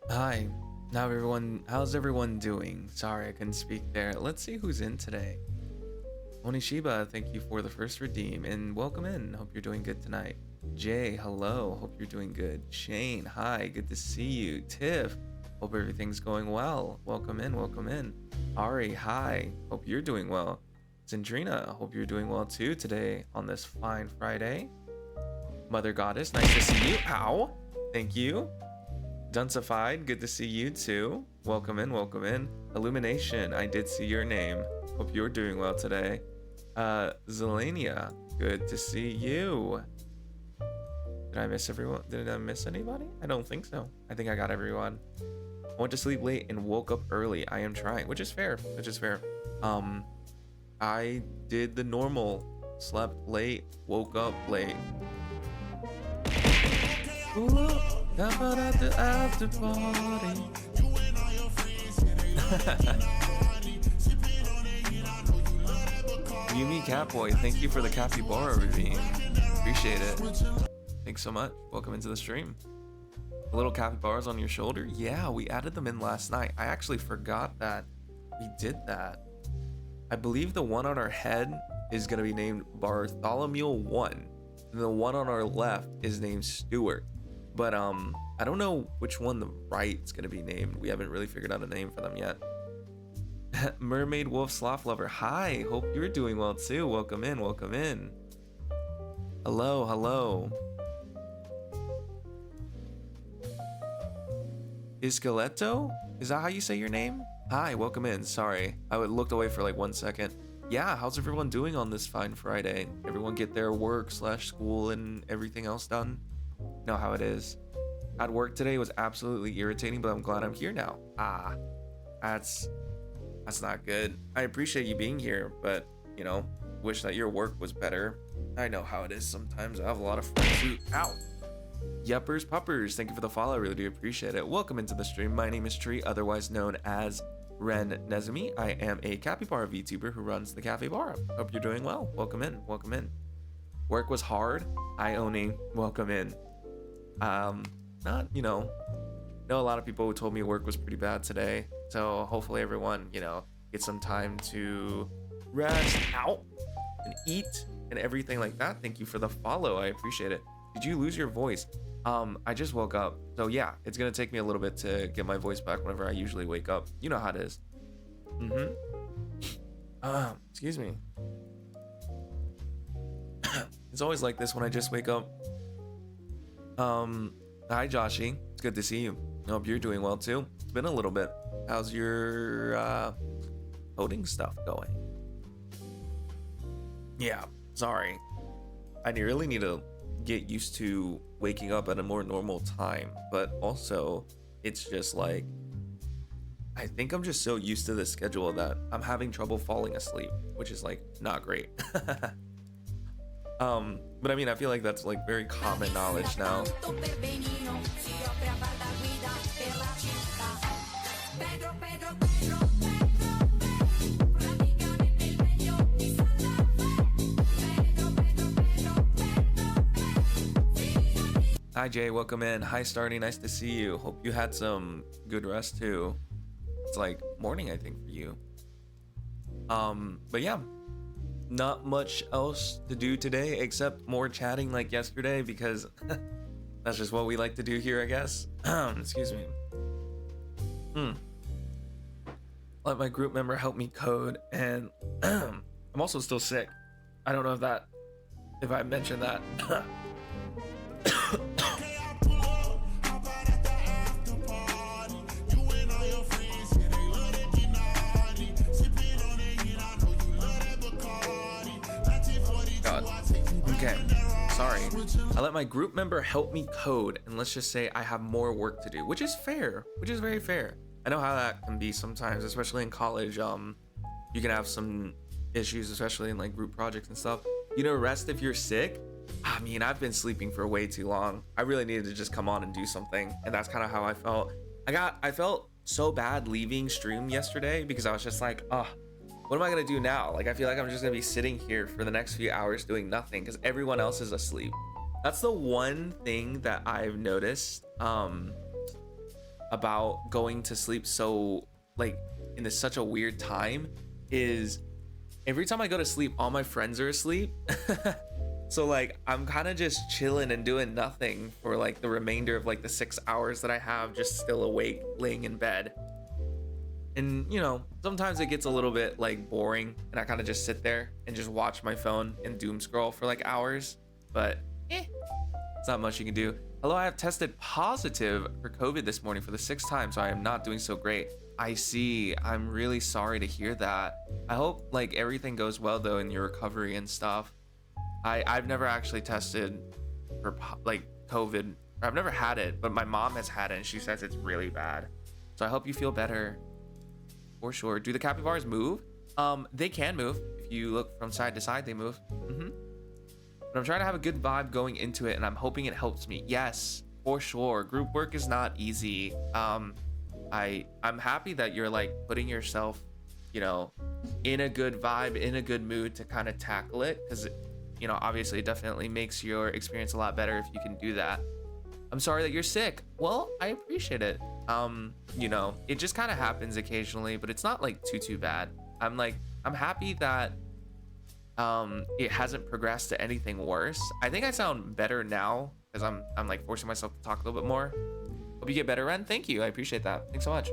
Hi, how's everyone doing? Sorry I couldn't speak there. Let's see who's in today. Onishiba, thank you for the first redeem and welcome in. Hope you're doing good tonight. Jay, hello, hope you're doing good. Shane, hi, good to see you. Tiff, hope everything's going well. Welcome in, welcome in. Ari, hi, hope you're doing well. Zendrina, hope you're doing well too today on this fine Friday. Mother Goddess, nice to see you. Ow, thank you. Duncified, good to see you too. Welcome in, welcome in. Illumination, I did see your name. Hope you're doing well today. Zelania, good to see you. Did I miss everyone? Did I miss anybody? I don't think so. I think I got everyone. I went to sleep late and woke up early. I am trying, which is fair, which is fair. I did the normal. Slept late, woke up late. Down at the after party. Yumi Catboy, thank you for the capybara redeem. Appreciate it. Thanks so much. Welcome into the stream. The little capybaras on your shoulder? Yeah, we added them in last night. I actually forgot that we did that. I believe the one on our head is gonna be named Bartholomew 1. And the one on our left is named Stuart. But I don't know which one the right's gonna be named. We haven't really figured out a name for them yet. Mermaid Wolf Sloth Lover, hi, hope you're doing well too. Welcome in, welcome in. Hello, hello. Isqueleto? Is that how you say your name? Hi, welcome in. Sorry, I looked away for like 1 second. Yeah, how's everyone doing on this fine Friday? Everyone get their work/school and everything else done? Know how it is. At work today was absolutely irritating, but I'm glad I'm here now. That's not good. I appreciate you being here, but you know, wish that your work was better. I know how it is sometimes. I have a lot of friends who, ow. Yuppers Puppers, thank you for the follow. I really do appreciate it. Welcome into the stream. My name is Tree, otherwise known as Ren Nezumi. I am a capybara VTuber who runs the Capybara. Hope you're doing well. Welcome in, welcome in. Work was hard. Ione, welcome in. Not, you know a lot of people who told me work was pretty bad today. So hopefully everyone, gets some time to rest out and eat and everything like that. Thank you for the follow. I appreciate it. Did you lose your voice? I just woke up. So yeah, it's gonna take me a little bit to get my voice back whenever I usually wake up. You know how it is. Excuse me. It's always like this when I just wake up. Hi Joshy, it's good to see you. I hope you're doing well too. It's been a little bit. How's your coding stuff going? Yeah, sorry. I really need to get used to waking up at a more normal time, but also it's just like, I think I'm just so used to the schedule that I'm having trouble falling asleep, which is like not great. But I mean, I feel like that's like very common knowledge now. Hi Jay, welcome in. Hi Starty, nice to see you. Hope you had some good rest too. It's like morning, I think, for you. But yeah, not much else to do today except more chatting like yesterday because that's just what we like to do here, I guess. Excuse me. Let my group member help me code, and I'm also still sick. I don't know if I mentioned that. God. Okay, sorry. I let my group member help me code, and let's just say I have more work to do, which is fair, which is very fair. I know how that can be sometimes, especially in college. You can have some issues, especially in like group projects and stuff. You know, rest if you're sick. I mean, I've been sleeping for way too long. I really needed to just come on and do something, and that's kind of how I felt. I felt so bad leaving stream yesterday because I was just like, oh, what am I gonna do now? Like, I feel like I'm just gonna be sitting here for the next few hours doing nothing because everyone else is asleep. That's the one thing that I've noticed about going to sleep so like in this such a weird time is every time I go to sleep, all my friends are asleep. So like I'm kind of just chilling and doing nothing for like the remainder of like the 6 hours that I have just still awake laying in bed. And you know, sometimes it gets a little bit like boring and I kind of just sit there and just watch my phone and doom scroll for like hours, but it's not much you can do. Hello, I have tested positive for COVID this morning for the 6th time, so I am not doing so great. I see. I'm really sorry to hear that. I hope like everything goes well though in your recovery and stuff. I've never actually tested for like COVID. I've never had it, but my mom has had it and she says it's really bad. So I hope you feel better for sure. Do the capybaras move? They can move. If you look from side to side, they move. But I'm trying to have a good vibe going into it and I'm hoping it helps me. Yes, for sure. Group work is not easy. I'm happy that you're like putting yourself, you know, in a good vibe, in a good mood to kind of tackle it, because you know, obviously it definitely makes your experience a lot better if you can do that. I'm sorry that you're sick. Well, I appreciate it. You know, it just kind of happens occasionally, but it's not like too bad. I'm happy that it hasn't progressed to anything worse. I think I sound better now because I'm like forcing myself to talk a little bit more. Hope you get better, Ren. Thank you. I appreciate that. Thanks so much.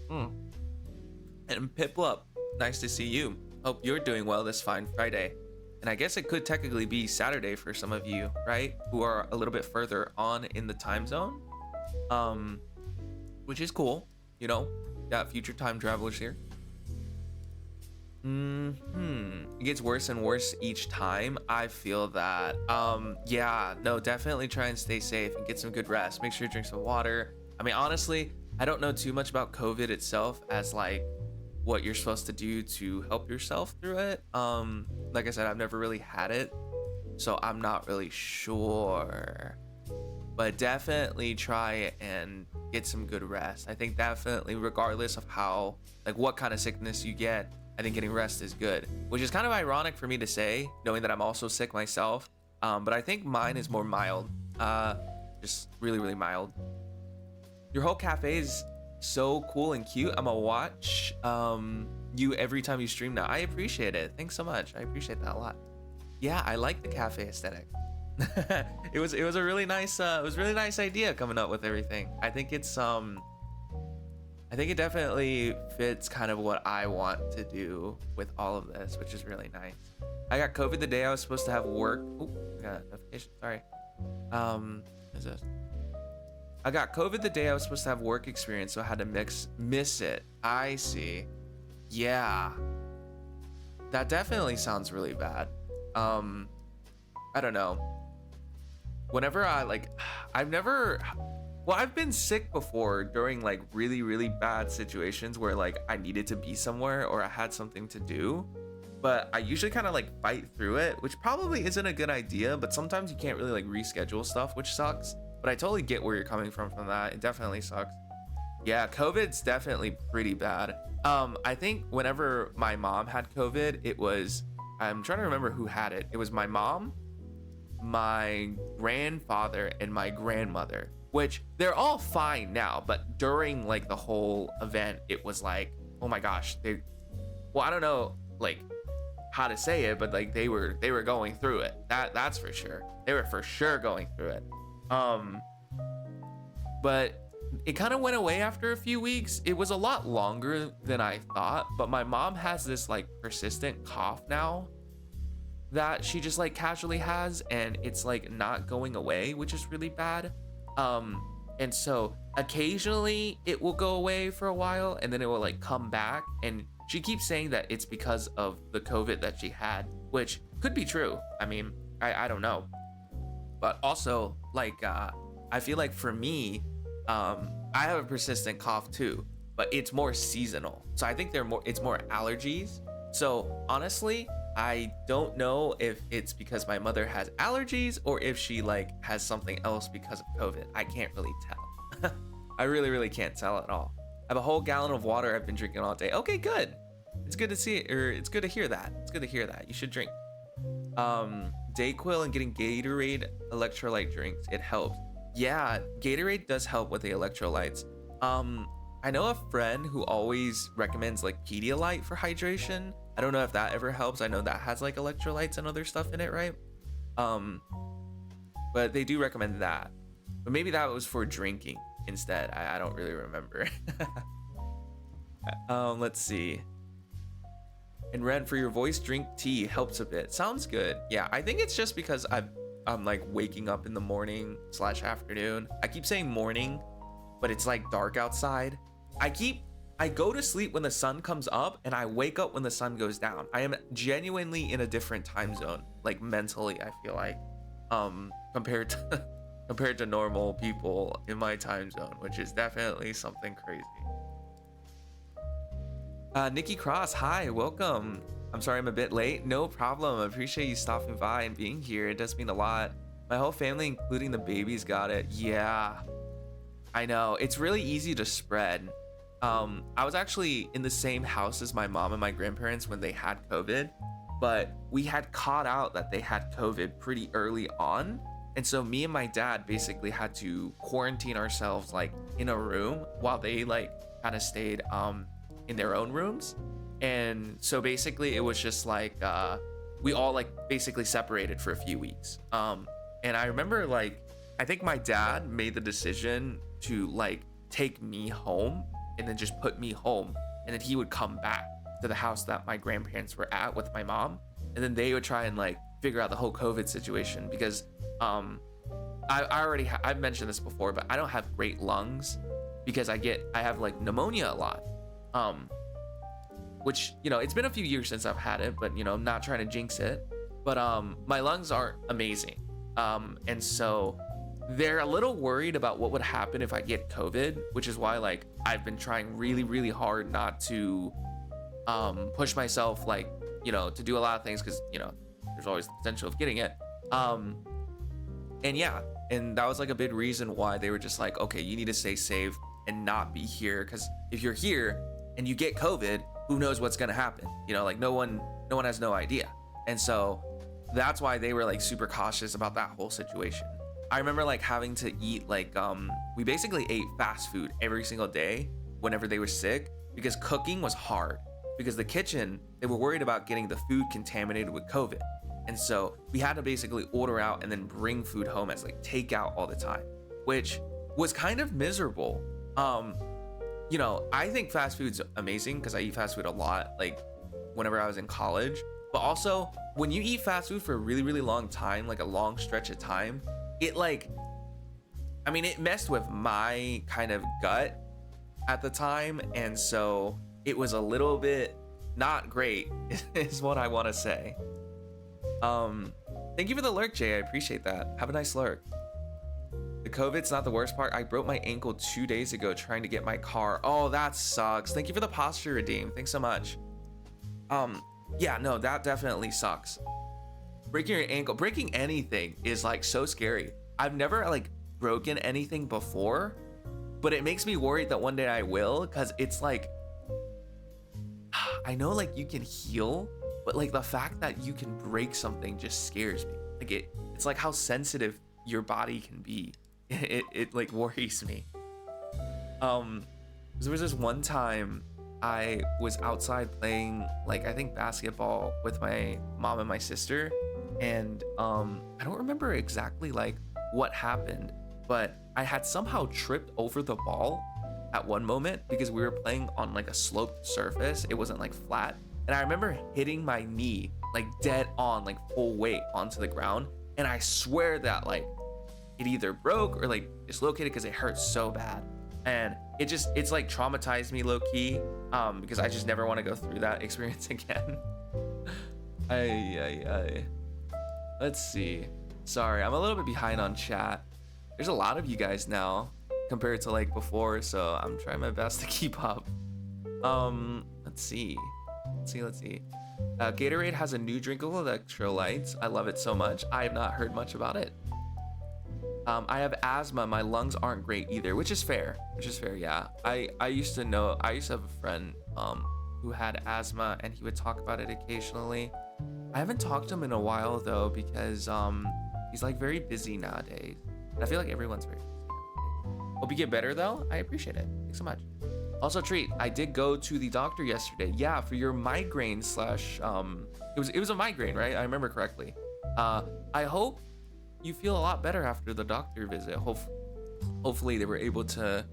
And Piplup, nice to see you. Hope you're doing well this fine Friday. And I guess it could technically be Saturday for some of you, right? Who are a little bit further on in the time zone. Which is cool. You know, got future time travelers here. It gets worse and worse each time. I feel that. Yeah, no, definitely try and stay safe and get some good rest. Make sure you drink some water. I mean, honestly, I don't know too much about COVID itself as like what you're supposed to do to help yourself through it. Like I said, I've never really had it, so I'm not really sure. But definitely try and get some good rest. I think definitely, regardless of how, like what kind of sickness you get, I think getting rest is good, which is kind of ironic for me to say, knowing that I'm also sick myself. But I think mine is more mild, just really mild. Your whole cafe is so cool and cute. I'm gonna watch you every time you stream now. I appreciate it. Thanks so much. I appreciate that a lot. Yeah, I like the cafe aesthetic. it was a really nice idea coming up with everything. I think it definitely fits kind of what I want to do with all of this, which is really nice. I got COVID the day I was supposed to have work. Oh, I got a notification. Sorry. What is this? I got COVID the day I was supposed to have work experience, so I had to miss it. I see. Yeah. That definitely sounds really bad. I don't know. Whenever I've been sick before during like really bad situations where like I needed to be somewhere or I had something to do, but I usually kind of like fight through it, which probably isn't a good idea, but sometimes you can't really like reschedule stuff, which sucks. But I totally get where you're coming from that. It definitely sucks. Yeah, COVID's definitely pretty bad. I think whenever my mom had COVID, I'm trying to remember who had it. It was my mom, my grandfather, and my grandmother, which they're all fine now. But during like the whole event, it was like, oh my gosh, I don't know, like how to say it, but like they were going through it. That's for sure. They were for sure going through it. But it kind of went away after a few weeks. It was a lot longer than I thought, but my mom has this like persistent cough now that she just like casually has, and it's like not going away, which is really bad. And so occasionally it will go away for a while and then it will like come back, and she keeps saying that it's because of the COVID that she had, which could be true. I mean, I don't know. But also like I feel like for me, I have a persistent cough too, but it's more seasonal. So I think it's more allergies. So honestly, I don't know if it's because my mother has allergies or if she like has something else because of COVID. I can't really tell. I really can't tell at all. I have a whole gallon of water I've been drinking all day. Okay, good. It's good to see it, or it's good to hear that. It's good to hear that. You should drink. Dayquil and getting Gatorade electrolyte drinks. It helps. Yeah, Gatorade does help with the electrolytes. I know a friend who always recommends like Pedialyte for hydration. I don't know if that ever helps. I know that has like electrolytes and other stuff in it, right? But they do recommend that. But maybe that was for drinking instead. I don't really remember. Let's see. And Ren, for your voice, drink tea helps a bit. Sounds good. Yeah, I think it's just because I'm like waking up in the morning / afternoon. I keep saying morning, but it's like dark outside. I go to sleep when the sun comes up and I wake up when the sun goes down. I am genuinely in a different time zone, like mentally, I feel like, compared to normal people in my time zone, which is definitely something crazy. Nikki Cross, hi, welcome. I'm sorry I'm a bit late. No problem. I appreciate you stopping by and being here. It does mean a lot. My whole family, including the babies, got it. Yeah, I know. It's really easy to spread. I was actually in the same house as my mom and my grandparents when they had COVID, but we had caught out that they had COVID pretty early on. And so me and my dad basically had to quarantine ourselves like in a room while they like kind of stayed in their own rooms. And so basically it was just like we all like basically separated for a few weeks. And I remember like I think my dad made the decision to like take me home and then just put me home, and then he would come back to the house that my grandparents were at with my mom, and then they would try and like figure out the whole COVID situation, because I've mentioned this before, but I don't have great lungs because I have like pneumonia a lot, which, you know, it's been a few years since I've had it, but you know, I'm not trying to jinx it, but my lungs aren't amazing, and so they're a little worried about what would happen if I get COVID, which is why like I've been trying really hard not to push myself, like, you know, to do a lot of things, because, you know, there's always the potential of getting it. And yeah, and that was like a big reason why they were just like, okay, you need to stay safe and not be here, because if you're here and you get COVID, who knows what's gonna happen? You know, like no one has no idea. And so that's why they were like super cautious about that whole situation. I remember like having to eat like we basically ate fast food every single day whenever they were sick, because cooking was hard, because the kitchen, they were worried about getting the food contaminated with COVID. And so we had to basically order out and then bring food home as like takeout all the time, which was kind of miserable. You know, I think fast food's amazing because I eat fast food a lot, like whenever I was in college. But also when you eat fast food for a really long time, like a long stretch of time, it like, I mean, it messed with my kind of gut at the time. And so it was a little bit not great is what I want to say. Thank you for the lurk, Jay. I appreciate that. Have a nice lurk. The COVID's not the worst part. I broke my ankle 2 days ago trying to get my car. Oh, that sucks. Thank you for the posture redeem. Thanks so much. Yeah, no, that definitely sucks. Breaking your ankle, breaking anything is like so scary. I've never like broken anything before, but it makes me worried that one day I will, because it's like, I know like you can heal, but like the fact that you can break something just scares me. Like it's like how sensitive your body can be. It like worries me. There was this one time I was outside playing like I think basketball with my mom and my sister, and I don't remember exactly like what happened, but I had somehow tripped over the ball at one moment because we were playing on like a sloped surface. It wasn't like flat. And I remember hitting my knee like dead on, like full weight onto the ground. And I swear that like it either broke or like dislocated because it hurt so bad. And it's like traumatized me low key, because I just never want to go through that experience again. Ay. Let's see. Sorry, I'm a little bit behind on chat. There's a lot of you guys now compared to like before, so I'm trying my best to keep up. Let's see. Gatorade has a new drink with electrolytes. I love it so much. I have not heard much about it. I have asthma. My lungs aren't great either, which is fair. Yeah. I used to have a friend who had asthma, and he would talk about it occasionally. I haven't talked to him in a while though, because he's like very busy nowadays. And I feel like everyone's very busy nowadays. Hope you get better though. I appreciate it. Thanks so much. Also, treat, I did go to the doctor yesterday. Yeah, for your migraine slash it was a migraine, right? I remember correctly. I hope you feel a lot better after the doctor visit. Hopefully they were able to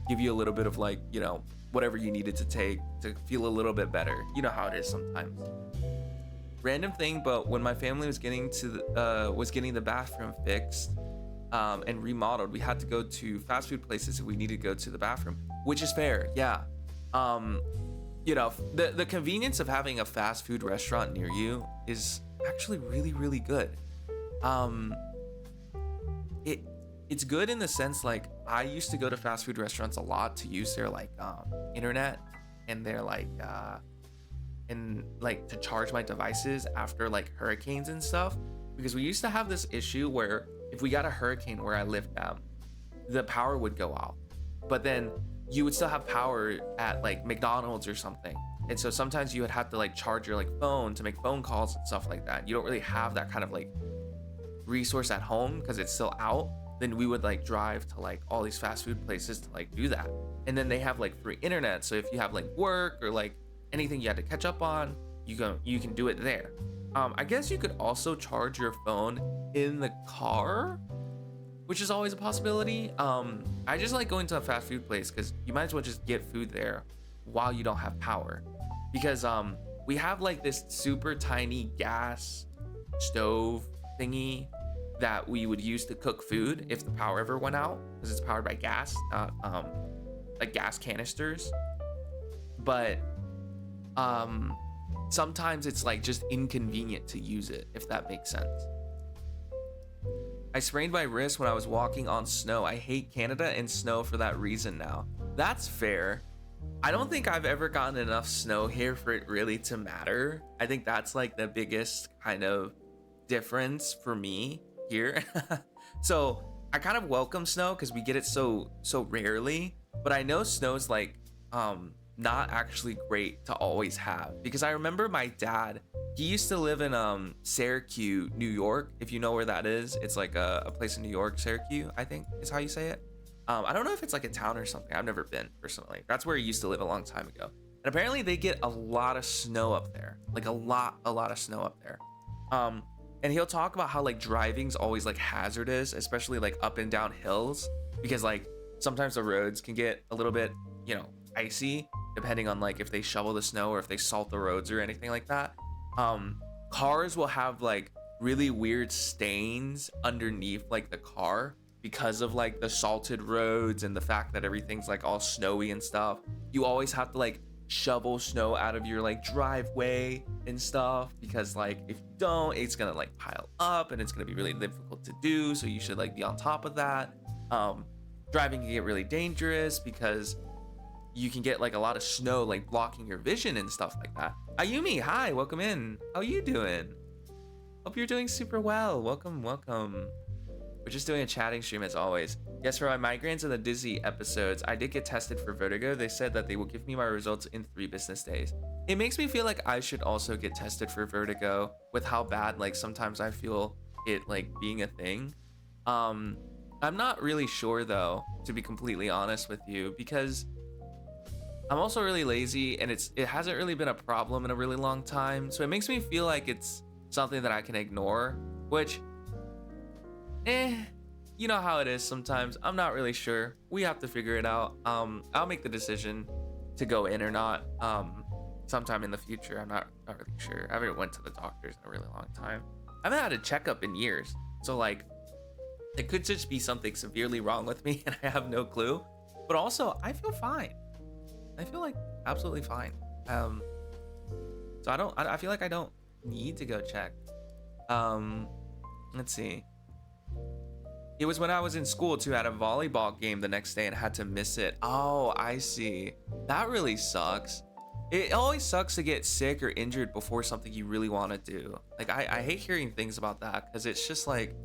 give you a little bit of like, you know, whatever you needed to take to feel a little bit better. You know how it is sometimes. Random thing, but when my family was getting the bathroom fixed and remodeled, we had to go to fast food places if we needed to go to the bathroom, which is fair. Yeah. You know, the convenience of having a fast food restaurant near you is actually really, really good. It's good in the sense like I used to go to fast food restaurants a lot to use their like internet and their like and like to charge my devices after like hurricanes and stuff, because we used to have this issue where if we got a hurricane where I lived at, the power would go out, but then you would still have power at like McDonald's or something, and so sometimes you would have to like charge your like phone to make phone calls and stuff like that. You don't really have that kind of like resource at home because it's still out. Then we would like drive to like all these fast food places to like do that, and then they have like free internet, so if you have like work or like anything you had to catch up on, you can do it there. I guess you could also charge your phone in the car, which is always a possibility. I just like going to a fast food place because you might as well just get food there while you don't have power, because we have like this super tiny gas stove thingy that we would use to cook food if the power ever went out, because it's powered by gas, not like gas canisters. But sometimes it's like just inconvenient to use it, if that makes sense. I sprained my wrist when I was walking on snow. I hate Canada and snow for that reason now. That's fair. I don't think I've ever gotten enough snow here for it really to matter. I think that's like the biggest kind of difference for me here. So I kind of welcome snow because we get it so rarely, but I know snow's like not actually great to always have, because I remember my dad, he used to live in Syracuse, New York, if you know where that is. It's like a place in New York. Syracuse, I think is how you say it. I don't know if it's like a town or something. I've never been personally. That's where he used to live a long time ago, and apparently they get a lot of snow up there, like a lot of snow up there. And he'll talk about how like driving's always like hazardous, especially like up and down hills, because like sometimes the roads can get a little bit, you know, icy depending on like if they shovel the snow or if they salt the roads or anything like that. Cars will have like really weird stains underneath like the car because of like the salted roads and the fact that everything's like all snowy and stuff. You always have to like shovel snow out of your like driveway and stuff, because like if you don't, it's gonna like pile up and it's gonna be really difficult to do, so you should like be on top of that. Driving can get really dangerous because you can get like a lot of snow like blocking your vision and stuff like that. Ayumi, hi, welcome in. How are you doing? Hope you're doing super well. Welcome. We're just doing a chatting stream as always. Yes, for my migraines and the dizzy episodes, I did get tested for vertigo. They said that they will give me my results in 3 business days. It makes me feel like I should also get tested for vertigo, with how bad like sometimes I feel it like being a thing. I'm not really sure though, to be completely honest with you, because I'm also really lazy, and it hasn't really been a problem in a really long time. So it makes me feel like it's something that I can ignore, which, you know how it is sometimes. I'm not really sure. We have to figure it out. I'll make the decision to go in or not sometime in the future. I'm not really sure. I haven't went to the doctors in a really long time. I haven't had a checkup in years. So like, it could just be something severely wrong with me and I have no clue. But also, I feel fine. I feel like absolutely fine. So I feel like I don't need to go check. Let's see. It was when I was in school too. I had a volleyball game the next day and had to miss it. Oh, I see. That really sucks. It always sucks to get sick or injured before something you really want to do. Like I hate hearing things about that because it's just like,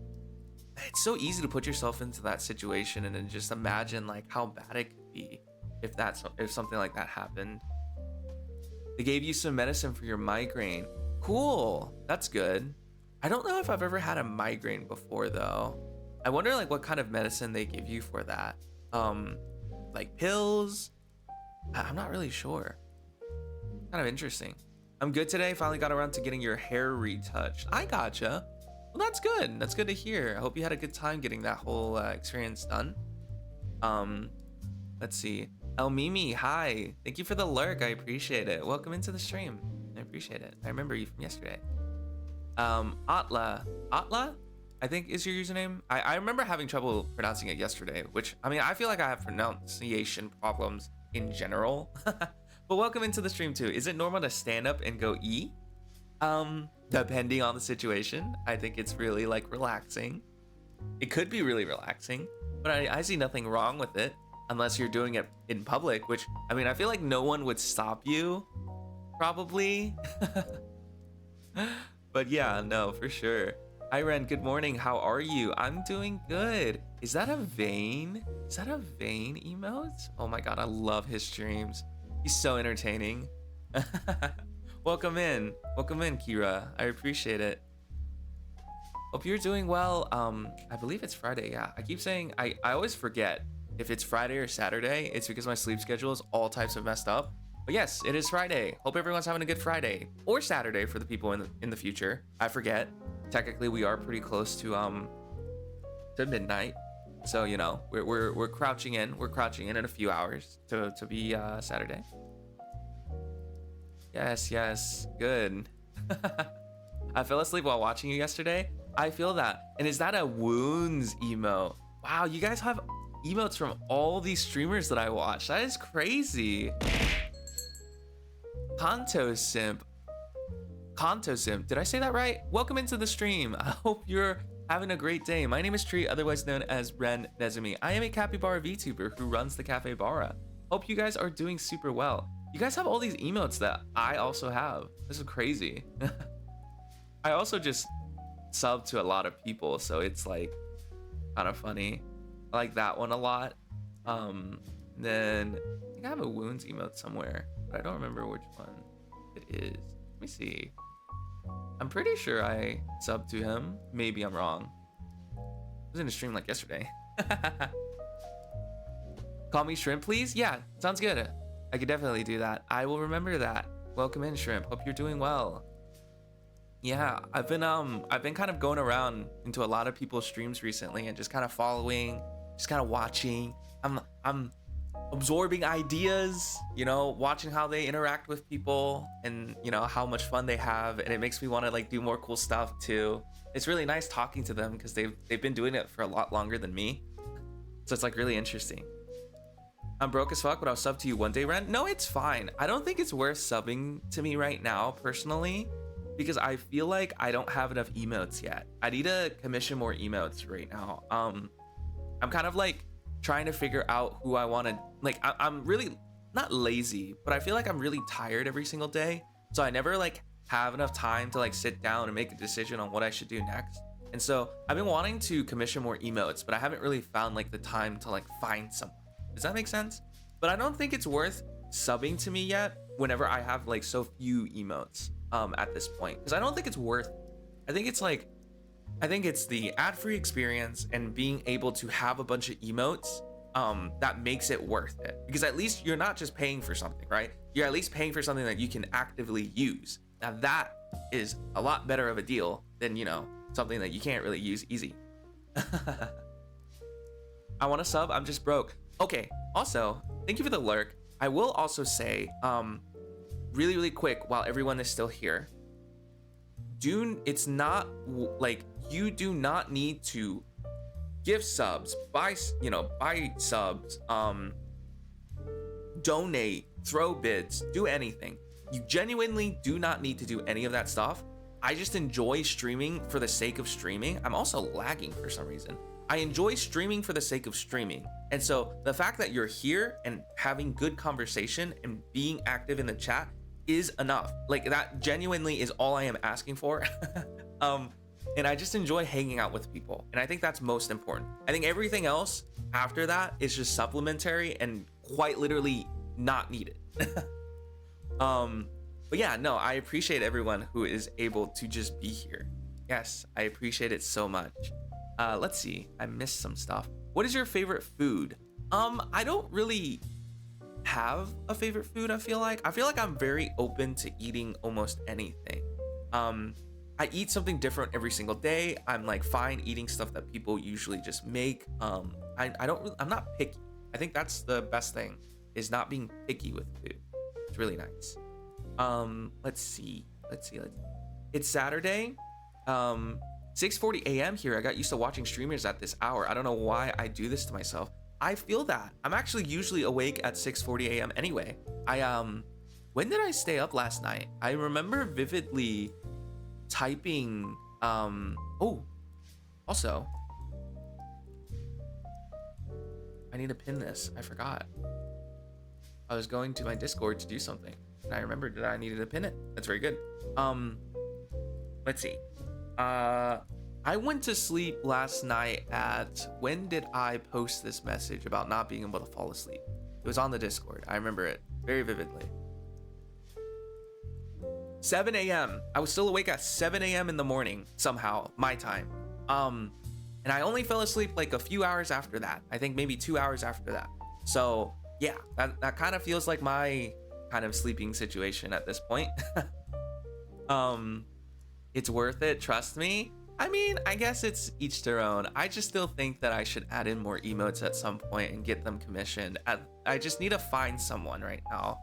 it's so easy to put yourself into that situation and then just imagine like how bad it could be if something like that happened. They gave you some medicine for your migraine. Cool, that's good. I don't know if I've ever had a migraine before though. I wonder like what kind of medicine they give you for that. Like pills? I'm not really sure. Kind of interesting. I'm good today. Finally got around to getting your hair retouched. I gotcha. Well, that's good. That's good to hear. I hope you had a good time getting that whole experience done. Let's see. El Mimi, hi. Thank you for the lurk. I appreciate it. Welcome into the stream. I appreciate it. I remember you from yesterday. Atla, I think is your username. I remember having trouble pronouncing it yesterday, which, I mean, I feel like I have pronunciation problems in general. But welcome into the stream too. Is it normal to stand up and go E? Depending on the situation. I think it's really like relaxing. It could be really relaxing, but I see nothing wrong with it unless you're doing it in public, which, I mean, I feel like no one would stop you, probably. But yeah, no, for sure. Hi Ren, good morning. How are you? I'm doing good. Is that a Vane? Is that a Vane emote? Oh my god, I love his streams. He's so entertaining. Welcome in, Kira. I appreciate it. Hope you're doing well. I believe it's Friday. Yeah, I keep saying I always forget if it's Friday or Saturday. It's because my sleep schedule is all types of messed up. But yes, it is Friday. Hope everyone's having a good Friday or Saturday for the people in the future. I forget. Technically, we are pretty close to midnight. So you know, we're crouching in. We're crouching in a few hours to be Saturday. Yes, good. I fell asleep while watching you yesterday. I feel that. And is that a wounds emote? Wow, you guys have emotes from all these streamers that I watch. That is crazy. Kanto Simp. Did I say that right? Welcome into the stream. I hope you're having a great day. My name is Tree, otherwise known as Ren Nezumi. I am a capybara VTuber who runs the Cafe Bara. Hope you guys are doing super well. You guys have all these emotes that I also have. This is crazy. I also just sub to a lot of people, so it's like kind of funny. I like that one a lot. Then I think I have a wounds emote somewhere, but I don't remember which one it is. Let me see. I'm pretty sure I subbed to him. Maybe I'm wrong. I was in a stream like yesterday. Call me Shrimp, please. Yeah, sounds good. I could definitely do that. I will remember that. Welcome in, Shrimp. Hope you're doing well. Yeah, I've been kind of going around into a lot of people's streams recently and just kind of following, just kind of watching. I'm absorbing ideas, you know, watching how they interact with people and, you know, how much fun they have, and it makes me want to like do more cool stuff too. It's really nice talking to them because they've been doing it for a lot longer than me. So it's like really interesting. I'm broke as fuck, but I'll sub to you one day, Ren. No, it's fine. I don't think it's worth subbing to me right now, personally, because I feel like I don't have enough emotes yet. I need to commission more emotes right now. I'm kind of like trying to figure out who I want to, like, I'm really not lazy, but I feel like I'm really tired every single day. So I never like have enough time to like sit down and make a decision on what I should do next. And so I've been wanting to commission more emotes, but I haven't really found like the time to like find someone. Does that make sense? But I don't think it's worth subbing to me yet whenever I have like so few emotes at this point, because I don't think it's worth. I think it's the ad-free experience and being able to have a bunch of emotes that makes it worth it, because at least you're not just paying for something, right? You're at least paying for something that you can actively use. Now that is a lot better of a deal than, you know, something that you can't really use easy. I want to sub, I'm just broke. Okay, also, thank you for the lurk. I will also say, really quick, while everyone is still here, it's not like, you do not need to give subs, buy subs, donate, throw bids, do anything. You genuinely do not need to do any of that stuff. I just enjoy streaming for the sake of streaming. I'm also lagging for some reason. I enjoy streaming for the sake of streaming. And so the fact that you're here and having good conversation and being active in the chat is enough. Like, that genuinely is all I am asking for. And I just enjoy hanging out with people. And I think that's most important. I think everything else after that is just supplementary and quite literally not needed. But yeah, no, I appreciate everyone who is able to just be here. Yes, I appreciate it so much. Let's see, I missed some stuff. What is your favorite food? I don't really have a favorite food. I feel like I'm very open to eating almost anything. I eat something different every single day. I'm like fine eating stuff that people usually just make. I'm not picky. I think that's the best thing, is not being picky with food. It's really nice. Let's see. It's Saturday. 6:40 a.m. here. I got used to watching streamers at this hour. I don't know why I do this to myself. I feel that. I'm actually usually awake at 6:40 a.m. anyway. When did I stay up last night? I remember vividly typing, also, I need to pin this. I forgot. I was going to my Discord to do something, and I remembered that I needed to pin it. That's very good. Let's see. I went to sleep last night at, when did I post this message about not being able to fall asleep? It was on the Discord. I remember it very vividly. 7 a.m. I was still awake at 7 a.m. in the morning, somehow, my time. And I only fell asleep like a few hours after that. I think maybe 2 hours after that. So yeah, that kind of feels like my kind of sleeping situation at this point. It's worth it, trust me. I mean, I guess it's each their own. I just still think that I should add in more emotes at some point and get them commissioned. I just need to find someone right now.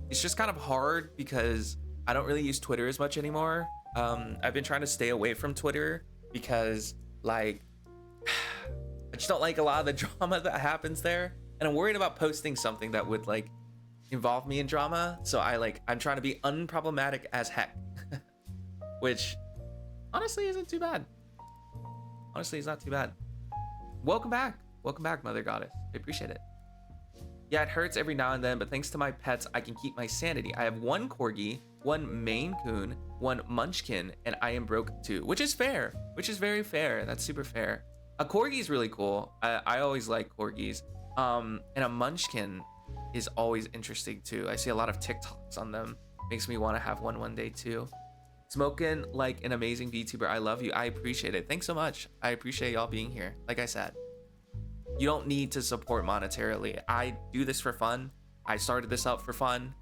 It's just kind of hard because I don't really use Twitter as much anymore. I've been trying to stay away from Twitter because, like, I just don't like a lot of the drama that happens there. And I'm worried about posting something that would, like, involve me in drama. So I'm trying to be unproblematic as heck. Which honestly isn't too bad. Honestly, it's not too bad. Welcome back, Mother Goddess. I appreciate it. Yeah, it hurts every now and then, but thanks to my pets, I can keep my sanity. I have one corgi, one Maine Coon, one Munchkin, and I am broke too, which is fair, which is very fair. That's super fair. A corgi is really cool. I always like corgis. And a Munchkin is always interesting too. I see a lot of TikToks on them. Makes me want to have one day too. Smoking like an amazing VTuber. I love you. I appreciate it. Thanks so much. I appreciate y'all being here. Like I said, you don't need to support monetarily. I do this for fun. I started this up for fun.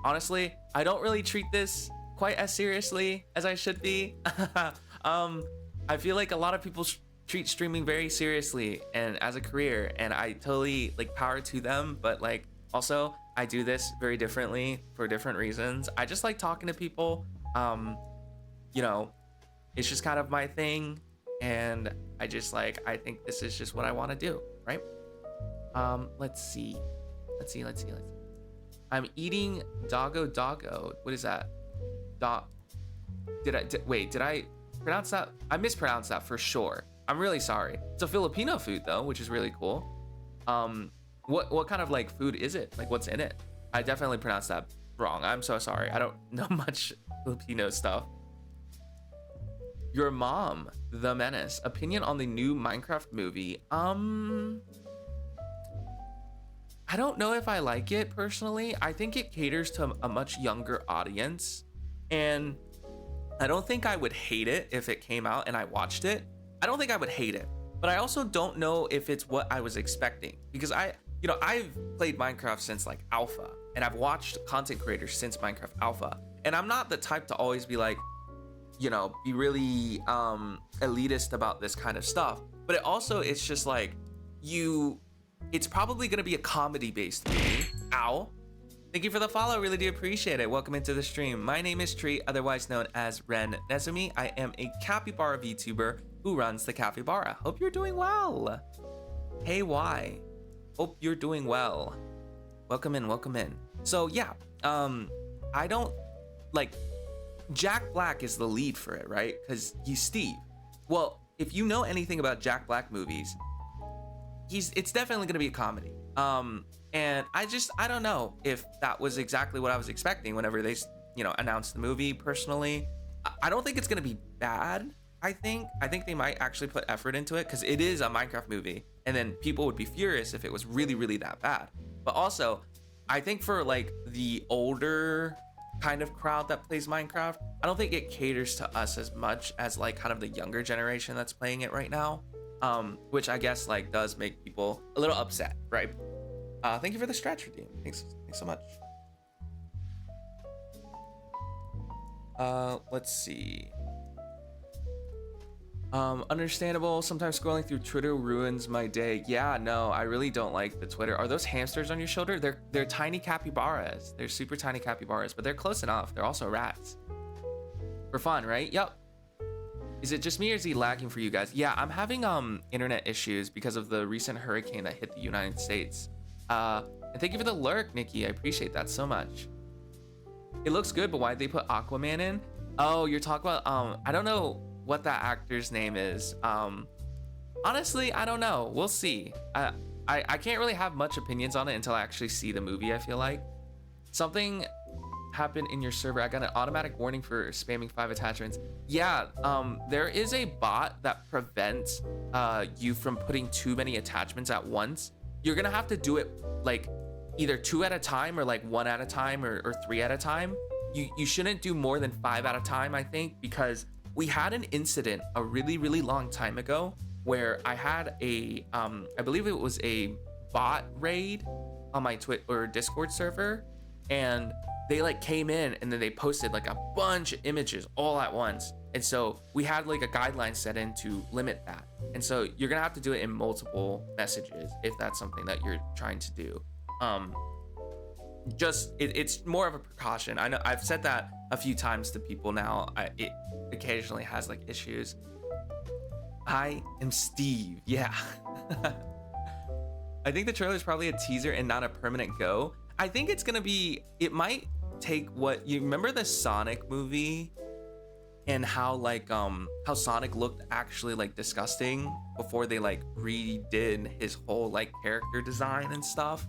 Honestly, I don't really treat this quite as seriously as I should be. I feel like a lot of people treat streaming very seriously and as a career, and I totally like power to them, but like also I do this very differently for different reasons. I just like talking to people. You know, it's just kind of my thing, and I think this is just what I want to do, right? Let's see. I'm eating doggo. What is that? Did I pronounce that? I mispronounced that for sure. I'm really sorry. It's a Filipino food though, which is really cool. What kind of like food is it? Like, what's in it? I definitely pronounced that wrong. I'm so sorry. I don't know much Filipino stuff. Your mom, The Menace. Opinion on the new Minecraft movie. I don't know if I like it personally. I think it caters to a much younger audience, and I don't think I would hate it if it came out and I watched it. I don't think I would hate it, but I also don't know if it's what I was expecting, because I've played Minecraft since like alpha, and I've watched content creators since Minecraft alpha, and I'm not the type to always be like, be really elitist about this kind of stuff. But it's just like, it's probably gonna be a comedy based movie. Ow. Thank you for the follow, really do appreciate it. Welcome into the stream. My name is Tree, otherwise known as Ren Nezumi. I am a capybara VTuber who runs the Capybara. Hope you're doing well. Hey, why? Hope you're doing well. Welcome in, welcome in. So yeah, I don't, like, Jack Black is the lead for it, right? Because he's Steve. Well, if you know anything about Jack Black movies, it's definitely gonna be a comedy. And I don't know if that was exactly what I was expecting whenever they, announced the movie. Personally, I don't think it's gonna be bad. I think they might actually put effort into it, because it is a Minecraft movie, and then people would be furious if it was really, really that bad. But also, I think for like the older kind of crowd that plays Minecraft, I don't think it caters to us as much as like kind of the younger generation that's playing it right now. Which I guess like does make people a little upset, right? Thank you for the stretch redeem. Thanks so much. Let's see. Understandable. Sometimes scrolling through Twitter ruins my day. Yeah, no, I really don't like the Twitter. Are those hamsters on your shoulder? They're tiny capybaras. They're super tiny capybaras, but they're close enough. They're also rats. For fun, right? Yep. Is it just me or is he lagging for you guys? Yeah, I'm having internet issues because of the recent hurricane that hit the United States. And thank you for the lurk, Nikki. I appreciate that so much. It looks good, but why'd they put Aquaman in? Oh, you're talking about I don't know what that actor's name is. Honestly, I don't know. We'll see. I can't really have much opinions on it until I actually see the movie. I feel like something happened in your server. I got an automatic warning for spamming 5 attachments. Yeah, there is a bot that prevents you from putting too many attachments at once. You're gonna have to do it like either 2 at a time, or like 1 at a time, or 3 at a time. You shouldn't do more than 5 at a time, I think, because we had an incident a really, really long time ago where I had a I believe it was a bot raid on my Twitch or Discord server, and they like came in and then they posted like a bunch of images all at once. And so we had like a guideline set in to limit that. And so you're gonna have to do it in multiple messages if that's something that you're trying to do. It's more of a precaution. I know I've said that a few times to people now. It occasionally has like issues. I am Steve. Yeah. I think the trailer is probably a teaser and not a permanent go. I think it's gonna be, it might take what you remember the Sonic movie and how like how Sonic looked actually like disgusting before they like redid his whole like character design and stuff.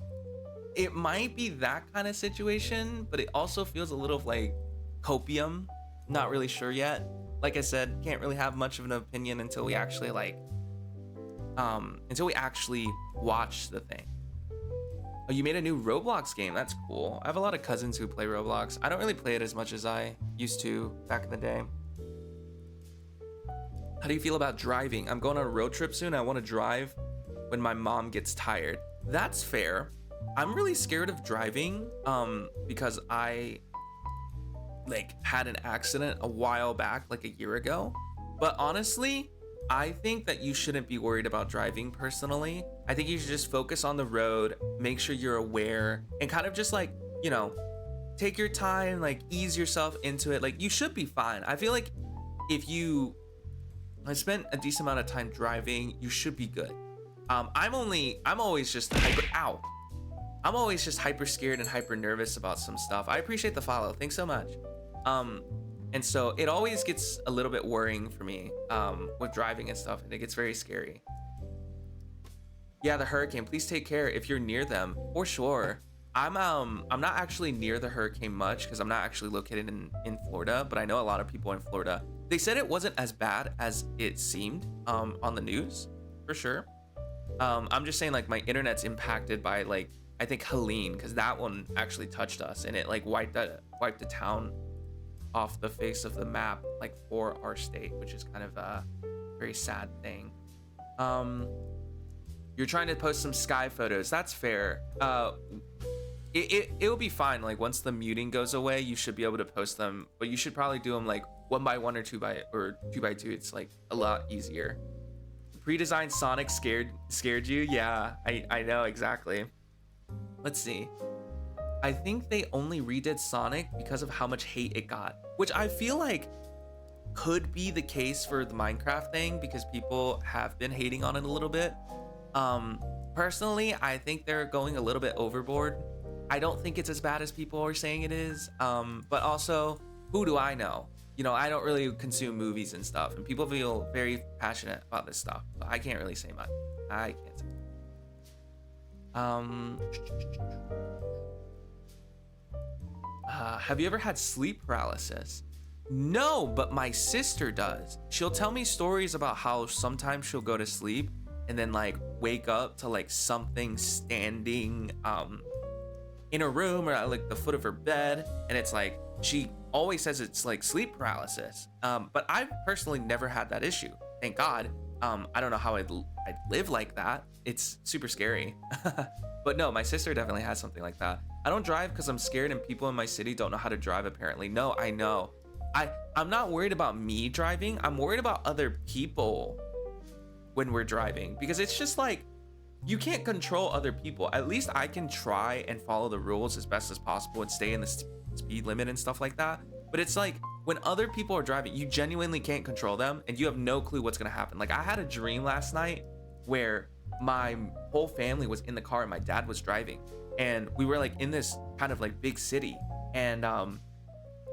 It might be that kind of situation, but it also feels a little like copium. Not really sure yet. Like I said, can't really have much of an opinion until we actually like watch the thing. Oh, you made a new Roblox game. That's cool. I have a lot of cousins who play Roblox. I don't really play it as much as I used to back in the day. How do you feel about driving? I'm going on a road trip soon. I want to drive when my mom gets tired. That's fair. I'm really scared of driving because I like had an accident a while back, like a year ago. But honestly, I think that you shouldn't be worried about driving personally. I think you should just focus on the road, make sure you're aware, and kind of just like, you know, take your time, like ease yourself into it. Like you should be fine. I feel like if you spent a decent amount of time driving, you should be good. I'm always just I'm always just hyper scared and hyper nervous about some stuff. I appreciate the follow. Thanks so much. And so it always gets a little bit worrying for me with driving and stuff, and it gets very scary. Yeah, the hurricane, please take care if you're near them, for sure. I'm not actually near the hurricane much because I'm not actually located in Florida, but I know a lot of people in Florida. They said it wasn't as bad as it seemed on the news, for sure. I'm just saying like my internet's impacted by like, I think Helene, because that one actually touched us and it like wiped the town off the face of the map, like for our state, which is kind of very sad thing. You're trying to post some sky photos. That's fair. It'll be fine. Like once the muting goes away, you should be able to post them, but you should probably do them like 1x1 or 2x2. It's like a lot easier. Pre-designed Sonic scared you? Yeah, I know exactly. Let's see. I think they only redid Sonic because of how much hate it got, which I feel like could be the case for the Minecraft thing because people have been hating on it a little bit. Personally, I think they're going a little bit overboard. I don't think it's as bad as people are saying it is. But also, who do I know? You know, I don't really consume movies and stuff, and people feel very passionate about this stuff. So I can't really say much. I can't say. Have you ever had sleep paralysis? No, but my sister does. She'll tell me stories about how sometimes she'll go to sleep and then like wake up to like something standing in her room or at like the foot of her bed, and it's like she always says it's like sleep paralysis. But I've personally never had that issue, thank God. I don't know how I'd live like that. It's super scary. But no, my sister definitely has something like that. I don't drive because I'm scared and people in my city don't know how to drive apparently. No, I know. I'm not worried about me driving. I'm worried about other people when we're driving, because it's just like, you can't control other people. At least I can try and follow the rules as best as possible and stay in the speed limit and stuff like that. But it's like when other people are driving, you genuinely can't control them and you have no clue what's gonna happen. Like I had a dream last night where my whole family was in the car and my dad was driving, and we were like in this kind of like big city, and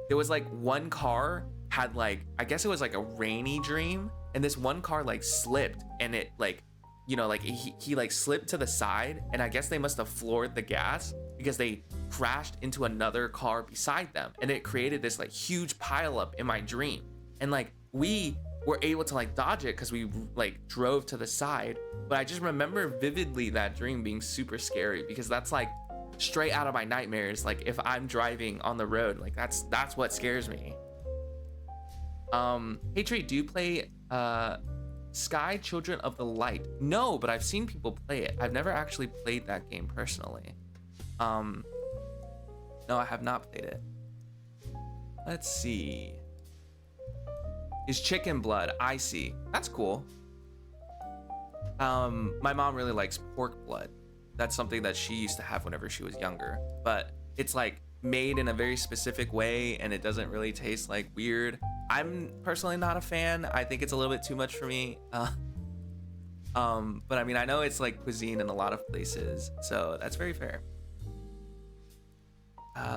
there was like one car had like, I guess it was like a rainy dream, and this one car like slipped and it like, you know, like he like slipped to the side, and I guess they must have floored the gas because they crashed into another car beside them, and it created this like huge pileup in my dream. And like we were able to like dodge it because we like drove to the side, but I just remember vividly that dream being super scary because that's like straight out of my nightmares. Like if I'm driving on the road, like that's what scares me. Hey Trey, do you play Sky Children of the Light? No, but I've seen people play it. I've never actually played that game personally. No, I have not played it. Let's see. Is chicken blood? I see. That's cool. My mom really likes pork blood. That's something that she used to have whenever she was younger, but it's like made in a very specific way and it doesn't really taste like weird. I'm personally not a fan. I think it's a little bit too much for me. But I mean, I know it's like cuisine in a lot of places, so that's very fair.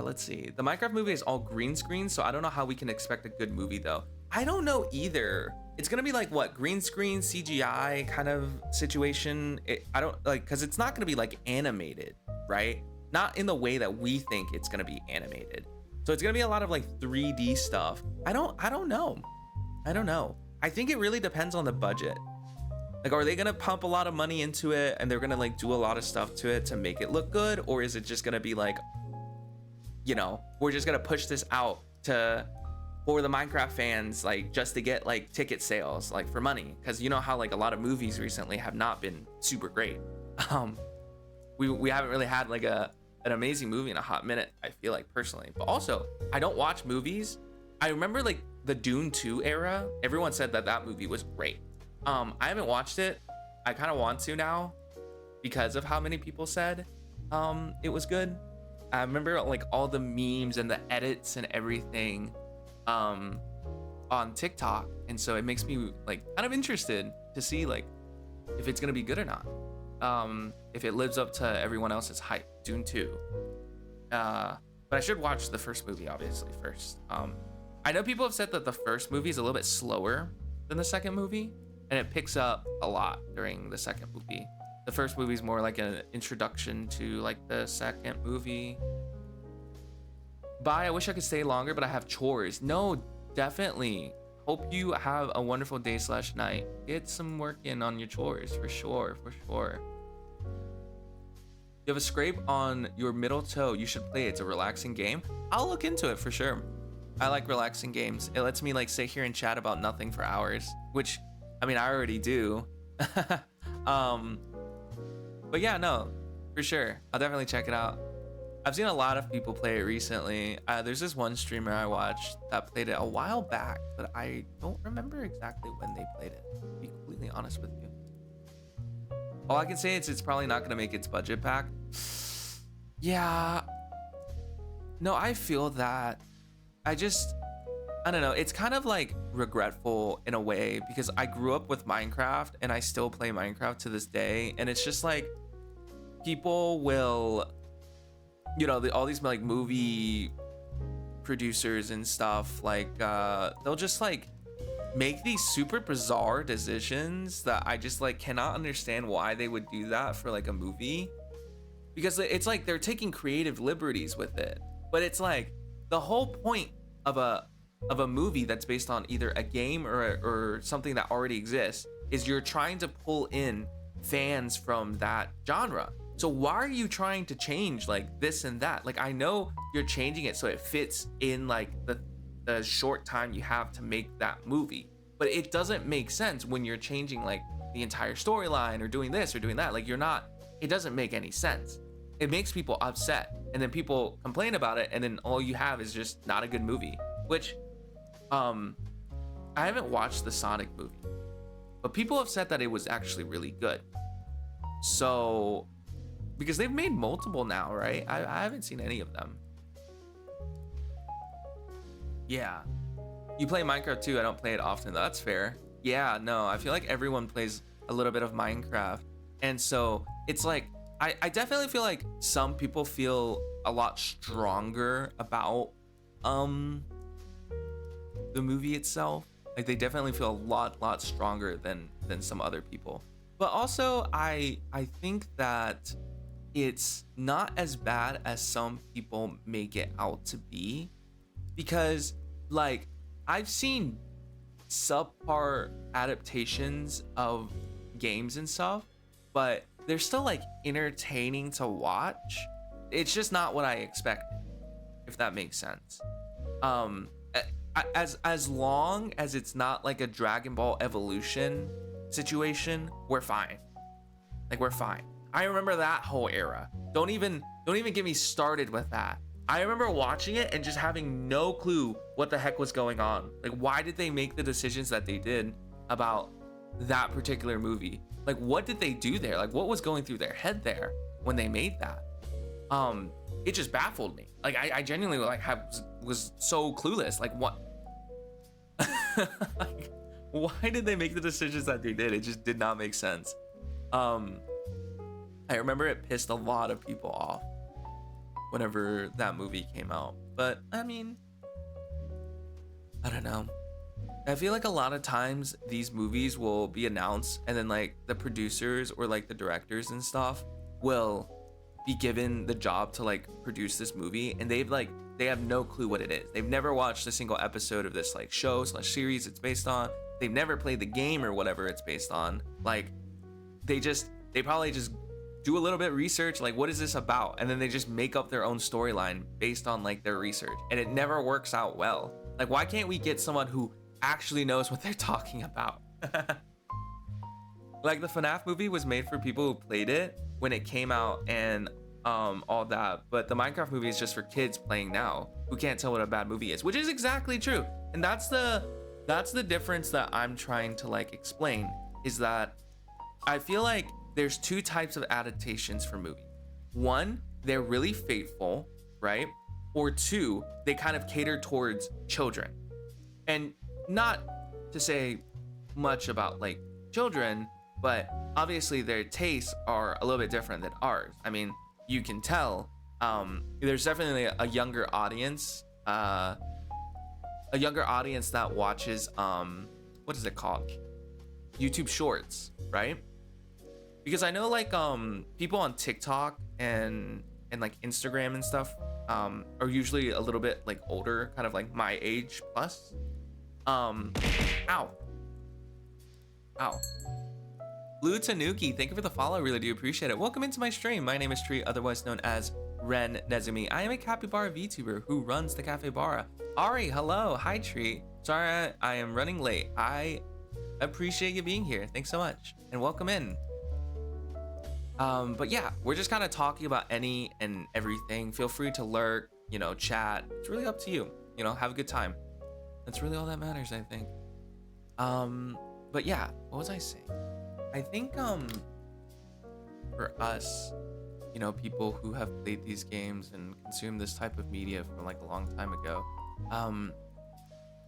Let's see. The Minecraft movie is all green screen, so I don't know how we can expect a good movie though. I don't know either. It's gonna be like what, green screen CGI kind of situation. I don't like, because it's not gonna be like animated, right? Not in the way that we think it's gonna be animated. So it's gonna be a lot of like 3D stuff. I don't know. I think it really depends on the budget. Like, are they gonna pump a lot of money into it and they're gonna like do a lot of stuff to it to make it look good? Or is it just gonna be like, you know, we're just gonna push this out for the Minecraft fans, like just to get like ticket sales, like for money? Because you know how like a lot of movies recently have not been super great. We haven't really had like an amazing movie in a hot minute, I feel like, personally. But also, I don't watch movies. I remember like the Dune 2 era. Everyone said that movie was great. I haven't watched it. I kind of want to now because of how many people said it was good. I remember like all the memes and the edits and everything on TikTok, and so it makes me like kind of interested to see like if it's gonna be good or not, if it lives up to everyone else's hype. Dune 2, but I should watch the first movie obviously first. I know people have said that the first movie is a little bit slower than the second movie, and it picks up a lot during the second movie. The first movie is more like an introduction to like the second movie. Bye, I wish I could stay longer, but I have chores. No, definitely. Hope you have a wonderful day / night. Get some work in on your chores, for sure. You have a scrape on your middle toe. You should play it. It's a relaxing game. I'll look into it for sure. I like relaxing games. It lets me like sit here and chat about nothing for hours, which I mean, I already do. um, but yeah, no, for sure. I'll definitely check it out. I've seen a lot of people play it recently. There's this one streamer I watched that played it a while back, but I don't remember exactly when they played it, to be completely honest with you. All I can say is it's probably not going to make its budget back. Yeah. No, I feel that. I don't know. It's kind of like regretful in a way because I grew up with Minecraft and I still play Minecraft to this day. And it's just like people will, you know, all these like movie producers and stuff, like they'll just like make these super bizarre decisions that I just like cannot understand why they would do that for like a movie, because it's like they're taking creative liberties with it. But it's like the whole point of a movie that's based on either a game or something that already exists is you're trying to pull in fans from that genre. So why are you trying to change like this and that? Like, I know you're changing it so it fits in like the short time you have to make that movie, but it doesn't make sense when you're changing like the entire storyline or doing this or doing that. Like, it doesn't make any sense. It makes people upset, and then people complain about it, and then all you have is just not a good movie. Which I haven't watched the Sonic movie, but people have said that it was actually really good. So, because they've made multiple now, right? I haven't seen any of them. Yeah. You play Minecraft too. I don't play it often. That's fair. Yeah, no, I feel like everyone plays a little bit of Minecraft. And so it's like, I definitely feel like some people feel a lot stronger about the movie itself. Like, they definitely feel a lot stronger than some other people. But also I think that it's not as bad as some people make it out to be, because like I've seen subpar adaptations of games and stuff, but they're still like entertaining to watch. It's just not what I expected, if that makes sense. As long as it's not like a Dragon Ball Evolution situation, we're fine. Like, we're fine. I remember that whole era. Don't even get me started with that. I remember watching it and just having no clue what the heck was going on. Like, why did they make the decisions that they did about that particular movie? Like, what did they do there? Like, what was going through their head there when they made that? It just baffled me. Like, I genuinely like was so clueless. Like, what? Like, why did they make the decisions that they did? It just did not make sense. I remember it pissed a lot of people off whenever that movie came out. But I mean, I don't know. I feel like a lot of times these movies will be announced and then like the producers or like the directors and stuff will be given the job to like produce this movie, and they have no clue what it is. They've never watched a single episode of this like show/series it's based on. They've never played the game or whatever it's based on. Like, they probably just do a little bit of research, like, what is this about? And then they just make up their own storyline based on like their research, and it never works out well. Like, why can't we get someone who actually knows what they're talking about? Like, the FNAF movie was made for people who played it when it came out and all that, but the Minecraft movie is just for kids playing now who can't tell what a bad movie is, which is exactly true. And that's the difference that I'm trying to like explain, is that I feel like there's two types of adaptations for movies. One, they're really faithful, right? Or two, they kind of cater towards children. And not to say much about like children, but obviously their tastes are a little bit different than ours. I mean, you can tell there's definitely a younger audience that watches what is it called, YouTube Shorts, right? Because I know like people on TikTok and like Instagram and stuff are usually a little bit like older, kind of like my age plus. Ow. Blue Tanuki, thank you for the follow. I really do appreciate it. Welcome into my stream. My name is Tree, otherwise known as Ren Nezumi. I am a capybara VTuber who runs the Cafe Bara. Ari, hello. Hi, Tree. Sorry, I am running late. I Appreciate you being here. Thanks so much. And welcome in. But yeah, we're just kind of talking about any and everything. Feel free to lurk, chat. It's really up to you. Have a good time. That's really all that matters, I think. But yeah, what was I saying? I think for us, people who have played these games and consumed this type of media from like a long time ago,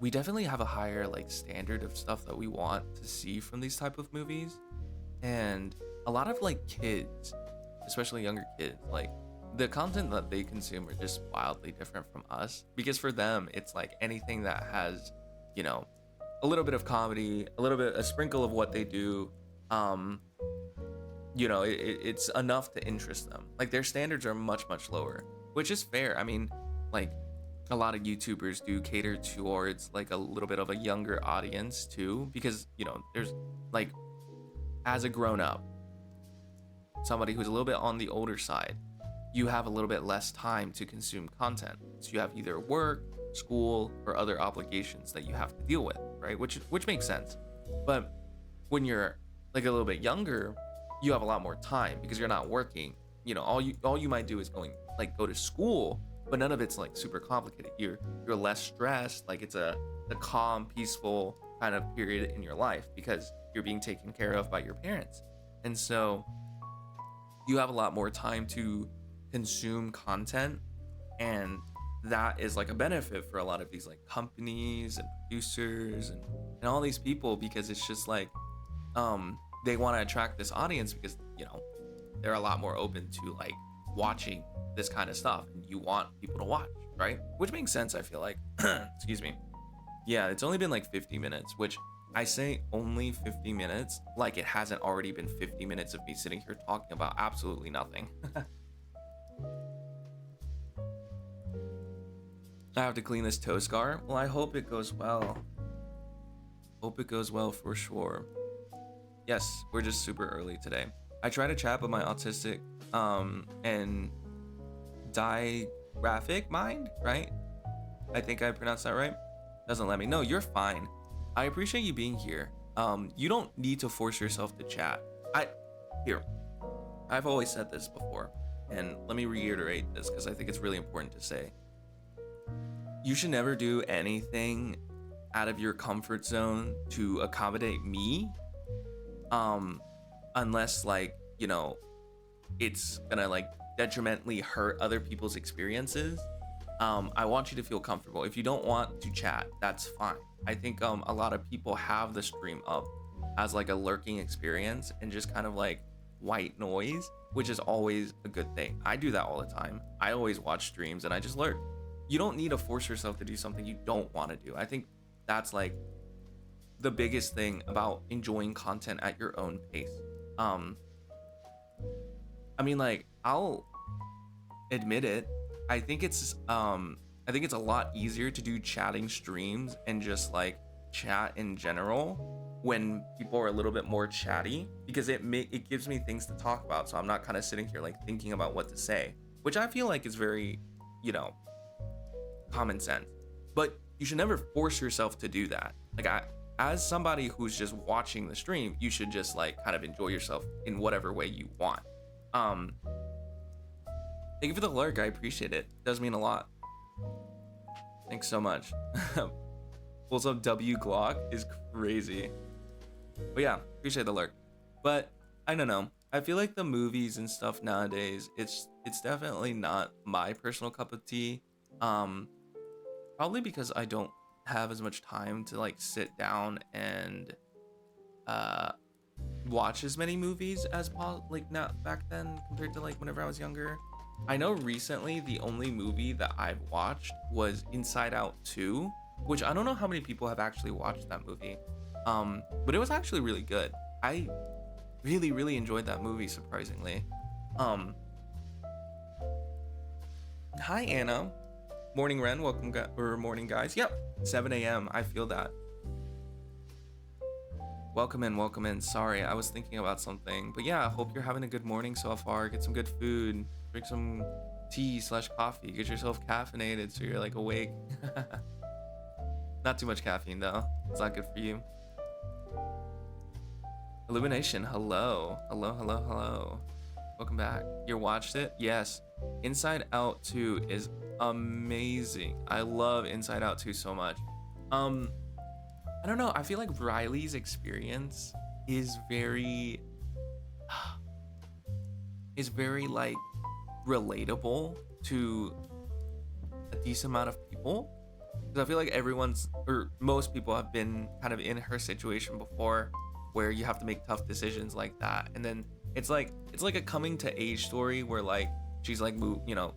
we definitely have a higher like standard of stuff that we want to see from these type of movies. And a lot of like kids, especially younger kids, like the content that they consume are just wildly different from us, because for them it's like anything that has a little bit of comedy, a sprinkle of what they do, it's enough to interest them. Like their standards are much lower, which is fair. I mean, like a lot of YouTubers do cater towards like a little bit of a younger audience too, because there's like, as a grown up, somebody who's a little bit on the older side, you have a little bit less time to consume content. So you have either work, school, or other obligations that you have to deal with, right? Which makes sense. But when you're like a little bit younger, you have a lot more time because you're not working. All you might do is go to school, but none of it's like super complicated. You're less stressed. Like it's a calm, peaceful kind of period in your life because you're being taken care of by your parents. And so you have a lot more time to consume content, and that is like a benefit for a lot of these like companies and producers and all these people, because it's just like they want to attract this audience because they're a lot more open to like watching this kind of stuff, and you want people to watch, right? Which makes sense, I feel like. Excuse me. Yeah, it's only been like 50 minutes, which I say only 50 minutes like it hasn't already been 50 minutes of me sitting here talking about absolutely nothing. I have to clean this toe scar. Well, I hope it goes well. Hope it goes well for sure. Yes, we're just super early today. I try to chat, but my autistic and digraphic mind, right? I think I pronounced that right. Doesn't let me. No, you're fine. I appreciate you being here. You don't need to force yourself to chat. I've always said this before, and let me reiterate this because I think it's really important to say. You should never do anything out of your comfort zone to accommodate me, unless it's gonna like detrimentally hurt other people's experiences. I want you to feel comfortable. If you don't want to chat, that's fine. I think a lot of people have the stream up as like a lurking experience and just kind of like white noise, which is always a good thing. I do that all the time. I always watch streams and I just lurk. You don't need to force yourself to do something you don't want to do. I think that's like the biggest thing about enjoying content at your own pace. I mean, like, I'll admit it. I think it's a lot easier to do chatting streams and just like chat in general when people are a little bit more chatty, because it gives me things to talk about. So I'm not kind of sitting here like thinking about what to say, which I feel like is very, common sense. But you should never force yourself to do that. Like as somebody who's just watching the stream, you should just like kind of enjoy yourself in whatever way you want. Thank you for the lurk. I appreciate it. It does mean a lot. Thanks so much. What's up, W Glock is crazy. But yeah, appreciate the lurk. But I don't know. I feel like the movies and stuff nowadays, it's definitely not my personal cup of tea. Probably because I don't have as much time to like sit down and watch as many movies as like not back then compared to like whenever I was younger. I know recently the only movie that I've watched was Inside Out 2, which I don't know how many people have actually watched that movie. But it was actually really good. I really enjoyed that movie, surprisingly. Hi Anna. Morning Ren, welcome or morning guys. Yep, 7 a.m. I feel that. Welcome in. Sorry, I was thinking about something. But yeah, I hope you're having a good morning so far. Get some good food, drink some tea/coffee, get yourself caffeinated so you're like awake. Not too much caffeine though. It's not good for you. Illumination, hello. Hello. Welcome back. You watched it? Yes. Inside Out 2 is amazing. I love Inside Out 2 so much. I don't know, I feel like Riley's experience is very like relatable to a decent amount of people. Because I feel like most people have been kind of in her situation before, where you have to make tough decisions like that. And then it's like a coming to age story where like she's like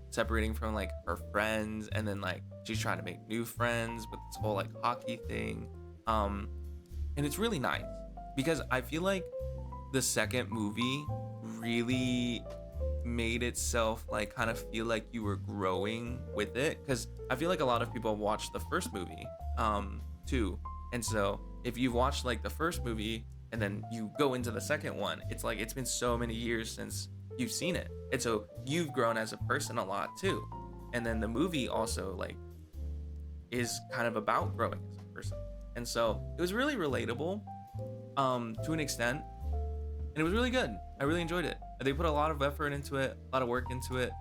separating from like her friends, and then like she's trying to make new friends with this whole like hockey thing. And it's really nice because I feel like the second movie really made itself like kind of feel like you were growing with it, because I feel like a lot of people watched the first movie too, and so if you've watched like the first movie and then you go into the second one, it's like it's been so many years since you've seen it, and so you've grown as a person a lot too. And then the movie also like is kind of about growing as a person, and so it was really relatable to an extent, and it was really good. I really enjoyed it. They put a lot of effort into it, a lot of work into it,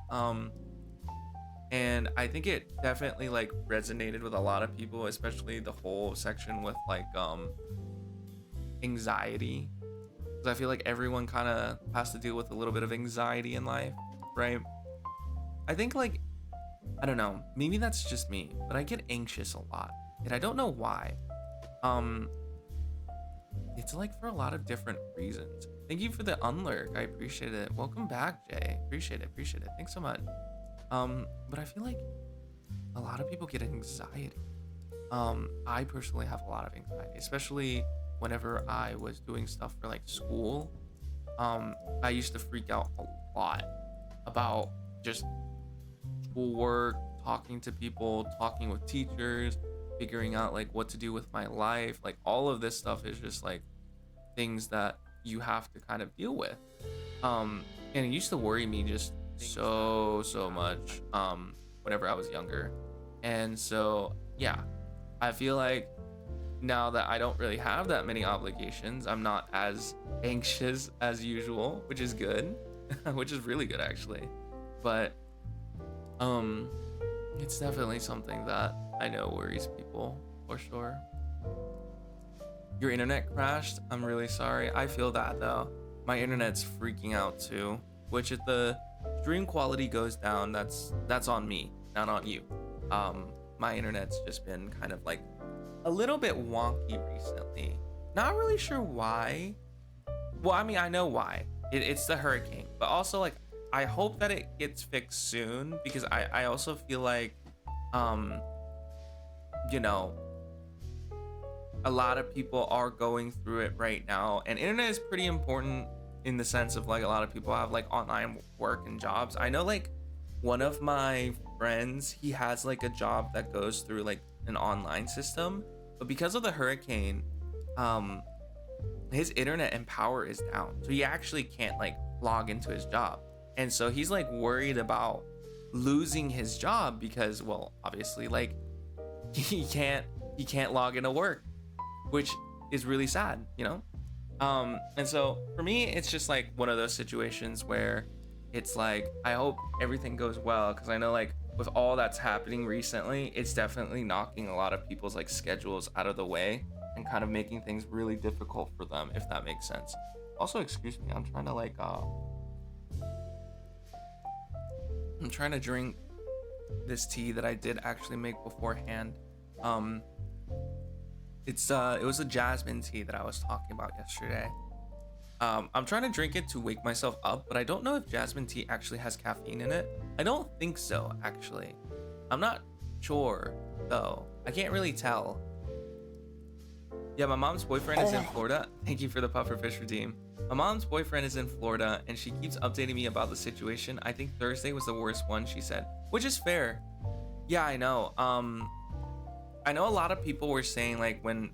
and I think it definitely like resonated with a lot of people, especially the whole section with like anxiety, because I feel like everyone kind of has to deal with a little bit of anxiety in life, right? I think like, I don't know, maybe that's just me, but I get anxious a lot, and I don't know why. It's like for a lot of different reasons. Thank you for the unlurk, I appreciate it. Welcome back, Jay. Appreciate it. Thanks so much. But I feel like a lot of people get anxiety. I personally have a lot of anxiety, especially whenever I was doing stuff for like school. I used to freak out a lot about just schoolwork, talking to people, talking with teachers, figuring out like what to do with my life. Like all of this stuff is just like things that you have to kind of deal with. And it used to worry me just so much whenever I was younger. And so yeah, I feel like now that I don't really have that many obligations, I'm not as anxious as usual, which is good. Which is really good actually. But it's definitely something that I know worries people for sure. Your internet crashed? I'm really sorry. I feel that though. My internet's freaking out too, which if the stream quality goes down, that's on me, not on you. My internet's just been kind of like a little bit wonky recently. Not really sure why. Well, I mean, I know why. It's the hurricane, but also like I hope that it gets fixed soon, because I also feel like a lot of people are going through it right now, and internet is pretty important in the sense of like a lot of people have like online work and jobs. I know like one of my friends, he has like a job that goes through like an online system, but because of the hurricane, his internet and power is down, so he actually can't like log into his job. And so he's like worried about losing his job because, well, obviously like he can't log into work, which is really sad, you know? And so for me, it's just like one of those situations where it's like, I hope everything goes well, because I know like with all that's happening recently, it's definitely knocking a lot of people's like schedules out of the way and kind of making things really difficult for them, if that makes sense. Also, excuse me, I'm trying to drink this tea that I did actually make beforehand. It was a jasmine tea that I was talking about yesterday. I'm trying to drink it to wake myself up, but I don't know if jasmine tea actually has caffeine in it. I don't think so, actually. I'm not sure though. I can't really tell. Yeah, my mom's boyfriend is in Florida. Thank you for the pufferfish redeem. My mom's boyfriend is in Florida, and she keeps updating me about the situation. I think Thursday was the worst one, she said, which is fair. Yeah, I know. I know a lot of people were saying like when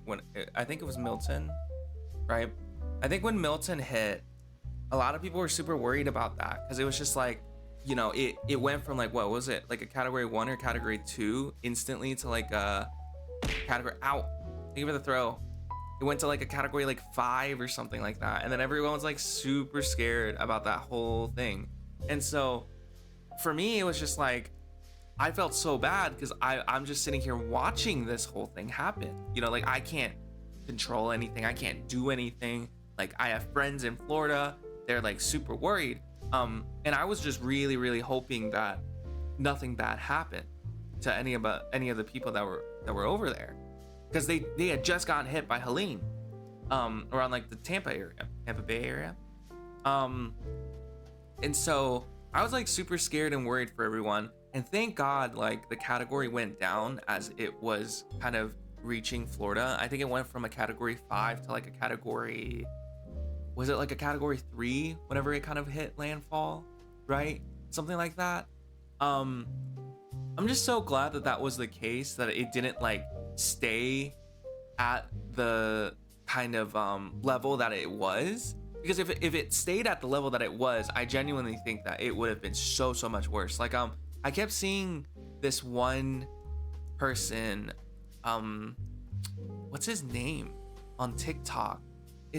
I think it was Milton, right? I think when Milton hit, a lot of people were super worried about that, because it was just like, you know, it went from like, what was it, like a category 1 or category 2 instantly to like a category, ow, thank you for the throw. it went to like a category like 5 or something like that, and then everyone was like super scared about that whole thing. And so for me, it was just like, I felt so bad because I'm just sitting here watching this whole thing happen. You know, like I can't control anything, I can't do anything. Like I have friends in Florida, they're like super worried. And I was just really, really hoping that nothing bad happened to any of the people that were over there, because they had just gotten hit by Helene, around like the Tampa Bay area. And so I was like super scared and worried for everyone. And thank God, like the category went down as it was kind of reaching Florida. I think it went from a category 5 to like a category, was it like a category 3 whenever it kind of hit landfall, right? Something like that. I'm just so glad that was the case, that it didn't like stay at the kind of level that it was. Because if it stayed at the level that it was, I genuinely think that it would have been so much worse. Like I kept seeing this one person, what's his name on TikTok?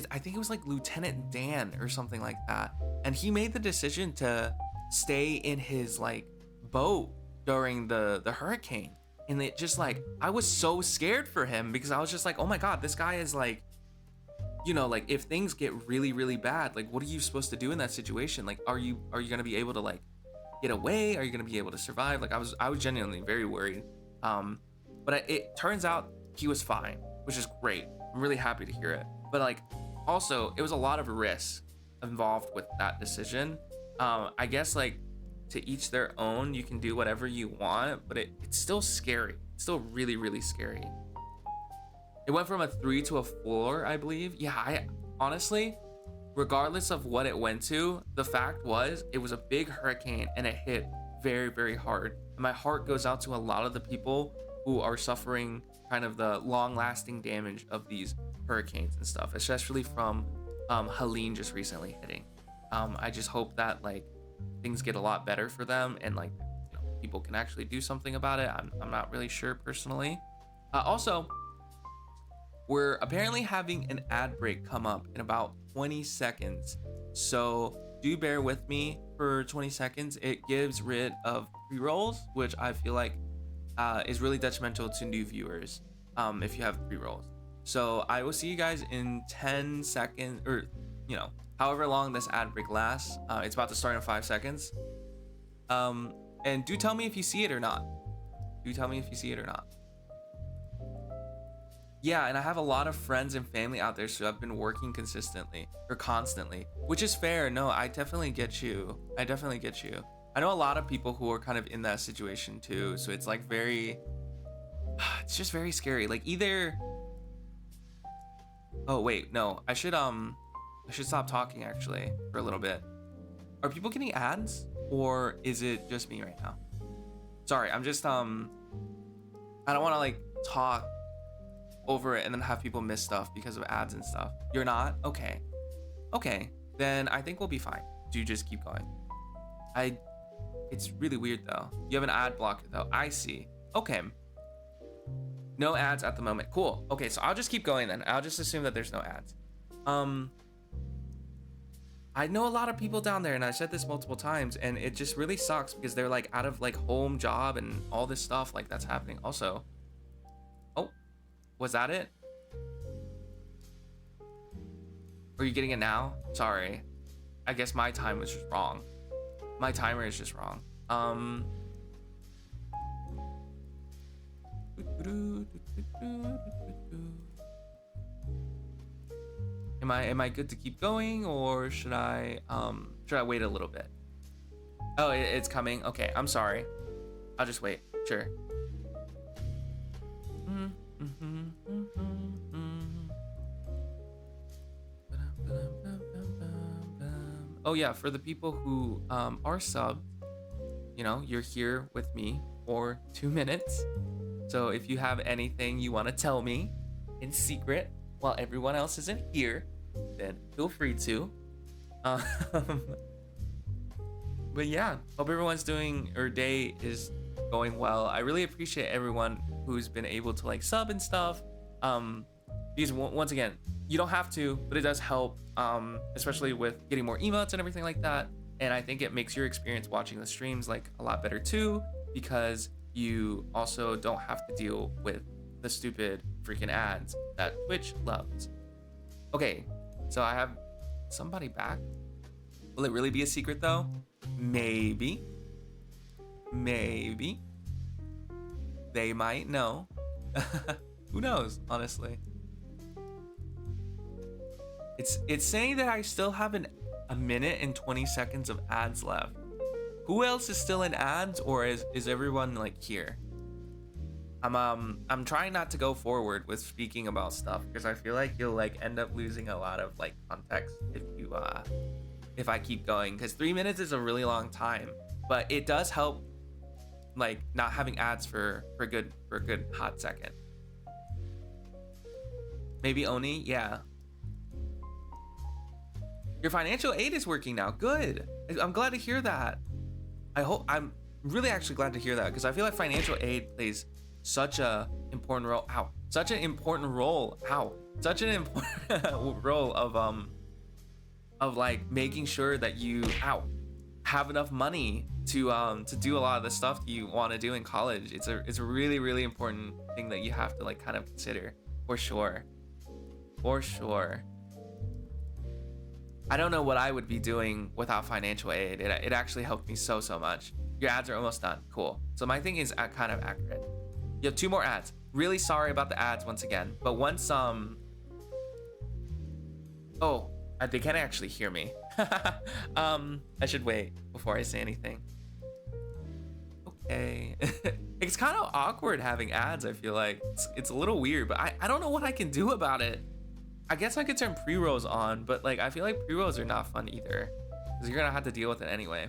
I think it was like Lieutenant Dan or something like that. And he made the decision to stay in his like boat during the hurricane. And it just like, I was so scared for him, because I was just like, oh my God, this guy is like, you know, like if things get really bad, like what are you supposed to do in that situation? Like, are you gonna be able to like get away? Are you gonna be able to survive? Like I was genuinely very worried. But it turns out he was fine, which is great. I'm really happy to hear it. But like, also, it was a lot of risk involved with that decision. I guess like to each their own, you can do whatever you want, but it's still scary. It's still really scary. It went from a 3 to a 4, I believe. Yeah, I honestly, regardless of what it went to, the fact was it was a big hurricane and it hit very hard. And my heart goes out to a lot of the people who are suffering kind of the long-lasting damage of these hurricanes and stuff, especially from Helene just recently hitting. I just hope that like things get a lot better for them, and like, you know, people can actually do something about it. I'm not really sure personally. Also, we're apparently having an ad break come up in about 20 seconds, so do bear with me for 20 seconds. It gives rid of pre-rolls, which I feel like is really detrimental to new viewers if you have pre-rolls. So I will see you guys in 10 seconds, or you know, however long this ad break lasts. It's about to start in 5 seconds. And do tell me if you see it or not. Yeah, and I have a lot of friends and family out there, so I've been working constantly, which is fair. No, I definitely get you. I know a lot of people who are kind of in that situation too, so it's like it's just very scary. Like either, oh wait, no, I should stop talking actually for a little bit. Are people getting ads, or is it just me right now? Sorry, I'm just I don't want to like talk over it and then have people miss stuff because of ads and stuff. You're not? Okay, then I think we'll be fine. Do just keep going. It's really weird though. You have an ad blocker though. I see. Okay, no ads at the moment. Cool. Okay, so I'll just keep going then. I'll just assume that there's no ads. I know a lot of people down there, and I said this multiple times, and it just really sucks because they're like out of like home job and all this stuff like that's happening. Also, oh, was that it? Are you getting it now? Sorry, I guess my time was just wrong. My timer is just wrong. Am I good to keep going, or should I wait a little bit? Oh, it's coming. Okay, I'm sorry. I'll just wait. Sure. Oh yeah, for the people who are subbed, you know, you're here with me for 2 minutes. So if you have anything you want to tell me in secret while everyone else isn't here, then feel free to. But yeah, hope everyone's doing, or day is going well. I really appreciate everyone who's been able to like sub and stuff. Because once again, you don't have to, but it does help, especially with getting more emotes and everything like that. And I think it makes your experience watching the streams like a lot better too, because you also don't have to deal with the stupid freaking ads that Twitch loves. Okay, so I have somebody back. Will it really be a secret though? Maybe. Maybe. They might know. Who knows, honestly. It's saying that I still have a minute and 20 seconds of ads left. Who else is still in ads, or is everyone like here? I'm trying not to go forward with speaking about stuff because I feel like you'll like end up losing a lot of like context if I keep going, because 3 minutes is a really long time, but it does help like not having ads for a good hot second. Maybe Oni, yeah. Your financial aid is working now. Good. I'm glad to hear that. I'm really actually glad to hear that, because I feel like financial aid plays such a important role. Ow. Such an important role. Ow. Such an important role of like making sure that you have enough money to do a lot of the stuff you want to do in college. It's a really, really important thing that you have to like kind of consider, for sure. For sure. I don't know what I would be doing without financial aid. It actually helped me so much. Your ads are almost done. Cool. So my thing is kind of accurate. You have 2 more ads. Really sorry about the ads once again. But once oh, they can't actually hear me. I should wait before I say anything. Okay. It's kind of awkward having ads, I feel like. It's a little weird, but I don't know what I can do about it. I guess I could turn pre-rolls on, but like I feel like pre-rolls are not fun either, because you're gonna have to deal with it anyway.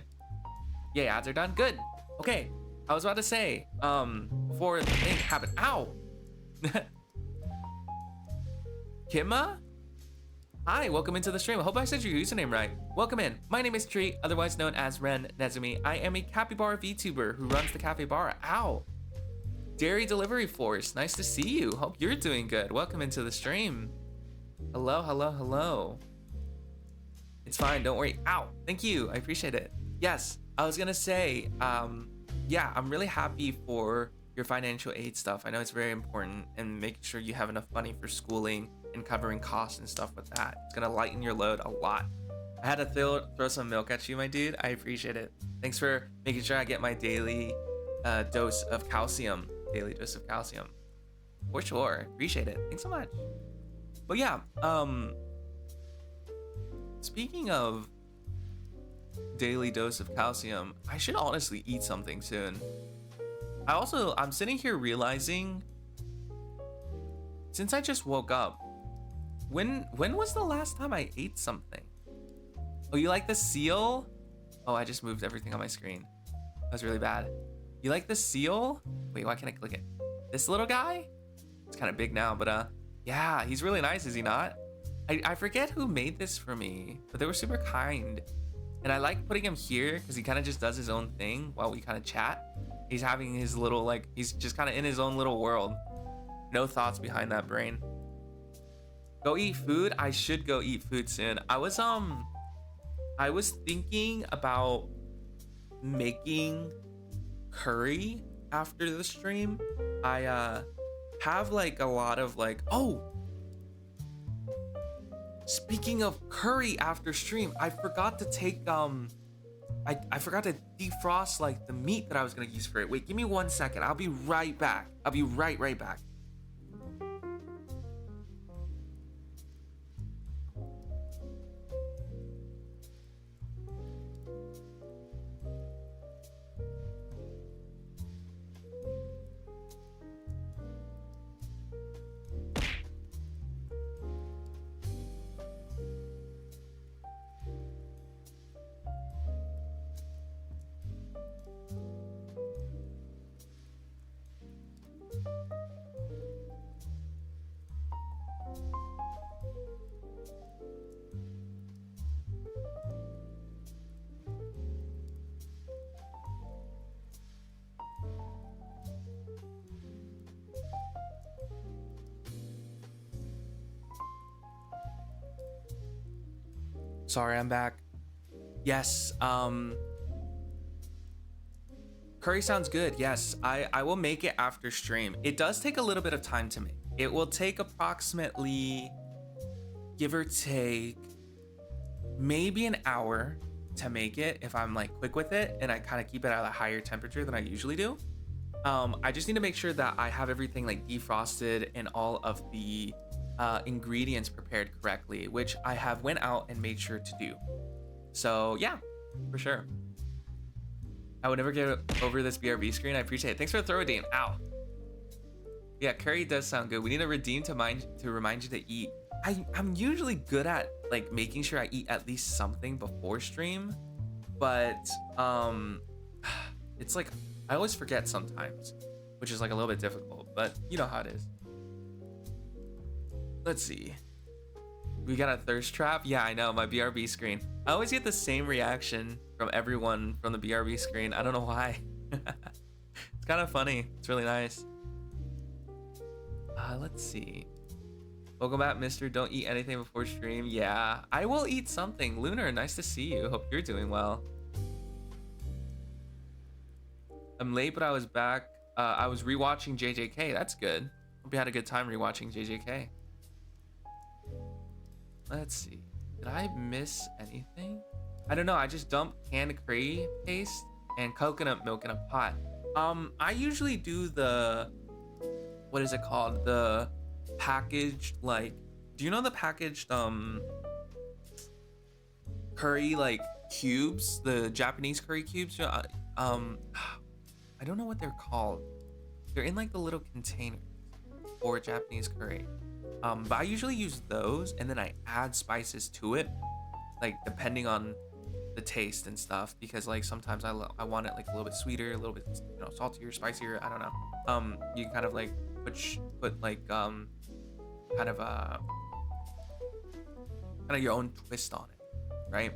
Yay, ads are done. Good. Okay, I was about to say, before the thing happened. Ow. Kimma? Hi, welcome into the stream. I hope I said your username right. Welcome in. My name is Tree, otherwise known as Ren Nezumi. I am a capybara VTuber who runs the capybara. Ow. Dairy Delivery Force, nice to see you. Hope you're doing good. Welcome into the stream. Hello, hello, hello. It's fine, don't worry. Ow, thank you, I appreciate it. Yes, I was gonna say, yeah, I'm really happy for your financial aid stuff. I know it's very important, and making sure you have enough money for schooling and covering costs and stuff with that. It's gonna lighten your load a lot. I had to throw some milk at you, my dude. I appreciate it. Thanks for making sure I get my daily dose of calcium. Daily dose of calcium. For sure, appreciate it. Thanks so much. But yeah, speaking of daily dose of calcium, I should honestly eat something soon. I'm sitting here realizing, since I just woke up, when was the last time I ate something? Oh, you like the seal? Oh, I just moved everything on my screen. That was really bad. You like the seal? Wait, why can't I click it? This little guy? It's kind of big now, but yeah, he's really nice, is he not? I forget who made this for me, but they were super kind. And I like putting him here because he kind of just does his own thing while we kind of chat. He's having his little, like, he's just kind of in his own little world. No thoughts behind that brain. Go eat food? I should go eat food soon. I was thinking about making curry after the stream. I have like a lot of like, oh, speaking of curry after stream, I forgot to take I forgot to defrost like the meat that I was gonna use for it. Wait, give me 1 second. I'll be right back. I'll be right back. Sorry, I'm back. Yes, curry sounds good. Yes, I will make it after stream. It does take a little bit of time to make. It will take approximately, give or take, maybe an hour to make it if I'm like quick with it and I kind of keep it at a higher temperature than I usually do. I just need to make sure that I have everything like defrosted and all of the ingredients prepared correctly, which I have went out and made sure to do. So yeah, for sure. I would never get over this BRB screen. I appreciate it. Thanks for the throw, redeem. Ow. Yeah, curry does sound good. We need a redeem to remind you to eat. I'm usually good at like making sure I eat at least something before stream, but it's like I always forget sometimes, which is like a little bit difficult, but you know how it is. Let's see. We got a thirst trap. Yeah, I know, my BRB screen. I always get the same reaction from everyone from the BRB screen. I don't know why. It's kind of funny. It's really nice. Let's see. Welcome back, Mr. Don't eat anything before stream. Yeah, I will eat something. Lunar, nice to see you. Hope you're doing well. I'm late, but I was back. I was rewatching JJK. That's good. Hope you had a good time rewatching JJK. Let's see. Did I miss anything? I don't know. I just dumped canned curry paste and coconut milk in a pot. I usually do the, what is it called? The packaged, like, do you know the packaged curry like cubes, the Japanese curry cubes? I don't know what they're called. They're in like the little containers for Japanese curry. But I usually use those and then I add spices to it, like depending on the taste and stuff, because like sometimes I want it like a little bit sweeter, a little bit, you know, saltier, spicier. I don't know. You kind of like put like kind of your own twist on it, right?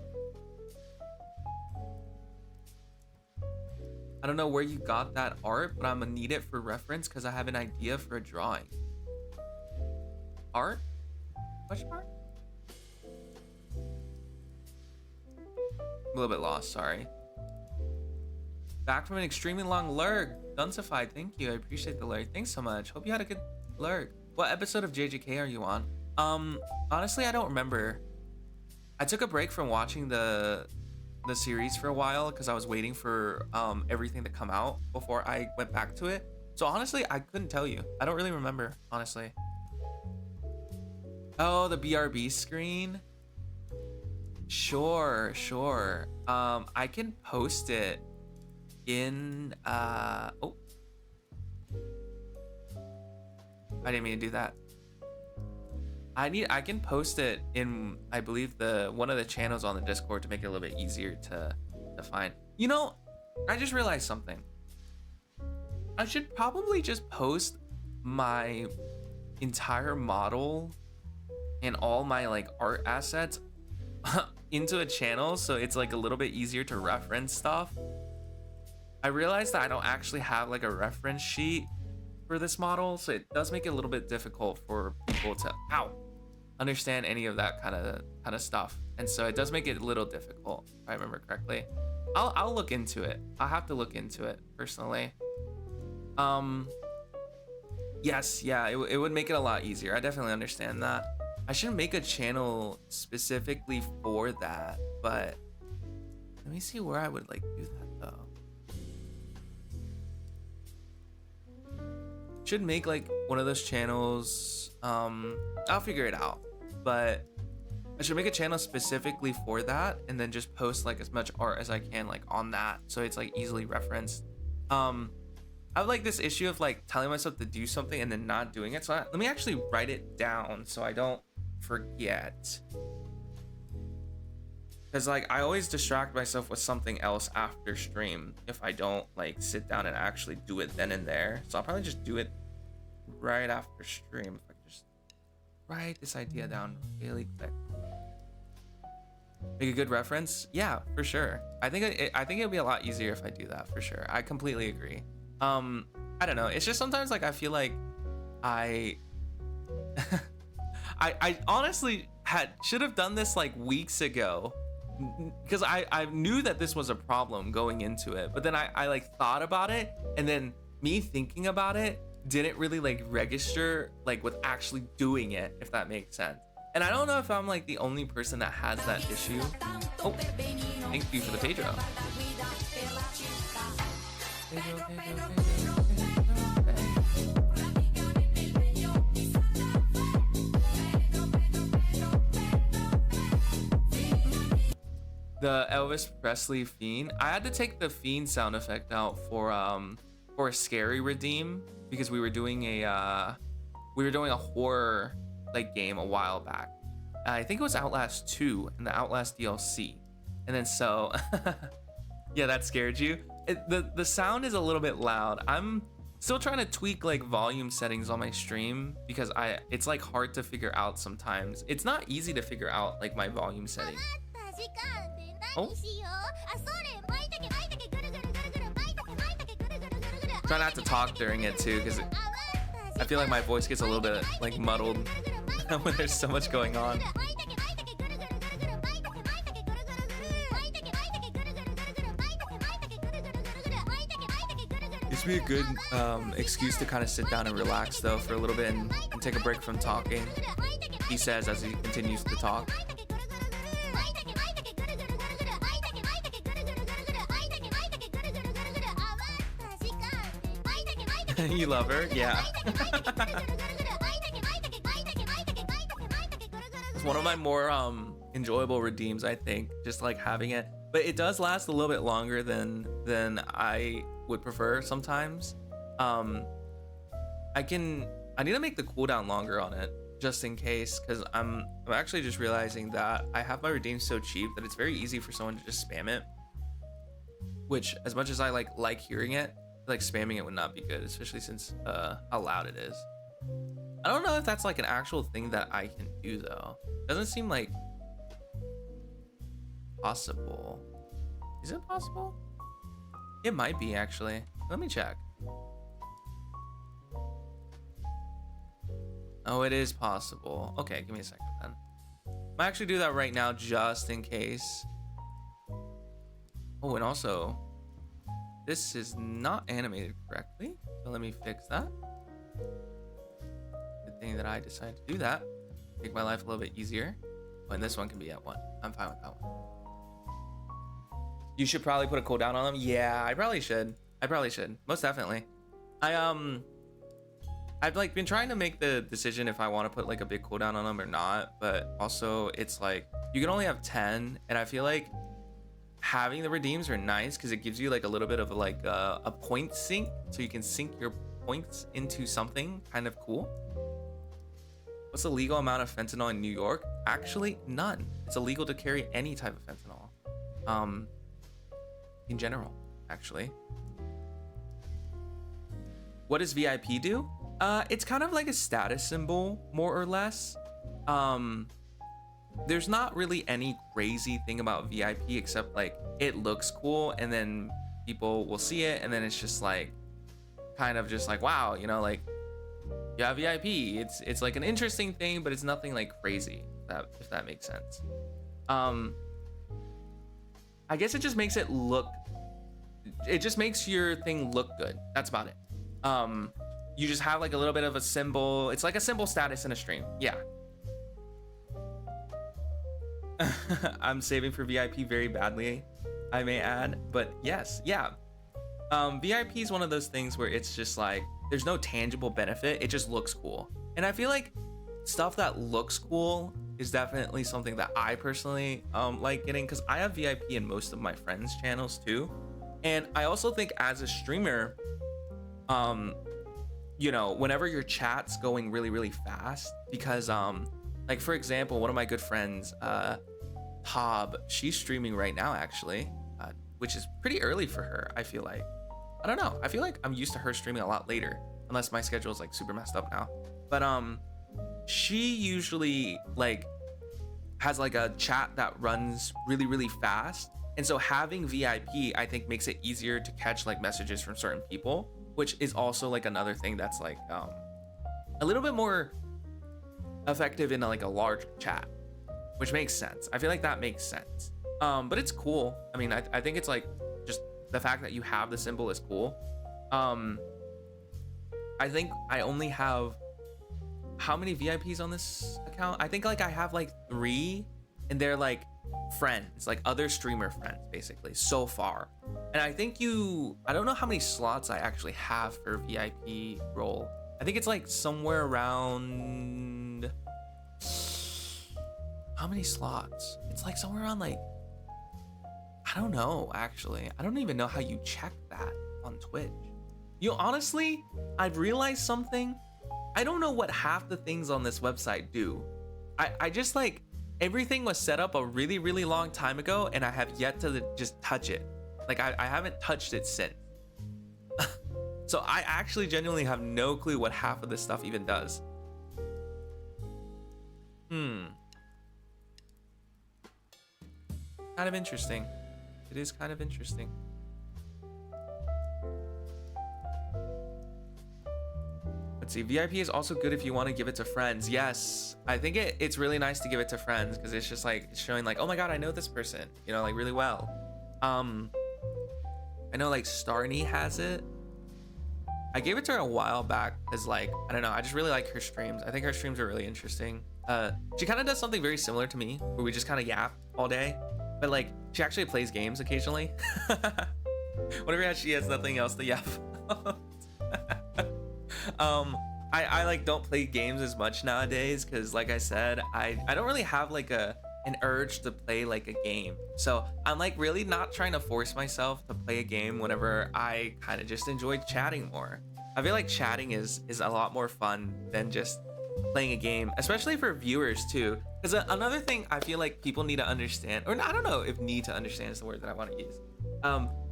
I don't know where you got that art, but I'm gonna need it for reference because I have an idea for a drawing. Art? Question mark? A little bit lost, sorry. Back from an extremely long lurk. Duncified, thank you. I appreciate the lurk. Thanks so much. Hope you had a good lurk. What episode of JJK are you on? Honestly, I don't remember. I took a break from watching the series for a while because I was waiting for everything to come out before I went back to it. So honestly, I couldn't tell you. I don't really remember, honestly. Oh, the BRB screen? Sure. I can post it in oh. I didn't mean to do that. I can post it in, I believe, one of the channels on the Discord to make it a little bit easier to find. You know, I just realized something. I should probably just post my entire model and all my like art assets into a channel so it's like a little bit easier to reference stuff. I realized that I don't actually have like a reference sheet for this model, so it does make it a little bit difficult for people to understand any of that kind of stuff, and so it does make it a little difficult, if I remember correctly. I'll look into it. I'll have to look into it personally. Yes, yeah, it would make it a lot easier. I definitely understand that. I should make a channel specifically for that, but let me see where I would like do that though. Should make like one of those channels. I'll figure it out, but I should make a channel specifically for that and then just post like as much art as I can like on that, so it's like easily referenced. I have like this issue of like telling myself to do something and then not doing it, so let me actually write it down so I don't forget, because like I always distract myself with something else after stream if I don't like sit down and actually do it then and there. So I'll probably just do it right after stream if I can just write this idea down really quick. Make a good reference. Yeah, for sure. I think it'll be a lot easier if I do that, for sure. I completely agree. I don't know, it's just sometimes like I feel like I I honestly should have done this like weeks ago, because I knew that this was a problem going into it, but then I like thought about it, and then me thinking about it didn't really like register like with actually doing it, if that makes sense. And I don't know if I'm like the only person that has that issue. Oh, thank you for the Pedro. The Elvis Presley fiend. I had to take the fiend sound effect out for a scary redeem, because we were doing a horror like game a while back. I think it was Outlast 2 and the Outlast DLC. And then so yeah, that scared you. The sound is a little bit loud. I'm still trying to tweak like volume settings on my stream, because it's like hard to figure out sometimes. It's not easy to figure out like my volume settings. Oh. Try not to talk during it too, because I feel like my voice gets a little bit like muddled when there's so much going on. This would be a good excuse to kind of sit down and relax though for a little bit and take a break from talking, he says as he continues to talk. You love her? Yeah. It's one of my more enjoyable redeems, I think, just like having it. But it does last a little bit longer than I would prefer sometimes. I need to make the cooldown longer on it, just in case, because I'm actually just realizing that I have my redeems so cheap that it's very easy for someone to just spam it. Which, as much as I like hearing it, like spamming it would not be good, especially since how loud it is. I don't know if that's like an actual thing that I can do though. Doesn't seem like possible. Is it possible? It might be actually. Let me check. Oh, it is possible. Okay, give me a second then. Might actually do that right now just in case. Oh, and also, this is not animated correctly, so let me fix that. Good thing that I decided to do that. Make my life a little bit easier. Oh, and this one can be at 1. I'm fine with that one. You should probably put a cooldown on them. Yeah, I probably should. Most definitely. I've like been trying to make the decision if I want to put like a big cooldown on them or not, but also it's like you can only have 10, and I feel like having the redeems are nice because it gives you like a little bit of like a point sync, so you can sync your points into something kind of cool. What's the legal amount of fentanyl in New York? Actually, none. It's illegal to carry any type of fentanyl. In general, actually. What does VIP do? It's kind of like a status symbol, more or less. There's not really any crazy thing about VIP except like it looks cool, and then people will see it, and then it's just like kind of just like, wow, you know, like, yeah, VIP. It's like an interesting thing, but it's nothing like crazy, if that makes sense. I guess it just makes it look, it just makes your thing look good. That's about it. You just have like a little bit of a symbol. It's like a symbol status in a stream. Yeah. I'm saving for VIP very badly, I may add, but yes, yeah. VIP is one of those things where it's just like, there's no tangible benefit. It just looks cool. And I feel like stuff that looks cool is definitely something that I personally like getting, because I have VIP in most of my friends' channels too. And I also think as a streamer, you know, whenever your chat's going really, really fast, because like for example, one of my good friends, Tob, she's streaming right now actually, which is pretty early for her, I feel like. I don't know. I feel like I'm used to her streaming a lot later, unless my schedule is like super messed up now. But she usually like has like a chat that runs really, really fast. And so having VIP, I think, makes it easier to catch like messages from certain people, which is also like another thing that's like a little bit more effective in like a large chat, which makes sense. I feel like that makes sense. But it's cool. I mean, I think it's like just the fact that you have the symbol is cool. I think I only have how many VIPs on this account? I think like I have like 3, and they're like friends, like other streamer friends basically so far. And I think I don't know how many slots I actually have for VIP role. I think it's like somewhere around, how many slots? It's like somewhere around like, I don't know actually. I don't even know how you check that on Twitch. Honestly, I've realized something. I don't know what half the things on this website do. I just like, everything was set up a really, really long time ago, and I have yet to just touch it. Like I haven't touched it since. So I actually genuinely have no clue what half of this stuff even does. Kind of interesting. It is kind of interesting. Let's see, VIP is also good if you want to give it to friends. Yes, I think it's really nice to give it to friends because it's just like showing like, oh my god, I know this person, you know, like really well. I know like Starny has it. I gave it to her a while back because like, I don't know, I just really like her streams. I think her streams are really interesting. She kind of does something very similar to me where we just kind of yap all day, but like she actually plays games occasionally. Whenever she has nothing else to yap. I like don't play games as much nowadays because like I said, I don't really have like an urge to play like a game. So I'm like really not trying to force myself to play a game whenever I kind of just enjoy chatting more. I feel like chatting is a lot more fun than just playing a game, especially for viewers too. Because another thing I feel like people need to understand, or I don't know if need to understand is the word that I want to use.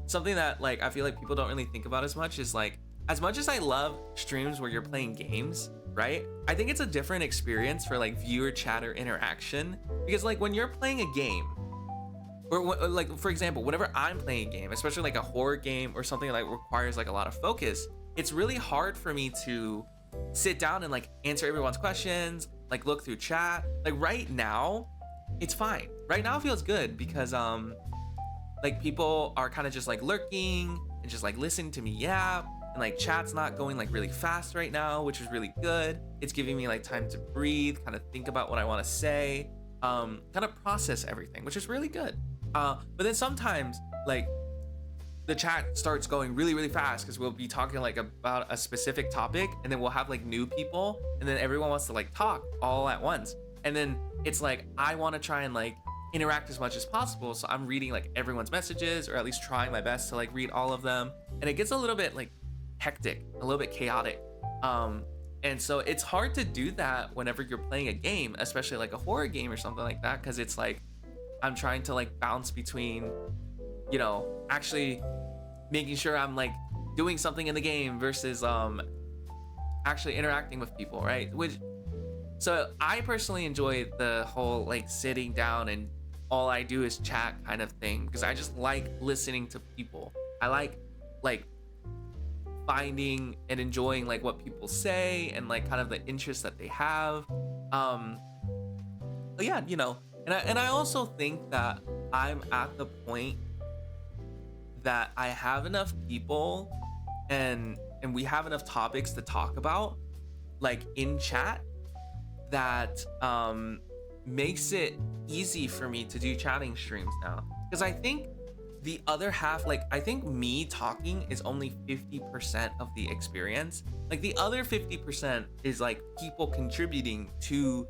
Something that like I feel like people don't really think about as much is like, as much as I love streams where you're playing games, right? I think it's a different experience for like viewer chatter interaction, because like when you're playing a game, or like for example, whenever I'm playing a game, especially like a horror game or something that like requires like a lot of focus, it's really hard for me to sit down and like answer everyone's questions, like look through chat. Like right now, it's fine. Right now it feels good because like people are kind of just like lurking and just like listening to me yap. And like chat's not going like really fast right now, which is really good. It's giving me like time to breathe, kind of think about what I want to say, kind of process everything, which is really good. But then sometimes like the chat starts going really, really fast because we'll be talking like about a specific topic, and then we'll have like new people, and then everyone wants to like talk all at once. And then it's like, I want to try and like interact as much as possible. So I'm reading like everyone's messages, or at least trying my best to like read all of them. And it gets a little bit like hectic, a little bit chaotic. And so it's hard to do that whenever you're playing a game, especially like a horror game or something like that, because it's like I'm trying to like bounce between, you know, actually making sure I'm like doing something in the game versus actually interacting with people, right? So I personally enjoy the whole like sitting down and all I do is chat kind of thing, because I just like listening to people. I like finding and enjoying like what people say and like kind of the interests that they have. But yeah, you know, and I also think that I'm at the point that I have enough people and we have enough topics to talk about like in chat that makes it easy for me to do chatting streams now. Because I think the other half, like I think me talking is only 50% of the experience. Like the other 50% is like people contributing to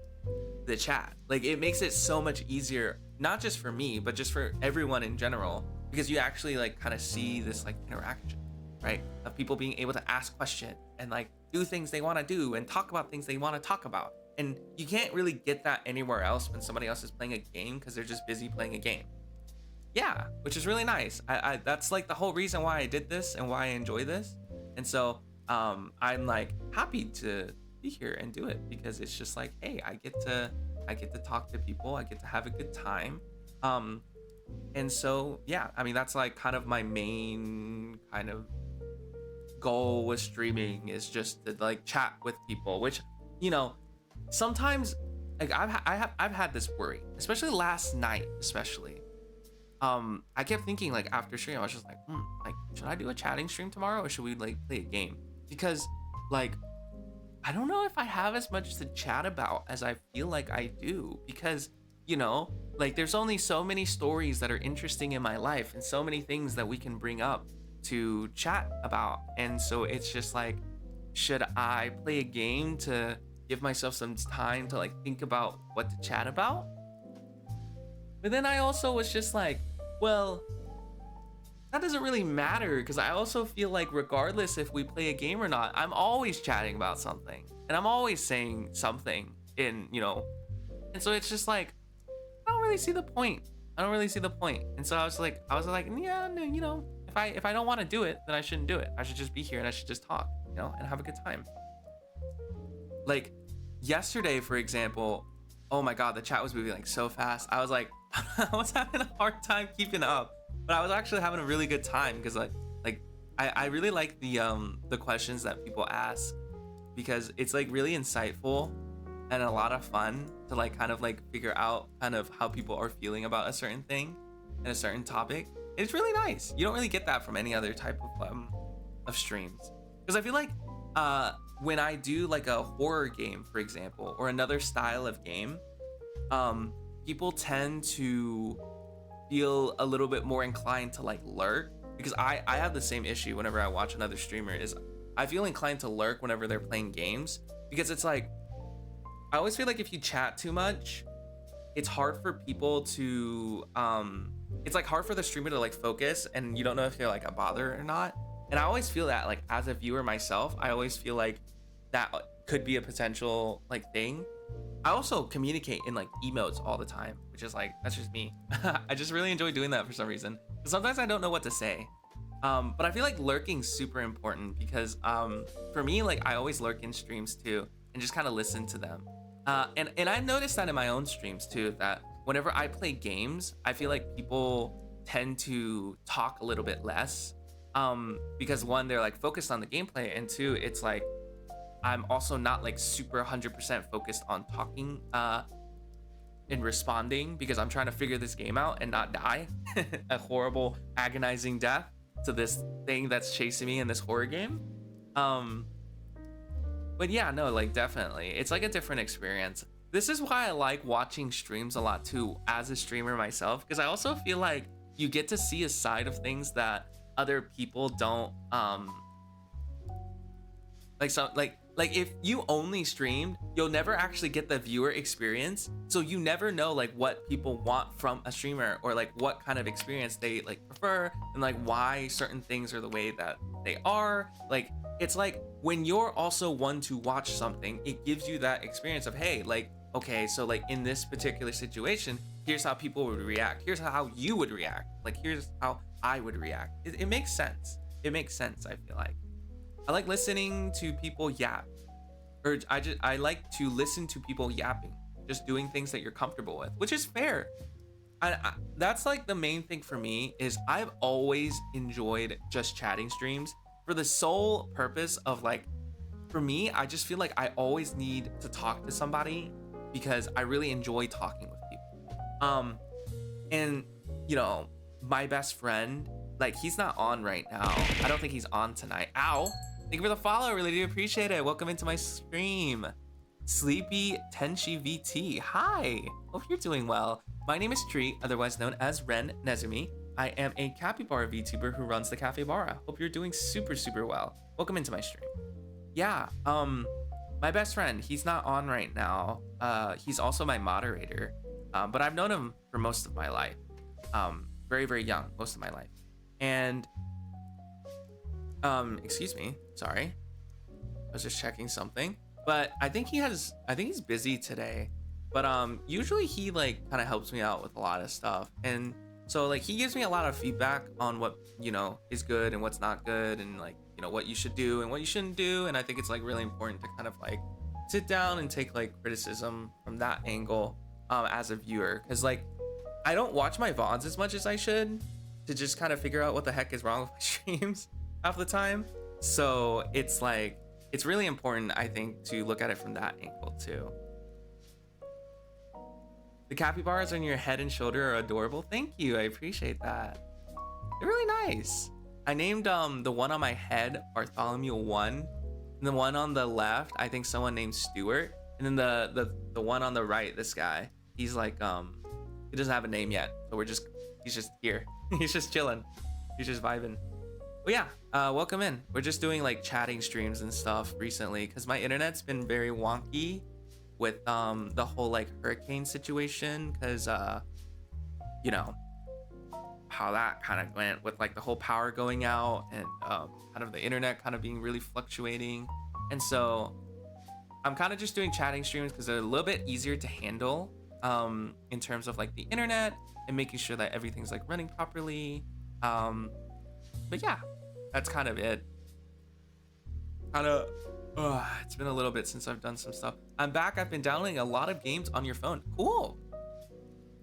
the chat. Like it makes it so much easier, not just for me, but just for everyone in general, because you actually like kind of see this like interaction, right? Of people being able to ask questions and like do things they want to do and talk about things they want to talk about. And you can't really get that anywhere else when somebody else is playing a game, because they're just busy playing a game. Yeah, which is really nice. I that's like the whole reason why I did this and why I enjoy this. And so I'm like happy to be here and do it, because it's just like, hey, I get to talk to people, I get to have a good time. And so yeah, I mean that's like kind of my main kind of goal with streaming, is just to like chat with people, which, you know, sometimes like I've had this worry, especially last night, especially. I kept thinking like after stream, I was just like, like should I do a chatting stream tomorrow or should we like play a game? Because like I don't know if I have as much to chat about as I feel like I do, because like there's only so many stories that are interesting in my life and so many things that we can bring up to chat about. And so it's just like, should I play a game to give myself some time to like think about what to chat about? But then I also was just like, well, that doesn't really matter, because I also feel like regardless if we play a game or not, I'm always chatting about something and I'm always saying something and so it's just like, I don't really see the point. And so I was like, yeah, no, if I don't want to do it, then I shouldn't do it. I should just be here and I should just talk, and have a good time. Like yesterday, for example, oh my God, the chat was moving like so fast. I was like, I was having a hard time keeping up, but I was actually having a really good time because I really like the questions that people ask, because it's like really insightful and a lot of fun to like kind of like figure out kind of how people are feeling about a certain thing and a certain topic. It's really nice. You don't really get that from any other type of streams, because I feel like when I do like a horror game, for example, or another style of game, people tend to feel a little bit more inclined to like lurk, because I have the same issue whenever I watch another streamer. Is I feel inclined to lurk whenever they're playing games, because it's like I always feel like if you chat too much, it's hard for people to it's like hard for the streamer to like focus, and you don't know if they're like a bother or not. And I always feel that like as a viewer myself, I always feel like that could be a potential like thing. I also communicate in like emotes all the time, which is like, that's just me. I just really enjoy doing that for some reason. Sometimes I don't know what to say. But I feel like lurking's super important, because for me, like I always lurk in streams too and just kind of listen to them. And I noticed that in my own streams too, that whenever I play games, I feel like people tend to talk a little bit less, because one, they're like focused on the gameplay, and two, it's like I'm also not like super 100% focused on talking and responding, because I'm trying to figure this game out and not die a horrible agonizing death to this thing that's chasing me in this horror game. But yeah, no, like definitely it's like a different experience. This is why I like watching streams a lot too, as a streamer myself, because I also feel like you get to see a side of things that other people don't. Like if you only streamed, you'll never actually get the viewer experience, so you never know like what people want from a streamer, or like what kind of experience they like prefer, and like why certain things are the way that they are. Like it's like when you're also one to watch something, it gives you that experience of, hey, like, okay, so like in this particular situation, here's how people would react, here's how you would react, like here's how I would react. It makes sense. I feel like I like listening to people yap, or I like to listen to people yapping, just doing things that you're comfortable with, which is fair. That's like the main thing for me, is I've always enjoyed just chatting streams for the sole purpose of like, for me, I just feel like I always need to talk to somebody, because I really enjoy talking with people. And my best friend, like he's not on right now. I don't think he's on tonight. Ow. Thank you for the follow, really do appreciate it. Welcome into my stream. Sleepy Tenshi VT, hi, hope you're doing well. My name is Tree, otherwise known as Ren Nezumi. I am a capybara VTuber who runs the Cafe Bara. Hope you're doing super well. Welcome into my stream. Yeah, my best friend, he's not on right now. He's also my moderator, but I've known him for most of my life. Very young, most of my life. And excuse me, sorry, I was just checking something, but I think he's busy today, but usually he like kind of helps me out with a lot of stuff, and so like he gives me a lot of feedback on what is good and what's not good, and like what you should do and what you shouldn't do. And I think it's like really important to kind of like sit down and take like criticism from that angle as a viewer, because like I don't watch my VODs as much as I should, to just kind of figure out what the heck is wrong with my streams half the time. So it's like, it's really important, I think, to look at it from that angle too. The capybaras on your head and shoulder are adorable. Thank you. I appreciate that. They're really nice. I named the one on my head Bartholomew 1. And the one on the left, I think someone named Stuart. And then the one on the right, this guy, he's like he doesn't have a name yet. So he's just here. He's just chilling. He's just vibing. But yeah, welcome in. We're just doing like chatting streams and stuff recently because my internet's been very wonky with the whole like hurricane situation, because you know how that kind of went with like the whole power going out and kind of the internet kind of being really fluctuating. And so I'm kind of just doing chatting streams because they're a little bit easier to handle in terms of like the internet and making sure that everything's like running properly. But yeah, that's kind of it. It's been a little bit since I've done some stuff. I'm back. I've been downloading a lot of games on your phone. Cool.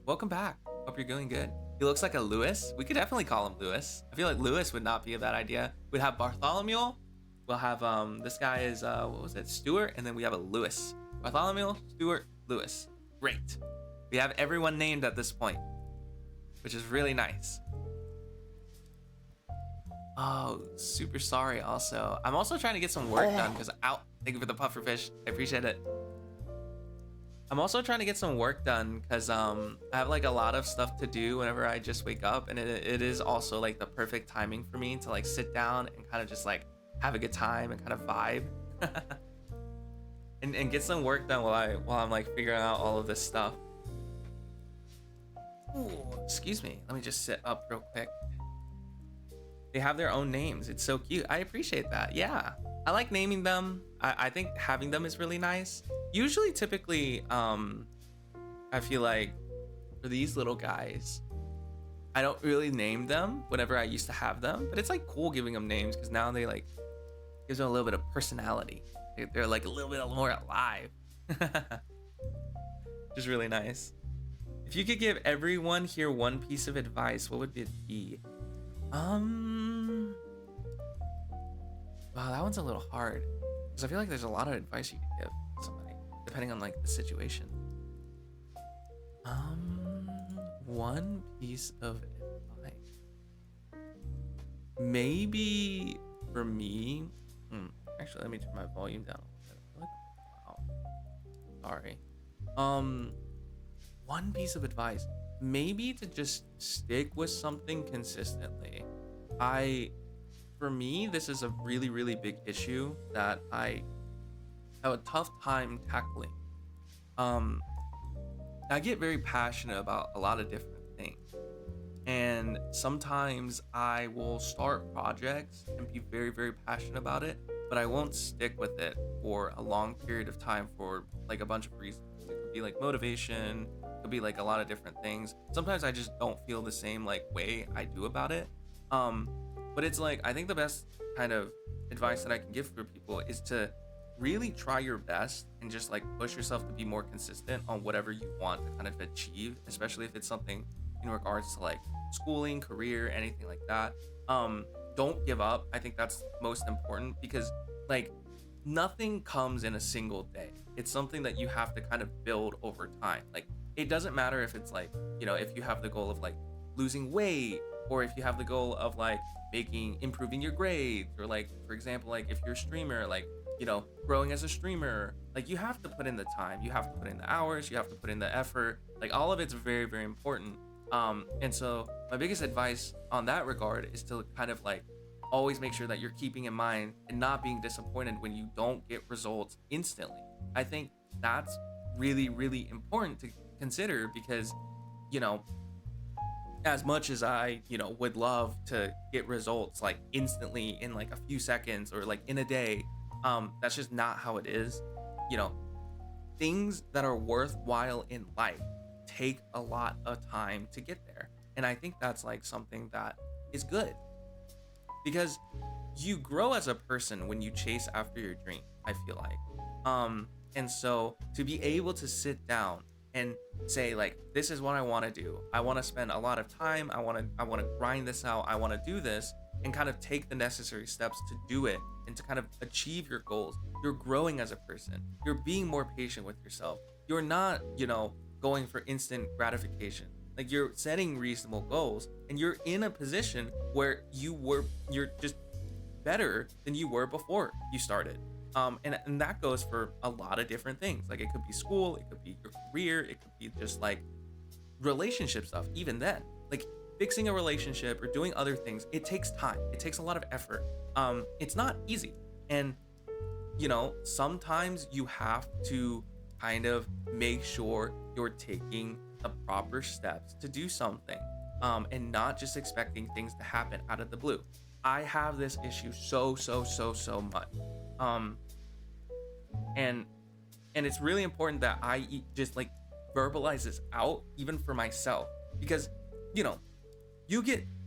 Welcome back. Hope you're doing good. He looks like a Lewis. We could definitely call him Lewis. I feel like Lewis would not be a bad idea. We'd have Bartholomew. We'll have this guy is what was it? Stuart, and then we have a Lewis. Bartholomew, Stuart, Lewis. Great. We have everyone named at this point, which is really nice. Oh, super sorry also. I'm also trying to get some work done because thank you for the pufferfish. I appreciate it. I'm also trying to get some work done because I have like a lot of stuff to do whenever I just wake up, and it is also like the perfect timing for me to like sit down and kind of just like have a good time and kind of vibe and get some work done while I'm like figuring out all of this stuff. Ooh, excuse me. Let me just sit up real quick. They have their own names. It's so cute. I appreciate that. Yeah, I like naming them. I think having them is really nice. Usually, typically, I feel like for these little guys, I don't really name them whenever I used to have them, but it's like cool giving them names because now they like gives them a little bit of personality. They're like a little bit more alive. Just really nice. If you could give everyone here one piece of advice, what would it be? Wow, that one's a little hard because I feel like there's a lot of advice you could give somebody depending on like the situation. One piece of advice. Maybe for me. Actually, let me turn my volume down a little bit. Wow. Sorry. One piece of advice. Maybe to just stick with something consistently. For me, this is a really, really big issue that I have a tough time tackling. I get very passionate about a lot of different things. And sometimes I will start projects and be very, very passionate about it, but I won't stick with it for a long period of time for like a bunch of reasons. It could be like motivation, it could be like a lot of different things. Sometimes I just don't feel the same like way I do about it. But it's like, I think the best kind of advice that I can give for people is to really try your best and just like push yourself to be more consistent on whatever you want to kind of achieve, especially if it's something in regards to like schooling, career, anything like that. Don't give up. I think that's most important because like nothing comes in a single day. It's something that you have to kind of build over time. Like it doesn't matter if it's like, you know, if you have the goal of like losing weight, or if you have the goal of like improving your grades, or like, for example, like if you're a streamer, like, you know, growing as a streamer, like you have to put in the time, you have to put in the hours, you have to put in the effort, like all of it's very, very important. And so my biggest advice on that regard is to kind of like always make sure that you're keeping in mind and not being disappointed when you don't get results instantly. I think that's really, really important to consider because, you know, as much as I, you know, would love to get results like instantly in like a few seconds or like in a day, that's just not how it is. You know, things that are worthwhile in life take a lot of time to get there. And I think that's like something that is good because you grow as a person when you chase after your dream, I feel like. And so to be able to sit down and say like, this is what I want to do. I want to spend a lot of time. I want to grind this out. I want to do this and kind of take the necessary steps to do it and to kind of achieve your goals. You're growing as a person. You're being more patient with yourself. You're not, you know, going for instant gratification. Like you're setting reasonable goals and you're in a position where you're just better than you were before you started. And that goes for a lot of different things. Like it could be school, it could be your career, it could be just like relationship stuff. Even then, like fixing a relationship or doing other things, it takes time. It takes a lot of effort. It's not easy. And sometimes you have to kind of make sure you're taking the proper steps to do something, and not just expecting things to happen out of the blue. I have this issue so much. And it's really important that I just like verbalize this out, even for myself, because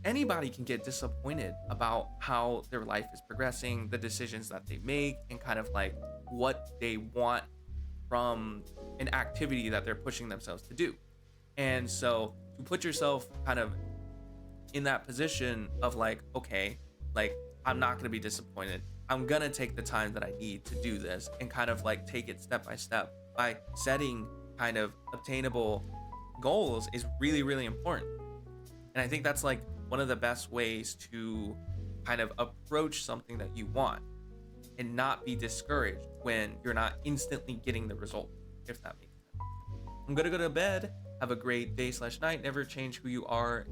anybody can get disappointed about how their life is progressing, the decisions that they make, and kind of like what they want from an activity that they're pushing themselves to do. And so to put yourself kind of in that position of like, okay, like I'm not going to be disappointed. I'm going to take the time that I need to do this and kind of like take it step by step by setting kind of obtainable goals is really, really important. And I think that's like one of the best ways to kind of approach something that you want and not be discouraged when you're not instantly getting the result, if that makes sense. I'm going to go to bed. Have a great day/night. Never change who you are.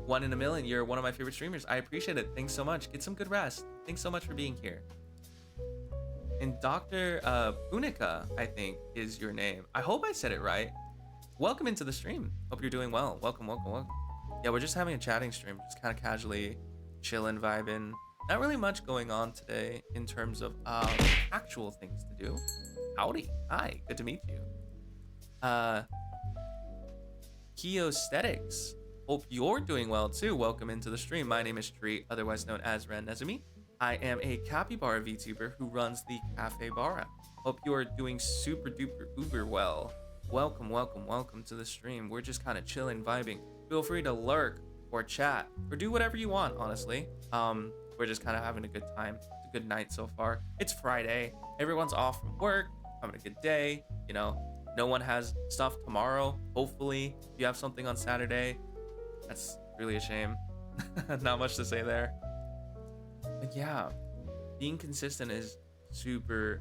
One in a million. You're one of my favorite streamers. I appreciate it. Thanks so much. Get some good rest. Thanks so much for being here. And Dr. Punica, I think, is your name. I hope I said it right. Welcome into the stream. Hope you're doing well. Welcome. Yeah, we're just having a chatting stream. Just kind of casually chilling, vibing. Not really much going on today in terms of actual things to do. Howdy. Hi. Good to meet you. Kiosthetics. Hope you're doing well too. Welcome into the stream. My name is Tree, otherwise known as Ren Nezumi. I am a capybara VTuber who runs the Cafe Bara. Hope you are doing super duper uber well. Welcome to the stream. We're just kind of chilling, vibing. Feel free to lurk or chat or do whatever you want, honestly. We're just kind of having a good time. It's a good night so far. It's Friday. Everyone's off from work, having a good day. No one has stuff tomorrow. Hopefully, if you have something on Saturday, that's really a shame. Not much to say there. But yeah, being consistent is super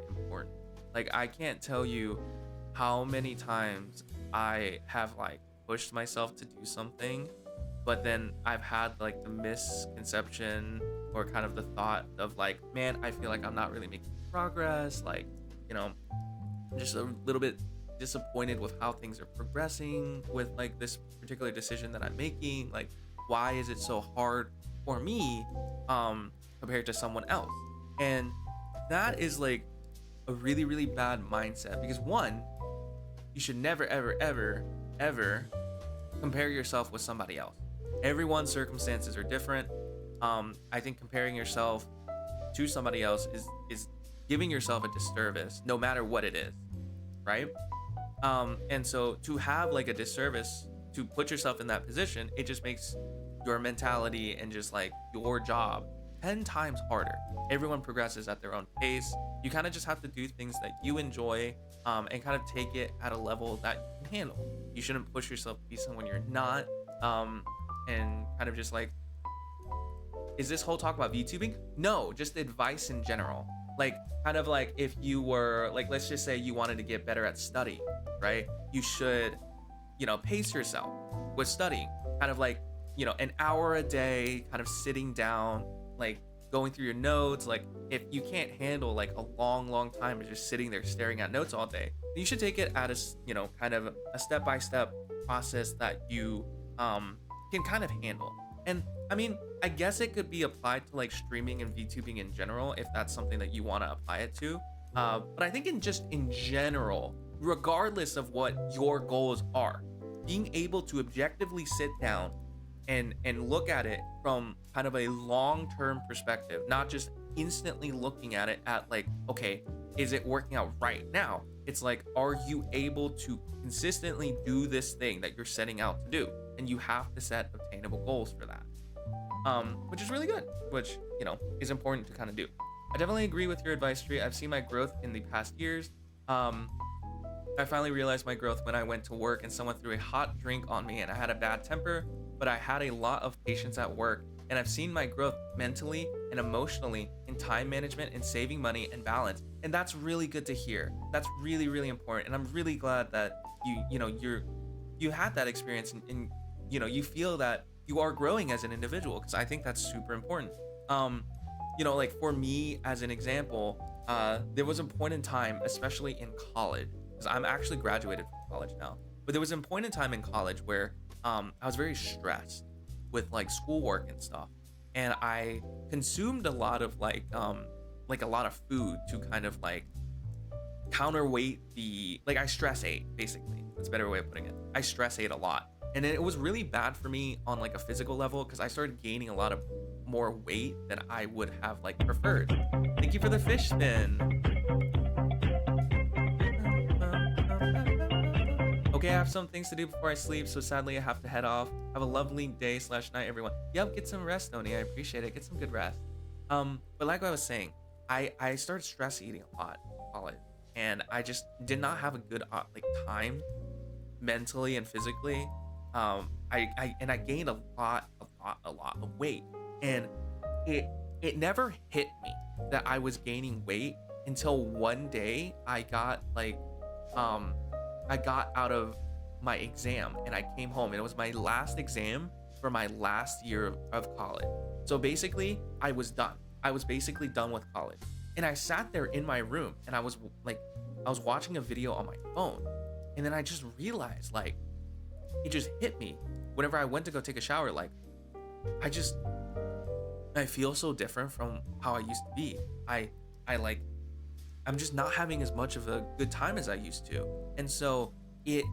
important. Like, I can't tell you how many times I have like pushed myself to do something, but then I've had like the misconception or kind of the thought of like, man, I feel like I'm not really making progress. Like, I'm just a little bit disappointed with how things are progressing with like this particular decision that I'm making. Like, why is it so hard for me compared to someone else? And that is like a really bad mindset, because one, you should never ever compare yourself with somebody else. Everyone's circumstances are different. I think comparing yourself to somebody else is giving yourself a disservice, no matter what it is, right? And so to have like a disservice, to put yourself in that position, it just makes your mentality and just like your job 10 times harder. Everyone progresses at their own pace. You kind of just have to do things that you enjoy, and kind of take it at a level that you can handle. You shouldn't push yourself to be someone you're not, and kind of just like, is this whole talk about VTubing? No, just advice in general. Like, kind of like if you were like, let's just say you wanted to get better at studying, right? You should, pace yourself with studying, kind of like, an hour a day, kind of sitting down, like going through your notes. Like, if you can't handle like a long time of just sitting there staring at notes all day, you should take it at a, kind of a step-by-step process that you can kind of handle. And I mean, I guess it could be applied to like streaming and VTubing in general, if that's something that you want to apply it to. But I think in general, regardless of what your goals are, being able to objectively sit down and look at it from kind of a long-term perspective, not just instantly looking at it at like, okay, is it working out right now? It's like, are you able to consistently do this thing that you're setting out to do? And you have to set obtainable goals for that, which is really good, which, is important to kind of do. I definitely agree with your advice, Tree. I've seen my growth in the past years. I finally realized my growth when I went to work and someone threw a hot drink on me and I had a bad temper, but I had a lot of patience at work, and I've seen my growth mentally and emotionally in time management and saving money and balance. And that's really good to hear. That's really, really important. And I'm really glad that you had that experience, and you feel that you are growing as an individual, because I think that's super important. Like for me as an example, there was a point in time, especially in college, because I'm actually graduated from college now, but there was a point in time in college where I was very stressed with like schoolwork and stuff, and I consumed a lot of like a lot of food to kind of like counterweight I stress ate, basically. That's a better way of putting it. I stress ate a lot, and it was really bad for me on like a physical level, because I started gaining a lot of more weight than I would have like preferred. Thank you for the fish spin. Okay, I have some things to do before I sleep, so sadly I have to head off. Have a lovely day / night, everyone. Yep, get some rest, Noni. I appreciate it. Get some good rest. But like I was saying, I started stress eating a lot in college, and I just did not have a good time mentally and physically. I gained a lot of weight, and it never hit me that I was gaining weight until one day I got out of my exam and I came home, and it was my last exam for my last year of college. So basically I was done. I was basically done with college, and I sat there in my room and I was watching a video on my phone, and then I just realized, like, it just hit me whenever I went to go take a shower, like I feel so different from how I used to be. I'm just not having as much of a good time as I used to. And so it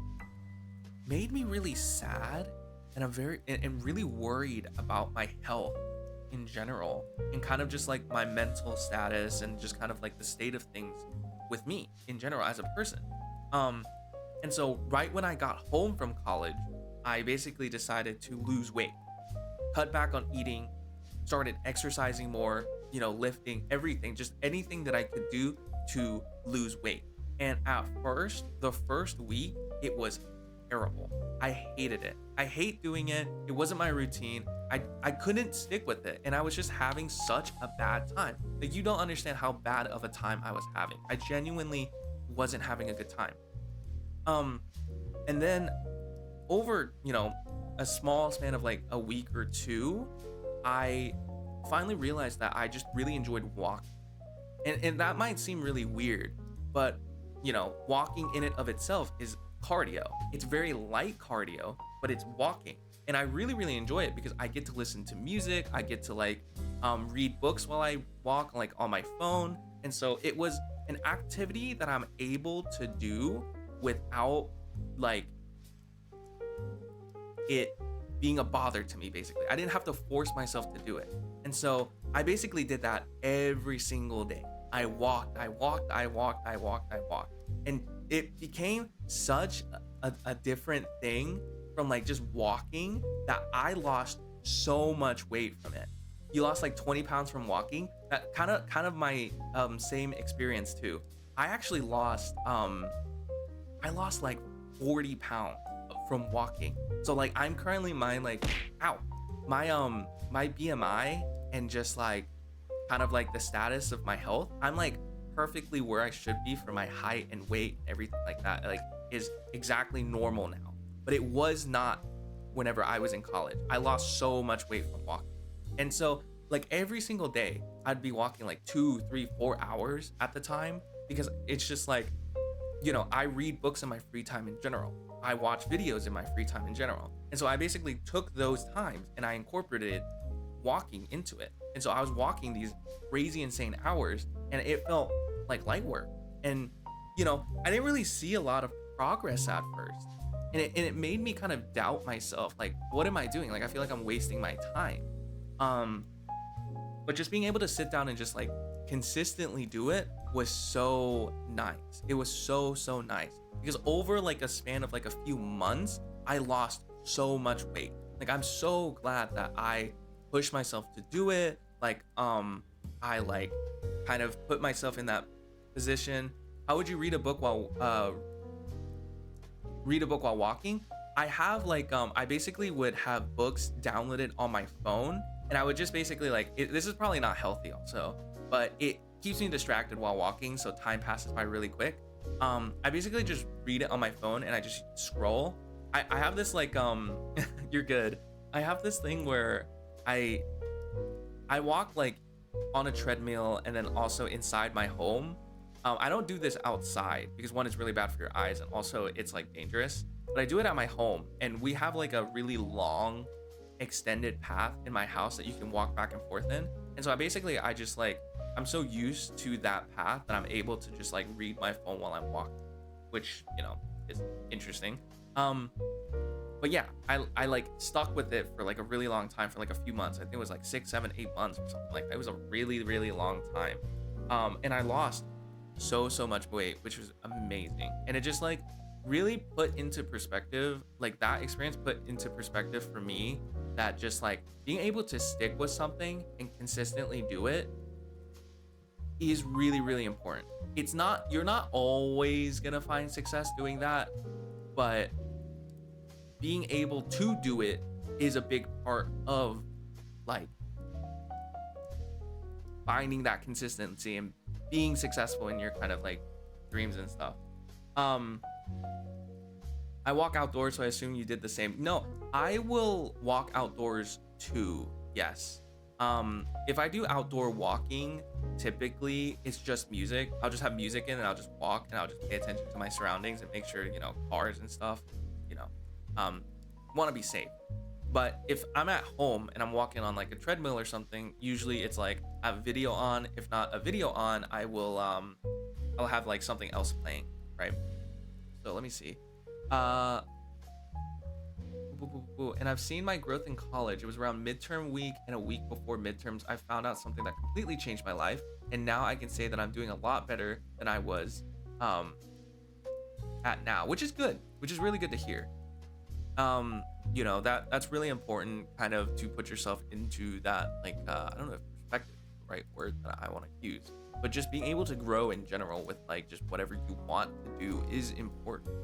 made me really sad, and I'm really worried about my health in general, and kind of just like my mental status, and just kind of like the state of things with me in general as a person. And so right when I got home from college, I basically decided to lose weight, cut back on eating, started exercising more, lifting, everything, just anything that I could do to lose weight. And at first, the first week, it was terrible. I hated it. I hate doing it. It wasn't my routine. I couldn't stick with it, and I was just having such a bad time. Like, you don't understand how bad of a time I was having. I genuinely wasn't having a good time. And then over, a small span of like a week or two, I finally realized that I just really enjoyed walking. And that might seem really weird, but walking in and of itself is cardio. It's very light cardio, but it's walking. And I really, really enjoy it because I get to listen to music. I get to read books while I walk, like on my phone. And so it was an activity that I'm able to do without it being a bother to me, basically. I didn't have to force myself to do it. And so I basically did that every single day. I walked. And it became such a different thing from just walking that I lost so much weight from it. You lost 20 pounds from walking. That kind of my same experience too. I actually lost 40 pounds from walking. So I'm currently my BMI and just kind of the status of my health, I'm perfectly where I should be for my height and weight and everything like that, is exactly normal now. But it was not whenever I was in college. I lost so much weight from walking. And so every single day I'd be walking 2, 3, 4 hours at the time, because it's just I read books in my free time in general. I watch videos in my free time in general. And so I basically took those times and I incorporated walking into it. And so I was walking these crazy insane hours, and it felt like light work. And I didn't really see a lot of progress at first. And it made me kind of doubt myself. What am I doing? I feel like I'm wasting my time. But just being able to sit down and just consistently do it was so nice. It was so nice, because over a span of a few months, I lost so much weight. I'm so glad that I pushed myself to do it. I kind of put myself in that position. How would you read a book while read a book while walking, I have like I basically would have books downloaded on my phone, and I would just basically like this is probably not healthy also, but it keeps me distracted while walking, so time passes by really quick. I basically just read it on my phone and I just scroll. I have this like you're good. I have this thing where I walk like on a treadmill and then also inside my home. I don't do this outside because one, it's really bad for your eyes, and also it's like dangerous. But I do it at my home, and we have like a really long, extended path in my house that you can walk back and forth in. And so I just like I'm so used to that path that I'm able to just like read my phone while I'm walking, which is interesting. But yeah, I like stuck with it for like a really long time, for like a few months. I think it was like 6, 7, 8 months or something like that. It was a really, really long time. And I lost so much weight, which was amazing. And it just like really put into perspective, like that experience put into perspective for me, that just like being able to stick with something and consistently do it is really, really important. You're not always gonna find success doing that, but being able to do it is a big part of like finding that consistency and being successful in your kind of like dreams and stuff. I walk outdoors, so I assume you did the same. No, I will walk outdoors too. Yes. If I do outdoor walking, typically it's just music. I'll just have music in and I'll just walk and I'll just pay attention to my surroundings and make sure, cars and stuff, want to be safe. But if I'm at home and I'm walking on like a treadmill or something, usually it's like I have a video on. If not a video on, I'll have like something else playing, right? So let me see. And I've seen my growth in college. It was around midterm week and a week before midterms, I found out something that completely changed my life. And now I can say that I'm doing a lot better than I was at now, which is good, which is really good to hear. That's really important, kind of to put yourself into that, like, I don't know if perspective is the right word that I want to use, but just being able to grow in general with like just whatever you want to do is important.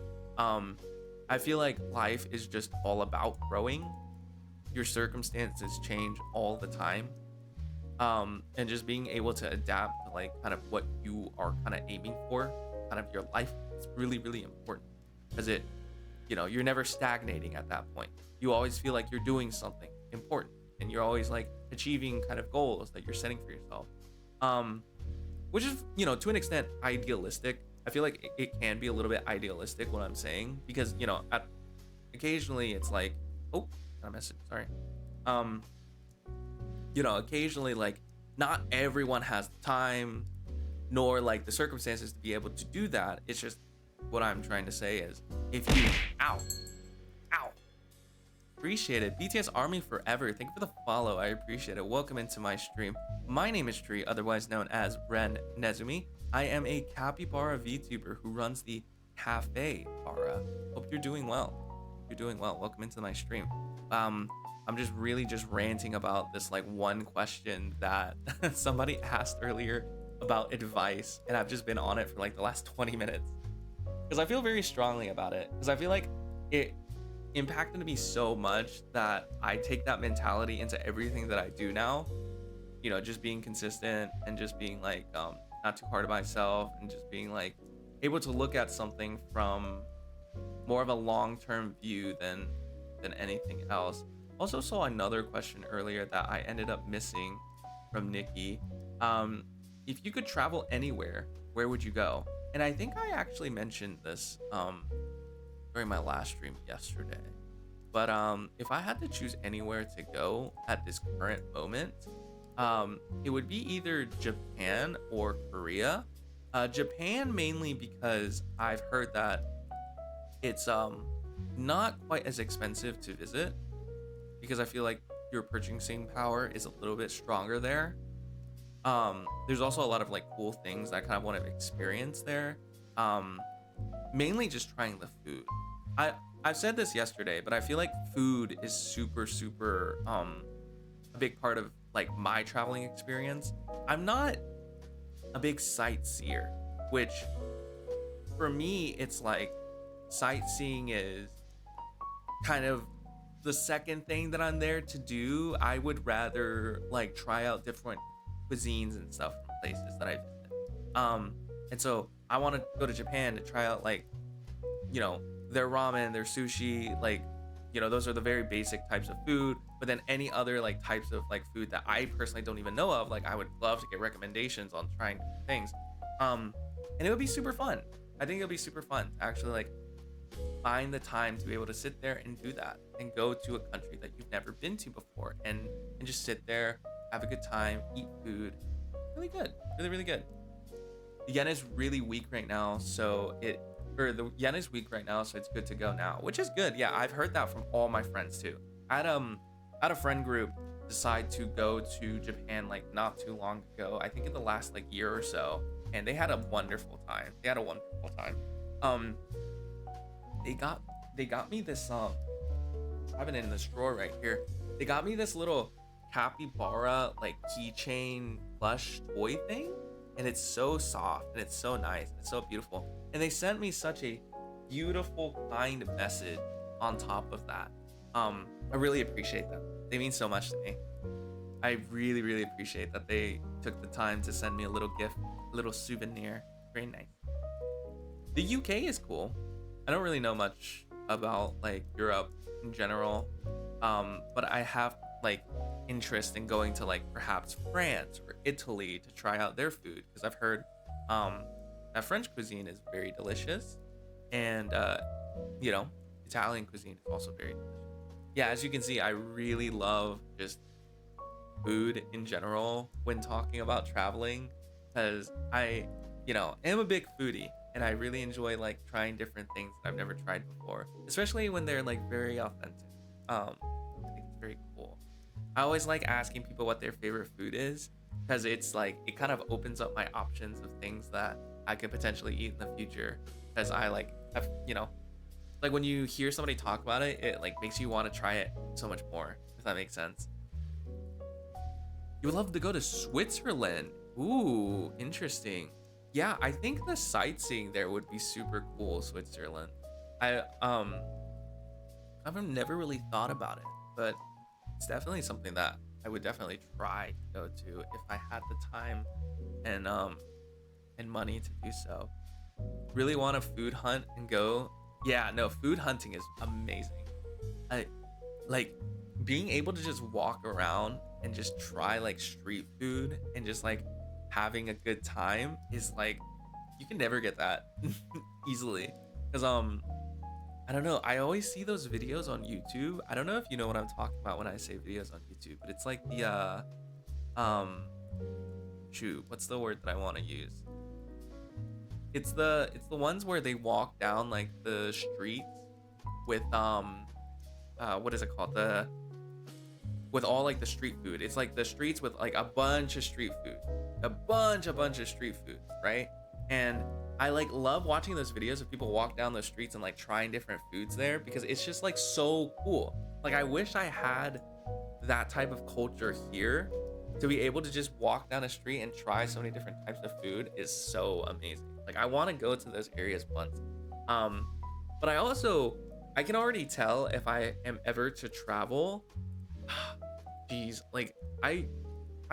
I feel like life is just all about growing. Your circumstances change all the time. And just being able to adapt to like kind of what you are kind of aiming for, kind of your life, is really, really important, because you're never stagnating at that point. You always feel like you're doing something important, and you're always like achieving kind of goals that you're setting for yourself. Which is, to an extent idealistic. I feel like it can be a little bit idealistic what I'm saying, because, occasionally it's like, oh, got a message, sorry. Occasionally like not everyone has the time nor like the circumstances to be able to do that. It's just, what I'm trying to say is, if you, ow, appreciate it. BTS Army Forever, thank you for the follow. I appreciate it. Welcome into my stream. My name is Tree, otherwise known as Ren Nezumi. I am a capybara VTuber who runs the Cafe Bara. Hope you're doing well. Welcome into my stream. I'm just really just ranting about this like one question that somebody asked earlier about advice, and I've just been on it for like the last 20 minutes because I feel very strongly about it, because I feel like it impacted me so much that I take that mentality into everything that I do now. Just being consistent and just being like not too hard on myself, and just being like able to look at something from more of a long-term view than anything else. Also saw another question earlier that I ended up missing from Nikki. If you could travel anywhere, where would you go? And I think I actually mentioned this during my last stream yesterday. But if I had to choose anywhere to go at this current moment, it would be either Japan or Korea. Japan mainly because I've heard that it's not quite as expensive to visit, because I feel like your purchasing power is a little bit stronger there. There's also a lot of like cool things that I kind of want to experience there. Mainly just trying the food. I've said this yesterday, but I feel like food is super a big part of like my traveling experience. I'm not a big sightseer, which for me it's like sightseeing is kind of the second thing that I'm there to do. I would rather like try out different cuisines and stuff from places that I visit. Um, and so I want to go to Japan to try out like, their ramen, their sushi, like, those are the very basic types of food. But then any other like types of like food that I personally don't even know of, like I would love to get recommendations on trying different things. And it would be super fun. I think it'll be super fun to actually like find the time to be able to sit there and do that and go to a country that you've never been to before and just sit there, have a good time, eat food. Really good, really, really good. The yen is really weak right now, so the yen is weak right now, so it's good to go now, which is good. Yeah, I've heard that from all my friends too. I had a friend group decide to go to Japan like not too long ago. I think in the last like year or so, and they had a wonderful time. Um, they got me this I have it in this drawer right here. They got me this little capybara like keychain plush toy thing, and it's so soft and it's so nice and it's so beautiful. And they sent me such a beautiful, kind message on top of that. I really appreciate them. They mean so much to me. I really, really appreciate that they took the time to send me a little gift, a little souvenir. Very nice. The UK is cool. I don't really know much about like Europe in general, but I have like interest in going to like perhaps France or Italy to try out their food, because I've heard that French cuisine is very delicious, and Italian cuisine is also very delicious. Yeah, as you can see, I really love just food in general when talking about traveling, because I am a big foodie, and I really enjoy like trying different things that I've never tried before, especially when they're like very authentic. I think it's very cool. I always like asking people what their favorite food is, because it's like it kind of opens up my options of things that I could potentially eat in the future. Because I like have, like when you hear somebody talk about it, it like makes you want to try it so much more, if that makes sense. You would love to go to Switzerland. Ooh, interesting. Yeah, I think the sightseeing there would be super cool, Switzerland. I've never really thought about it, but it's definitely something that I would definitely try to go to if I had the time and money to do so. Really want to food hunt and go. Yeah, no, food hunting is amazing. I like being able to just walk around and just try like street food and just like having a good time is like, you can never get that easily. Because I don't know, I always see those videos on YouTube. I don't know if you know what I'm talking about when I say videos on YouTube, but it's like the shoot, what's the word that I want to use? It's the ones where they walk down like the streets with what is it called? With all like the street food. It's like the streets with like a bunch of street food. A bunch of street food, right? And I like love watching those videos of people walk down those streets and like trying different foods there, because it's just like so cool. Like I wish I had that type of culture here, to be able to just walk down a street and try so many different types of food is so amazing. Like I want to go to those areas once. But I can already tell if I am ever to travel, geez, like I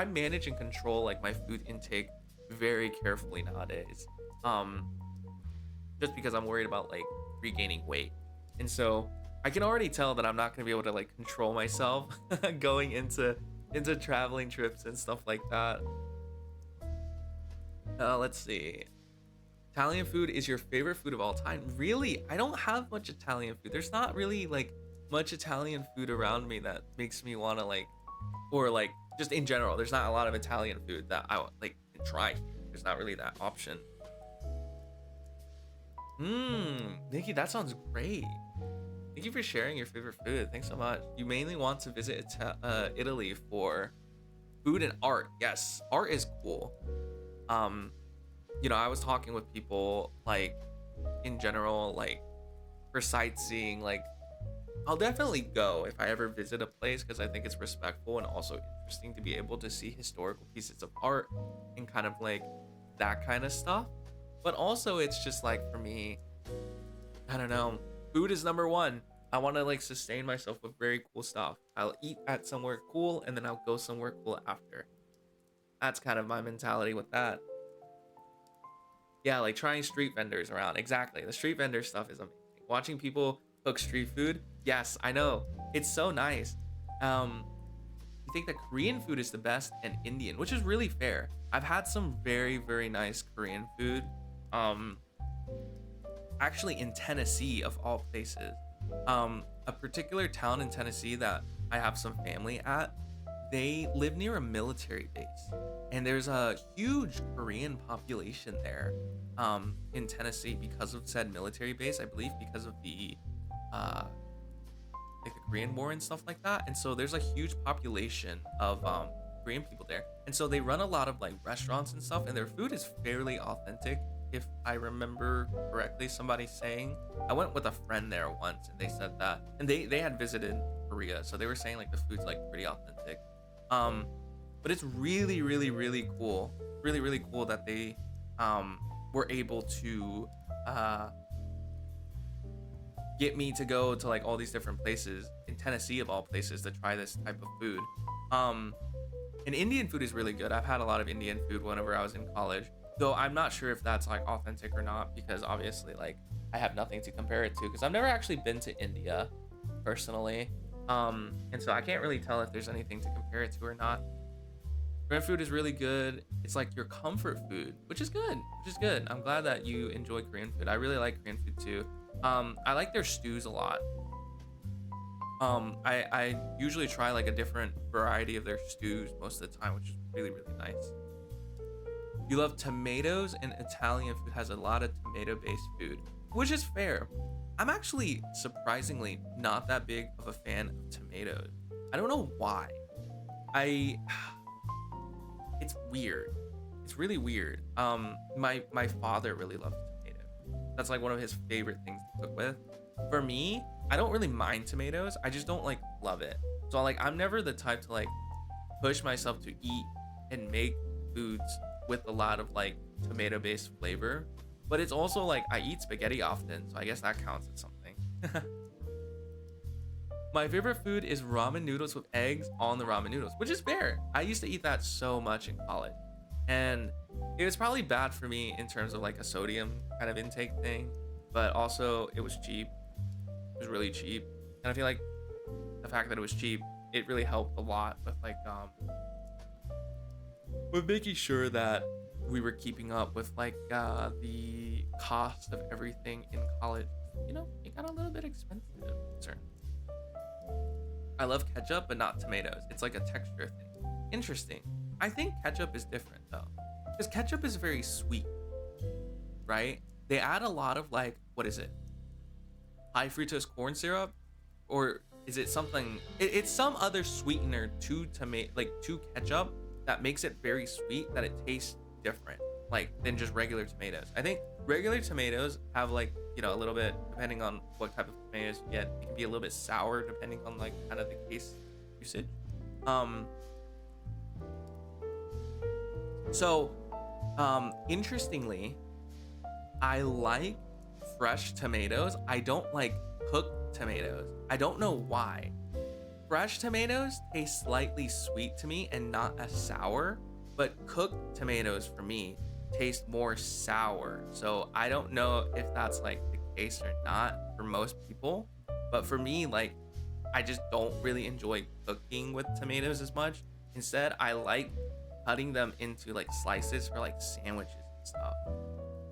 manage and control like my food intake very carefully nowadays. Just because I'm worried about like regaining weight. And so I can already tell that I'm not gonna be able to like control myself going into traveling trips and stuff like that. Let's see. Italian food is your favorite food of all time? Really? I don't have much Italian food. There's not really like much Italian food around me that makes me want to like, or like just in general, there's not a lot of Italian food that I like can try. There's not really that option. Nikki, that sounds great. Thank you for sharing your favorite food. Thanks so much. You mainly want to visit Italy for food and art. Yes, art is cool. I was talking with people like in general, like for sightseeing, like I'll definitely go if I ever visit a place, because I think it's respectful and also interesting to be able to see historical pieces of art and kind of like that kind of stuff. But also it's just like, for me, I don't know. Food is number one. I want to like sustain myself with very cool stuff. I'll eat at somewhere cool and then I'll go somewhere cool after. That's kind of my mentality with that. Yeah, like trying street vendors around. Exactly. The street vendor stuff is amazing. Watching people cook street food. Yes, I know. It's so nice. You think that Korean food is the best and Indian, which is really fair. I've had some very, very nice Korean food. Actually in Tennessee of all places. A particular town in Tennessee that I have some family at, they live near a military base, and there's a huge Korean population there in Tennessee because of said military base, I believe because of the like the Korean War and stuff like that. And so there's a huge population of Korean people there, and so they run a lot of like restaurants and stuff, and their food is fairly authentic. If I remember correctly, somebody saying, I went with a friend there once and they said that, and they had visited Korea, so they were saying like the food's like pretty authentic. But it's really, really, really cool, really cool that they were able to get me to go to like all these different places in Tennessee of all places to try this type of food. And Indian food is really good. I've had a lot of Indian food whenever I was in college, though I'm not sure if that's like authentic or not, because obviously like I have nothing to compare it to because I've never actually been to India personally. And so I can't really tell if there's anything to compare it to or not. Korean food is really good. It's like your comfort food, which is good, I'm glad that you enjoy Korean food. I really like Korean food too. I like their stews a lot. I usually try like a different variety of their stews most of the time, which is really nice. You love tomatoes, and Italian food has a lot of tomato-based food, which is fair. I'm actually surprisingly not that big of a fan of tomatoes. I don't know why. It's weird. It's really weird. My father really loves tomatoes. That's like one of his favorite things to cook with. For me, I don't really mind tomatoes. I just don't like love it. So like I'm never the type to like push myself to eat and make foods with a lot of like tomato-based flavor. But it's also like I eat spaghetti often, so I guess that counts as something. My favorite food is ramen noodles with eggs on the ramen noodles, which is fair. I used to eat that so much in college, and it was probably bad for me in terms of like a sodium kind of intake thing, but also it was cheap. It was really cheap, and I feel like the fact that it was cheap, it really helped a lot with like with making sure that we were keeping up with like the cost of everything in college. You know, it got a little bit expensive. Sir, I love ketchup, but not tomatoes. It's like a texture thing. Interesting. I think ketchup is different though, because ketchup is very sweet, right? They add a lot of like, what is it? High fructose corn syrup, or is it something? It's some other sweetener to ketchup that makes it very sweet, that it tastes different like than just regular tomatoes. I think regular tomatoes have like, you know, a little bit, depending on what type of tomatoes you get, it can be a little bit sour depending on like kind of the case usage. Interestingly, I like fresh tomatoes. I don't like cooked tomatoes. I don't know why. Fresh tomatoes taste slightly sweet to me and not as sour, but cooked tomatoes for me taste more sour. So I don't know if that's like the case or not for most people, but for me, like, I just don't really enjoy cooking with tomatoes as much. Instead, I like cutting them into like slices for like sandwiches and stuff.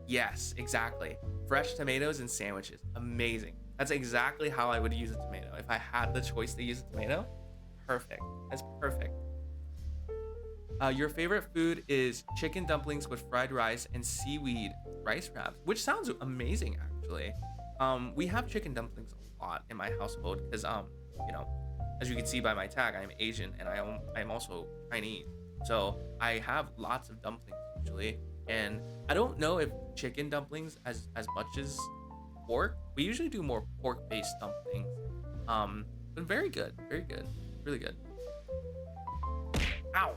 Yes, exactly. Fresh tomatoes and sandwiches. Amazing. That's exactly how I would use a tomato. If I had the choice to use a tomato, perfect. That's perfect. Your favorite food is chicken dumplings with fried rice and seaweed rice wraps, which sounds amazing actually. We have chicken dumplings a lot in my household because you know, as you can see by my tag, I'm Asian and I'm also Chinese. So I have lots of dumplings usually, and I don't know if chicken dumplings as much as pork. We usually do more pork-based dumplings. But very good, really good. Ow!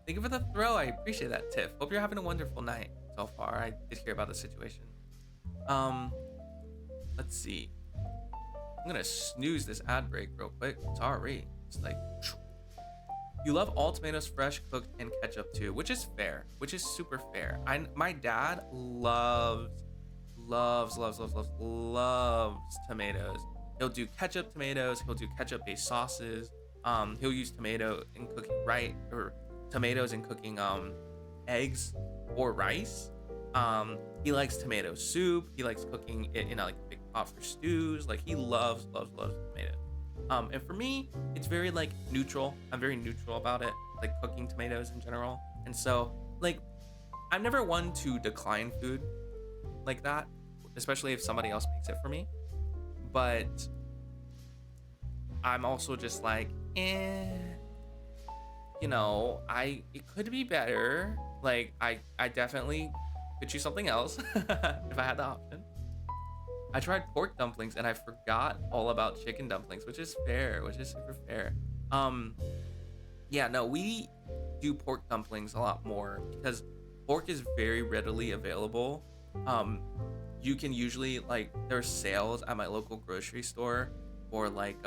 Thank you for the throw. I appreciate that, Tiff. Hope you're having a wonderful night so far. I did hear about the situation. let's see. I'm gonna snooze this ad break real quick. Sorry. It's like, you love all tomatoes fresh, cooked, and ketchup too, which is fair, which is super fair. My dad loves tomatoes. He'll do ketchup tomatoes. He'll do ketchup-based sauces. He'll use tomato in cooking tomatoes in cooking eggs or rice. He likes tomato soup. He likes cooking it in like a big pot for stews. Like he loves tomatoes. And for me, it's very like neutral. I'm very neutral about it, like cooking tomatoes in general. And so like, I'm never one to decline food like that, especially if somebody else makes it for me. But I'm also just like, you know, it could be better. Like I definitely could choose something else if I had the option. I tried pork dumplings and I forgot all about chicken dumplings, which is fair, which is super fair. Yeah, no, we do pork dumplings a lot more because pork is very readily available. You can usually like, there's sales at my local grocery store for like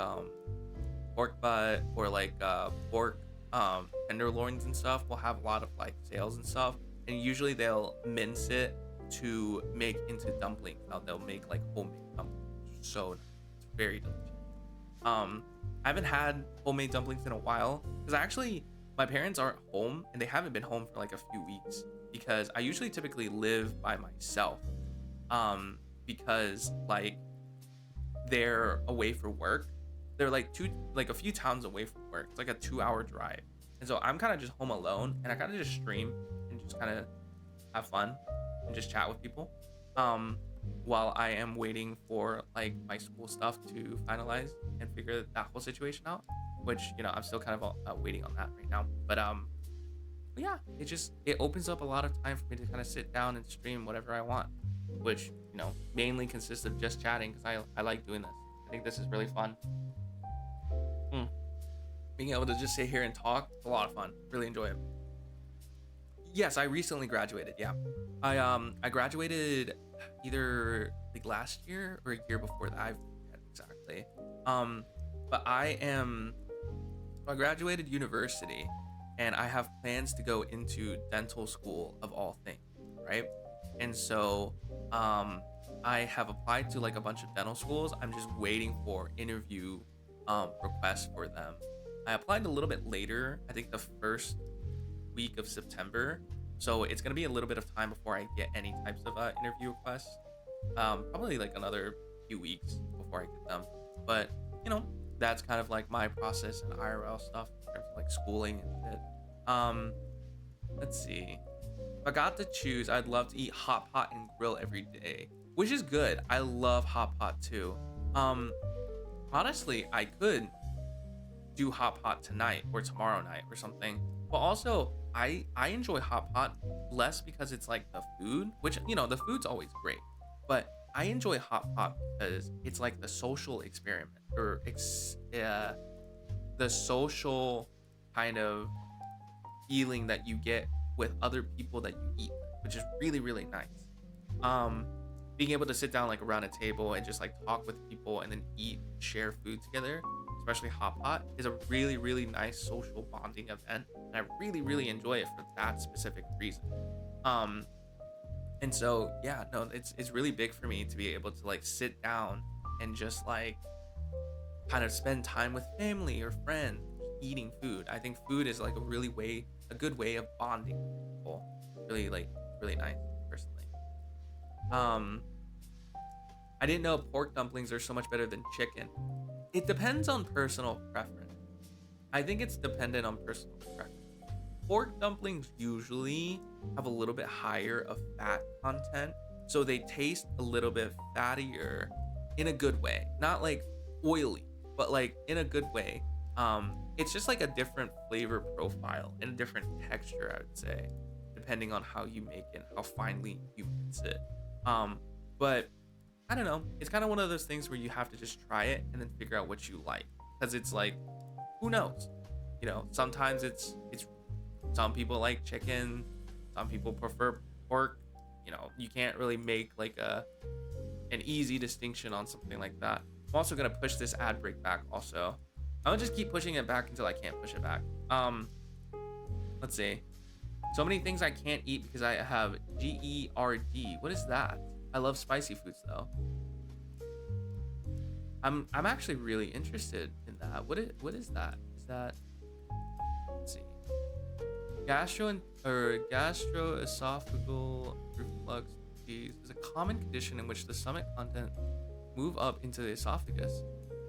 pork butt or like pork tenderloins and stuff. Will have a lot of like sales and stuff, and usually they'll mince it to make into dumplings. Now they'll make like homemade dumplings. So it's very delicious. I haven't had homemade dumplings in a while because actually my parents aren't home and they haven't been home for like a few weeks because I usually typically live by myself. Because like they're away for work. They're like a few towns away from work. It's like a 2-hour drive. And so I'm kind of just home alone and I kind of just stream and just kind of have fun and just chat with people. While I am waiting for like my school stuff to finalize and figure that whole situation out, which, you know, I'm still kind of waiting on that right now. But yeah, it opens up a lot of time for me to kind of sit down and stream whatever I want, which, you know, mainly consists of just chatting because I like doing this. I think this is really fun. Being able to just sit here and talk, it's a lot of fun. Really enjoy it. Yes, I recently graduated. Yeah, I graduated either like last year or a year before that. I forget exactly. But I graduated university, and I have plans to go into dental school of all things, right? And so, I have applied to like a bunch of dental schools. I'm just waiting for interview requests for them. I applied a little bit later, I think the first week of September. So it's gonna be a little bit of time before I get any types of interview requests. Probably like another few weeks before I get them. But you know, that's kind of like my process and IRL stuff in terms of like schooling and shit. Let's see. If I got to choose, I'd love to eat hot pot and grill every day, which is good. I love hot pot too. Honestly, I could do hot pot tonight or tomorrow night or something. But also, I enjoy hot pot less because it's like the food, which, you know, the food's always great. But I enjoy hot pot because it's like the social experiment or the social kind of feeling that you get with other people that you eat with, which is really, really nice. Being able to sit down like around a table and just like talk with people and then eat, share food together, especially hot pot, is a really, really nice social bonding event. And I really, really enjoy it for that specific reason. And so, yeah, no, it's really big for me to be able to like sit down and just like kind of spend time with family or friends eating food. I think food is like a good way of bonding with people. Really nice, personally. I didn't know pork dumplings are so much better than chicken. It depends on personal preference. I think it's dependent on personal preference. Pork dumplings usually have a little bit higher of fat content, so they taste a little bit fattier in a good way. Not like oily, but like in a good way. It's just like a different flavor profile and a different texture, I would say, depending on how you make it, how finely you mince it. But I don't know. It's kind of one of those things where you have to just try it and then figure out what you like, because it's like, who knows? You know, sometimes it's some people like chicken, some people prefer pork. You know, you can't really make like an easy distinction on something like that. I'm also gonna push this ad break back also. I'm gonna just keep pushing it back until I can't push it back. Let's see. So many things I can't eat because I have GERD. What is that? I love spicy foods though. I'm actually really interested in that. What is that? Is that, let's see. Gastroesophageal reflux disease is a common condition in which the stomach content move up into the esophagus.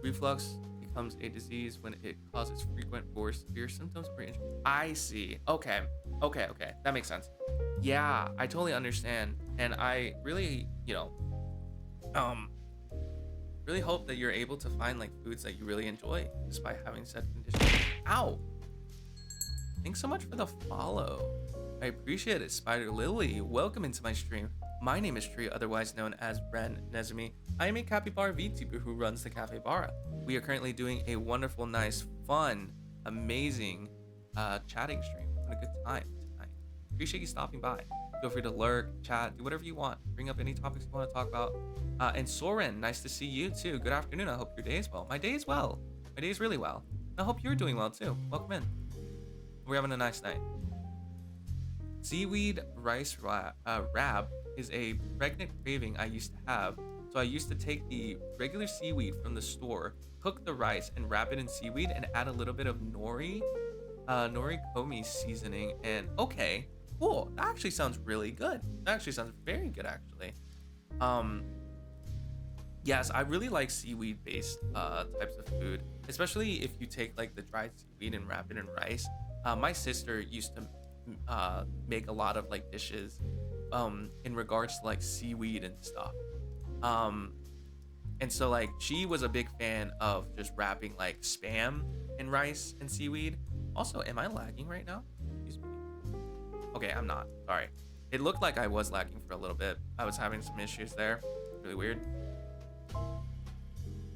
Reflux becomes a disease when it causes frequent or severe symptoms or injury. I see. Okay. That makes sense. Yeah, I totally understand. And I really, really hope that you're able to find like foods that you really enjoy despite having said condition. Ow! Thanks so much for the follow. I appreciate it, Spider Lily. Welcome into my stream. My name is Tree, otherwise known as Ren Nezumi. I am a capybara VTuber who runs the capybara. We are currently doing a wonderful, nice, fun, amazing chatting stream. Having a good time tonight. Appreciate you stopping by. Feel free to lurk, chat, do whatever you want. Bring up any topics you want to talk about. And Soren, nice to see you too. Good afternoon. I hope your day is well. My day is well. My day is really well. I hope you're doing well too. Welcome in. We're having a nice night. Seaweed rice rab is a pregnant craving I used to have. So I used to take the regular seaweed from the store, cook the rice, and wrap it in seaweed and add a little bit of norikomi seasoning. And okay, cool. That actually sounds really good. That actually sounds very good, actually. Yes, I really like seaweed-based types of food, especially if you take like the dried seaweed and wrap it in rice. My sister used to make a lot of like dishes in regards to like seaweed and stuff. And so like she was a big fan of just wrapping like spam in rice and seaweed. Also, am I lagging right now? Excuse me. Okay, I'm not. Sorry. It looked like I was lagging for a little bit. I was having some issues there. Really weird.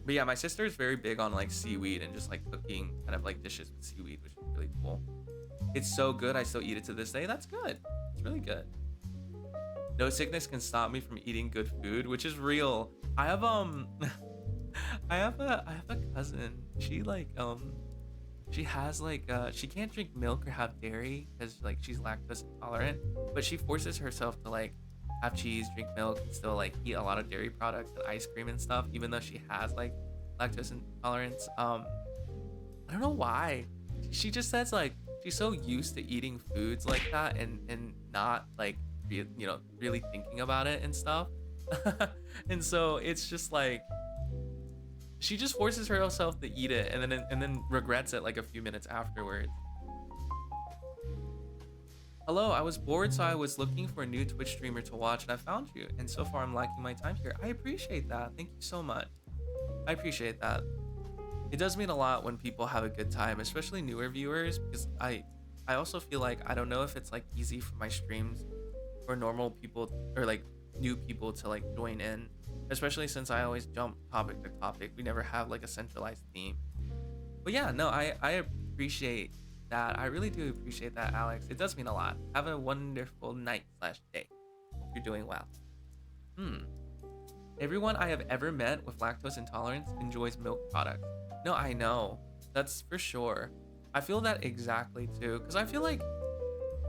But yeah, my sister is very big on like seaweed and just like cooking kind of like dishes with seaweed, which is really cool. It's so good. I still eat it to this day. That's good. It's really good. No sickness can stop me from eating good food, which is real. I have I have a cousin. She like she has like she can't drink milk or have dairy because like she's lactose intolerant, but she forces herself to like have cheese, drink milk, and still like eat a lot of dairy products and ice cream and stuff, even though she has like lactose intolerance. I don't know why. She just says like she's so used to eating foods like that and not like really thinking about it and stuff. And so it's just like she just forces herself to eat it and then regrets it like a few minutes afterwards. Hello, I was bored, so I was looking for a new Twitch streamer to watch, and I found you. And so far, I'm liking my time here. I appreciate that. Thank you so much. I appreciate that. It does mean a lot when people have a good time, especially newer viewers, because I also feel like I don't know if it's like easy for my streams for normal people or like new people to like join in, especially since I always jump topic to topic. We never have like a centralized theme. But yeah, no, I appreciate that. I really do appreciate that, Alex. It does mean a lot. Have a wonderful night/day. Hope you're doing well. Everyone I have ever met with lactose intolerance enjoys milk products. No, I know. That's for sure. I feel that exactly too, because I feel like,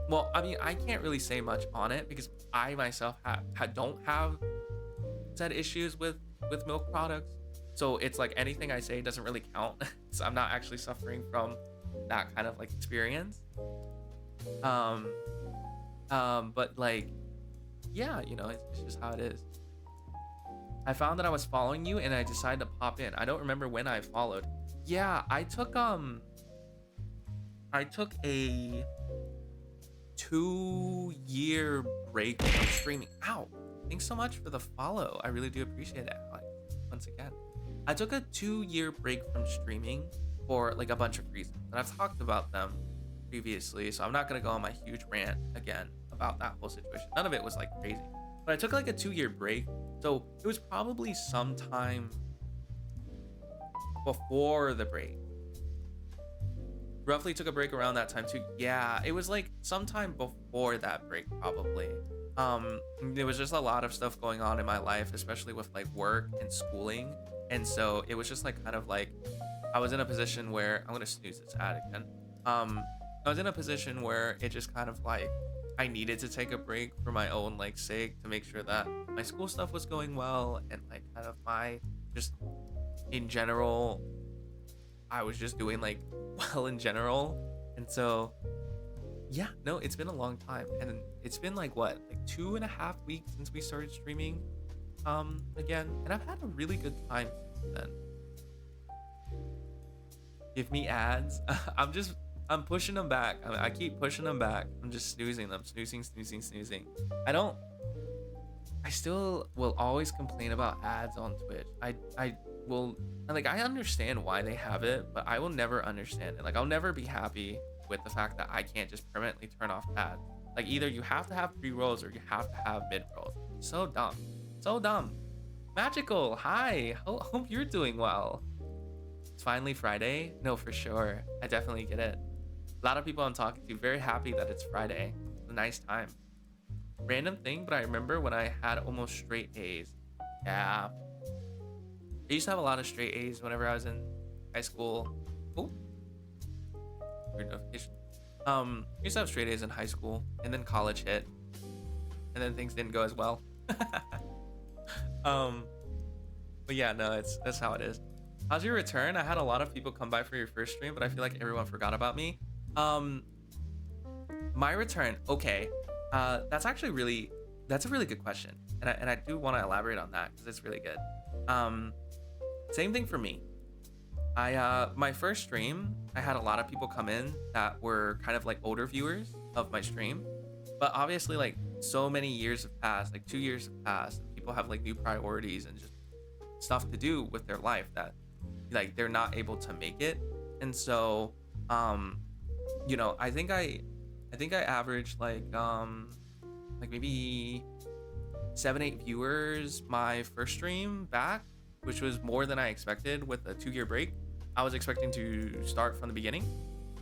well, I mean, I can't really say much on it because I myself don't have said issues with milk products. So it's like anything I say doesn't really count. So I'm not actually suffering from that kind of like experience. But like, yeah, it's just how it is. I found that I was following you and I decided to pop in. I don't remember when I followed. Yeah, I took a 2-year break from streaming. Ow! Thanks so much for the follow. I really do appreciate it, Alex. Once again, I took a 2-year break from streaming for like a bunch of reasons, and I've talked about them previously, so I'm not gonna go on my huge rant again about that whole situation. None of it was like crazy, but I took like a 2-year break, so it was probably sometime before the break roughly took a break around that time too. Yeah, it was like sometime before that break probably. There was just a lot of stuff going on in my life, especially with like work and schooling. And so it was just like kind of like I was in a position where I'm gonna snooze this ad again. I was in a position where it just kind of like I needed to take a break for my own like sake to make sure that my school stuff was going well and like kind of my just in general I was just doing like well in general. And so yeah, no, it's been a long time. And it's been like what, like 2.5 weeks since we started streaming again. And I've had a really good time since then. Give me ads. I'm pushing them back. I keep pushing them back. I'm just snoozing them, snoozing. I still will always complain about ads on Twitch. I will, like, I understand why they have it, but I will never understand it. Like, I'll never be happy with the fact that I can't just permanently turn off ads. Like, either you have to have pre-rolls or you have to have mid-rolls. So dumb. Magical, hi. Hope you're doing well. It's finally Friday. No, for sure. I definitely get it. A lot of people I'm talking to very happy that it's Friday. It's a nice time. Random thing, but I remember when I had almost straight A's. Yeah. I used to have a lot of straight A's whenever I was in high school. Oh, weird notification. I used to have straight A's in high school, and then college hit, and then things didn't go as well. But yeah, no, that's how it is. How's your return? I had a lot of people come by for your first stream, but I feel like everyone forgot about me. My return, okay. That's a really good question, and I do want to elaborate on that because it's really good. Same thing for me. My first stream, I had a lot of people come in that were kind of like older viewers of my stream, but obviously like so many years have passed, like 2 years have passed, and people have like new priorities and just stuff to do with their life that like they're not able to make it. And so you know, I think I averaged like maybe 7-8 viewers my first stream back, which was more than I expected with a 2-year break. I was expecting to start from the beginning.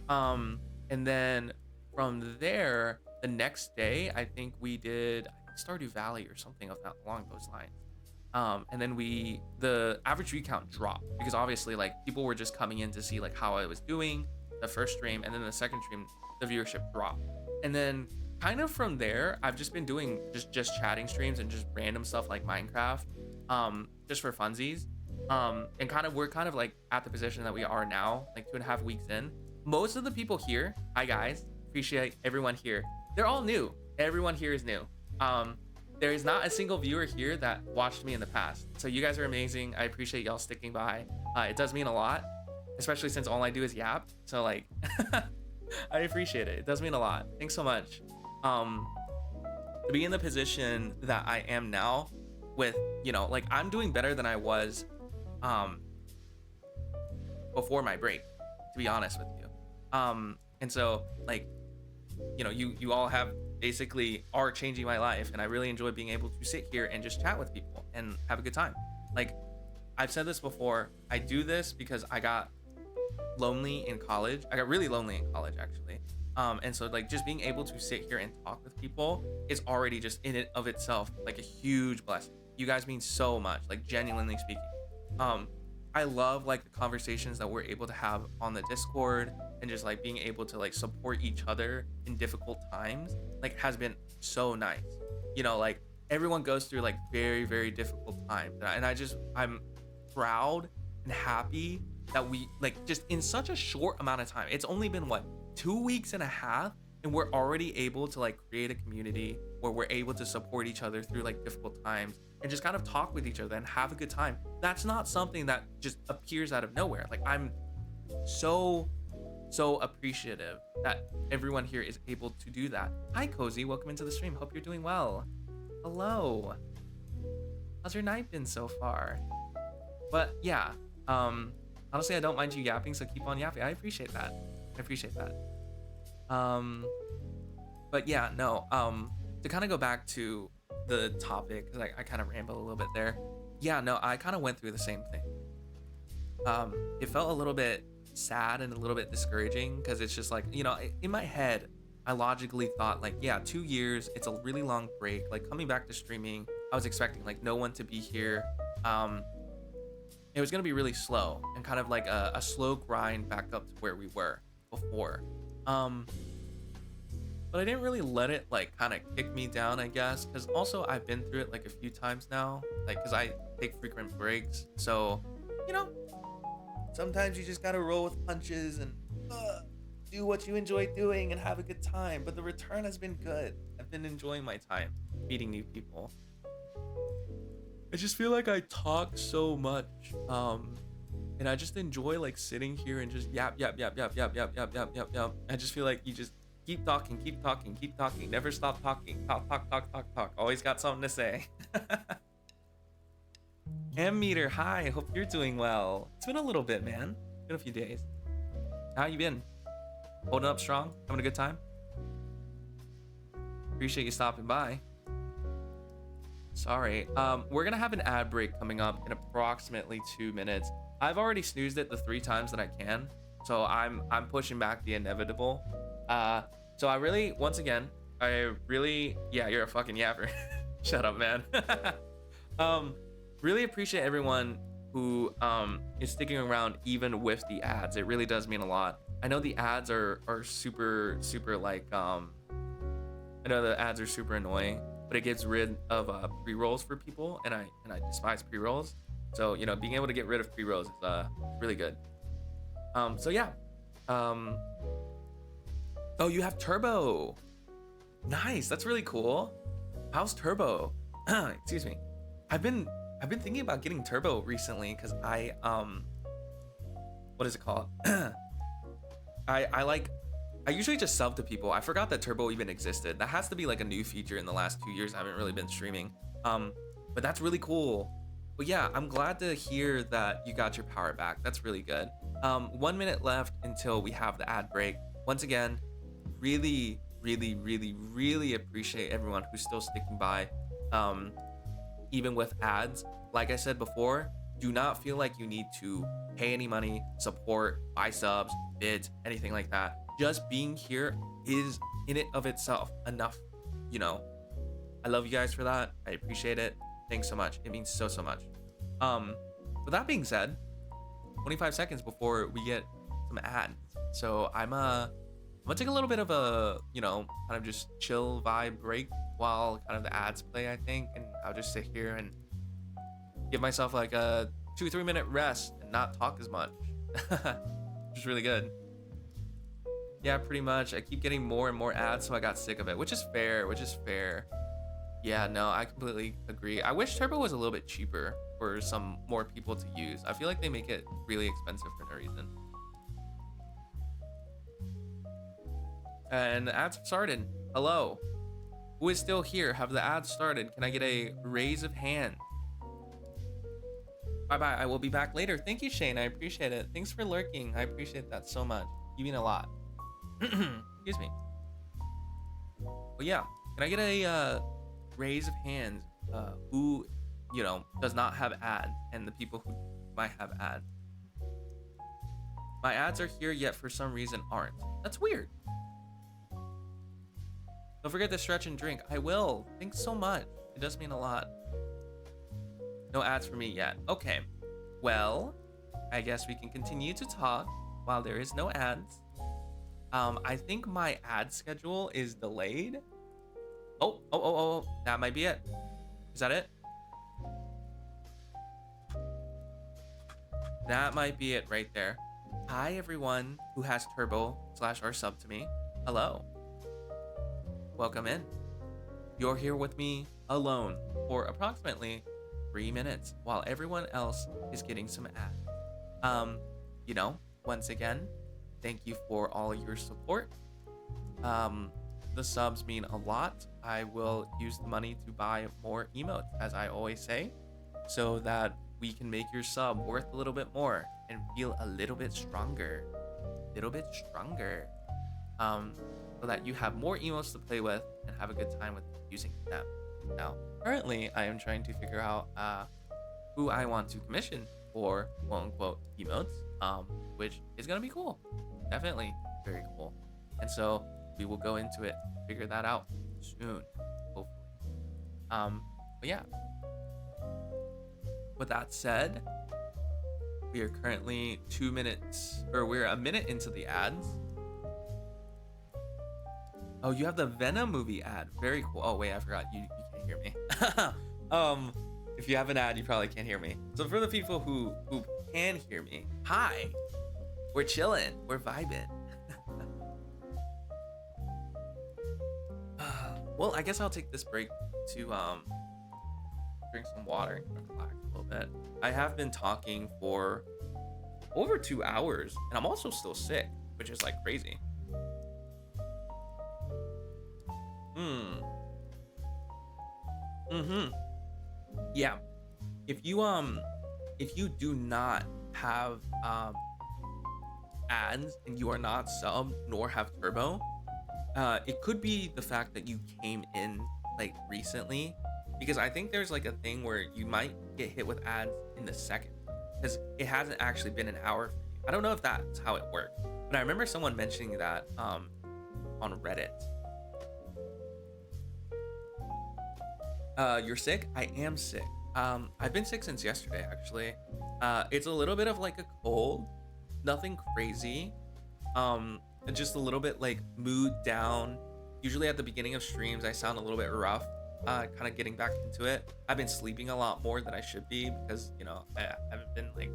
And then from there, the next day, I think we did Stardew Valley or something of that along those lines. And then the average view count dropped because obviously like people were just coming in to see like how I was doing the first stream, and then the second stream, the viewership dropped. And then kind of from there, I've just been doing just chatting streams and just random stuff like Minecraft, just for funsies. And we're kind of like at the position that we are now, like 2.5 weeks in. Most of the people here, hi guys, appreciate everyone here. They're all new. Everyone here is new. There is not a single viewer here that watched me in the past. So you guys are amazing. I appreciate y'all sticking by. It does mean a lot, especially since all I do is yap. So like, I appreciate it. It does mean a lot. Thanks so much. To be in the position that I am now with, you know, like I'm doing better than I was before my break, to be honest with you. And so like, you know, you all have basically are changing my life, and I really enjoy being able to sit here and just chat with people and have a good time. Like I've said this before, I do this because I got lonely in college. I got really lonely in college actually. And so like just being able to sit here and talk with people is already just in it of itself like a huge blessing. You guys mean so much, like genuinely speaking. I love like the conversations that we're able to have on the Discord, and just like being able to like support each other in difficult times, like has been so nice. You know, like everyone goes through like very, very difficult times, and I'm proud and happy that we like just in such a short amount of time. It's only been what, 2.5 weeks, and we're already able to like create a community where we're able to support each other through like difficult times and just kind of talk with each other and have a good time. That's not something that just appears out of nowhere. Like I'm so appreciative that everyone here is able to do that. Hi Cozy, welcome into the stream. Hope you're doing well. Hello. How's your night been so far? But yeah, honestly, I don't mind you yapping, so keep on yapping. I appreciate that. But yeah, no, to kind of go back to the topic, because I kind of rambled a little bit there. Yeah, no, I kind of went through the same thing. It felt a little bit sad and a little bit discouraging because it's just like, in my head, I logically thought like, yeah, 2 years, it's a really long break. Like coming back to streaming, I was expecting like no one to be here. It was gonna be really slow and kind of like a slow grind back up to where we were before. But I didn't really let it like kind of kick me down, I guess, because also I've been through it like a few times now, like because I take frequent breaks. So, sometimes you just gotta roll with punches and do what you enjoy doing and have a good time. But the return has been good. I've been enjoying my time meeting new people. I just feel like I talk so much, and I just enjoy like sitting here and just yap. I just feel like you just keep talking, never stop talking, talk. Always got something to say. M-Meter, hi, hope you're doing well. It's been a little bit, man. It's been a few days. How you been? Holding up strong? Having a good time? Appreciate you stopping by. Sorry. We're gonna have an ad break coming up in approximately 2 minutes. I've already snoozed it the 3 times that I can, so I'm pushing back the inevitable. So I really, once again, yeah, you're a fucking yapper. Shut up, man. Really appreciate everyone who is sticking around even with the ads. It really does mean a lot. I know the ads are super like I know the ads are super annoying, but it gets rid of pre-rolls for people, and I despise pre-rolls. So being able to get rid of pre-rolls is really good. So yeah. Oh, you have Turbo. Nice, that's really cool. How's Turbo? Excuse me. I've been thinking about getting Turbo recently because I what is it called? I usually just sub to people. I forgot that Turbo even existed. That has to be like a new feature in the last 2 years. I haven't really been streaming. But that's really cool. But yeah, I'm glad to hear that you got your power back. That's really good. 1 minute left until we have the ad break. Once again, really appreciate everyone who's still sticking by, even with ads. Like I said before, do not feel like you need to pay any money, support, buy subs, bids, anything like that. Just being here is in it of itself enough. I love you guys for that. I appreciate it. Thanks so much. It means so much. With that being said, 25 seconds before we get some ads. So I'm gonna take a little bit of a, kind of just chill vibe break while kind of the ads play, I think. And I'll just sit here and give myself like a 2-3 minute rest and not talk as much. Which is really good. Yeah, pretty much. I keep getting more and more ads, so I got sick of it, which is fair. Yeah, no, I completely agree. I wish Turbo was a little bit cheaper for some more people to use. I feel like they make it really expensive for no reason. And the ads have started. Hello. Who is still here? Have the ads started? Can I get a raise of hand? Bye-bye. I will be back later. Thank you, Shane. I appreciate it. Thanks for lurking. I appreciate that so much. You mean a lot. Excuse me. But yeah, can I get a raise of hands who, does not have ads and the people who might have ads? My ads are here yet for some reason aren't. That's weird. Don't forget to stretch and drink. I will. Thanks so much. It does mean a lot. No ads for me yet. Okay. Well, I guess we can continue to talk while there is no ads. I think my ad schedule is delayed. Oh, that might be it. Is that it? That might be it right there. Hi, everyone who has Turbo /r sub to me. Hello. Welcome in. You're here with me alone for approximately 3 minutes while everyone else is getting some ads. Once again, thank you for all your support. The subs mean a lot. I will use the money to buy more emotes, as I always say, so that we can make your sub worth a little bit more and feel a little bit stronger. So that you have more emotes to play with and have a good time with using them. Now, currently, I am trying to figure out who I want to commission for quote-unquote emotes. which is gonna be cool. Definitely very cool. And so we will go into it, figure that out soon, hopefully. But yeah. With that said, we are currently we're a minute into the ads. Oh, you have the Venom movie ad. Very cool. Oh wait, I forgot. You can't hear me. If you have an ad, you probably can't hear me. So for the people who can hear me, hi. We're chilling. We're vibing. Well, I guess I'll take this break to drink some water and relax a little bit. I have been talking for over 2 hours, and I'm also still sick, which is like crazy. Yeah. If you do not have ads and you are not sub nor have turbo, it could be the fact that you came in like recently, because I think there's like a thing where you might get hit with ads in the second because it hasn't actually been an hour for you. I don't know if that's how it works, but I remember someone mentioning that on Reddit. You're sick? I am sick. I've been sick since yesterday, actually. It's a little bit of like a cold, nothing crazy. Just a little bit like mood down. Usually at the beginning of streams, I sound a little bit rough, kind of getting back into it. I've been sleeping a lot more than I should be because, you know, I haven't been like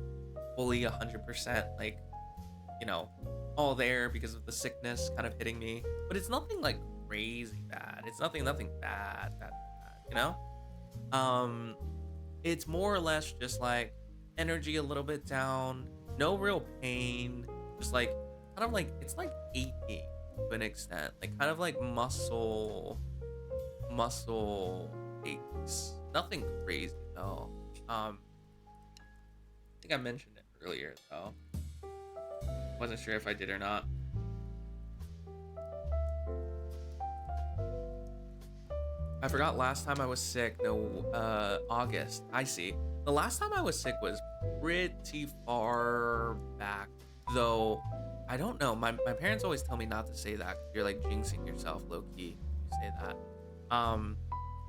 fully 100%, like, you know, all there because of the sickness kind of hitting me. But it's nothing like crazy bad. It's nothing bad, you know? It's more or less just like energy a little bit down, no real pain, just like kind of like it's like aching to an extent, like kind of like muscle aches. Nothing crazy though. I think I mentioned it earlier though. Wasn't sure if I did or not. I forgot last time I was sick. No, August. I see. The last time I was sick was pretty far back, though. I don't know. My parents always tell me not to say that. You're like jinxing yourself, low key. You say that.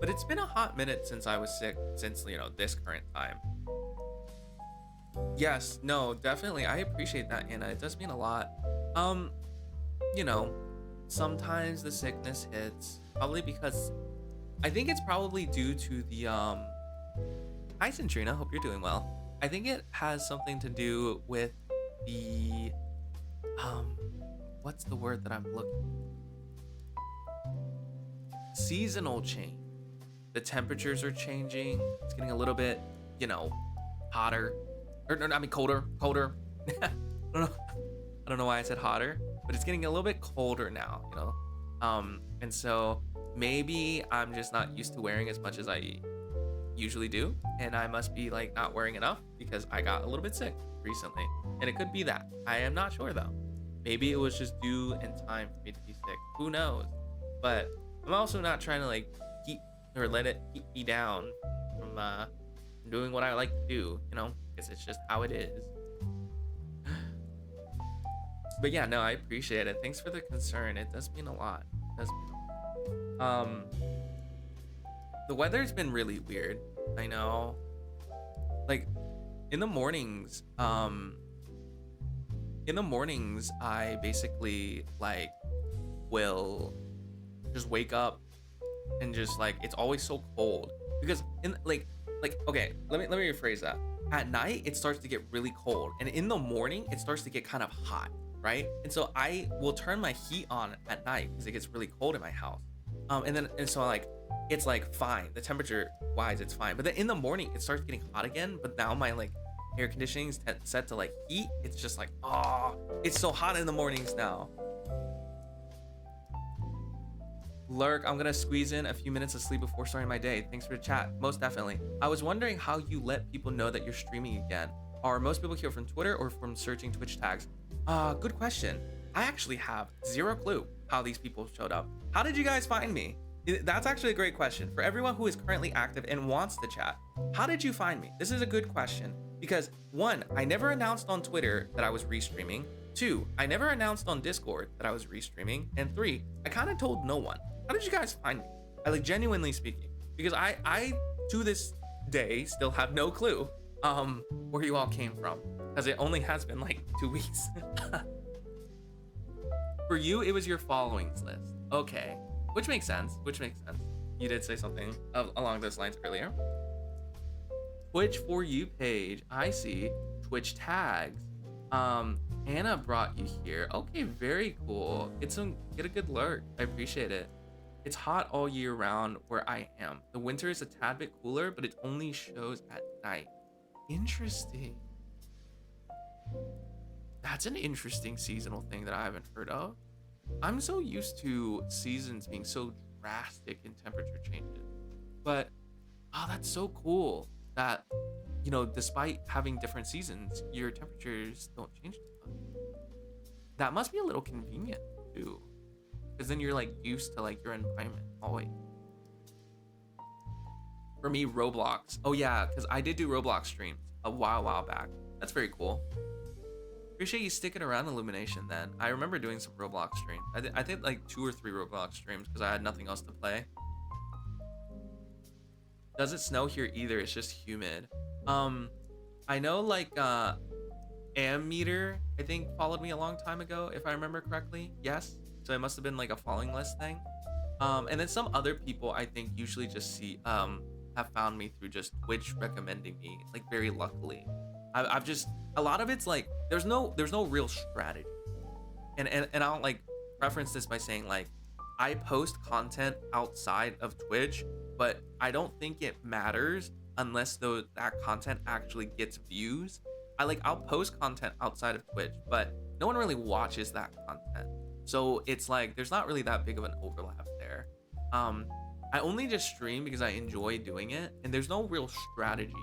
But it's been a hot minute since I was sick. Since, you know, this current time. Yes. No. Definitely. I appreciate that, Anna. It does mean a lot. You know, sometimes the sickness hits. Probably because. I think it's probably due to the hi Centrina, hope you're doing well. I think it has something to do with the what's the word that I'm looking for? Seasonal change. The temperatures are changing. It's getting a little bit, you know, hotter. Colder. I don't know why I said hotter, but it's getting a little bit colder now, you know. And so maybe I'm just not used to wearing as much as I usually do, and I must be like not wearing enough because I got a little bit sick recently, and it could be that. I am not sure though. Maybe it was just due in time for me to be sick. Who knows? But I'm also not trying to like let it keep me down from doing what I like to do, you know, because it's just how it is. But yeah, no, I appreciate it. Thanks for the concern. It does mean a lot. It does mean a lot. The weather's been really weird. I know. Like in the mornings, I basically like will just wake up and just like it's always so cold because in like okay, let me rephrase that. At night it starts to get really cold, and in the morning it starts to get kind of hot, right? And so I will turn my heat on at night because it gets really cold in my house. And so like it's like fine, the temperature wise it's fine, but then in the morning it starts getting hot again. But now my like air conditioning's set to like heat. It's just like, oh, it's so hot in the mornings now. Lurk, I'm gonna squeeze in a few minutes of sleep before starting my day. Thanks for the chat. Most definitely. I was wondering how you let people know that you're streaming again. Are most people here from Twitter or from searching Twitch tags? Good question. I actually have zero clue how these people showed up. How did you guys find me? That's actually a great question. For everyone who is currently active and wants to chat, how did you find me? This is a good question. Because one, I never announced on Twitter that I was restreaming. Two, I never announced on Discord that I was restreaming. And three, I kind of told no one. How did you guys find me? I like, genuinely speaking, because I to this day still have no clue where you all came from, because it only has been like 2 weeks. For you, it was your followings list. Okay, which makes sense. You did say something along those lines earlier. Twitch For You page, I see. Twitch tags. Anna brought you here. Okay, very cool. Get a good lurk. I appreciate it. It's hot all year round where I am. The winter is a tad bit cooler, but it only shows at night. Interesting. That's an interesting seasonal thing that I haven't heard of. I'm so used to seasons being so drastic in temperature changes. But, oh, that's so cool that, you know, despite having different seasons, your temperatures don't change too much. That must be a little convenient too, because then you're like used to like your environment always. For me, Roblox. Oh yeah, because I did do Roblox streams a while back. That's very cool. Appreciate you sticking around, Illumination. Then I remember doing some Roblox streams. I did like 2 or 3 Roblox streams because I had nothing else to play. Doesn't snow here either. It's just humid. I know like Ammeter, I think, followed me a long time ago, if I remember correctly. Yes. So it must have been like a following list thing. And then some other people I think usually just have found me through just Twitch recommending me, like very luckily. I've just, a lot of it's like there's no real strategy. And I'll like preference this by saying like I post content outside of Twitch, but I don't think it matters unless that content actually gets views. I'll post content outside of Twitch, but no one really watches that content. So it's like there's not really that big of an overlap there. I only just stream because I enjoy doing it, and there's no real strategy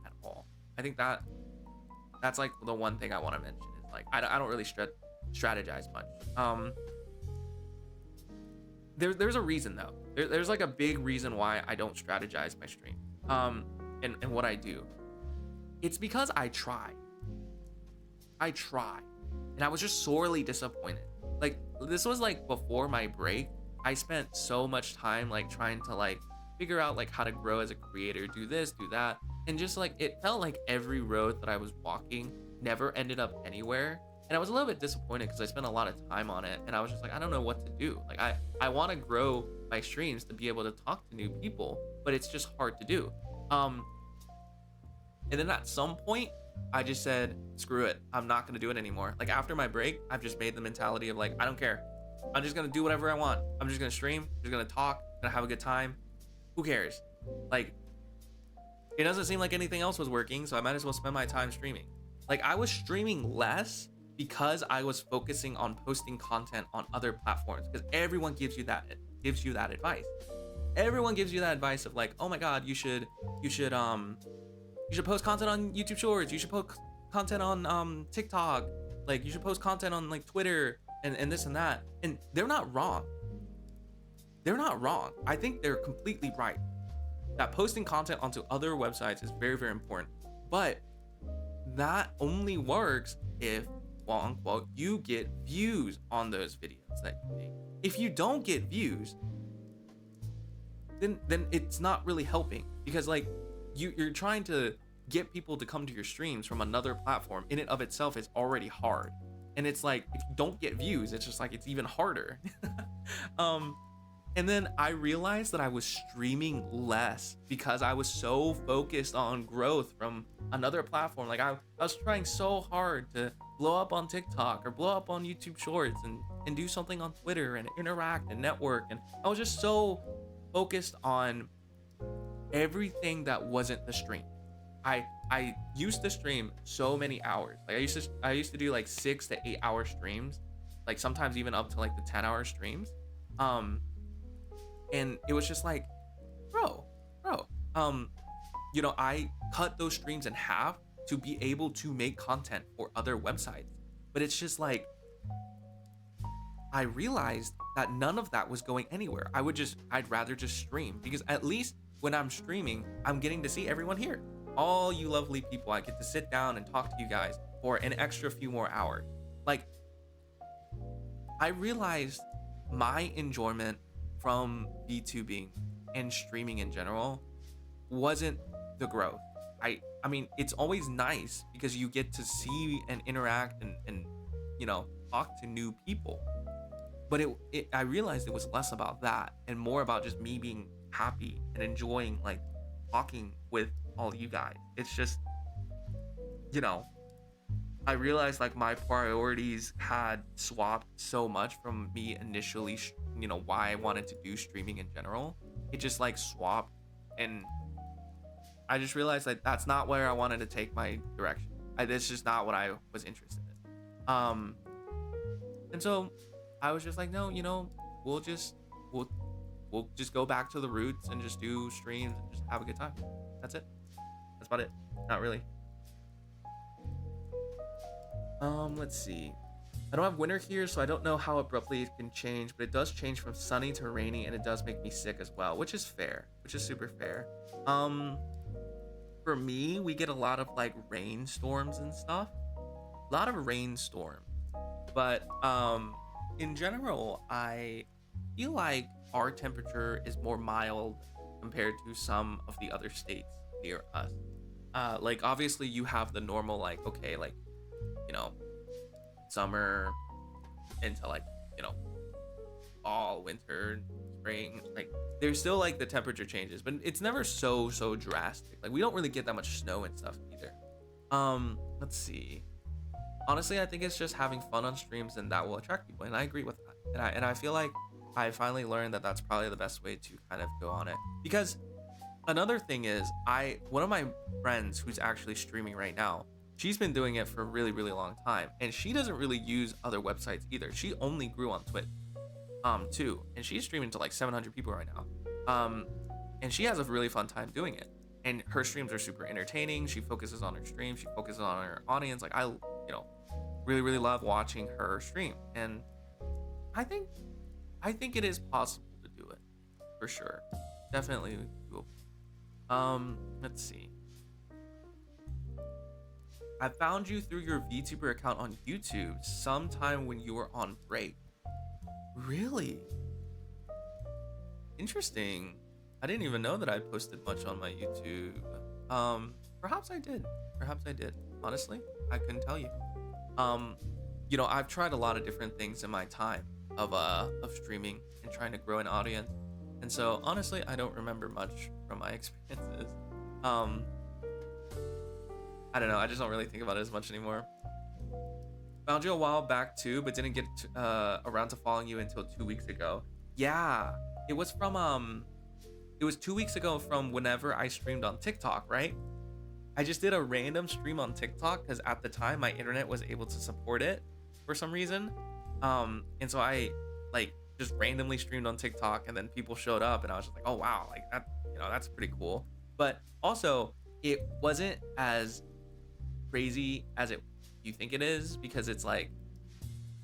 at all. I think that's like the one thing I want to mention is like I don't really strategize much. There's a reason though. There's like a big reason why I don't strategize my stream. And what I do. It's because I try. And I was just sorely disappointed. Like this was like before my break. I spent so much time like trying to like figure out like how to grow as a creator, do this, do that. And just like it felt like every road that I was walking never ended up anywhere. And I was a little bit disappointed because I spent a lot of time on it, and I was just like, I don't know what to do. Like I want to grow my streams to be able to talk to new people, but it's just hard to do. And then at some point I just said, screw it, I'm not gonna do it anymore. Like after my break, I've just made the mentality of like, I don't care, I'm just gonna do whatever I want. I'm just gonna stream, just gonna talk, gonna have a good time. Who cares? Like it doesn't seem like anything else was working, so I might as well spend my time streaming. Like I was streaming less because I was focusing on posting content on other platforms, because everyone gives you that advice. Everyone gives you that advice of like, oh my god, you should post content on YouTube Shorts, you should post content on TikTok, like you should post content on like Twitter and this and that. And they're not wrong. I think they're completely right that posting content onto other websites is very, very important. But that only works if, quote unquote, you get views on those videos that you make. If you don't get views, then it's not really helping, because like you're trying to get people to come to your streams from another platform. In and of itself is already hard, and it's like if you don't get views, it's just like it's even harder. And then I realized that I was streaming less because I was so focused on growth from another platform. Like I was trying so hard to blow up on TikTok or blow up on YouTube Shorts and do something on Twitter and interact and network. And I was just so focused on everything that wasn't the stream. I used to stream so many hours. Like I used to do like 6 to 8 hour streams, like sometimes even up to like the 10-hour streams. And it was just like, bro, you know, I cut those streams in half to be able to make content for other websites. But it's just like, I realized that none of that was going anywhere. I'd rather just stream, because at least when I'm streaming, I'm getting to see everyone here. all you lovely people. I get to sit down and talk to you guys for an extra few more hours. Like, I realized my enjoyment from VTubing and streaming in general wasn't the growth. I mean, it's always nice because you get to see and interact and talk to new people. But I realized it was less about that and more about just me being happy and enjoying like talking with all you guys. It's just, you know, I realized like my priorities had swapped so much from me initially, why I wanted to do streaming in general. It just like swapped, and I just realized like that's not where I wanted to take my direction. That's just not what I was interested in. And so I was just like, no, we'll just go back to the roots and just do streams and just have a good time. That's it. That's about it. Not really. Let's see. I don't have winter here, so I don't know how abruptly it can change, but it does change from sunny to rainy, and it does make me sick as well, which is fair, which is super fair. For me, we get a lot of like rainstorms and stuff. A lot of rainstorms. But in general, I feel like our temperature is more mild compared to some of the other states near us. Like obviously you have the normal like, okay, like, summer into like, fall, winter, spring. Like there's still like the temperature changes, but it's never so drastic. Like we don't really get that much snow and stuff either. Let's see. Honestly, I think it's just having fun on streams, and that will attract people, and I agree with that. And I feel like I finally learned that that's probably the best way to kind of go on it. Because another thing is, one of my friends who's actually streaming right now, she's been doing it for a really long time, and she doesn't really use other websites either. She only grew on Twitch too, and she's streaming to like 700 people right now, and she has a really fun time doing it, and her streams are super entertaining. She focuses on her stream, she focuses on her audience. Like I really love watching her stream, and I think it is possible to do it for sure. Definitely doable. Let's see. I found you through your VTuber account on YouTube sometime when you were on break. Really? Interesting. I didn't even know that I posted much on my YouTube. Perhaps I did. Honestly, I couldn't tell you. I've tried a lot of different things in my time of streaming and trying to grow an audience. And so honestly, I don't remember much from my experiences. I don't know. I just don't really think about it as much anymore. Found you a while back too, but didn't get around to following you until 2 weeks ago. Yeah, it was from it was 2 weeks ago from whenever I streamed on TikTok, right? I just did a random stream on TikTok because at the time my internet was able to support it for some reason. And so I like just randomly streamed on TikTok, and then people showed up, and I was just like, oh wow, like that, that's pretty cool. But also it wasn't as crazy as you think it is, because it's like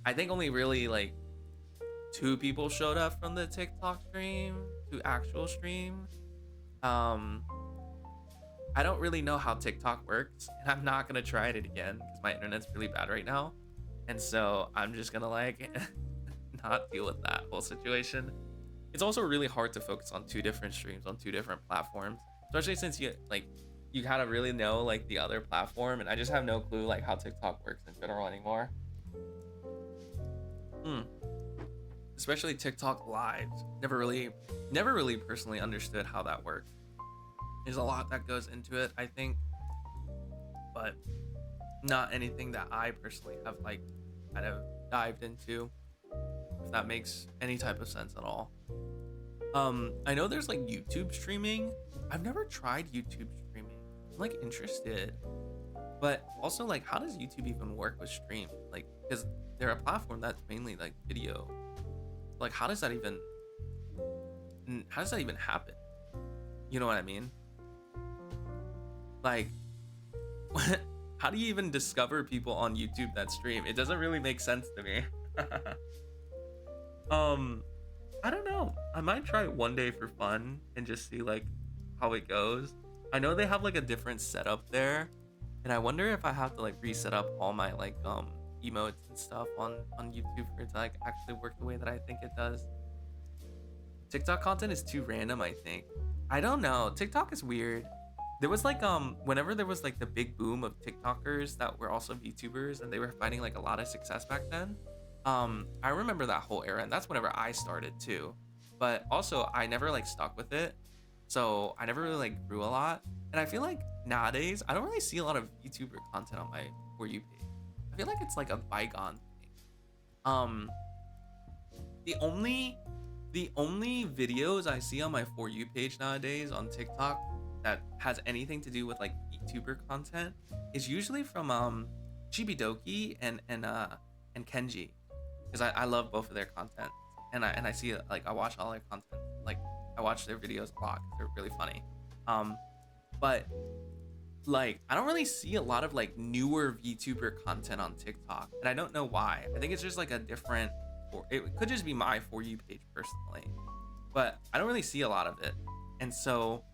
I think only really like 2 people showed up from the TikTok stream to actual stream. I don't really know how TikTok works, and I'm not gonna try it again because my internet's really bad right now, and so I'm just gonna like not deal with that whole situation. It's also really hard to focus on 2 different streams on 2 different platforms, especially since you gotta really know like the other platform, and I just have no clue like how TikTok works in general anymore. Especially TikTok lives. Never really personally understood how that works. There's a lot that goes into it, I think, but not anything that I personally have like kind of dived into, if that makes any type of sense at all. I know there's like YouTube streaming. I've never tried YouTube streaming. I'm like interested, but also like how does YouTube even work with stream? Like, because they're a platform that's mainly like video. Like how does that even happen? You know what I mean? Like how do you even discover people on YouTube that stream? It doesn't really make sense to me. I don't know. I might try it one day for fun and just see like how it goes. I know they have like a different setup there, and I wonder if I have to like reset up all my like emotes and stuff on YouTube for it to like actually work the way that I think it does. TikTok content is too random, I think. I don't know. TikTok is weird. There was like whenever there was like the big boom of TikTokers that were also VTubers and they were finding like a lot of success back then. I remember that whole era, and that's whenever I started too. But also I never like stuck with it. So I never really like grew a lot. And I feel like nowadays I don't really see a lot of VTuber content on my For You page. I feel like it's like a bygone thing. The only videos I see on my For You page nowadays on TikTok that has anything to do with like VTuber content is usually from Chibidoki and Kenji, because I love both of their content, and I see it, like I watch all their content, like I watch their videos a lot 'cause they're really funny. But like I don't really see a lot of like newer VTuber content on TikTok, and I don't know why. I think it's just like a different, or it could just be my For You page personally, but I don't really see a lot of it. And so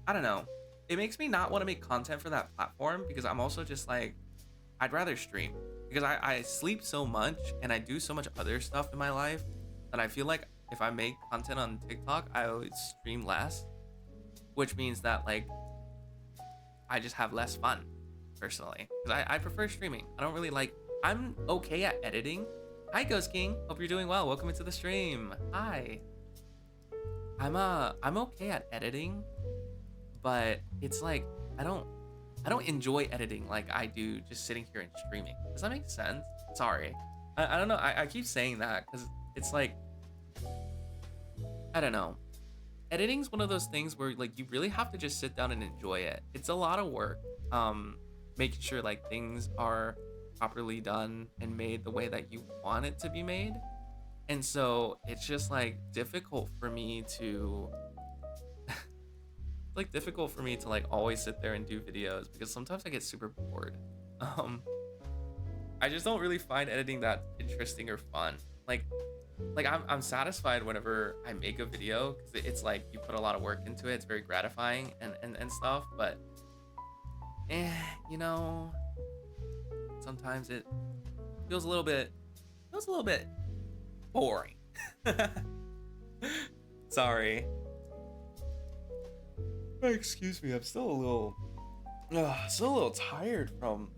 I don't know, it makes me not want to make content for that platform, because I'm also just like, I'd rather stream, because I sleep so much and I do so much other stuff in my life that I feel like if I make content on TikTok I would stream less, which means that like I just have less fun personally, because I prefer streaming. I don't really like, I'm okay at editing. Hi Ghost King, hope you're doing well. Welcome into the stream. Hi. I'm okay at editing, but it's like I don't enjoy editing like I do just sitting here and streaming. Does that make sense? Sorry. I don't know. I keep saying that because it's like, I don't know. Editing's one of those things where like you really have to just sit down and enjoy it. It's a lot of work. Making sure like things are properly done and made the way that you want it to be made. And so it's just like difficult for me to like always sit there and do videos, because sometimes I get super bored. I just don't really find editing that interesting or fun. Like I'm satisfied whenever I make a video, because it's like you put a lot of work into it. It's very gratifying and stuff, but you know, sometimes it feels a little bit boring. Sorry. Excuse me, I'm still a little tired from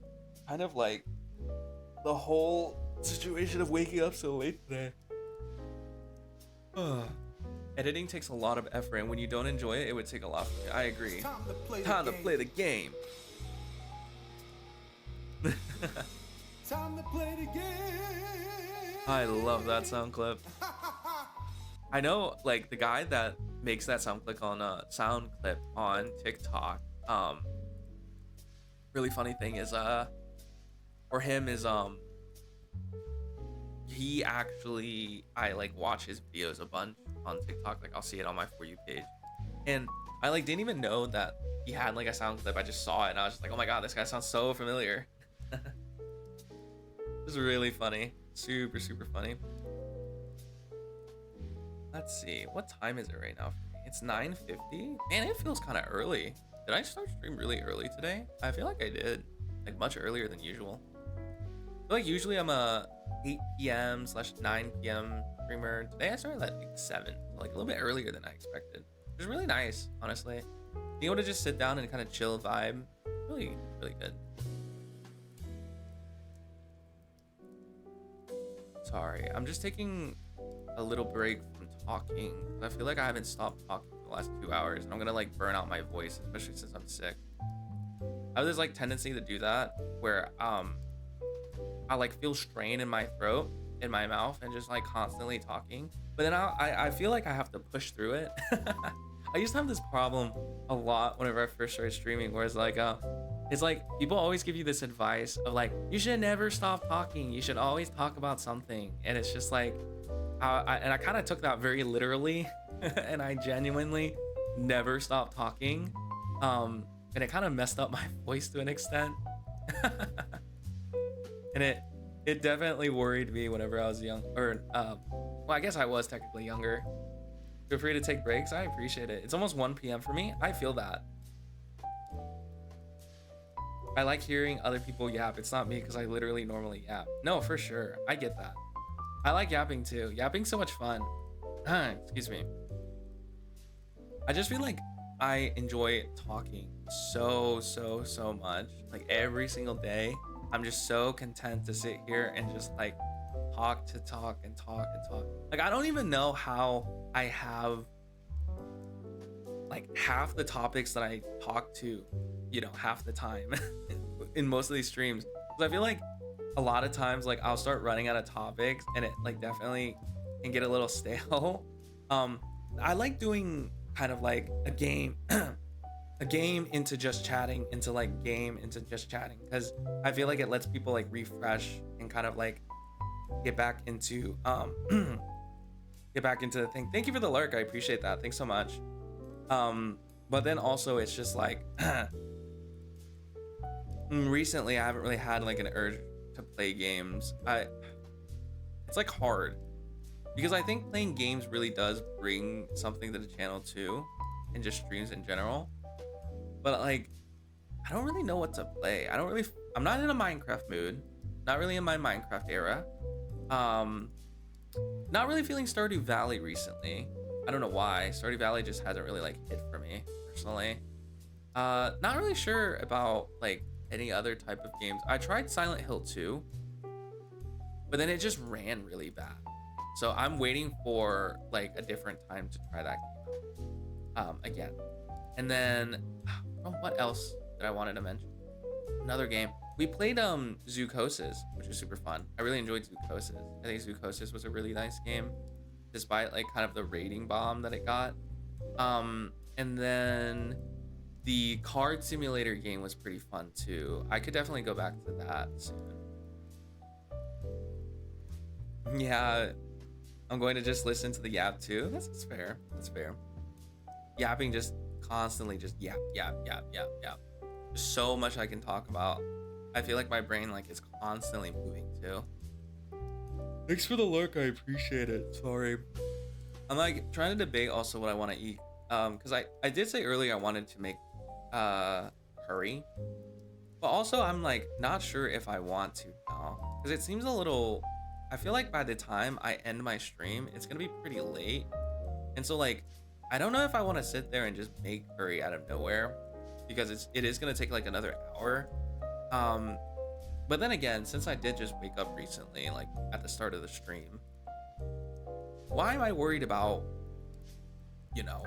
kind of like the whole situation of waking up so late today. Editing takes a lot of effort, and when you don't enjoy it, it would take a lot from you. I agree. Time to play the game. Time to play the game. I love that sound clip. I know, like the guy that makes that sound clip on TikTok. Really funny thing is, for him is he actually, I like watch his videos a bunch on TikTok. Like I'll see it on my For You page, and I like didn't even know that he had like a sound clip. I just saw it and I was just like, oh my god, this guy sounds so familiar. It's really funny. Super funny. Let's see, what time is it right now for me? It's 9:50. Man, it feels kind of early. Did I start stream really early today? I feel like I did, like much earlier than usual. I feel like usually I'm a 8 p.m. / 9 p.m. streamer. Today I started at like 7, like a little bit earlier than I expected. It was really nice, honestly. Being able to just sit down and kind of chill vibe, really good. Sorry, I'm just taking a little break from talking. I feel like I haven't stopped talking for the last 2 hours, and I'm gonna like burn out my voice, especially since I'm sick. I have this like tendency to do that where I like feel strain in my throat, in my mouth, and just like constantly talking. But then I feel like I have to push through it. I used to have this problem a lot whenever I first started streaming, where it's like people always give you this advice of like, you should never stop talking, you should always talk about something. And it's just like, I kind of took that very literally and I genuinely never stopped talking, and it kind of messed up my voice to an extent. And it definitely worried me whenever I was young, or well, I guess I was technically younger. Feel free to take breaks. I appreciate it. It's almost 1 p.m. for me. I feel that. I like hearing other people yap. It's not me because I literally normally yap. No, for sure. I get that. I like yapping too. Yapping's so much fun. Excuse me. I just feel like I enjoy talking so much. Like every single day, I'm just so content to sit here and just like talk and talk. Like I don't even know how I have like half the topics that I talk to, you know, half the time in most of these streams. Because I feel like a lot of times like I'll start running out of topics and it like definitely can get a little stale. I like doing kind of like a game a game into just chatting into like game into just chatting, because I feel like it lets people like refresh and kind of like get back into the thing. Thank you for the lurk, I appreciate that, thanks so much. But then also it's just like recently I haven't really had like an urge to play games. It's like hard because I think playing games really does bring something to the channel too, and just streams in general. But like, I don't really know what to play. I'm not in a Minecraft mood. Not really in my Minecraft era. Not really feeling Stardew Valley recently. I don't know why. Stardew Valley just hasn't really like hit for me personally. Not really sure about like any other type of games. I tried Silent Hill 2, but then it just ran really bad. So I'm waiting for like a different time to try that game again. And then what else did I wanted to mention? Another game. We played Zoocosis, which was super fun. I really enjoyed Zoocosis. I think Zoocosis was a really nice game, despite like kind of the rating bomb that it got. And then the card simulator game was pretty fun too. I could definitely go back to that soon. Yeah, I'm going to just listen to the yap too. That's fair. That's fair. Yapping just constantly just yap. There's so much I can talk about. I feel like my brain like is constantly moving too. Thanks for the lurk, I appreciate it. Sorry. I'm like trying to debate also what I want to eat. Because I did say earlier I wanted to make curry. But also I'm like not sure if I want to now. Because it seems a little, I feel like by the time I end my stream, it's gonna be pretty late. And so like, I don't know if I want to sit there and just make curry out of nowhere, because it is gonna take like another hour. But then again, since I did just wake up recently, like at the start of the stream, why am I worried about, you know,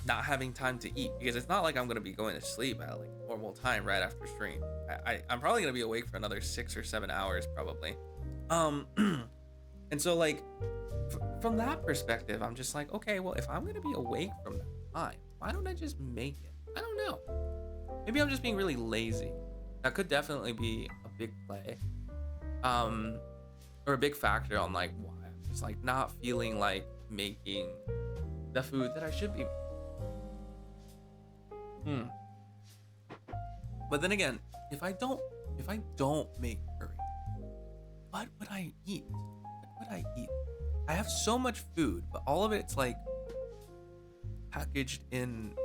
not having time to eat? Because it's not like I'm gonna be going to sleep at like normal time right after stream. I'm probably gonna be awake for another 6 or 7 hours probably. And so like from that perspective, I'm just like, okay, well, if I'm gonna be awake from that time, why don't I just make it? I don't know. Maybe I'm just being really lazy. That could definitely be a big play, or a big factor on like why I'm just like not feeling like making the food that I should be making. But then again, if I don't make curry, what would I eat? I have so much food, but all of it's like packaged in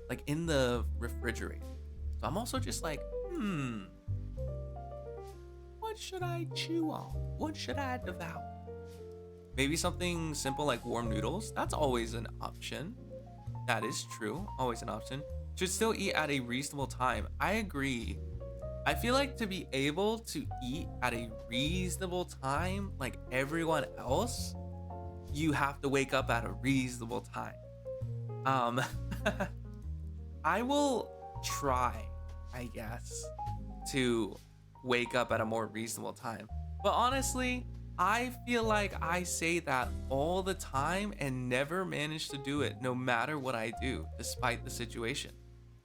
like in the refrigerator. So I'm also just like, what should I chew on? What should I devour? Maybe something simple like warm noodles. That's always an option. That is true. Always an option. Should still eat at a reasonable time. I agree. I feel like to be able to eat at a reasonable time, like everyone else, you have to wake up at a reasonable time. I will try, I guess, to wake up at a more reasonable time. But honestly, I feel like I say that all the time and never manage to do it, no matter what I do, despite the situation.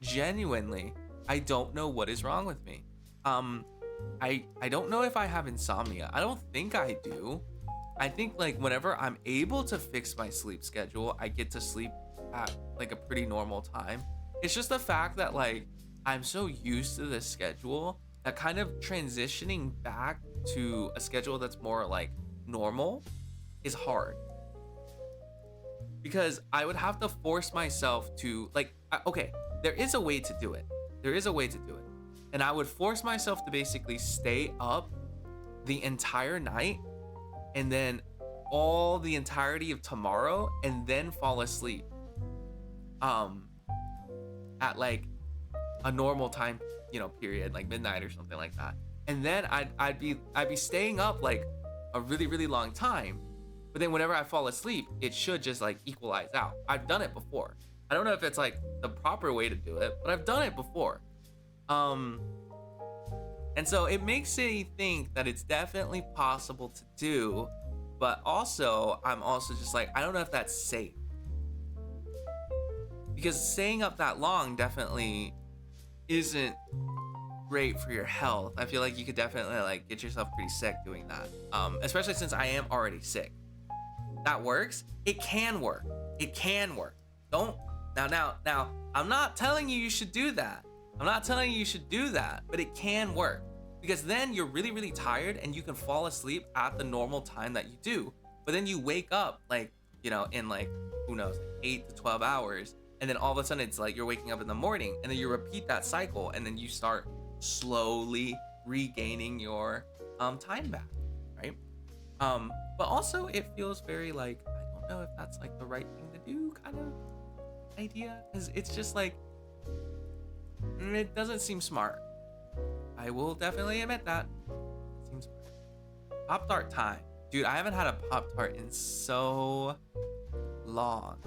Genuinely, I don't know what is wrong with me. I don't know if I have insomnia. I don't think I do. I think like whenever I'm able to fix my sleep schedule, I get to sleep at like a pretty normal time. It's just the fact that like I'm so used to this schedule that kind of transitioning back to a schedule that's more like normal is hard. because I would have to force myself to like, okay, there is a way to do it. There is a way to do it. And I would force myself to basically stay up the entire night and then all the entirety of tomorrow and then fall asleep at like a normal time, you know, period, like midnight or something like that. And then I'd be staying up like a really, really long time. But then whenever I fall asleep, it should just like equalize out. I've done it before. I don't know if it's like the proper way to do it, but I've done it before. And so it makes me think that it's definitely possible to do, but also I'm also just like, I don't know if that's safe. Because staying up that long definitely isn't great for your health. I feel like you could definitely like get yourself pretty sick doing that. Especially since I am already sick. That works. It can work. It can work. Don't now. I'm not telling you should do that. I'm not telling you should do that, but it can work because then you're really, really tired and you can fall asleep at the normal time that you do. But then you wake up like, you know, in like, who knows, like 8 to 12 hours. And then all of a sudden it's like you're waking up in the morning and then you repeat that cycle and then you start slowly regaining your time back, right? But also it feels very like, I don't know if that's like the right thing to do kind of idea, because it's just like, it doesn't seem smart. I will definitely admit that. It seems smart. Pop-Tart time. Dude, I haven't had a Pop-Tart in so long.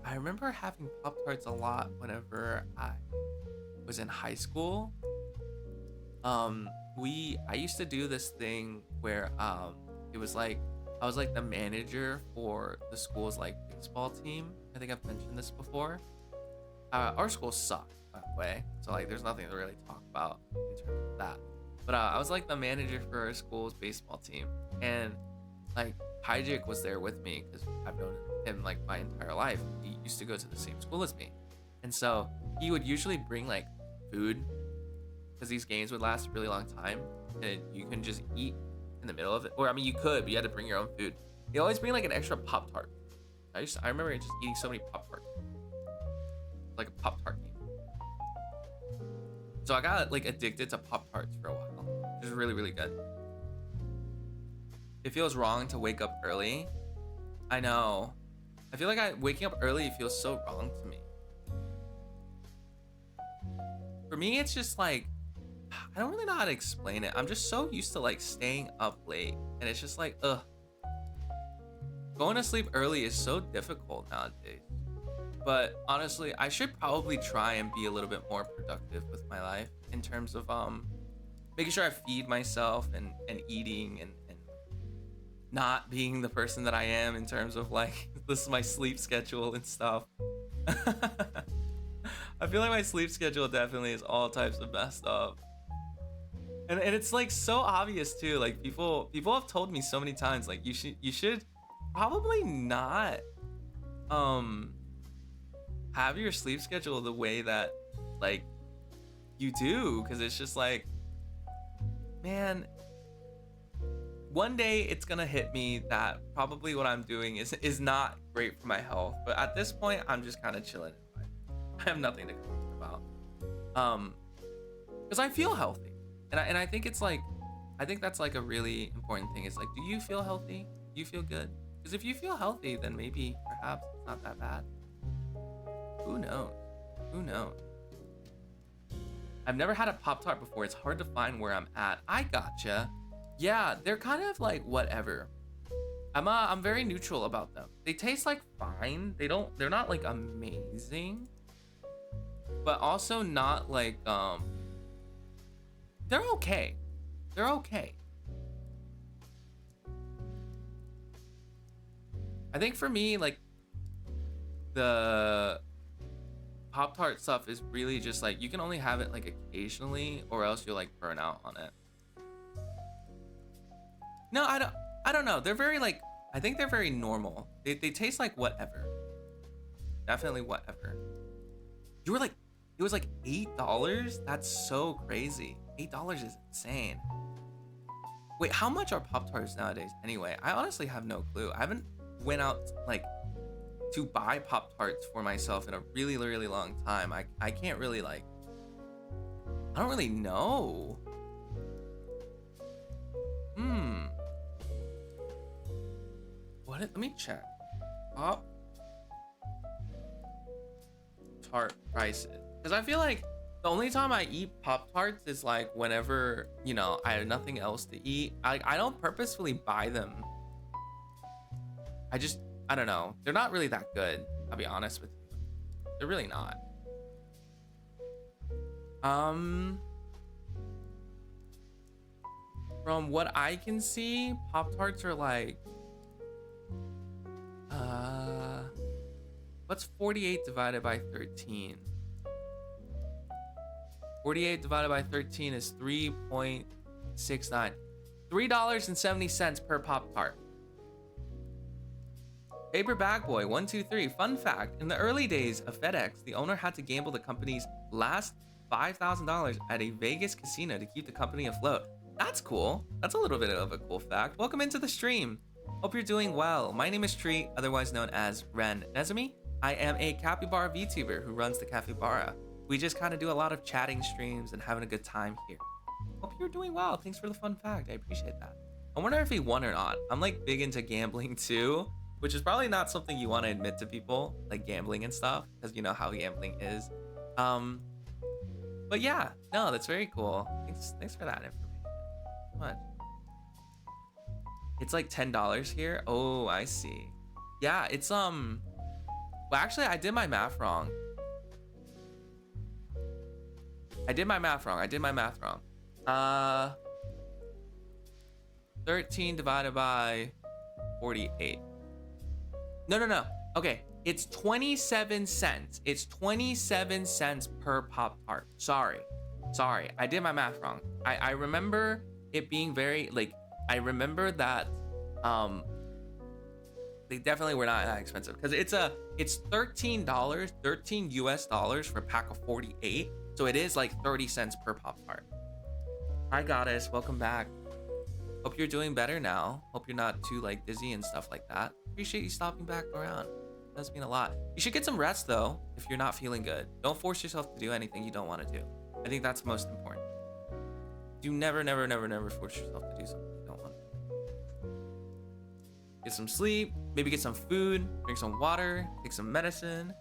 I remember having Pop-Tarts a lot whenever I was in high school. I used to do this thing where it was like I was like the manager for the school's like baseball team. I think I've mentioned this before. Our school sucked, by the way, so like there's nothing to really talk about in terms of that. But I was like the manager for our school's baseball team, and like Hyjik was there with me because I've known him like my entire life. He used to go to the same school as me, and so he would usually bring like food because these games would last a really long time, and you can just eat in the middle of it, or I mean you could, but you had to bring your own food. He always bring like an extra Pop-Tart. I remember just eating so many Pop-Tarts, like a Pop-Tart game. So I got like addicted to Pop-Tarts for a while. It was really, really good. It feels wrong to wake up early. I know. I feel like waking up early feels so wrong to me. For me, it's just like, I don't really know how to explain it. I'm just so used to like staying up late, and it's just like, ugh. Going to sleep early is so difficult nowadays. But honestly, I should probably try and be a little bit more productive with my life in terms of making sure I feed myself and eating and not being the person that I am in terms of like this is my sleep schedule and stuff. I feel like my sleep schedule definitely is all types of messed up. And it's like so obvious too. Like people have told me so many times like you should probably not have your sleep schedule the way that like you do, because it's just like, man, one day it's gonna hit me that probably what I'm doing is not great for my health, but at this point I'm just kind of chilling. I have nothing to complain about because I feel healthy, and I think it's like, I think that's like a really important thing. Is like, do you feel healthy? Do you feel good? Because if you feel healthy, then maybe perhaps it's not that bad. Who knows? Who knows? I've never had a Pop-Tart before. It's hard to find where I'm at. I gotcha. Yeah, they're kind of like whatever. I'm very neutral about them. They taste like fine. They're not like amazing, but also not like they're okay. They're okay. I think for me, like the Pop-Tart stuff is really just like you can only have it like occasionally, or else you'll like burn out on it. No, I don't know. They're very like, I think they're very normal. They taste like whatever. Definitely whatever. You were like, it was like $8? That's so crazy. $8 is insane. Wait, how much are Pop-Tarts nowadays anyway? I honestly have no clue. I haven't went out like to buy Pop Tarts for myself in a really, really long time. I can't really like. I don't really know. What? Let me check. Pop Tart prices, because I feel like the only time I eat Pop Tarts is like whenever, you know, I have nothing else to eat. I don't purposefully buy them. I don't know. They're not really that good. I'll be honest with you. They're really not. From what I can see, Pop Tarts are like, what's 48 divided by 13? 48 divided by 13 is 3.69. $3.70 per Pop Tart. Paper Bag Boy 123. Fun fact: in the early days of FedEx, the owner had to gamble the company's last $5,000 at a Vegas casino to keep the company afloat. That's cool. That's a little bit of a cool fact. Welcome into the stream. Hope you're doing well. My name is Treat, otherwise known as Ren Nezumi. I am a capybara VTuber who runs the Capybara. We just kind of do a lot of chatting streams and having a good time here. Hope you're doing well. Thanks for the fun fact. I appreciate that. I wonder if he won or not. I'm like big into gambling too, which is probably not something you want to admit to people, like gambling and stuff, because you know how gambling is. But yeah, no, that's very cool. Thanks for that information. So much. It's like $10 here. Oh, I see. Yeah, it's well, actually, I did my math wrong. I did my math wrong. 13 divided by 48. No. Okay, it's 27 cents. It's 27 cents per Pop Tart. Sorry. I did my math wrong. I remember it being very, like, I remember that they definitely were not that expensive, because it's $13, 13 US dollars for a pack of 48. So it is like 30 cents per Pop Tart. Hi Goddess, welcome back. Hope you're doing better now. Hope you're not too like dizzy and stuff like that. Appreciate you stopping back around. It does mean a lot. You should get some rest though if you're not feeling good. Don't force yourself to do anything you don't want to do. I think that's most important. Do never force yourself to do something you don't want to do. Get some sleep, maybe get some food, drink some water, take some medicine.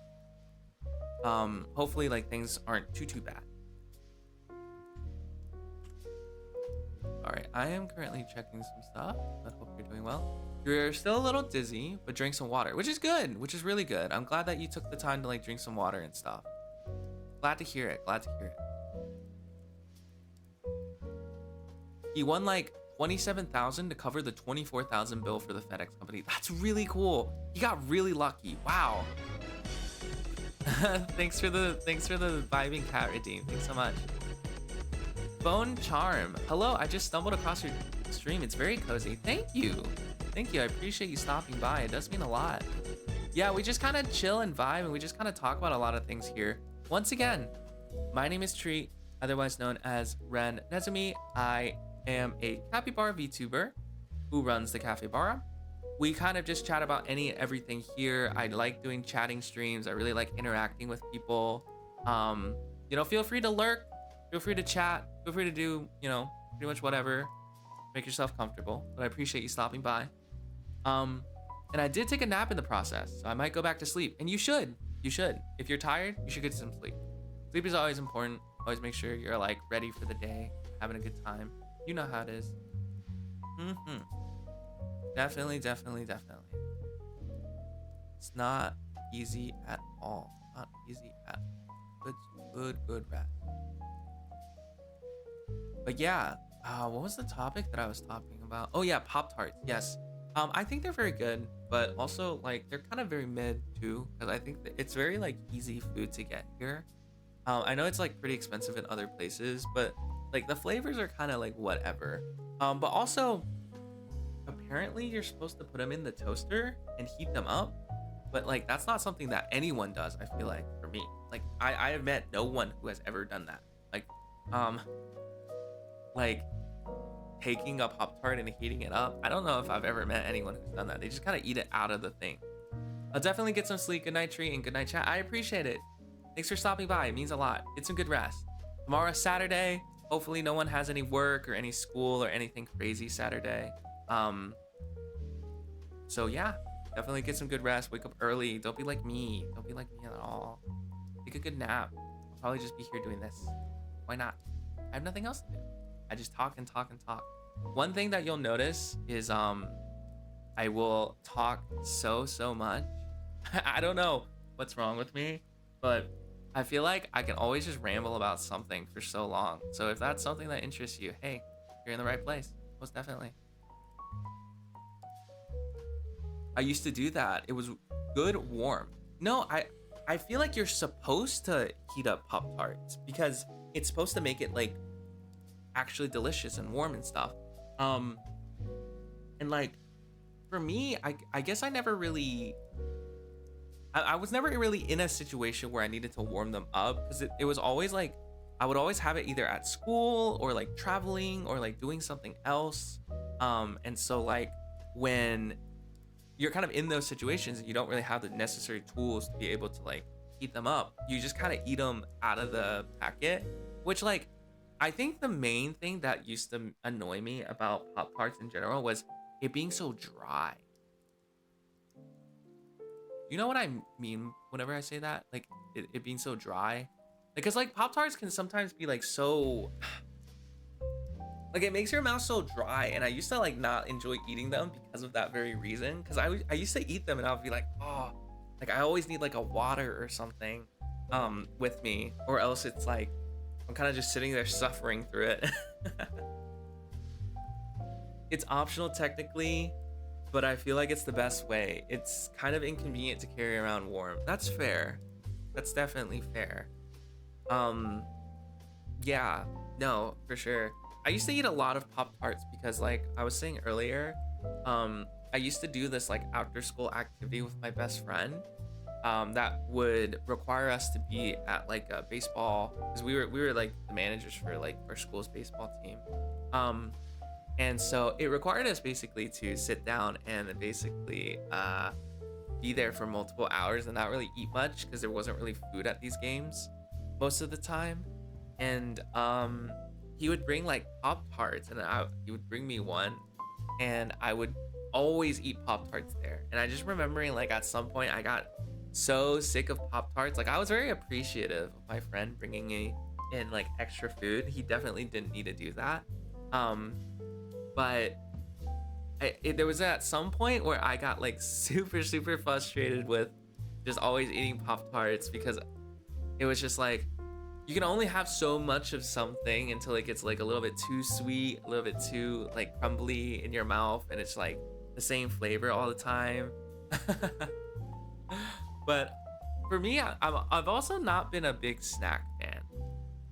Hopefully like things aren't too bad. All right, I am currently checking some stuff, but hope you're doing well. You're still a little dizzy, but drink some water, which is good, which is really good. I'm glad that you took the time to like drink some water and stuff. Glad to hear it. He won like 27,000 to cover the 24,000 bill for the FedEx company. That's really cool. He got really lucky. Wow. Thanks for the vibing cat redeem. Thanks so much. Bone Charm. Hello, I just stumbled across your stream. It's very cozy. Thank you. I appreciate you stopping by. It does mean a lot. Yeah, we just kind of chill and vibe, and we just kind of talk about a lot of things here. Once again, my name is Treat, otherwise known as Ren Nezumi. I am a capybara VTuber who runs the Capybara. We kind of just chat about any and everything here. I like doing chatting streams. I really like interacting with people. You know, feel free to lurk, feel free to chat, feel free to do, you know, pretty much whatever. Make yourself comfortable, but I appreciate you stopping by. And I did take a nap in the process, so I might go back to sleep. And you should. If you're tired, you should get some sleep. Sleep is always important. Always make sure you're like ready for the day, having a good time. You know how it is. Definitely. It's not easy at all. Not easy at all. Good rest. But yeah, what was the topic that I was talking about? Oh yeah, Pop Tarts. Yes. I think they're very good, but also like they're kind of very mid too, because I think that it's very like easy food to get here. I know it's like pretty expensive in other places, but like the flavors are kind of like whatever. But also apparently you're supposed to put them in the toaster and heat them up, but like that's not something that anyone does. I feel like for me, like I have met no one who has ever done that. Like taking a Pop Tart and heating it up. I don't know if I've ever met anyone who's done that. They just kind of eat it out of the thing. I'll definitely get some sleep. Good night, Tree, and good night, chat. I appreciate it. Thanks for stopping by. It means a lot. Get some good rest. Tomorrow's Saturday. Hopefully no one has any work or any school or anything crazy Saturday. So yeah, definitely get some good rest. Wake up early. Don't be like me. Don't be like me at all. Take a good nap. I'll probably just be here doing this. Why not? I have nothing else to do. I just talk and talk and talk. One thing that you'll notice is I will talk so much. I don't know what's wrong with me, but I feel like I can always just ramble about something for so long. So if that's something that interests you, hey, you're in the right place. Most definitely. I used to do that. It was good warm. No, I feel like you're supposed to heat up Pop-Tarts because it's supposed to make it like actually delicious and warm and stuff. And like for me, I guess I never really I was never really in a situation where I needed to warm them up because it was always like I would always have it either at school or like traveling or like doing something else. And so like when you're kind of in those situations and you don't really have the necessary tools to be able to like heat them up, you just kind of eat them out of the packet, which like I think the main thing that used to annoy me about Pop-Tarts in general was it being so dry. You know what I mean whenever I say that? Like it being so dry? Because like Pop-Tarts can sometimes be like so like it makes your mouth so dry, and I used to like not enjoy eating them because of that very reason. Because I used to eat them and I would be like, oh, like I always need like a water or something with me, or else it's like I'm kind of just sitting there suffering through it. It's optional technically, but I feel like it's the best way. It's kind of inconvenient to carry around warm. That's fair. That's definitely fair. Yeah, no, for sure. I used to eat a lot of Pop-Tarts because like I was saying earlier, I used to do this like after school activity with my best friend that would require us to be at like a baseball, because we were like the managers for like our school's baseball team. And so it required us basically to sit down and basically be there for multiple hours and not really eat much because there wasn't really food at these games most of the time. And he would bring like Pop-Tarts, and he would bring me one, and I would always eat Pop-Tarts there. And I just remembering like at some point I got so sick of Pop-Tarts. Like I was very appreciative of my friend bringing me in like extra food. He definitely didn't need to do that. But there was at some point where I got like super frustrated with just always eating Pop-Tarts, because it was just like you can only have so much of something until it gets like a little bit too sweet, a little bit too like crumbly in your mouth, and it's like the same flavor all the time. But for me, I've also not been a big snack fan.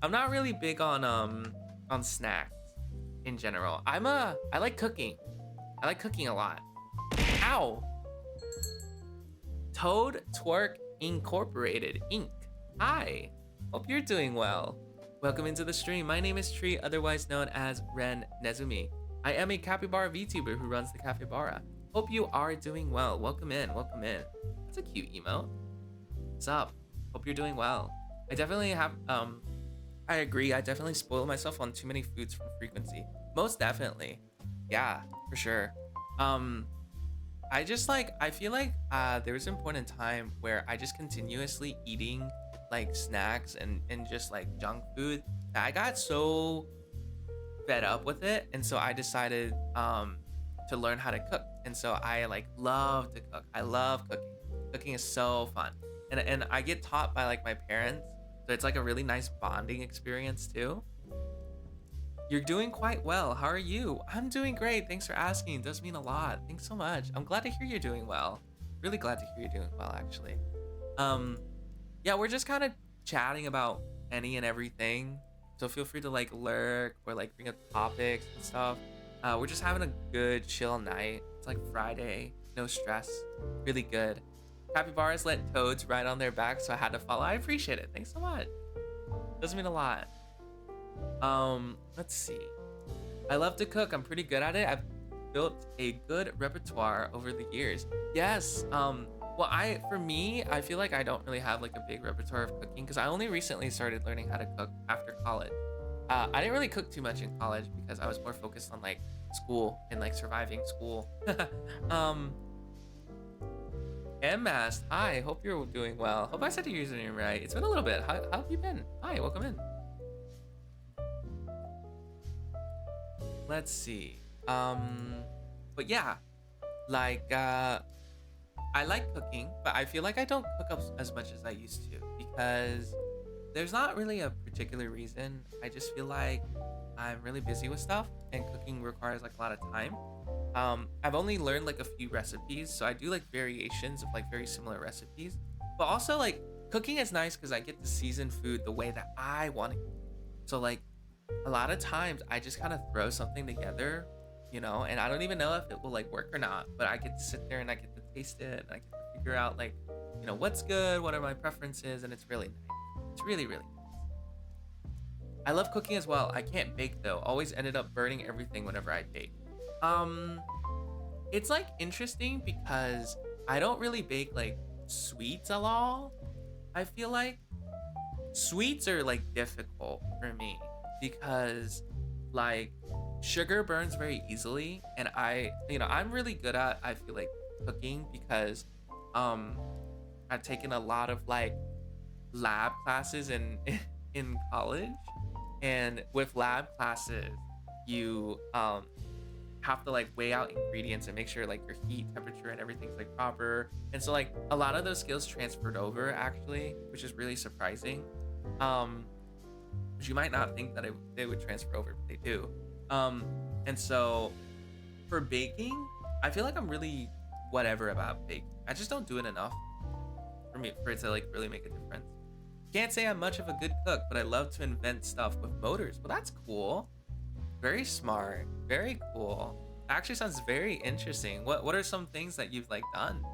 I'm not really big on snacks in general. I like cooking. I like cooking a lot. Ow! Toad Twerk Incorporated Inc. Hi. Hope you're doing well. Welcome into the stream. My name is Tree, otherwise known as Ren Nezumi. I am a capybara VTuber who runs the capybara. Hope you are doing well. Welcome in, welcome in. That's a cute emote. What's up? Hope you're doing well. I definitely have, I agree. I definitely spoil myself on too many foods from frequency. Most definitely. Yeah, for sure. I just like, I feel like there was an point in time where I just continuously eating like snacks and just like junk food that I got so fed up with it. And so I decided to learn how to cook. And so I like love to cook. I love cooking. Cooking is so fun. And I get taught by like my parents. So it's like a really nice bonding experience too. You're doing quite well. How are you? I'm doing great. Thanks for asking. It does mean a lot. Thanks so much. I'm glad to hear you're doing well. Really glad to hear you're doing well, actually. Yeah, we're just kind of chatting about any and everything. So feel free to like lurk or like bring up topics and stuff. We're just having a good chill night. It's like Friday, no stress. Really good. Capybaras let toads ride on their back, so I had to follow. I appreciate it. Thanks so much. Does mean a lot. Let's see. I love to cook. I'm pretty good at it. I've built a good repertoire over the years. Yes. Well, for me, I feel like I don't really have like a big repertoire of cooking because I only recently started learning how to cook after college. I didn't really cook too much in college because I was more focused on like school and like surviving school. um, Mast, hi, hope you're doing well. Hope I said your username right. It's been a little bit. How have you been? Hi, welcome in. Let's see. But yeah, like I like cooking, but I feel like I don't cook up as much as I used to because there's not really a particular reason. I just feel like I'm really busy with stuff and cooking requires like a lot of time. I've only learned like a few recipes, so I do like variations of like very similar recipes. But also like cooking is nice because I get to season food the way that I want it. So like a lot of times I just kind of throw something together, and I don't even know if it will like work or not, but I get to sit there and I get to taste it and I get to figure out like, what's good, what are my preferences, and it's really nice. It's really, really nice. I love cooking as well. I can't bake though. Always ended up burning everything whenever I bake. Um, it's like interesting because I don't really bake like sweets at all. I feel like sweets are like difficult for me because like sugar burns very easily and I'm really good at I feel like cooking because um I've taken a lot of like lab classes in in college, and with lab classes you have to like weigh out ingredients and make sure like your heat temperature and everything's like proper, and so like a lot of those skills transferred over actually, which is really surprising. um which you might not think that they would transfer over, but they do. And so for baking, I feel like I'm really whatever about baking. I just don't do it enough for it to like really make a difference. Can't say I'm much of a good cook, but I love to invent stuff with motors. Well, that's cool. Very smart. Very cool. Actually sounds very interesting. What are some things that you've like done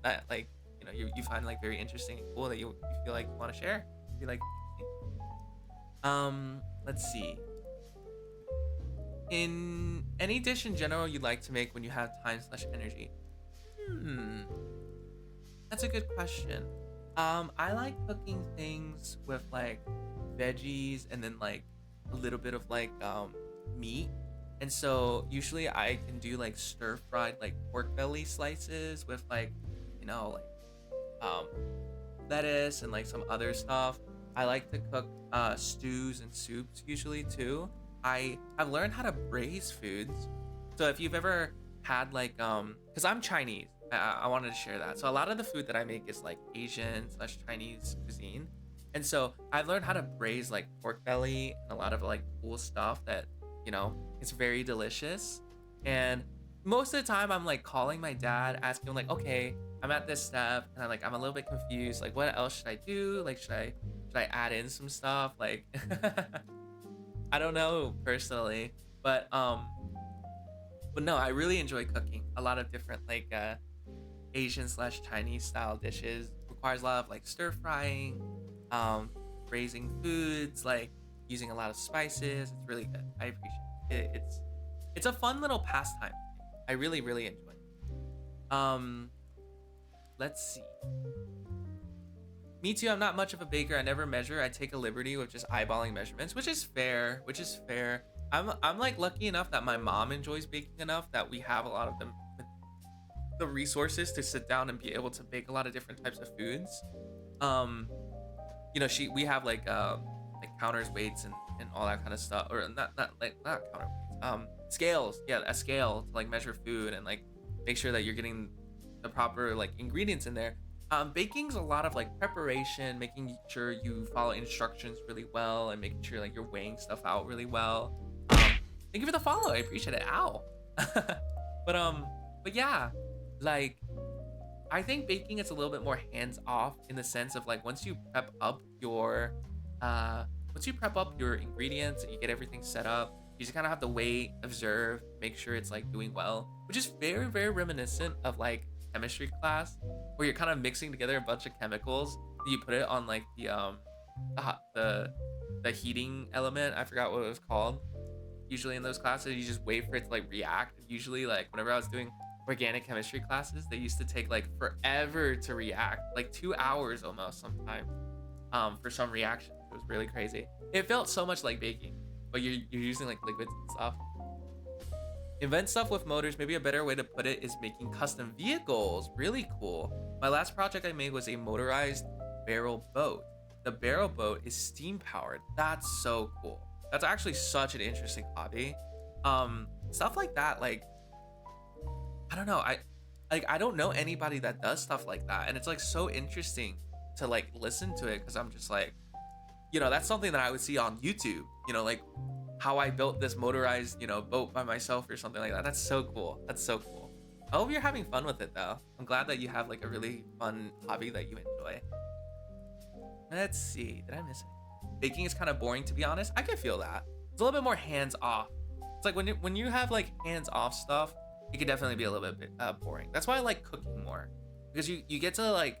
that like you find like very interesting and cool that you feel like you want to share? Be like, let's see. In any dish in general you'd like to make when you have time/energy? Hmm, that's a good question. I like cooking things with like veggies and then like a little bit of like meat. And so usually I can do like stir fried like pork belly slices with like, like um lettuce and like some other stuff. I like to cook stews and soups usually too. I've learned how to braise foods. So if you've ever had like because I'm Chinese, I wanted to share that. So a lot of the food that I make is like Asian/Chinese cuisine, and so I've learned how to braise like pork belly and a lot of like cool stuff that it's very delicious. And most of the time I'm like calling my dad, asking him like, okay, I'm at this step and I'm a little bit confused. Like, what else should I do? Like, should I add in some stuff? Like, I don't know personally, but no, I really enjoy cooking. A lot of different like Asian/Chinese style dishes requires a lot of like stir frying, braising foods, like using a lot of spices. It's really good. I appreciate it. It's a fun little pastime. I really really enjoy it. Let's see. Me too. I'm not much of a baker. I never measure. I take a liberty with just eyeballing measurements, which is fair. I'm like lucky enough that my mom enjoys baking enough that we have a lot of the resources to sit down and be able to bake a lot of different types of foods. We have like counters, weights, and all that kind of stuff, or not counterweights, scales. Yeah, a scale to like measure food and like make sure that you're getting the proper like ingredients in there. Baking's a lot of like preparation, making sure you follow instructions really well and making sure like you're weighing stuff out really well. Thank you for the follow. I appreciate it. Ow. But yeah, like I think baking is a little bit more hands off in the sense of like once you prep up your ingredients and you get everything set up, you just kind of have to wait, observe, make sure it's like doing well, which is very very reminiscent of like chemistry class where you're kind of mixing together a bunch of chemicals. You put it on like the heating element. I forgot what it was called. Usually in those classes, you just wait for it to like react. Usually, like whenever I was doing organic chemistry classes, they used to take like forever to react, like 2 hours almost sometimes, for some reactions. It was really crazy. It felt so much like baking, but you're using like liquids and stuff. Invent stuff with motors. Maybe a better way to put it is making custom vehicles. Really cool. My last project I made was a motorized barrel boat. The barrel boat is steam powered. That's so cool. That's actually such an interesting hobby. Stuff like that, like, I don't know. I don't know anybody that does stuff like that. And it's like so interesting to like listen to it, because I'm just like, that's something that I would see on YouTube, like how I built this motorized, boat by myself or something like that. That's so cool. That's so cool. I hope you're having fun with it though. I'm glad that you have like a really fun hobby that you enjoy. Let's see, did I miss it? Baking is kind of boring, to be honest. I can feel that. It's a little bit more hands off. It's like when you have like hands off stuff, it could definitely be a little bit boring. That's why I like cooking more, because you get to like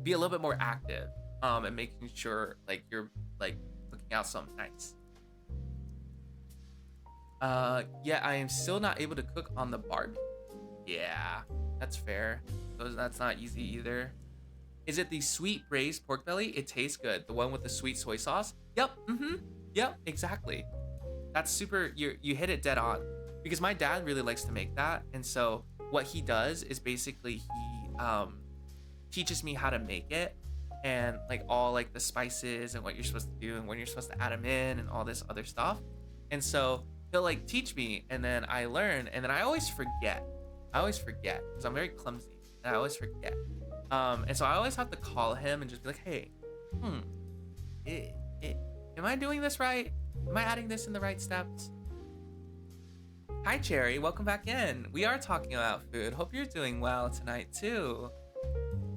be a little bit more active, and making sure like you're like cooking out something nice. Yeah, I am still not able to cook on the barbie. Yeah, that's fair. That's not easy either. Is it the sweet braised pork belly? It tastes good. The one with the sweet soy sauce? Yep. Yep, exactly. That's super. You hit it dead on, because my dad really likes to make that. And so what he does is basically he teaches me how to make it, and like all like the spices and what you're supposed to do and when you're supposed to add them in and all this other stuff. And so he'll like teach me, and then I learn, and then I always forget. Because I'm very clumsy and I always forget. And so I always have to call him and just be like, hey, am I doing this right? Am I adding this in the right steps? Hi, Cherry. Welcome back in. We are talking about food. Hope you're doing well tonight, too.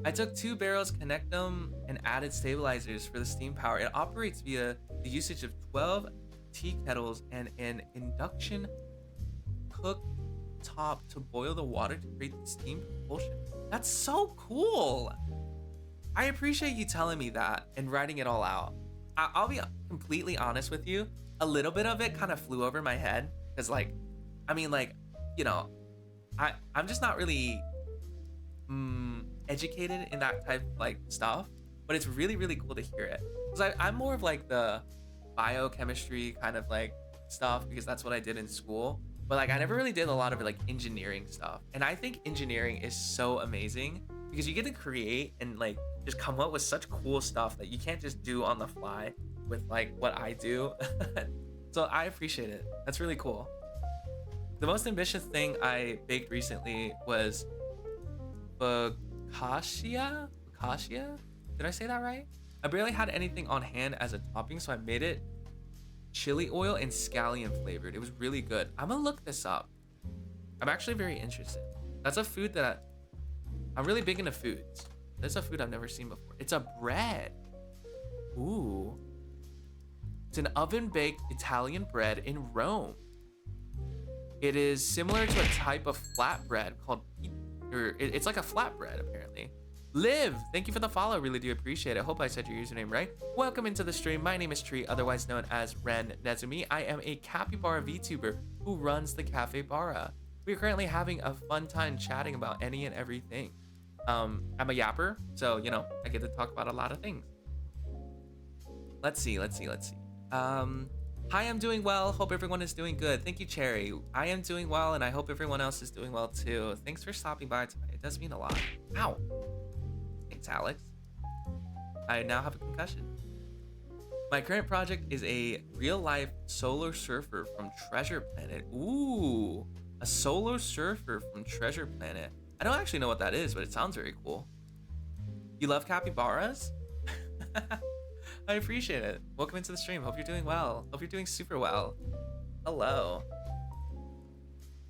I took 2 barrels, connect them, and added stabilizers for the steam power. It operates via the usage of 12 tea kettles and an induction cooktop to boil the water to create the steam propulsion. That's so cool. I appreciate you telling me that and writing it all out. I'll be completely honest with you. A little bit of it kind of flew over my head, because like, I mean, like, I'm just not really educated in that type of like stuff, but it's really, really cool to hear it, because I'm more of like the biochemistry kind of like stuff, because that's what I did in school. But like I never really did a lot of like engineering stuff, and I think engineering is so amazing, because you get to create and like just come up with such cool stuff that you can't just do on the fly with like what I do. So I appreciate it. That's really cool. The most ambitious thing I baked recently was focaccia. Did I say that right? I barely had anything on hand as a topping, so I made it chili oil and scallion flavored. It was really good. I'm gonna look this up. I'm actually very interested. That's a food that I'm really big into foods. That's a food I've never seen before. It's a bread. Ooh. It's an oven-baked Italian bread in Rome. It is similar to a type of flatbread called, it's like a flatbread apparently. Liv, thank you for the follow. Really do appreciate it. Hope I said your username right. Welcome into the stream. My name is Tree, otherwise known as Ren Nezumi. I am a capybara VTuber who runs the Cafe Bara. We are currently having a fun time chatting about any and everything. I'm a yapper, so I get to talk about a lot of things. Let's see. Hi, I'm doing well. Hope everyone is doing good. Thank you, Cherry. I am doing well, and I hope everyone else is doing well too. Thanks for stopping by tonight. It does mean a lot. Ow. Thanks, Alex. I now have a concussion. My current project is a real-life solar surfer from Treasure Planet. Ooh, a solar surfer from Treasure Planet. I don't actually know what that is, but it sounds very cool. You love capybaras? I appreciate it. Welcome into the stream. Hope you're doing well. Hope you're doing super well. Hello.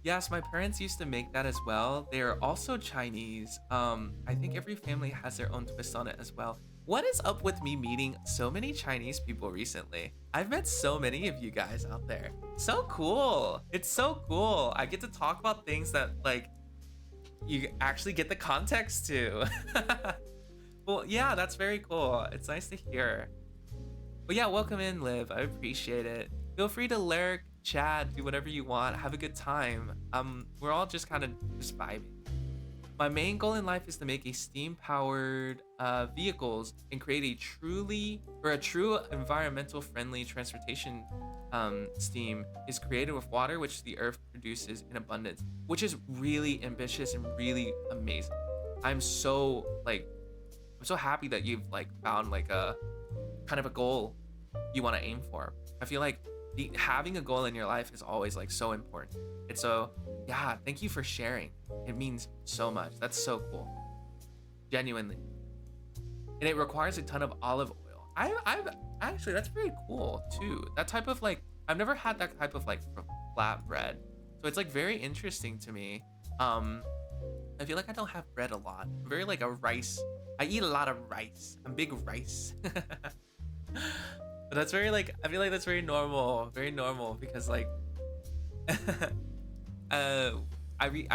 Yes, my parents used to make that as well. They are also Chinese. I think every family has their own twist on it as well. What is up with me meeting so many Chinese people recently? I've met so many of you guys out there. So cool. It's so cool. I get to talk about things that like you actually get the context to. Well, yeah, that's very cool. It's nice to hear. But yeah, welcome in, Liv. I appreciate it. Feel free to lurk chat, do whatever you want, have a good time. We're all just kind of just vibing. My main goal in life is to make a steam-powered vehicles and create a true environmental friendly transportation. Steam is created with water, which the earth produces in abundance, which is really ambitious and really amazing. I'm so happy that you've like found like a kind of a goal you want to aim for. I feel like having a goal in your life is always like so important. And so, yeah, thank you for sharing. It means so much. That's so cool. Genuinely. And it requires a ton of olive oil. I've actually, that's very cool too. That type of like, I've never had that type of like flat bread. So it's like very interesting to me. I feel like I don't have bread a lot. I'm very like a rice. I eat a lot of rice. I'm big rice. But that's very like, I feel like that's very normal because like I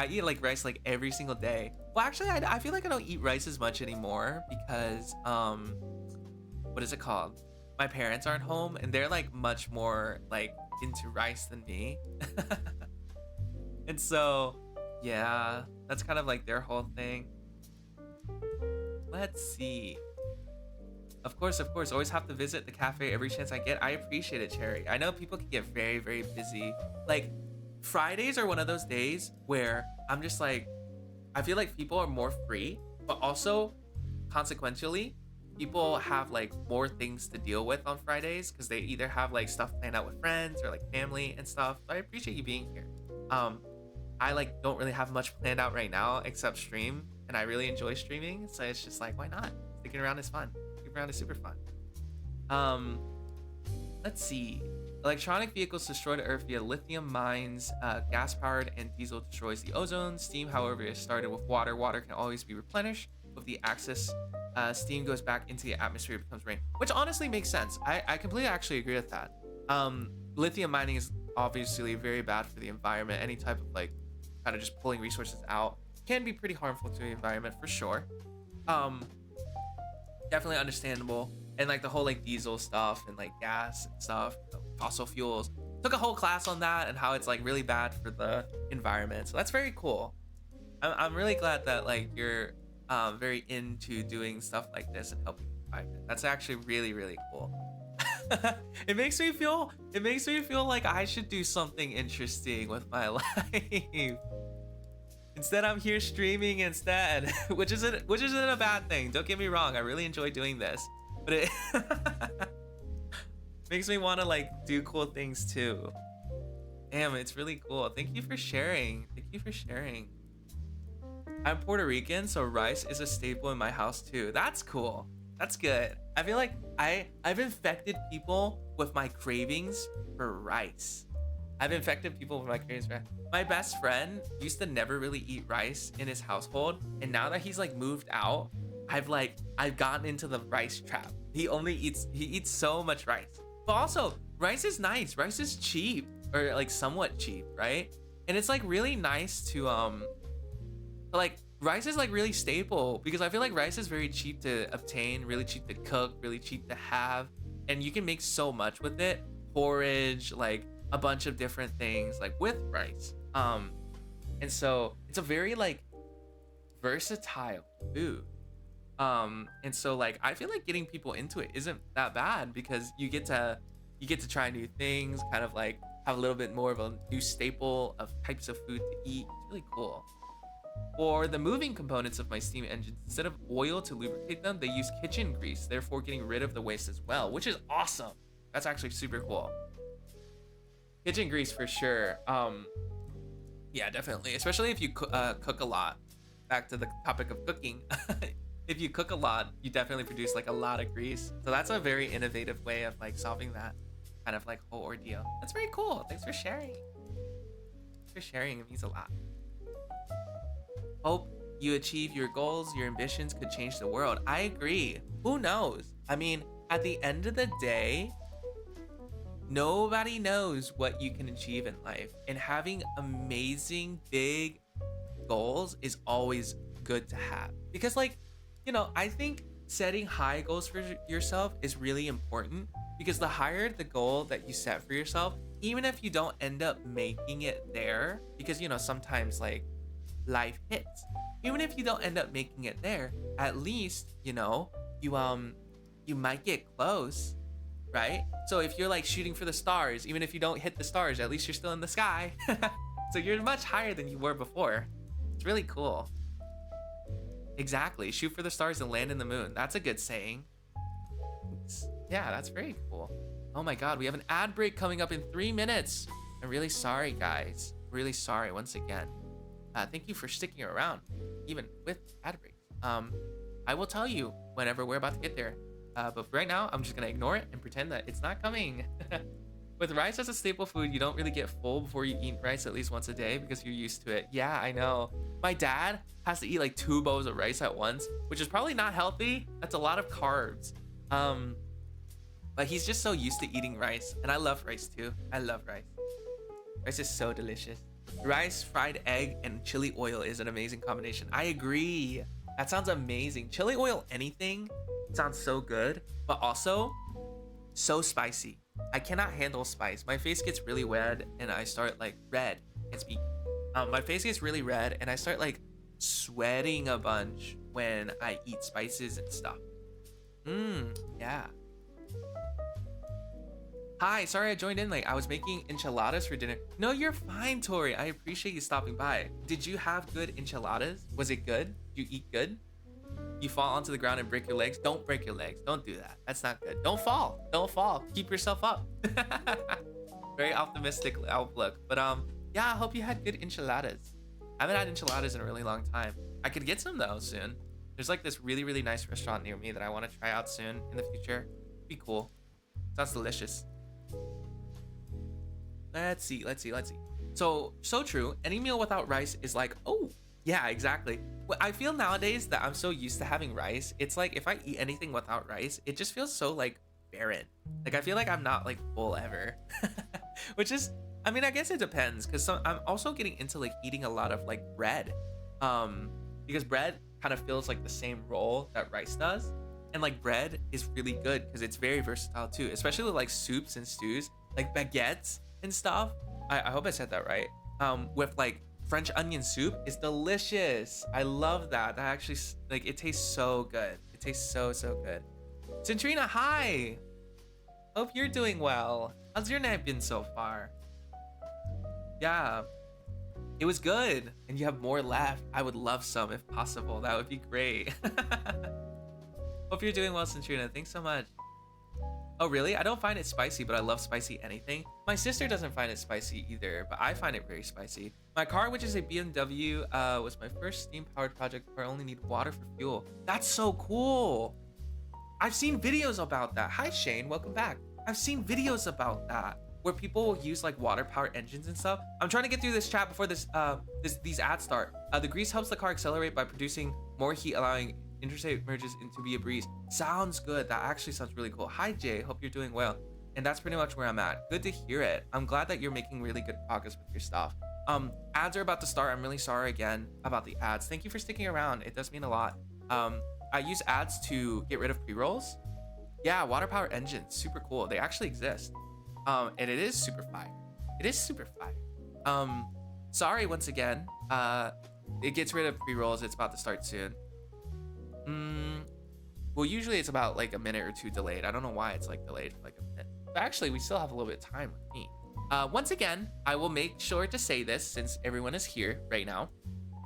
eat like rice like every single day. Well, actually, I feel like I don't eat rice as much anymore because what is it called? My parents aren't home and they're like much more like into rice than me. And so yeah, that's kind of like their whole thing. Let's see. Of course, always have to visit the cafe every chance I get. I appreciate it, Cherry. I know people can get very, very busy. Like, Fridays are one of those days where I'm just like, I feel like people are more free, but also, consequentially, people have like more things to deal with on Fridays because they either have like stuff planned out with friends or like family and stuff. So I appreciate you being here. I like don't really have much planned out right now except stream, and I really enjoy streaming. So it's just like, why not? Sticking around is fun. Around is super fun. Let's see. Electronic vehicles destroy the earth via lithium mines. Gas powered and diesel destroys the ozone. Steam, however, is started with water. Water can always be replenished with the axis. Steam goes back into the atmosphere, becomes rain, which honestly makes sense. I completely actually agree with that. Lithium mining is obviously very bad for the environment. Any type of like kind of just pulling resources out can be pretty harmful to the environment for sure. Definitely understandable. And like the whole like diesel stuff and like gas and stuff, fossil fuels, took a whole class on that and how it's like really bad for the environment. So that's very cool. I'm really glad that like you're very into doing stuff like this and helping the environment. That's actually really, really cool. It makes me feel like I should do something interesting with my life. Instead, I'm here streaming instead, which isn't a bad thing. Don't get me wrong. I really enjoy doing this, but it makes me want to like do cool things too. Damn, it's really cool. Thank you for sharing. I'm Puerto Rican, so rice is a staple in my house too. That's cool. That's good. I feel like I've infected people with my cravings for rice. My best friend used to never really eat rice in his household, and now that he's like moved out, I've gotten into the rice trap. He eats so much rice. But also, rice is nice. Rice is cheap, or like somewhat cheap, right? And it's like really nice to like rice is like really staple because I feel like rice is very cheap to obtain, really cheap to cook, really cheap to have, and you can make so much with it. Porridge, like a bunch of different things like with rice. And so it's a very like versatile food. And so like I feel like getting people into it isn't that bad because you get to try new things, kind of like have a little bit more of a new staple of types of food to eat. It's really cool. For the moving components of my steam engines, instead of oil to lubricate them, they use kitchen grease, therefore getting rid of the waste as well, which is awesome. That's actually super cool. Kitchen grease for sure. Yeah, definitely, especially if you cook a lot. Back to the topic of cooking. If you cook a lot, you definitely produce like a lot of grease. So that's a very innovative way of like solving that kind of like whole ordeal. That's very cool. Thanks for sharing. It means a lot. Hope you achieve your goals. Your ambitions could change the world. I agree. Who knows? I mean, at the end of the day, nobody knows what you can achieve in life, and having amazing big goals is always good to have, because like, you know, I think setting high goals for yourself is really important, because the higher the goal that you set for yourself, even if you don't end up making it there, because you know sometimes like life hits, even if you don't end up making it there, at least you know you might get close, right? So if you're like shooting for the stars, even if you don't hit the stars, at least you're still in the sky. So you're much higher than you were before. It's really cool. Exactly, shoot for the stars and land in the moon. That's a good saying. Yeah, that's very cool. Oh my god, we have an ad break coming up in 3 minutes. I'm really sorry, guys. Really sorry once again. Thank you for sticking around, even with ad breaks. I will tell you whenever we're about to get there. But for right now, I'm just gonna ignore it and pretend that it's not coming. With rice as a staple food, you don't really get full before you eat rice at least once a day because you're used to it. Yeah, I know. My dad has to eat like 2 bowls of rice at once, which is probably not healthy. That's a lot of carbs. But he's just so used to eating rice. And I love rice too. I love rice. Rice is so delicious. Rice, fried egg, and chili oil is an amazing combination. I agree. That sounds amazing. Chili oil, anything sounds so good, but also so spicy. I cannot handle spice. My face gets really red and I start like red. My face gets really red and I start like sweating a bunch when I eat spices and stuff. Yeah. Hi, sorry I joined in late. I was making enchiladas for dinner. No, you're fine, Tori. I appreciate you stopping by. Did you have good enchiladas? Was it good? Did you eat good? You fall onto the ground and break your legs? Don't break your legs. Don't do that. That's not good. Don't fall. Don't fall. Keep yourself up. Very optimistic outlook. But yeah, I hope you had good enchiladas. I haven't had enchiladas in a really long time. I could get some though soon. There's like this really, really nice restaurant near me that I want to try out soon in the future. Be cool. Sounds delicious. Let's see. So true. Any meal without rice is like, oh, yeah, exactly. Well, I feel nowadays that I'm so used to having rice. It's like if I eat anything without rice, it just feels so like barren. Like I feel like I'm not like full ever. Which is, I mean, I guess it depends because I'm also getting into like eating a lot of like bread. Because bread kind of feels like the same role that rice does. And like bread is really good because it's very versatile too, especially with like soups and stews, like baguettes and stuff. I hope I said that right. With like French onion soup is delicious. I love that. That actually, like, it tastes so good. It tastes so good. Centrina, hi. Hope you're doing well. How's your night been so far? Yeah, it was good. And you have more left. I would love some if possible. That would be great. Hope you're doing well, Centrina. Thanks so much. Oh, really? I don't find it spicy, but I love spicy anything. My sister doesn't find it spicy either, but I find it very spicy. My car, which is a BMW, was my first steam-powered project where I only need water for fuel. That's so cool. I've seen videos about that. Hi, Shane. Welcome back. I've seen videos about that where people will use like water-powered engines and stuff. I'm trying to get through this chat before these ads start. The grease helps the car accelerate by producing more heat, allowing interstate merges into be a breeze. Sounds good. That actually sounds really cool. Hi Jay, hope you're doing well. And that's pretty much where I'm at. Good to hear it. I'm glad that you're making really good progress with your stuff. Ads are about to start. I'm really sorry again about the ads. Thank you for sticking around. It does mean a lot. I use ads to get rid of pre-rolls. Yeah, water power engines, super cool. They actually exist. And it is super fire. It is super fire. Sorry once again. It gets rid of pre-rolls. It's about to start soon. Well, usually it's about like a minute or two delayed. I don't know why it's like delayed for like a minute. But actually, we still have a little bit of time with me. Once again, I will make sure to say this since everyone is here right now.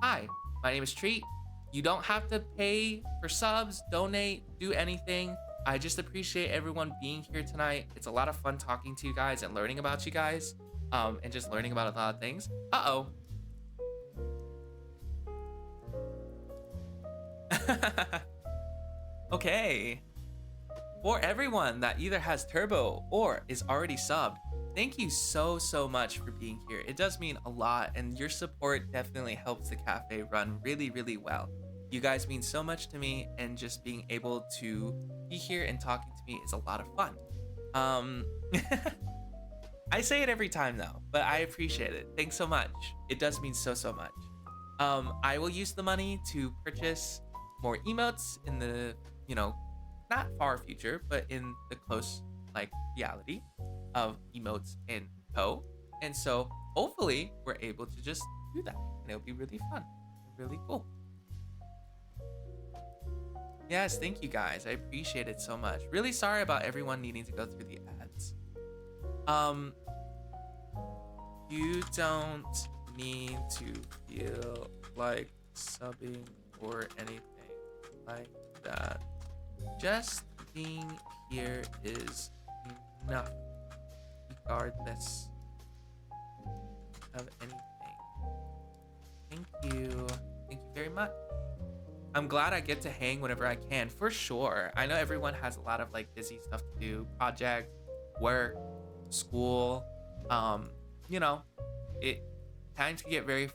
Hi, my name is Treat. You don't have to pay for subs, donate, do anything. I just appreciate everyone being here tonight. It's a lot of fun talking to you guys and learning about you guys. And just learning about a lot of things. Uh-oh. Okay. For everyone that either has turbo or is already subbed, thank you so much for being here. It does mean a lot, and your support definitely helps the cafe run really well. You guys mean so much to me, and just being able to be here and talking to me is a lot of fun. I say it every time though, but I appreciate it. Thanks so much. It does mean so much. I will use the money to purchase more emotes in the, not far future, but in the close like reality of emotes in toe. And so hopefully we're able to just do that. And it'll be really fun. Really cool. Yes, thank you guys. I appreciate it so much. Really sorry about everyone needing to go through the ads. You don't need to feel like subbing or anything like that. Just being here is enough, regardless of anything. Thank you. Thank you very much. I'm glad I get to hang whenever I can, for sure. I know everyone has a lot of like busy stuff to do, project, work, school. You know, times can get very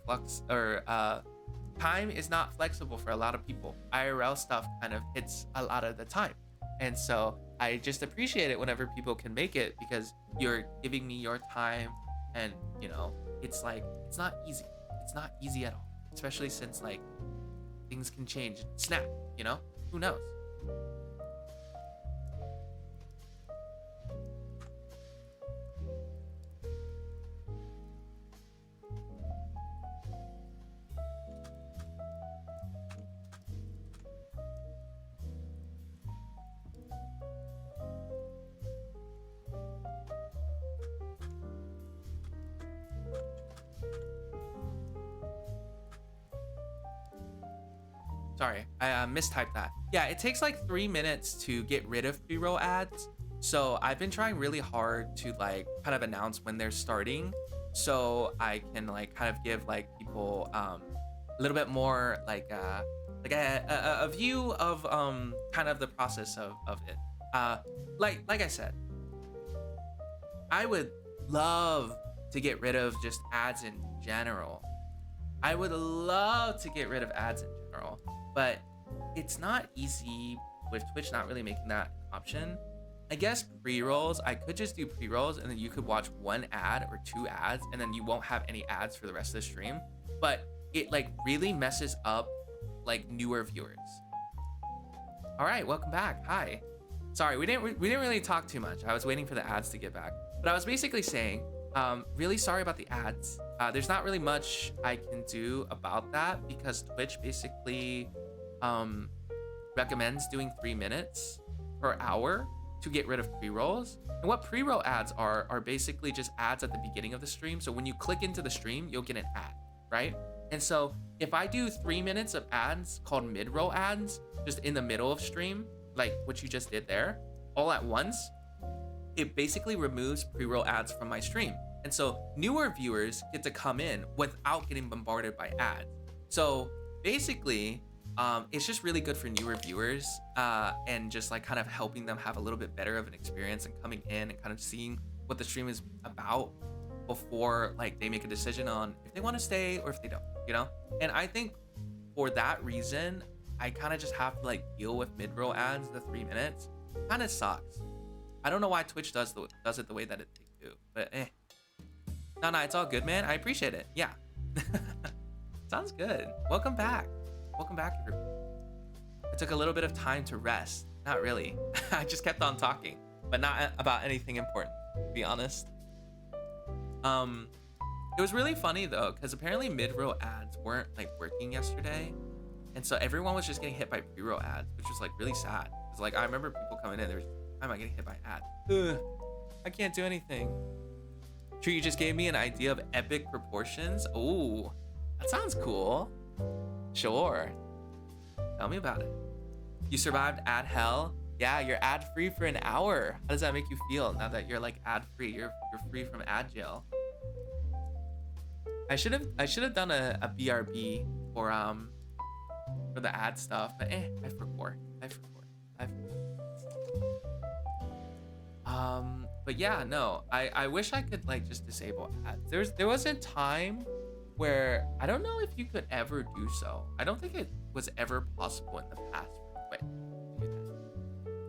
time is not flexible for a lot of people. IRL stuff kind of hits a lot of the time. And so I just appreciate it whenever people can make it, because you're giving me your time, and you know, it's like, it's not easy. It's not easy at all, especially since like things can change, snap, you know, who knows? Sorry, I mistyped that. Yeah, it takes like 3 minutes to get rid of pre-roll ads. So I've been trying really hard to like kind of announce when they're starting, so I can like kind of give like people a little bit more like a view of kind of the process of it. Like I said, I would love to get rid of just ads in general. I would love to get rid of ads in general, but it's not easy with Twitch not really making that an option. I guess pre-rolls, I could just do pre-rolls and then you could watch 1 ad or 2 ads and then you won't have any ads for the rest of the stream. But it like really messes up like newer viewers. All right, welcome back. Hi. Sorry, we didn't really talk too much. I was waiting for the ads to get back. But I was basically saying, really sorry about the ads. There's not really much I can do about that because Twitch basically recommends doing 3 minutes per hour to get rid of pre-rolls. And what pre-roll ads are basically just ads at the beginning of the stream. So when you click into the stream, you'll get an ad, right? And so if I do 3 minutes of ads called mid-roll ads, just in the middle of stream, like what you just did there, all at once, it basically removes pre-roll ads from my stream. And so newer viewers get to come in without getting bombarded by ads. So basically, it's just really good for newer viewers and just like kind of helping them have a little bit better of an experience and coming in and kind of seeing what the stream is about before like they make a decision on if they want to stay or if they don't, you know? And I think for that reason, I kind of just have to like deal with mid-roll ads, the 3 minutes. Kind of sucks. I don't know why Twitch does it the way that they do, but No, it's all good, man. I appreciate it. Yeah. Sounds good. Welcome back. Welcome back, everybody. I took a little bit of time to rest. Not really. I just kept on talking, but not about anything important, to be honest. It was really funny though, because apparently mid-roll ads weren't like working yesterday. And so everyone was just getting hit by pre-roll ads, which was like really sad. It's like, I remember people coming in, why am I getting hit by ads? Ugh, I can't do anything. True, you just gave me an idea of epic proportions. Oh, that sounds cool. Sure. Tell me about it. You survived ad hell? Yeah, you're ad free for an hour. How does that make you feel now that you're like ad free? You're free from ad jail. I should have done a BRB for the ad stuff, but I forgot. But yeah, no, I wish I could like just disable ads. There was a time where I don't know if you could ever do so. I don't think it was ever possible in the past. Wait, do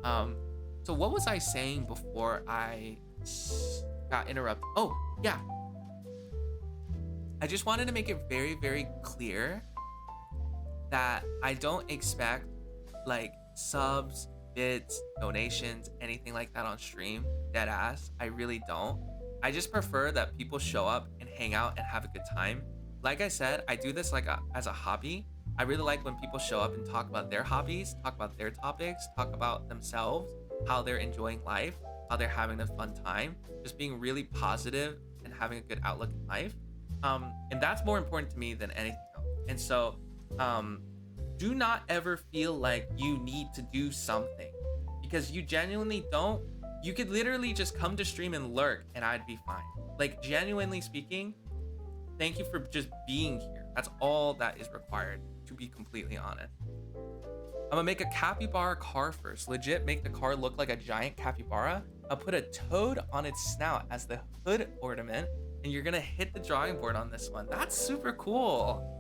that. So what was I saying before I got interrupted? Oh, yeah. I just wanted to make it very, very clear that I don't expect like subs, bits, donations, anything like that on stream. Dead ass. I really don't. I just prefer that people show up and hang out and have a good time. Like I said, I do this like as a hobby. I really like when people show up and talk about their hobbies, talk about their topics, talk about themselves, how they're enjoying life, how they're having a fun time, just being really positive and having a good outlook in life. And that's more important to me than anything else. And so, do not ever feel like you need to do something, because you genuinely don't. You could literally just come to stream and lurk and I'd be fine. Like, genuinely speaking, thank you for just being here. That's all that is required, to be completely honest. I'm gonna make a capybara car first. Legit make the car look like a giant capybara. I'll put a toad on its snout as the hood ornament, and you're gonna hit the drawing board on this one. That's super cool.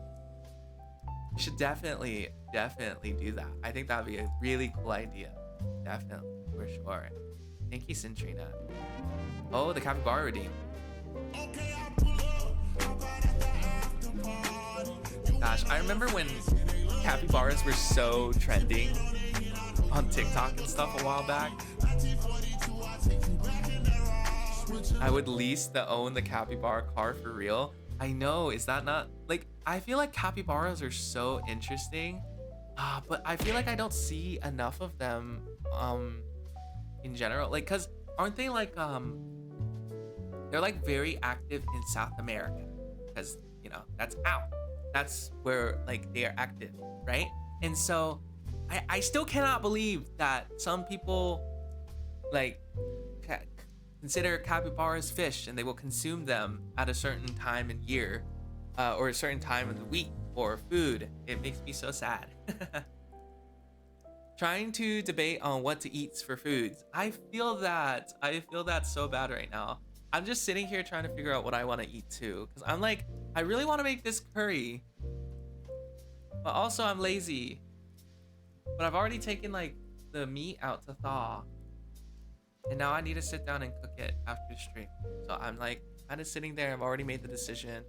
You should definitely do that. I think that'd be a really cool idea. Definitely, for sure. Thank you, Centrina. Oh, the capybara redeem. Gosh, I remember when capybaras were so trending on TikTok and stuff a while back. I would lease own the capybara car for real. I know, is that not like, I feel like capybaras are so interesting, but I feel like I don't see enough of them in general, like, cause aren't they like they're like very active in South America, because you know that's where like they are active, right? And so I still cannot believe that some people like consider capybaras fish and they will consume them at a certain time in year, or a certain time of the week for food. It makes me so sad. Trying to debate on what to eat for foods. I feel that so bad right now. I'm just sitting here trying to figure out what I want to eat too, because I'm like, I really want to make this curry, but also I'm lazy. But I've already taken like the meat out to thaw, and now I need to sit down and cook it after the stream. So I'm like kind of sitting there. I've already made the decision.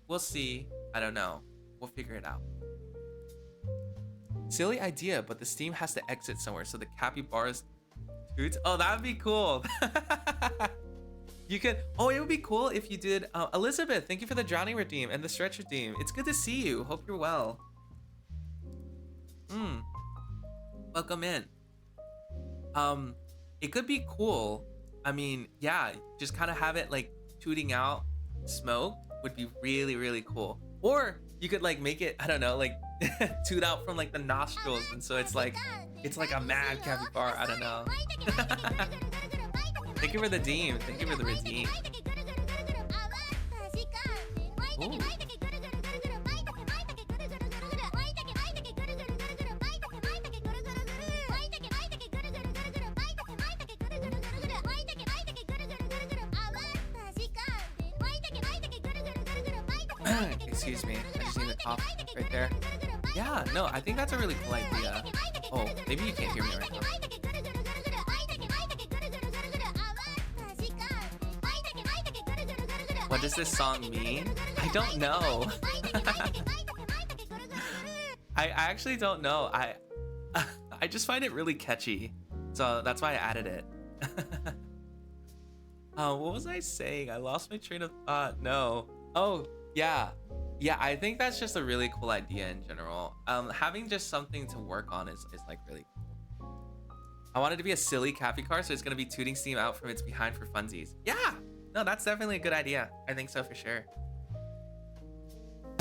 We'll see. I don't know. We'll figure it out. Silly idea, but the steam has to exit somewhere, so the capybaras toots. Oh, that would be cool. You could, oh, it would be cool if you did. Elizabeth, thank you for the drowning redeem and the stretch redeem. It's good to see you. Hope you're well. Welcome in. It could be cool. I mean, yeah, just kind of have it like tooting out smoke would be really, really cool. Or you could like make it, I don't know, like toot out from like the nostrils, and so it's like a mad capybara. I don't know. Thank you for the redeem. Thank you for the redeem. Ooh. Excuse me, I just need to cough right there. Yeah, no, I think that's a really cool idea. Oh, maybe you can't hear me right now. What does this song mean? I don't know. I actually don't know. I just find it really catchy, so that's why I added it. What was I saying? I lost my train of thought. No. Oh, yeah. Yeah, I think that's just a really cool idea in general. Having just something to work on is like really cool. I want it to be a silly cappy car, so it's gonna be tooting steam out from its behind for funsies. Yeah, no, that's definitely a good idea. I think so for sure.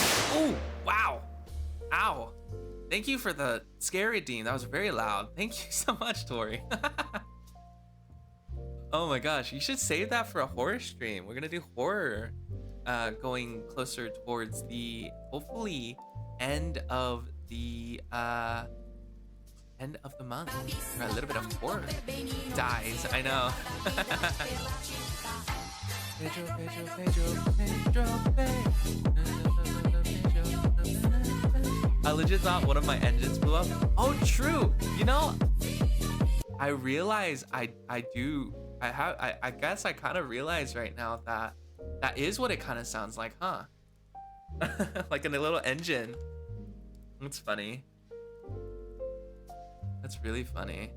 Oh, wow. Ow. Thank you for the scary redeem. That was very loud. Thank you so much, Tori. Oh my gosh, you should save that for a horror stream. We're gonna do horror. Going closer towards the hopefully end of the month. Or a little bit of horror dies. I know. I legit thought one of my engines blew up. Oh, true. You know, I realize I guess I kind of realize right now that that is what it kind of sounds like, huh? Like in a little engine. That's funny. That's really funny.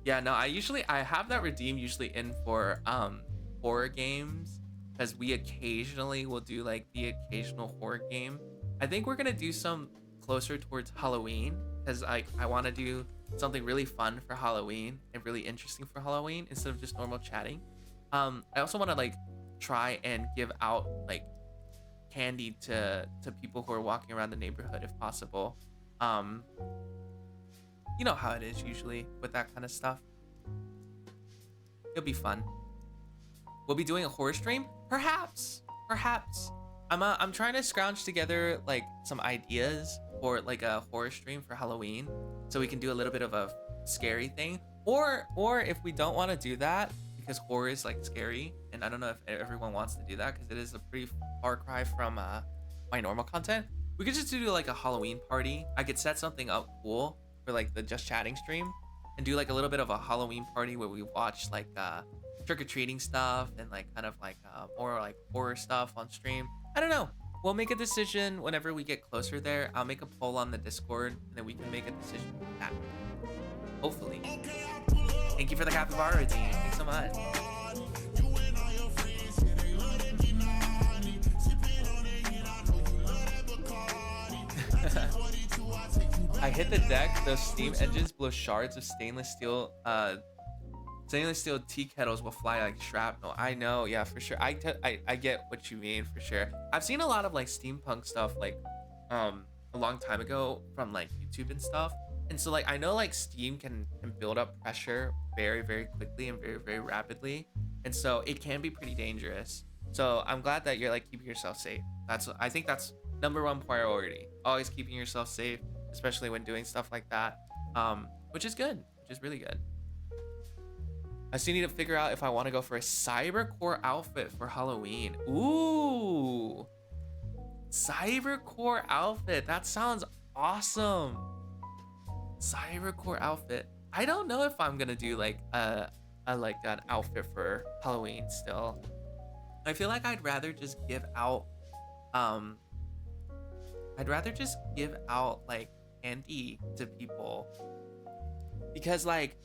Yeah, no, I have that redeem usually in for horror games, because we occasionally will do like the occasional horror game. I think we're gonna do some closer towards Halloween, because I want to do something really fun for Halloween and really interesting for Halloween instead of just normal chatting. I also want to like try and give out like candy to people who are walking around the neighborhood if possible. Um, you know how it is usually with that kind of stuff. It'll be fun. We'll be doing a horror stream, perhaps. I'm trying to scrounge together like some ideas for like a horror stream for Halloween, so we can do a little bit of a scary thing. Or if we don't want to do that because horror is like scary, and I don't know if everyone wants to do that because it is a pretty far cry from my normal content. We could just do like a Halloween party. I could set something up cool for like the just chatting stream and do like a little bit of a Halloween party where we watch like trick-or-treating stuff and like kind of like more like horror stuff on stream. I don't know. We'll make a decision whenever we get closer there. I'll make a poll on the Discord and then we can make a decision with that. Hopefully. Thank you for the capybara team. Thanks so much. I hit the deck. Those steam engines blow shards of stainless steel tea kettles will fly like shrapnel. I know, yeah, for sure. I get what you mean, for sure. I've seen a lot of like steampunk stuff like a long time ago from like YouTube and stuff. And so like I know like steam can build up pressure very, very quickly and very, very rapidly. And so it can be pretty dangerous. So I'm glad that you're like keeping yourself safe. I think that's #1 priority. Always keeping yourself safe, especially when doing stuff like that. Which is good, which is really good. I still need to figure out if I want to go for a cybercore outfit for Halloween. Ooh, cybercore outfit. That sounds awesome. Cybercore outfit. I don't know if I'm gonna do like like an outfit for Halloween still. I feel like I'd rather just give out like candy to people, because like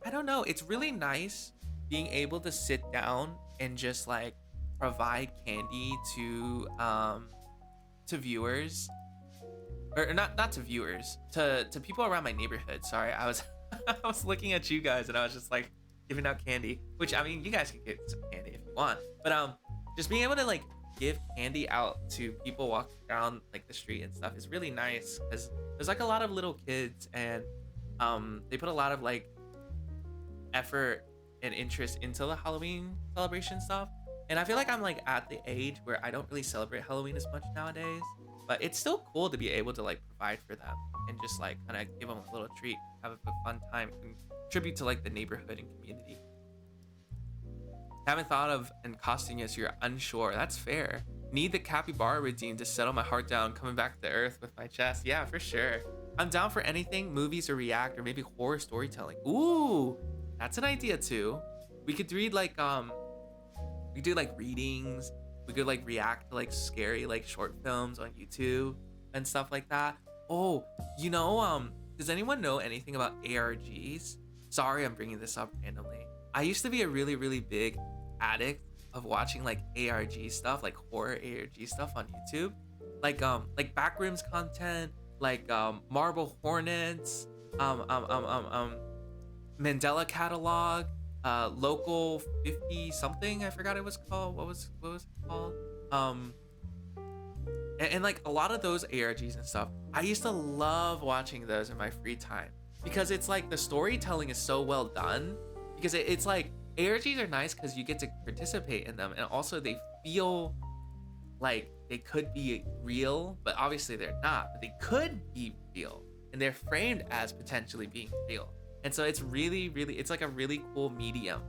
I don't know, it's really nice being able to sit down and just like provide candy to viewers, or not to viewers, to people around my neighborhood. Sorry, I was I was looking at you guys and I was just like giving out candy, which I mean you guys can get some candy if you want, but just being able to like give candy out to people walking down like the street and stuff is really nice, because there's like a lot of little kids and they put a lot of like effort and interest into the Halloween celebration stuff. And I feel like I'm like at the age where I don't really celebrate Halloween as much nowadays, but it's still cool to be able to like provide for them and just like kind of give them a little treat, have a fun time, contribute to like the neighborhood and community. Haven't thought of and costing us, you're unsure. That's fair. Need the capybara redeem to settle my heart down, coming back to earth with my chest. Yeah, for sure. I'm down for anything, movies or react, or maybe horror storytelling. Ooh, that's an idea too. We could read like we could do like readings. We could like react to like scary like short films on YouTube and stuff like that. Oh, you know, does anyone know anything about ARGs? Sorry, I'm bringing this up randomly. I used to be a really, really big addict of watching like ARG stuff, like horror ARG stuff on YouTube, like backrooms content, like Marble Hornets, Mandela Catalog, Local 50 something, I forgot it was called. What was it called? And like a lot of those ARGs and stuff, I used to love watching those in my free time, because it's like the storytelling is so well done, because it's like ARGs are nice because you get to participate in them, and also they feel like they could be real, but obviously they're not, but they could be real, and they're framed as potentially being real. And so it's really, really, it's like a really cool medium,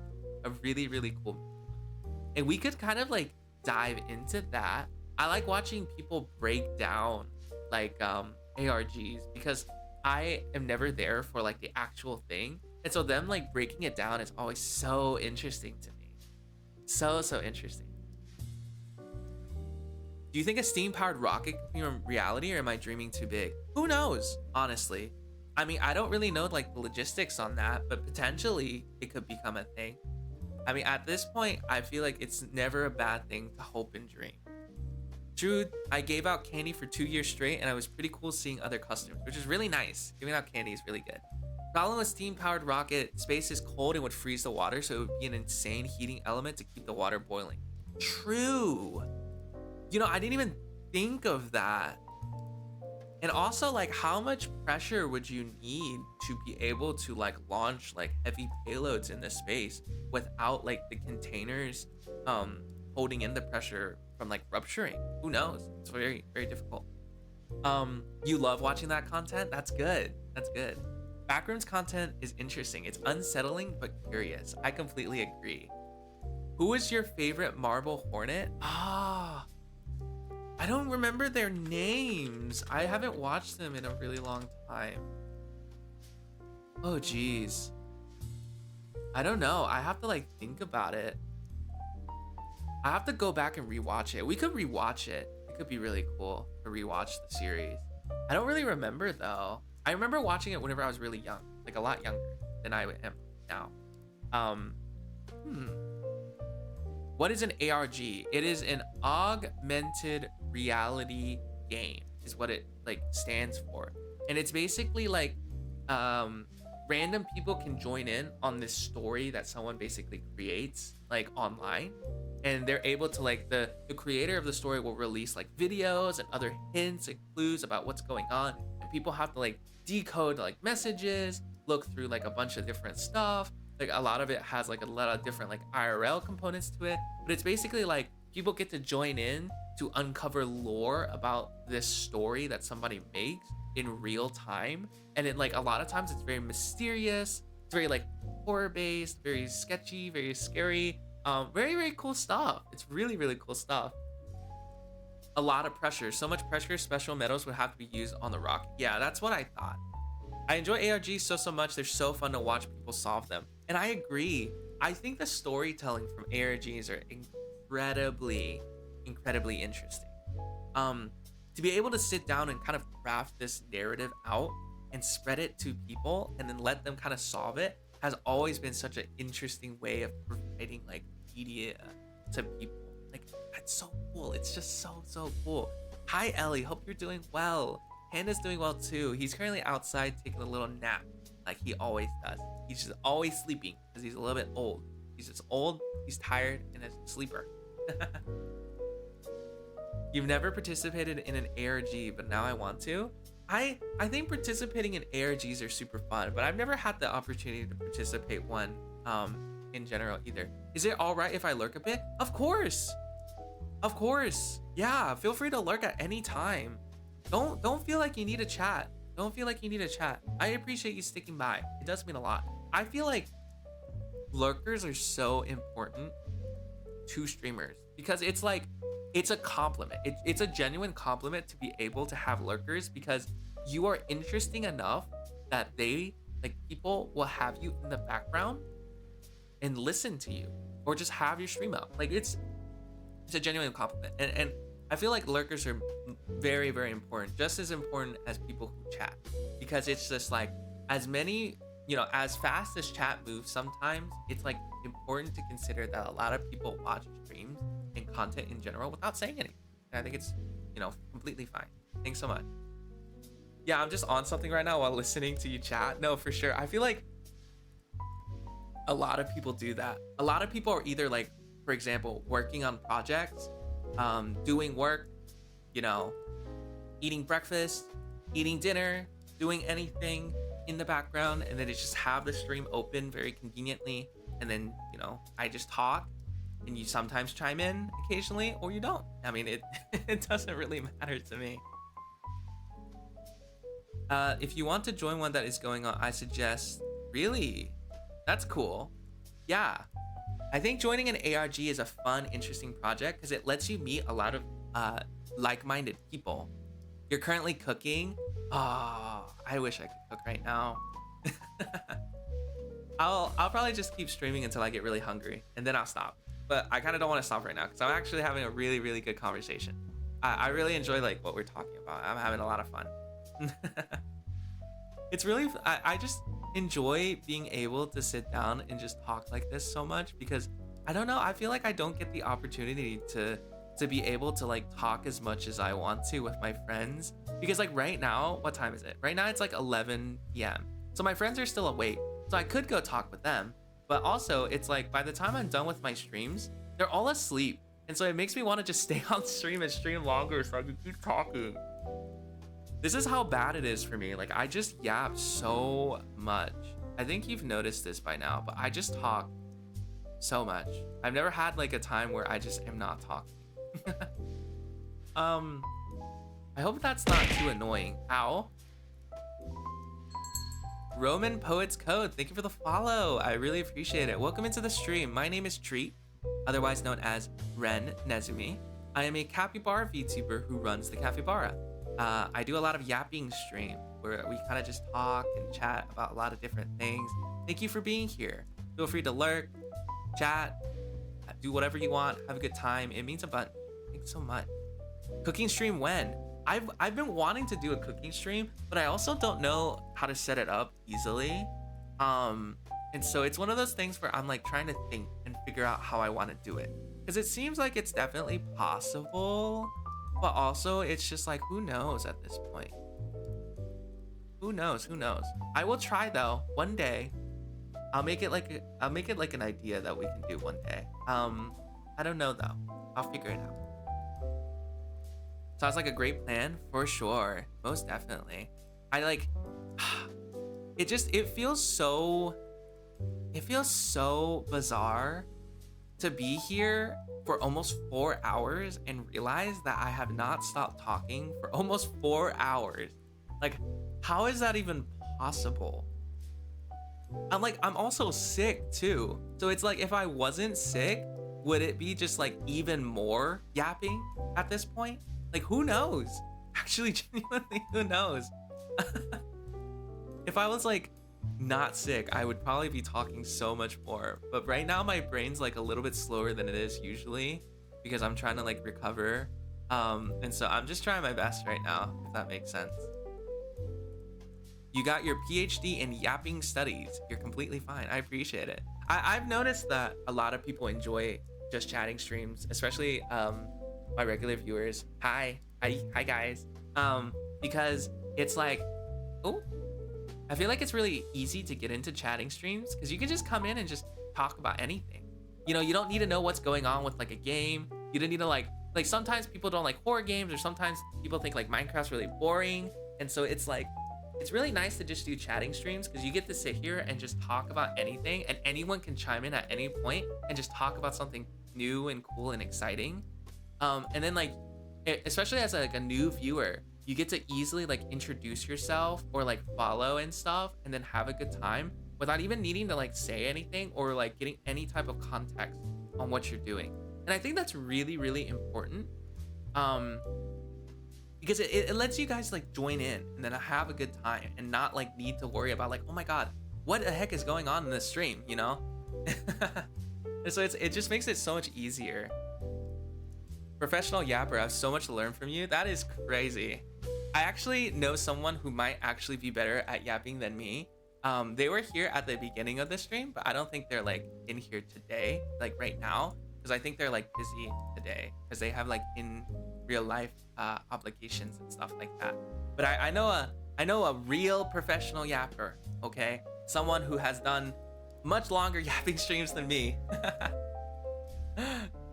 a really, really cool medium. And we could kind of like dive into that. I like watching people break down like ARGs, because I am never there for like the actual thing. And so them like breaking it down is always so interesting to me. So interesting. Do you think a steam-powered rocket could be a reality, or am I dreaming too big? Who knows, honestly. I mean, I don't really know like the logistics on that, but potentially it could become a thing. I mean, at this point, I feel like it's never a bad thing to hope and dream. True, I gave out candy for 2 years straight, and I was pretty cool seeing other customers, which is really nice. Giving out candy is really good. Problem with steam-powered rocket, space is cold and would freeze the water, so it would be an insane heating element to keep the water boiling. True. You know, I didn't even think of that. And also, like, how much pressure would you need to be able to like launch like heavy payloads into space without like the containers holding in the pressure from like rupturing? Who knows? It's very, very difficult. You love watching that content? That's good. That's good. Backrooms content is interesting. It's unsettling but curious. I completely agree. Who is your favorite Marble Hornet? Ah, I don't remember their names. I haven't watched them in a really long time. Oh geez. I don't know. I have to like think about it. I have to go back and rewatch it. We could rewatch it. It could be really cool to rewatch the series. I don't really remember though. I remember watching it whenever I was really young, like a lot younger than I am now. What is an ARG? It is an augmented reality game, is what it like stands for. And it's basically like random people can join in on this story that someone basically creates like online. And they're able to like the creator of the story will release like videos and other hints and clues about what's going on. And people have to like decode like messages, look through like a bunch of different stuff. Like a lot of it has like a lot of different like IRL components to it, but it's basically like people get to join in to uncover lore about this story that somebody makes in real time. And it like a lot of times it's very mysterious, it's very like horror based, very sketchy, very scary, very, very cool stuff. It's really, really cool stuff. A lot of pressure, so much pressure, special metals would have to be used on the rocket. Yeah, that's what I thought. I enjoy ARGs so much. They're so fun to watch people solve them. And I agree. I think the storytelling from ARGs are incredibly interesting. To be able to sit down and kind of craft this narrative out and spread it to people and then let them kind of solve it has always been such an interesting way of providing like media to people. Like, that's so cool. It's just so cool. Hi Ellie, hope you're doing well. Panda's doing well too. He's currently outside taking a little nap like he always does. He's just always sleeping because he's a little bit old. He's just old, he's tired, and a sleeper. You've never participated in an ARG, but now I want to. I think participating in ARGs are super fun, but I've never had the opportunity to participate one in general either. Is it all right if I lurk a bit? Of course. Of course. Yeah, feel free to lurk at any time. Don't feel like you need a chat. Don't feel like you need a chat. I appreciate you sticking by. It does mean a lot. I feel like lurkers are so important to streamers because it's like, it's a compliment. It's a genuine compliment to be able to have lurkers because you are interesting enough that people will have you in the background and listen to you or just have your stream up. Like it's a genuine compliment. And I feel like lurkers are very, very important, just as important as people who chat, because it's just like as many, as fast as chat moves, sometimes it's like important to consider that a lot of people watch streams and content in general without saying anything. And I think it's, completely fine. Thanks so much. Yeah, I'm just on something right now while listening to you chat. No, for sure. I feel like a lot of people do that. A lot of people are either like, for example, working on projects, doing work, eating breakfast, eating dinner, doing anything in the background, and then they just have the stream open very conveniently. And then, I just talk and you sometimes chime in occasionally or you don't. I mean, it doesn't really matter to me. If you want to join one that is going on, I suggest, really? That's cool. Yeah. I think joining an ARG is a fun, interesting project because it lets you meet a lot of like-minded people. You're currently cooking. Oh, I wish I could cook right now. I'll probably just keep streaming until I get really hungry and then I'll stop. But I kind of don't want to stop right now because I'm actually having a really, really good conversation. I really enjoy like what we're talking about. I'm having a lot of fun. It's really I just enjoy being able to sit down and just talk like this so much because I don't know, I feel like I don't get the opportunity to be able to like talk as much as I want to with my friends because like right now, what time is it? Right now it's like 11 p.m. So my friends are still awake. So I could go talk with them, but also it's like by the time I'm done with my streams, they're all asleep. And so it makes me want to just stay on stream and stream longer so I can keep talking. This is how bad it is for me. Like I just yap so much. I think you've noticed this by now, but I just talk so much. I've never had like a time where I just am not talking. I hope that's not too annoying. Ow. Roman Poets Code, thank you for the follow. I really appreciate it. Welcome into the stream. My name is Treat, otherwise known as Ren Nezumi. I am a capybara VTuber who runs the capybara. I do a lot of yapping stream where we kind of just talk and chat about a lot of different things. Thank you for being here. Feel free to lurk, chat, do whatever you want, have a good time. It means a bunch. Thanks so much. Cooking stream when? I've been wanting to do a cooking stream, but I also don't know how to set it up easily. And so it's one of those things where I'm like trying to think and figure out how I want to do it. Because it seems like it's definitely possible, but also it's just like, who knows at this point? Who knows? Who knows? I will try though. One day, I'll make it like an idea that we can do one day. I don't know though. I'll figure it out. Sounds like a great plan for sure. Most definitely. I like it feels so bizarre to be here for almost 4 hours and realize that I have not stopped talking for almost 4 hours. Like, how is that even possible? I'm also sick too. So it's like if I wasn't sick, would it be just like even more yapping at this point? Like, who knows? Actually, genuinely, who knows? If I was like not sick, I would probably be talking so much more. But right now my brain's like a little bit slower than it is usually because I'm trying to like recover. And so I'm just trying my best right now, if that makes sense. You got your PhD in yapping studies. You're completely fine. I appreciate it. I've noticed that a lot of people enjoy just chatting streams, especially my regular viewers. Hi guys. Because it's like, oh, I feel like it's really easy to get into chatting streams because you can just come in and just talk about anything. You know, you don't need to know what's going on with like a game. You don't need to like sometimes people don't like horror games, or sometimes people think like Minecraft's really boring. And so it's like, it's really nice to just do chatting streams because you get to sit here and just talk about anything, and anyone can chime in at any point and just talk about something new and cool and exciting. And then like, especially as like a new viewer, you get to easily like introduce yourself or like follow and stuff, and then have a good time without even needing to like say anything or like getting any type of context on what you're doing. And I think that's really, really important. Because it lets you guys like join in and then have a good time and not like need to worry about like, oh my God, what the heck is going on in this stream, you know? And so it just makes it so much easier. Professional yapper, I have so much to learn from you. That is crazy. I actually know someone who might actually be better at yapping than me. They were here at the beginning of the stream, but I don't think they're like in here today, like right now, because I think they're like busy today because they have like in real life obligations and stuff like that. But I know a real professional yapper, okay? Someone who has done much longer yapping streams than me.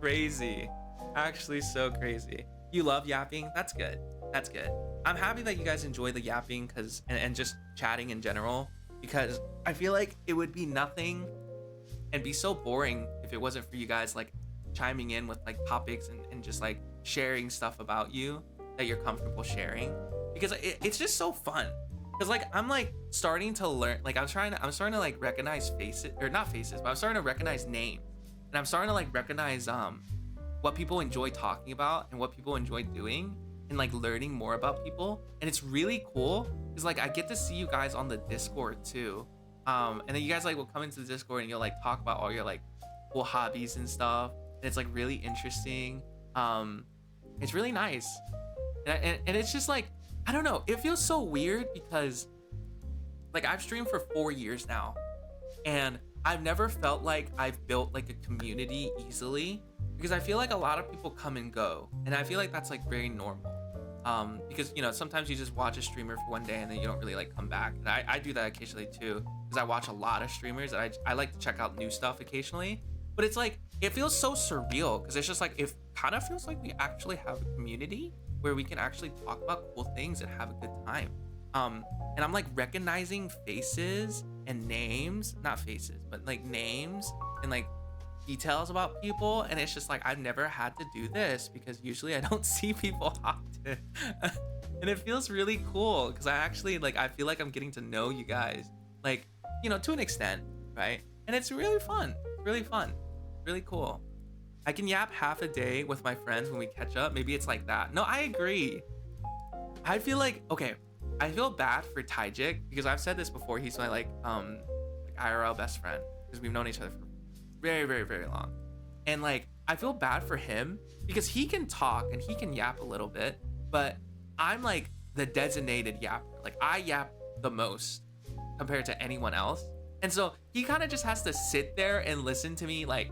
Crazy. Actually so crazy. You love yapping? That's good. That's good. I'm happy that you guys enjoy the yapping and just chatting in general, because I feel like it would be nothing and be so boring if it wasn't for you guys like chiming in with like topics and just like sharing stuff about you that you're comfortable sharing, because it's just so fun. Because like I'm like starting to learn, like I'm starting to like recognize faces, or not faces, but I'm starting to recognize names, and I'm starting to like recognize what people enjoy talking about and what people enjoy doing, and like learning more about people. And it's really cool because like I get to see you guys on the Discord too, and then you guys like will come into the Discord and you'll like talk about all your like cool hobbies and stuff, and it's like really interesting. It's really nice, and it's just like, I don't know, it feels so weird because like I've streamed for 4 years now, and I've never felt like I've built like a community easily, because I feel like a lot of people come and go, and I feel like that's like very normal. Because sometimes you just watch a streamer for one day and then you don't really like come back. And I do that occasionally too, because I watch a lot of streamers and I like to check out new stuff occasionally. But it's like it feels so surreal, because it's just like it kind of feels like we actually have a community where we can actually talk about cool things and have a good time. And I'm like recognizing faces and names, not faces, but like names and like details about people, and it's just like I've never had to do this because usually I don't see people often. And it feels really cool because I actually like I feel like I'm getting to know you guys, like to an extent, right? And it's really fun, really cool. I can yap half a day with my friends when we catch up. Maybe it's like that. No, I agree. I feel like, okay, I feel bad for Taijik because I've said this before. He's my like IRL best friend because we've known each other for very, very, very long. And like, I feel bad for him because he can talk and he can yap a little bit, but I'm like the designated yapper. Like I yap the most compared to anyone else. And so he kind of just has to sit there and listen to me like,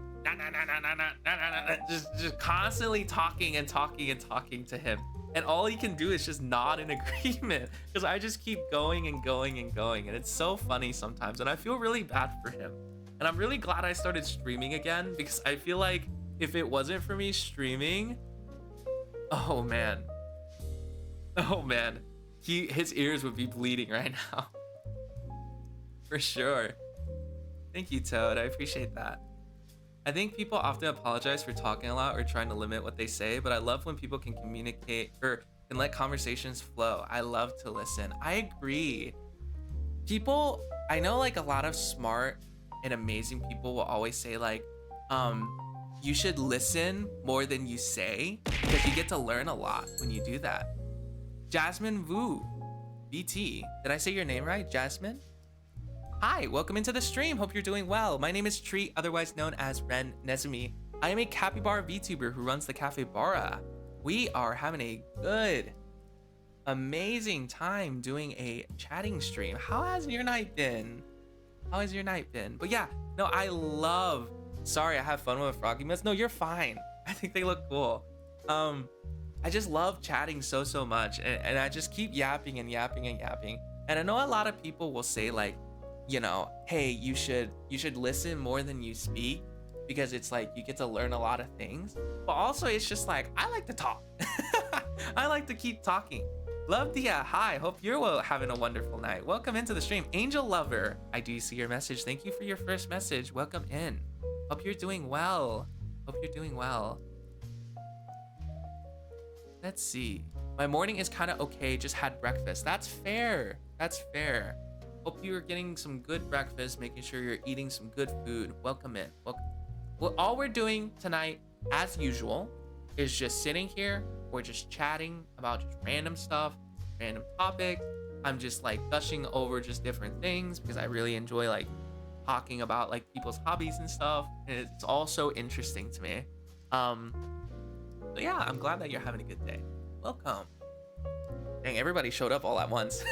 just constantly talking and talking and talking to him. And all he can do is just nod in agreement because I just keep going and going and going. And it's so funny sometimes. And I feel really bad for him. And I'm really glad I started streaming again, because I feel like if it wasn't for me streaming, oh man, his ears would be bleeding right now. For sure. Thank you, Toad. I appreciate that. I think people often apologize for talking a lot or trying to limit what they say, but I love when people can communicate or can let conversations flow. I love to listen. I agree. People, I know like a lot of smart and amazing people will always say like, you should listen more than you say, because you get to learn a lot when you do that. Jasmine Wu, BT. Did I say your name right, Jasmine? Hi, welcome into the stream. Hope you're doing well. My name is Treat, otherwise known as Ren Nezumi. I am a capybara VTuber who runs the Cafe Bara. We are having a good, amazing time doing a chatting stream. How has your night been? But yeah, no, I love, sorry, I have fun with froggy mess. No, you're fine. I think they look cool. I just love chatting so much, and I just keep yapping and yapping and yapping. And I know a lot of people will say like, hey, you should listen more than you speak, because it's like you get to learn a lot of things. But also it's just like, I like to talk. I like to keep talking. Love Dia, hi, hope you're having a wonderful night. Welcome into the stream. Angel Lover, I do see your message. Thank you for your first message. Welcome in. Hope you're doing well. Let's see. My morning is kind of okay, just had breakfast. That's fair. Hope you're getting some good breakfast, making sure you're eating some good food. Welcome in. Well, all we're doing tonight, as usual, is just sitting here. We're just chatting about just random stuff, random topics. I'm just like gushing over just different things because I really enjoy like talking about like people's hobbies and stuff. And it's all so interesting to me. So yeah, I'm glad that you're having a good day. Welcome. Dang, everybody showed up all at once.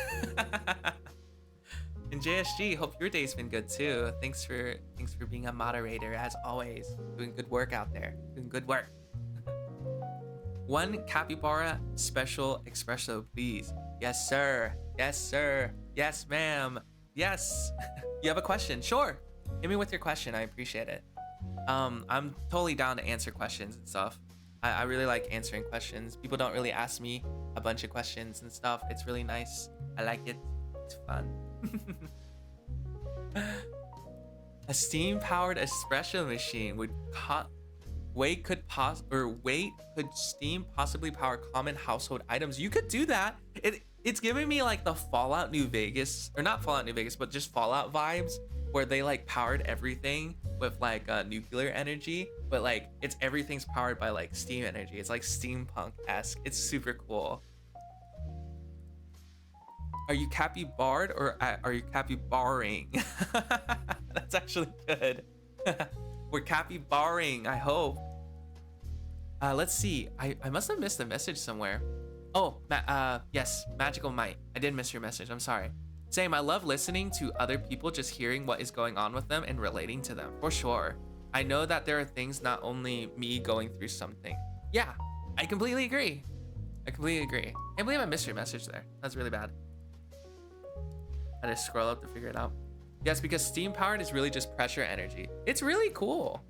And JSG, hope your day's been good too. Thanks for being a moderator as always. Doing good work out there. Doing good work. One capybara special espresso, please. Yes, sir. Yes, ma'am. Yes. You have a question? Sure. Hit me with your question. I appreciate it. I'm totally down to answer questions and stuff. I really like answering questions. People don't really ask me a bunch of questions and stuff. It's really nice. I like it. It's fun. A steam-powered espresso machine would could steam possibly power common household items? You could do that. It's giving me like the Fallout New Vegas, or not Fallout New Vegas, but just Fallout vibes, where they like powered everything with like nuclear energy, but like everything's powered by like steam energy. It's like steampunk-esque. It's super cool. Are you capybarred or are you capybarring? That's actually good. We're capybarring, I hope. Let's see. I must have missed a message somewhere. Oh, yes, Magical Might. I did miss your message. I'm sorry. Same, I love listening to other people, just hearing what is going on with them and relating to them, for sure. I know that there are things, not only me going through something. Yeah, I completely agree. I completely agree. Can't believe I missed your message there. That's really bad. I just scroll up to figure it out. Yes, because steam powered is really just pressure energy. It's really cool.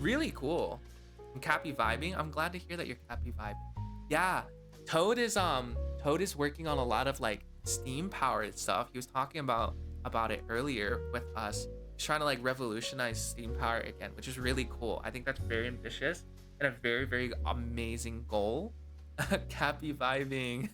Really cool. I'm Cappy vibing. I'm glad to hear that you're Cappy vibing. Yeah, Toad is working on a lot of like steam powered stuff. He was talking about it earlier with us. He's trying to like revolutionize steam power again, which is really cool. I think that's very ambitious and a very, very amazing goal. Cappy vibing.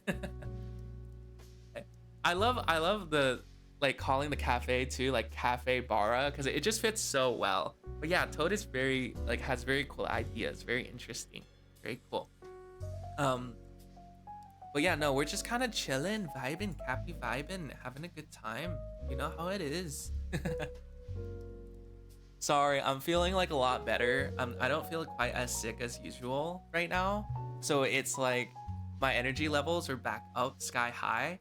I love the like calling the cafe too, like Cafe Bara, because it just fits so well. But yeah, Toad is very like has very cool ideas, very interesting, very cool. But yeah, no, we're just kind of chilling, vibing, Cappy vibing, having a good time. You know how it is. Sorry, I'm feeling like a lot better. I don't feel quite as sick as usual right now. So it's like my energy levels are back up sky high,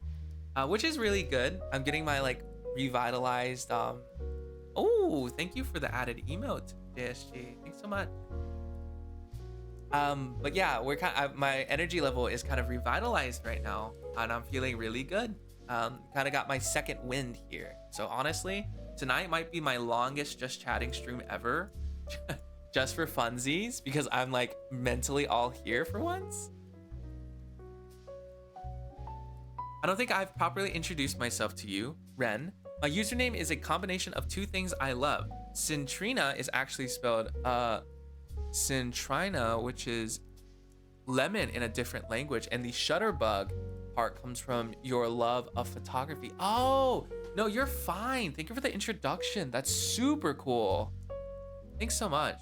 which is really good. I'm getting my like revitalized. Oh, thank you for the added emote, JSG. Thanks so much. But yeah, my energy level is kind of revitalized right now, and I'm feeling really good. Kind of got my second wind here. So honestly, tonight might be my longest just chatting stream ever, just for funsies, because I'm like mentally all here for once. I don't think I've properly introduced myself to you, Ren. My username is a combination of two things I love. Cintrina is actually spelled Cintrina, which is lemon in a different language, and the shutterbug part comes from your love of photography. Oh, no, you're fine. Thank you for the introduction. That's super cool. Thanks so much.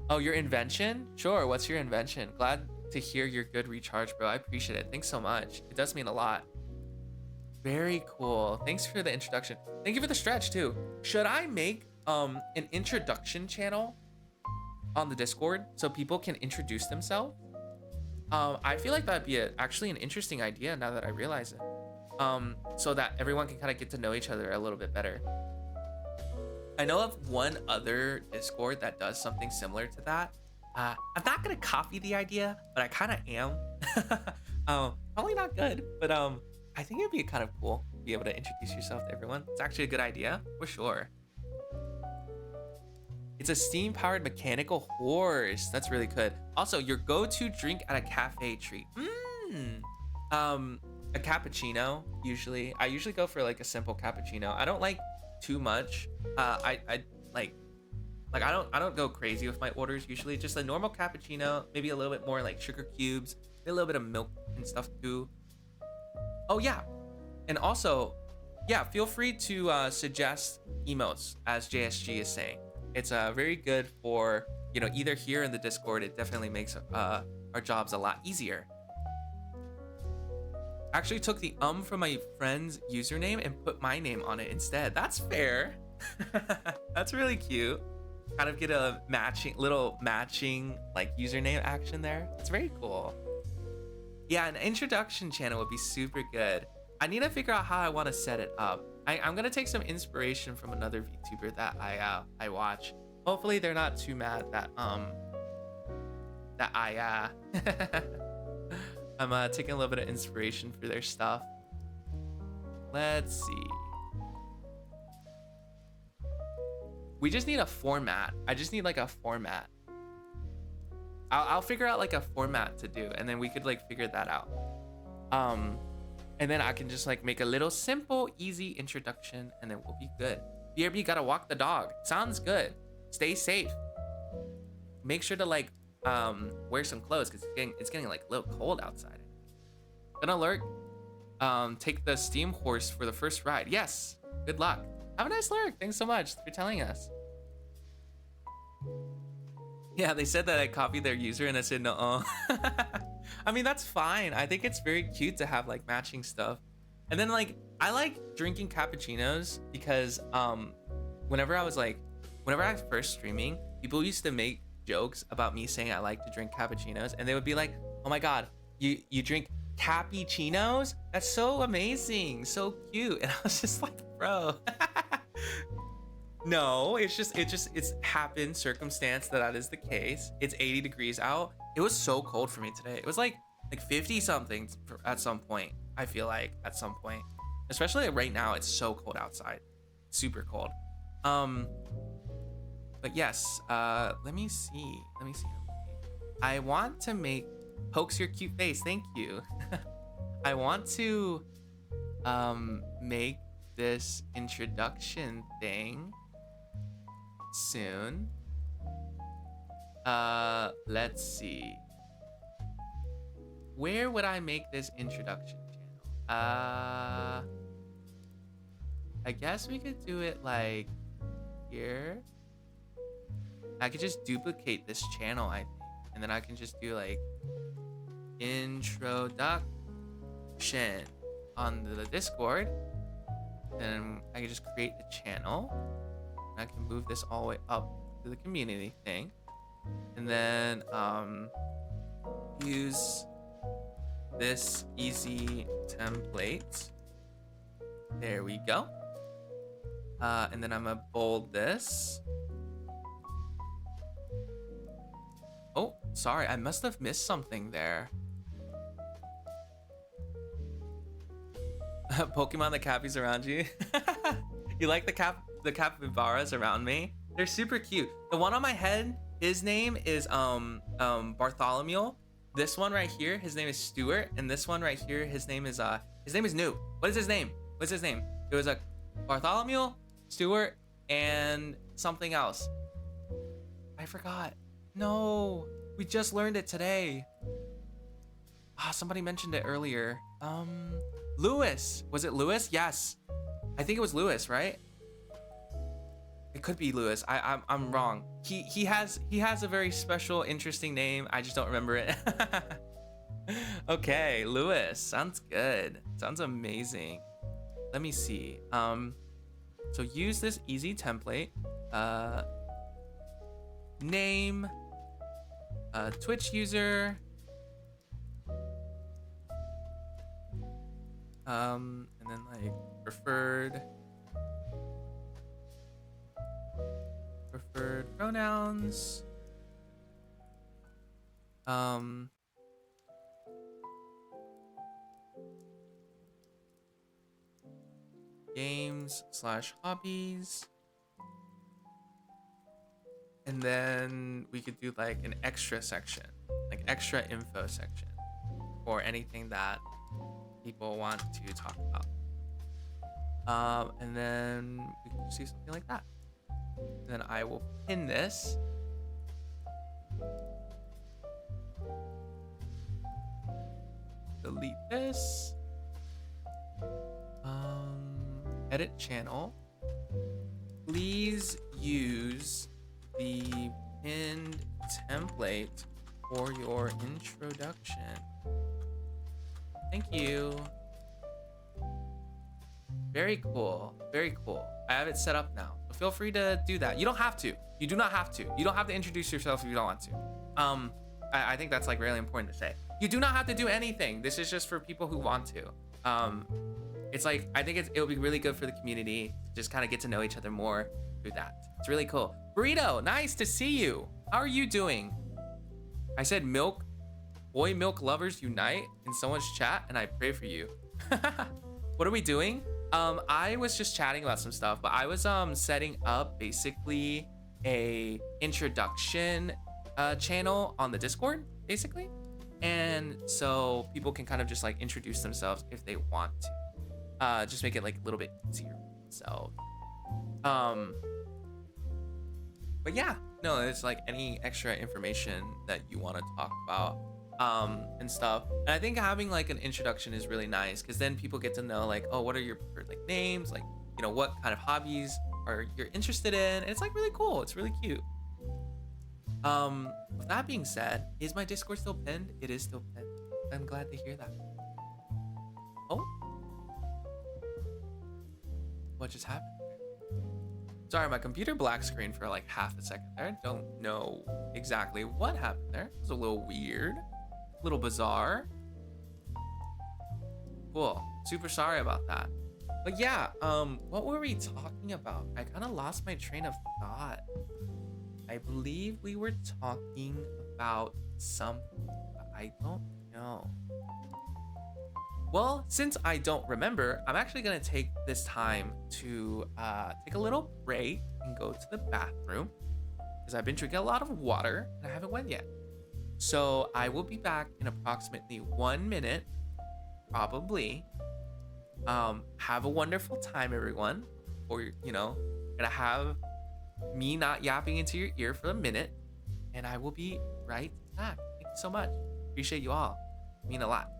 Oh, your invention? Sure, what's your invention? Glad to hear your good recharge, bro. I appreciate it. Thanks so much. It does mean a lot. Very cool. Thanks for the introduction. Thank you for the stretch too. Should I make an introduction channel on the Discord so people can introduce themselves? I feel like that'd be actually an interesting idea now that I realize it. So that everyone can kind of get to know each other a little bit better. I know of one other Discord that does something similar to that. I'm not gonna copy the idea, but I kind of am. Probably not good, but I think it'd be kind of cool to be able to introduce yourself to everyone. It's actually a good idea, for sure. It's a steam-powered mechanical horse. That's really good. Also, your go-to drink at a cafe treat. A cappuccino, usually. I usually go for like a simple cappuccino. I don't like too much. I don't go crazy with my orders usually. Just a normal cappuccino, maybe a little bit more like sugar cubes, maybe a little bit of milk and stuff too. Oh yeah, and also, yeah, feel free to suggest emotes, as JSG is saying. It's very good for, you know, either here in the Discord. It definitely makes our jobs a lot easier. Actually took the from my friend's username and put my name on it instead. That's fair. That's really cute. Kind of get a little matching like username action there. It's very cool. Yeah, an introduction channel would be super good. I need to figure out how I want to set it up. I'm gonna take some inspiration from another VTuber that I watch. Hopefully they're not too mad that I'm taking a little bit of inspiration for their stuff. Let's see. We just need a format. I just need like a format. I'll figure out like a format to do, and then we could like figure that out. And then I can just like make a little simple, easy introduction, and then we'll be good. BRB gotta walk the dog. Sounds good. Stay safe. Make sure to like wear some clothes because it's getting like a little cold outside. Gonna lurk. Take the steam horse for the first ride. Yes. Good luck. Have a nice lurk. Thanks so much for telling us. Yeah, they said that I copied their user and I said no. I mean, that's fine. I think it's very cute to have like matching stuff. And then like I like drinking cappuccinos because whenever I was first streaming, people used to make jokes about me saying I like to drink cappuccinos, and they would be like, "Oh my god, you drink cappuccinos. That's so amazing, so cute. And I was just like, bro. No, it's happened circumstance that is the case. It's 80 degrees out. It was so cold for me today. It was like 50 something at some point. I feel like at some point, especially right now, it's so cold outside, super cold. But yes, let me see. I want to make Pokes your cute face. Thank you. I want to make this introduction thing soon. Let's see. Where would I make this introduction channel? I guess we could do it like here. I could just duplicate this channel, I think, and then I can just do like introduction on the Discord, and I can just create the channel. I can move this all the way up to the community thing, and then use this easy template. There we go. And then I'm gonna bold this. Oh, sorry, I must have missed something there. Pokemon the cappies around you. You like the capybaras around me? They're super cute. The one on my head, his name is Bartholomew. This one right here, his name is Stuart, and this one right here, his name is New. What is his name? What's his name? It was a Bartholomew, Stuart, and something else. I forgot. No, we just learned it today. Somebody mentioned it earlier. Lewis. Was it Lewis? Yes. I think it was Lewis, right? It could be Lewis. I'm wrong. He has a very special, interesting name. I just don't remember it. Okay, Lewis. Sounds good. Sounds amazing. Let me see. So use this easy template. Name. Twitch user. And then like preferred pronouns. Games/hobbies. And then we could do like an extra section, like extra info section for anything that people want to talk about. And then we can just do something like that. And then I will pin this. Delete this. Edit channel. Please use the pinned template for your introduction. Thank you. Very cool. Very cool. I have it set up now. So feel free to do that. You don't have to. You do not have to. You don't have to introduce yourself if you don't want to. I think that's like really important to say. You do not have to do anything. This is just for people who want to. It's like, I think it'll be really good for the community to just kind of get to know each other more through that. It's really cool. Burrito, nice to see you. How are you doing? I said boy milk lovers unite in someone's chat, and I pray for you. What are we doing? I was just chatting about some stuff, but I was setting up basically a introduction channel on the Discord, basically. And so people can kind of just like introduce themselves if they want to. Just make it like a little bit easier. So, but yeah, no, it's like any extra information that you want to talk about and stuff. And I think having like an introduction is really nice, because then people get to know like, oh, what are your preferred like names, like, you know, what kind of hobbies are you're interested in, and it's like really cool. It's really cute. With that being said, is my Discord still pinned? It is still pinned. I'm glad to hear that. Oh, what just happened? Sorry, my computer black screen for like half a second there. Don't know exactly what happened there. It was a little weird, a little bizarre. cool. Super sorry about that. But yeah, what were we talking about? I kind of lost my train of thought. I believe we were talking about something, but I don't know. Well, since I don't remember, I'm actually gonna take this time to take a little break and go to the bathroom because I've been drinking a lot of water and I haven't went yet. So I will be back in approximately 1 minute, probably. Have a wonderful time, everyone. Or, gonna have me not yapping into your ear for a minute, and I will be right back. Thank you so much. Appreciate you all. Mean a lot.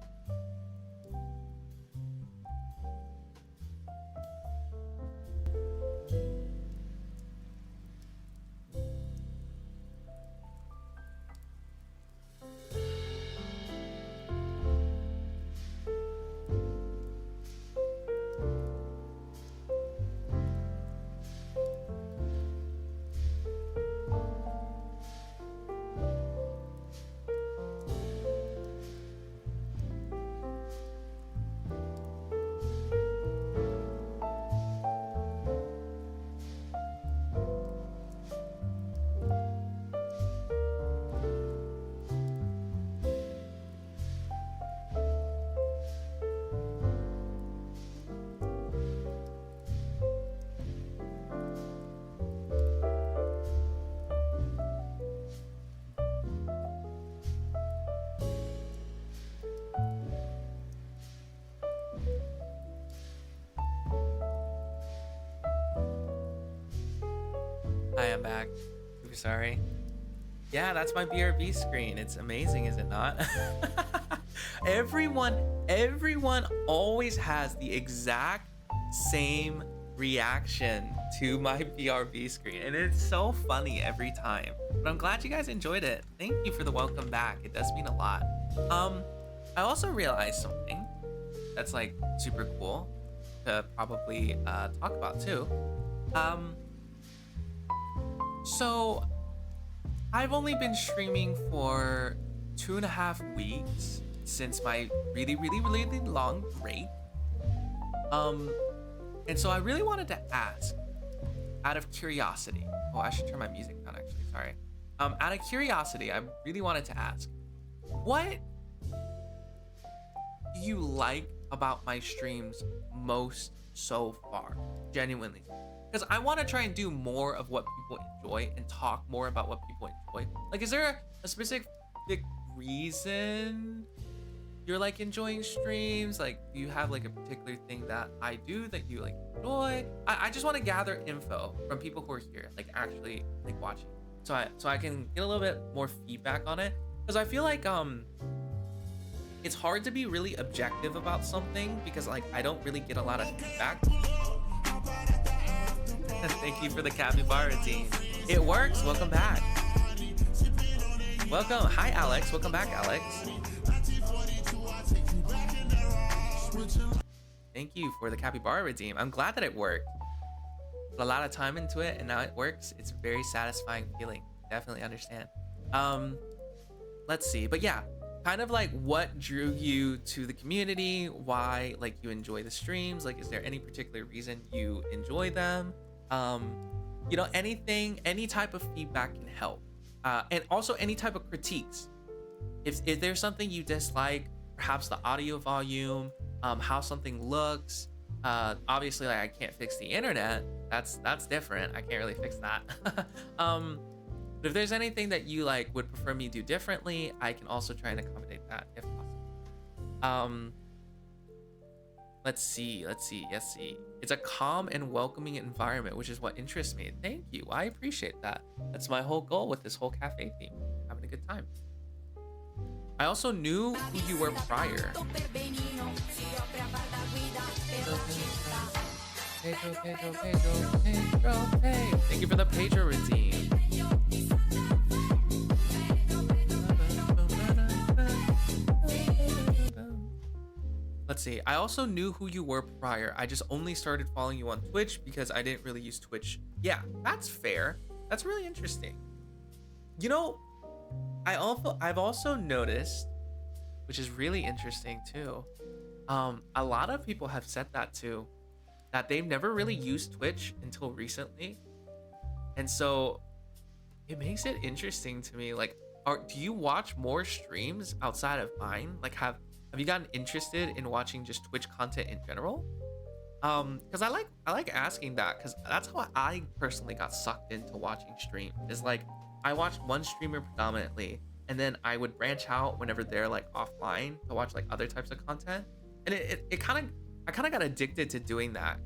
I am back. Super sorry. Yeah, that's my BRB screen. It's amazing, is it not? everyone always has the exact same reaction to my BRB screen, and it's so funny every time. But I'm glad you guys enjoyed it. Thank you for the welcome back. It does mean a lot. I also realized something that's like super cool to probably talk about too. So I've only been streaming for 2.5 weeks since my really long break. And so I really wanted to ask, out of curiosity. Oh, I should turn my music down actually, sorry. Out of curiosity, I really wanted to ask, what do you like about my streams most so far? Genuinely. Because I want to try and do more of what people enjoy and talk more about what people enjoy. Like, is there a specific reason you're like enjoying streams? Like, do you have like a particular thing that I do that you like enjoy? I just want to gather info from people who are here, like actually like watching, so I can get a little bit more feedback on it. Because I feel like it's hard to be really objective about something because like I don't really get a lot of feedback. Thank you for the capybara team. It works. Welcome back. Welcome. Hi, Alex. Welcome back, Alex. Thank you for the capybara redeem. I'm glad that it worked. Put a lot of time into it, and now it works. It's a very satisfying feeling. Definitely understand. Let's see. But yeah, kind of like what drew you to the community? Why like you enjoy the streams? Like, is there any particular reason you enjoy them? Anything, any type of feedback can help. And also any type of critiques. If there's something you dislike, perhaps the audio volume, how something looks, obviously like I can't fix the internet. That's different. I can't really fix that. But if there's anything that you like would prefer me do differently, I can also try and accommodate that if possible. Let's see. Yes, see. It's a calm and welcoming environment, which is what interests me. Thank you. I appreciate that. That's my whole goal with this whole cafe theme. Having a good time. I also knew who you were prior. Pedro. Thank you for the Pedro redeem. Let's see. I also knew who you were prior. I just only started following you on Twitch because I didn't really use Twitch. Yeah, that's fair. That's really interesting. I've also noticed, which is really interesting too. A lot of people have said that too, that they've never really used Twitch until recently. And so it makes it interesting to me. Like, do you watch more streams outside of mine? Like, have you gotten interested in watching just Twitch content in general? Because I like asking that, because that's how I personally got sucked into watching stream. Is like, I watched one streamer predominantly, and then I would branch out whenever they're like offline to watch like other types of content. And it kind of, I kind of got addicted to doing that.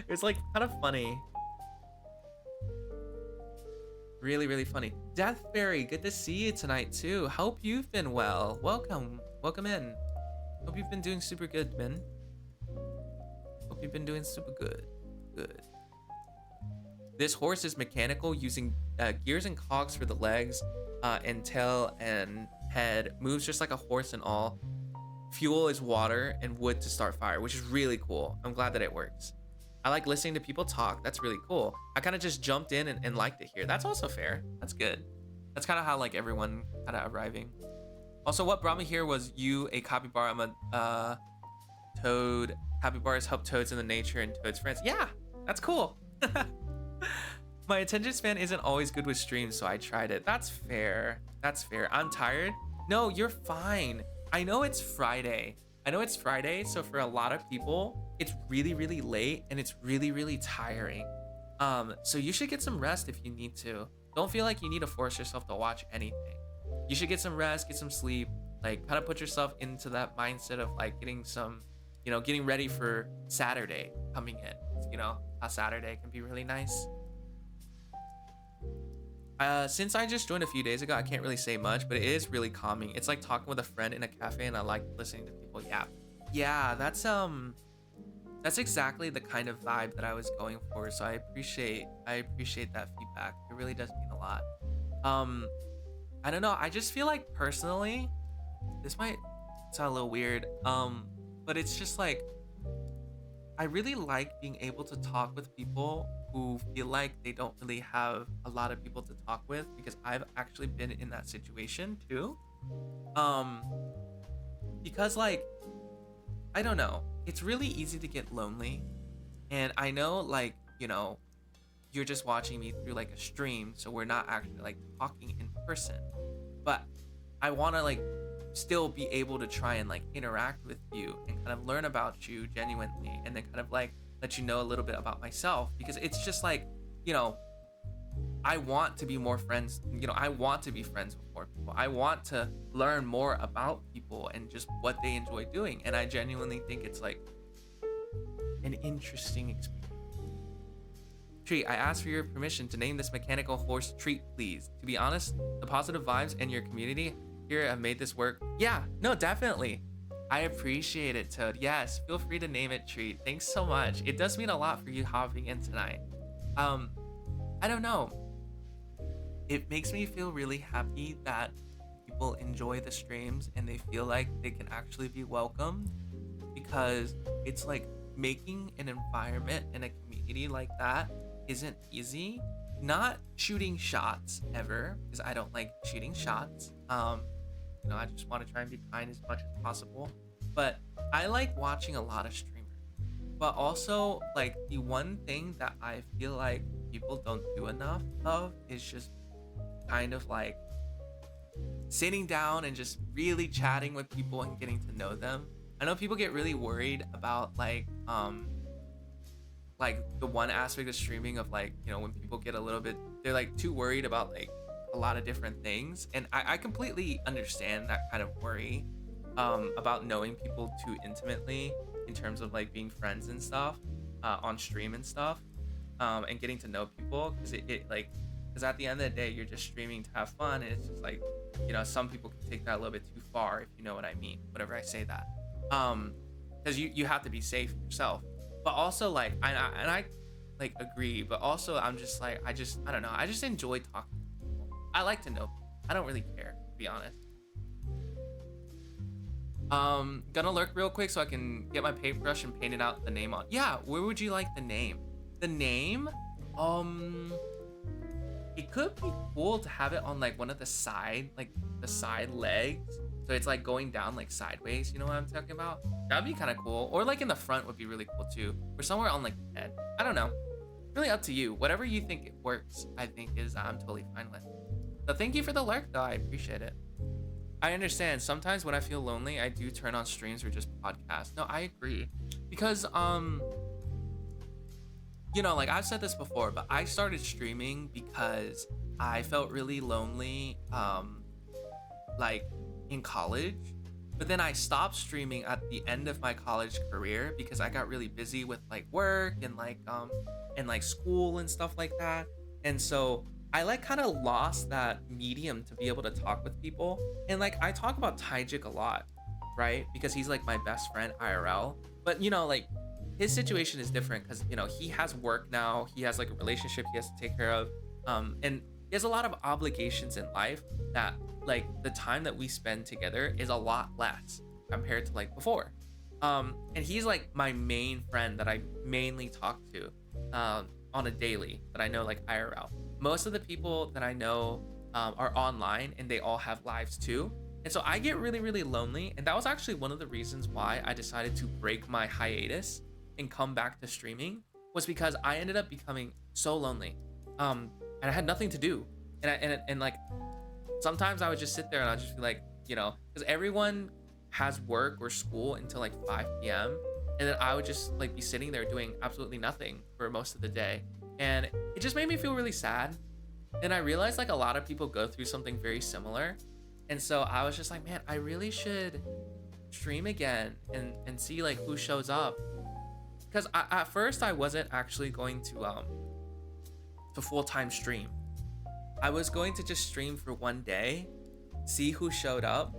It's like kind of funny. Really, really funny. Death Fairy, good to see you tonight too. Hope you've been well. Welcome in. Hope you've been doing super good, man. Hope you've been doing super good. Good. This horse is mechanical, using gears and cogs for the legs, and tail and head. Moves just like a horse and all. Fuel is water and wood to start fire, which is really cool. I'm glad that it works. I like listening to people talk. That's really cool. I kind of just jumped in and liked it here. That's also fair. That's good. That's kind of how like everyone kind of arriving. Also, what brought me here was you, a capybara. I'm a toad. Capybaras help toads in the nature and toads friends. Yeah, that's cool. My attention span isn't always good with streams, so I tried it. That's fair. That's fair. I'm tired. No, you're fine. I know it's Friday. So for a lot of people, it's really, really late and it's really, really tiring. So you should get some rest if you need to. Don't feel like you need to force yourself to watch anything. You should get some rest, get some sleep, like kind of put yourself into that mindset of like getting some, getting ready for Saturday coming in. You know, how Saturday can be really nice. Since I just joined a few days ago, I can't really say much, but it is really calming. It's like talking with a friend in a cafe, and I like listening to people yap. Yeah, that's exactly the kind of vibe that I was going for. So I appreciate that feedback. It really does mean a lot. I don't know. I just feel like personally, this might sound a little weird, but it's just like, I really like being able to talk with people who feel like they don't really have a lot of people to talk with, because I've actually been in that situation too. Because like, I don't know, it's really easy to get lonely, and I know like, you're just watching me through like a stream, so we're not actually like talking in person, but I want to like still be able to try and like interact with you and kind of learn about you genuinely, and then kind of like let you know a little bit about myself, because it's just like, I want to be more friends. I want to be friends with more people. I want to learn more about people and just what they enjoy doing, and I genuinely think it's like an interesting experience. Treat, I asked for your permission to name this mechanical horse Treat, please. To be honest, the positive vibes in your community here have made this work. Yeah, no, definitely. I appreciate it, Toad. Yes, feel free to name it Treat. Thanks so much. It does mean a lot for you hopping in tonight. I don't know. It makes me feel really happy that people enjoy the streams and they feel like they can actually be welcomed, because it's like making an environment and a community like that isn't easy. Not shooting shots ever, because I don't like shooting shots. I just want to try and be kind as much as possible. But I like watching a lot of streamers. But also, like, the one thing that I feel like people don't do enough of is just kind of like sitting down and just really chatting with people and getting to know them. I know people get really worried about like the one aspect of streaming of like, when people get a little bit, they're like too worried about like a lot of different things, and I completely understand that kind of worry about knowing people too intimately in terms of like being friends and stuff on stream and stuff, and getting to know people, because because at the end of the day, you're just streaming to have fun, and it's just like, some people can take that a little bit too far, if you know what I mean, whenever I say that, because you have to be safe yourself. But also like I like agree, but also I'm just like, I don't know, I just enjoy talking to people. I like to know people. I don't really care, to be honest. Gonna lurk real quick so I can get my paintbrush and paint it out the name on. Yeah, where would you like the name? The name? It could be cool to have it on like one of the side, like the side legs, So it's like going down like sideways, you know what I'm talking about? That'd be kind of cool. Or like in the front would be really cool too. Or somewhere on like the head. I don't know. Really up to you. Whatever you think it works, I think is I'm totally fine with. So thank you for the lurk though. I appreciate it. I understand. Sometimes when I feel lonely, I do turn on streams or just podcasts. No, I agree. Because you know, like I've said this before, but I started streaming because I felt really lonely like in college. But then I stopped streaming at the end of my college career because I got really busy with like work and like school and stuff like that. And so I like kind of lost that medium to be able to talk with people. And like I talk about Taijik a lot, right? Because he's like my best friend IRL. But you know, like his situation is different because you know he has work now, he has like a relationship he has to take care of, and he has a lot of obligations in life that like the time that we spend together is a lot less compared to like before. And he's like my main friend that I mainly talk to on a daily, that I know like IRL. Most of the people that I know are online and they all have lives too. And so I get really, really lonely. And that was actually one of the reasons why I decided to break my hiatus and come back to streaming, was because I ended up becoming so lonely. And I had nothing to do. And like sometimes I would just sit there and I'd just be like, you know, because everyone has work or school until like 5 p.m. And then I would just like be sitting there doing absolutely nothing for most of the day. And it just made me feel really sad. And I realized like a lot of people go through something very similar. And so I was just like, man, I really should stream again and see like who shows up. Because at first I wasn't actually going to full-time stream. I was going to just stream for one day, see who showed up,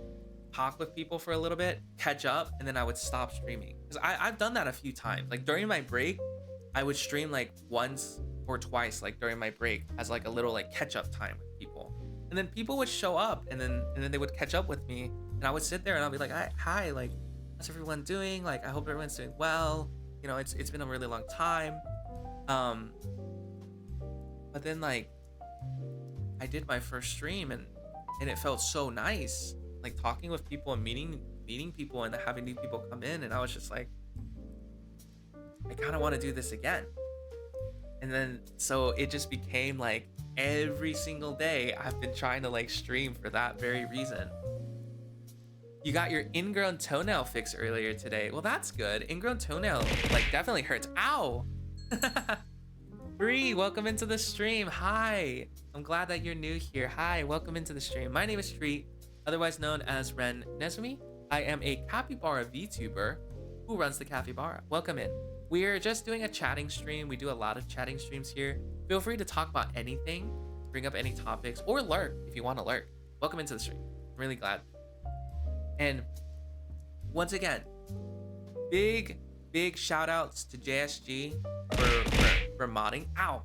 talk with people for a little bit, catch up, and then I would stop streaming. Because I've done that a few times. Like during my break, I would stream like once or twice, like during my break, as like a little like catch-up time with people. And then people would show up, and then they would catch up with me, and I would sit there and I'll be like, hi, like, how's everyone doing? Like, I hope everyone's doing well. You know, it's been a really long time. But then like I did my first stream and it felt so nice, like talking with people and meeting people and having new people come in, and I was just like, I kind of want to do this again. And then so it just became like every single day I've been trying to like stream for that very reason. You got your ingrown toenail fixed earlier today. Well, that's good. Ingrown toenail like definitely hurts. Ow. Bree, welcome into the stream. Hi. I'm glad that you're new here. Hi, welcome into the stream. My name is Treat, otherwise known as Ren Nezumi. I am a capybara VTuber who runs the capybara. Welcome in. We're just doing a chatting stream. We do a lot of chatting streams here. Feel free to talk about anything, bring up any topics, or lurk if you want to lurk. Welcome into the stream. I'm really glad. And once again, big shout outs to JSG for modding. Ow,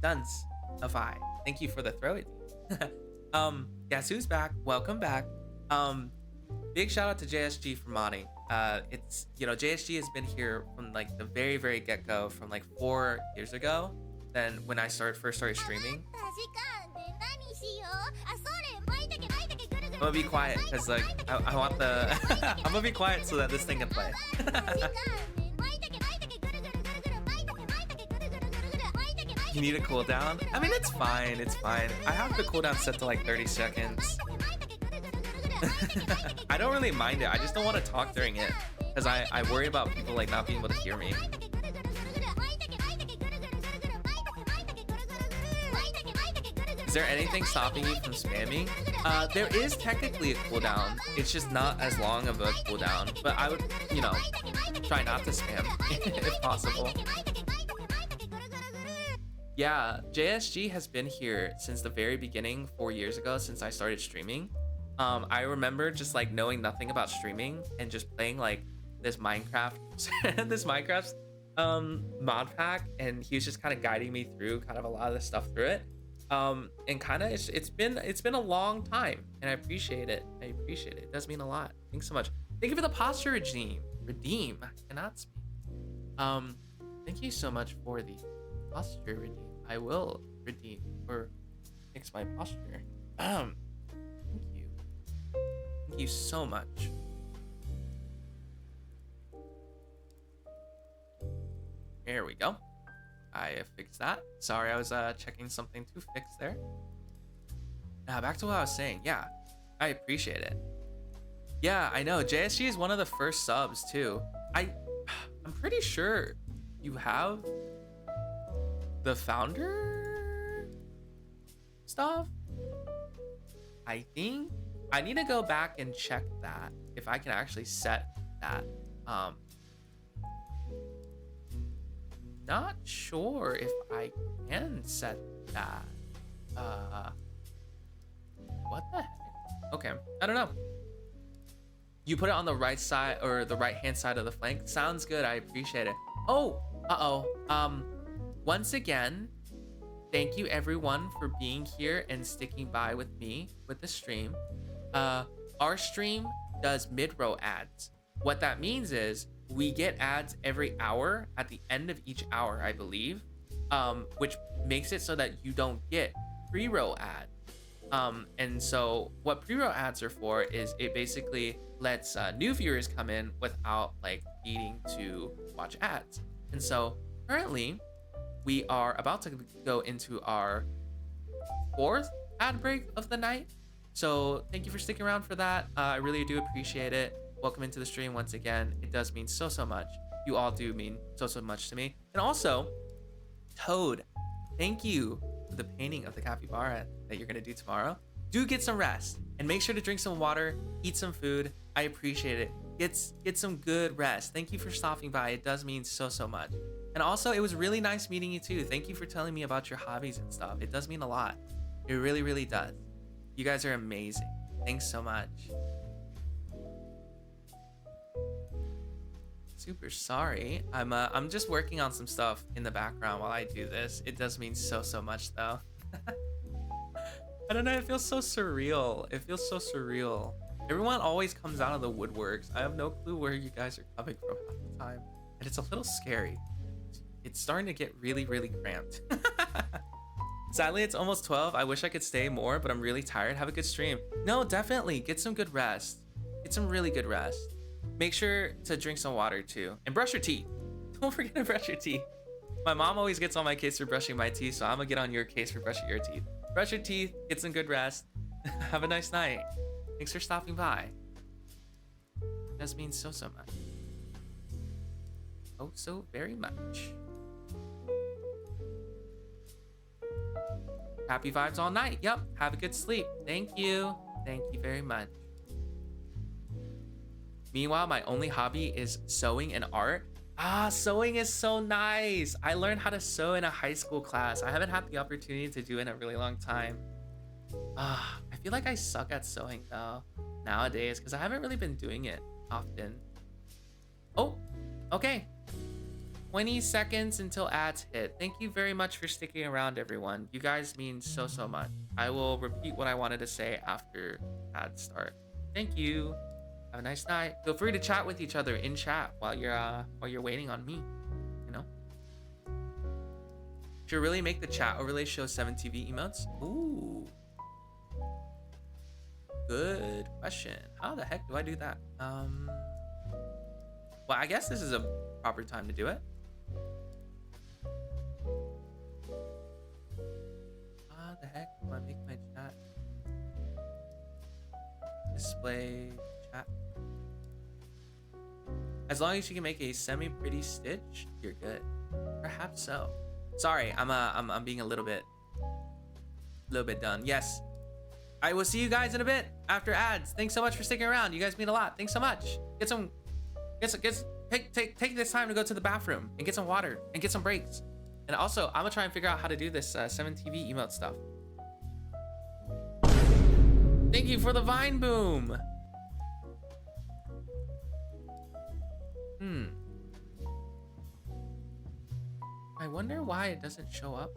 Dunsify. Thank you for the throw it. Guess who's back? Welcome back. Big shout out to JSG for modding. It's, you know, JSG has been here from like the very get-go, from like 4 years ago. Then when I first started streaming. I'm gonna be quiet because like I want the I'm gonna be quiet so that this thing can play. You need a cooldown? I mean, it's fine, it's fine. I have the cooldown set to like 30 seconds. I don't really mind it. I just don't want to talk during it because I worry about people like not being able to hear me. Is there anything stopping you from spamming? There is technically a cooldown. It's just not as long of a cooldown, but I would, you know, try not to spam if possible. Yeah, JSG has been here since the very beginning, 4 years ago, since I started streaming. I remember just like knowing nothing about streaming and just playing like this Minecraft mod pack, and he was just kind of guiding me through kind of a lot of the stuff through it. And kind of it's been a long time, and I appreciate it. It does mean a lot. Thanks so much. Thank you for the posture redeem. I cannot speak. Thank you so much for the posture redeem. I will redeem or fix my posture. Thank you. Thank you so much. There we go. I fixed that. Sorry, I was checking something to fix there. Now back to what I was saying. Yeah, I appreciate it. Yeah, I know. JSG is one of the first subs too. I'm pretty sure you have the founder stuff. I think I need to go back and check that if I can actually set that. Not sure if I can set that. What the heck? Okay, I don't know. You put it on the right side or the right hand side of the flank. Sounds good. I appreciate it. Oh, once again, thank you everyone for being here and sticking by with me with the stream. Our stream does mid-row ads. What that means is we get ads every hour at the end of each hour, I believe, which makes it so that you don't get pre-roll ads. And so what pre-roll ads are for is it basically lets new viewers come in without like needing to watch ads. And so currently we are about to go into our 4th ad break of the night. So thank you for sticking around for that. I really do appreciate it. Welcome into the stream once again. It does mean so much. You all do mean so much to me. And also, Toad, thank you for the painting of the capybara that you're gonna do tomorrow. Do get some rest and make sure to drink some water, eat some food. I appreciate it. Get some good rest. Thank you for stopping by. It does mean so much. And also, it was really nice meeting you too. Thank you for telling me about your hobbies and stuff. It does mean a lot. It really does. You guys are amazing. Thanks so much. Super sorry. I'm just working on some stuff in the background while I do this. It does mean so much though. I don't know, it feels so surreal. It feels so surreal. Everyone always comes out of the woodworks. I have no clue where you guys are coming from half the time. And it's a little scary. It's starting to get really cramped. Sadly, it's almost 12. I wish I could stay more, but I'm really tired. Have a good stream. No, definitely. Get some good rest. Get some really good rest. Make sure to drink some water too. And brush your teeth. Don't forget to brush your teeth. My mom always gets on my case for brushing my teeth, so I'm gonna get on your case for brushing your teeth. Brush your teeth, get some good rest. Have a nice night. Thanks for stopping by. It does mean so much. Oh, so very much. Happy vibes all night. Yep, have a good sleep. Thank you. Thank you very much. Meanwhile, my only hobby is sewing and art. Sewing is so nice. I learned how to sew in a high school class. I haven't had the opportunity to do it in a really long time. I feel like I suck at sewing though nowadays because I haven't really been doing it often. Oh, okay. 20 seconds until ads hit. Thank you very much for sticking around, everyone. You guys mean so much. I will repeat what I wanted to say after ads start. Thank you. Have a nice night. Feel free to chat with each other in chat while you're waiting on me. You know. Should really make the chat overlay show 7TV emotes. Ooh. Good question. How the heck do I do that? Well, I guess this is a proper time to do it. How the heck do I make my chat? Display chat. As long as you can make a semi-pretty stitch, you're good. Perhaps so. Sorry, I'm being a little bit done. Yes. I will see you guys in a bit after ads. Thanks so much for sticking around. You guys mean a lot. Thanks so much. Take this time to go to the bathroom and get some water and get some breaks. And also, I'm gonna try and figure out how to do this 7TV emote stuff. Thank you for the Vine Boom. I wonder why it doesn't show up.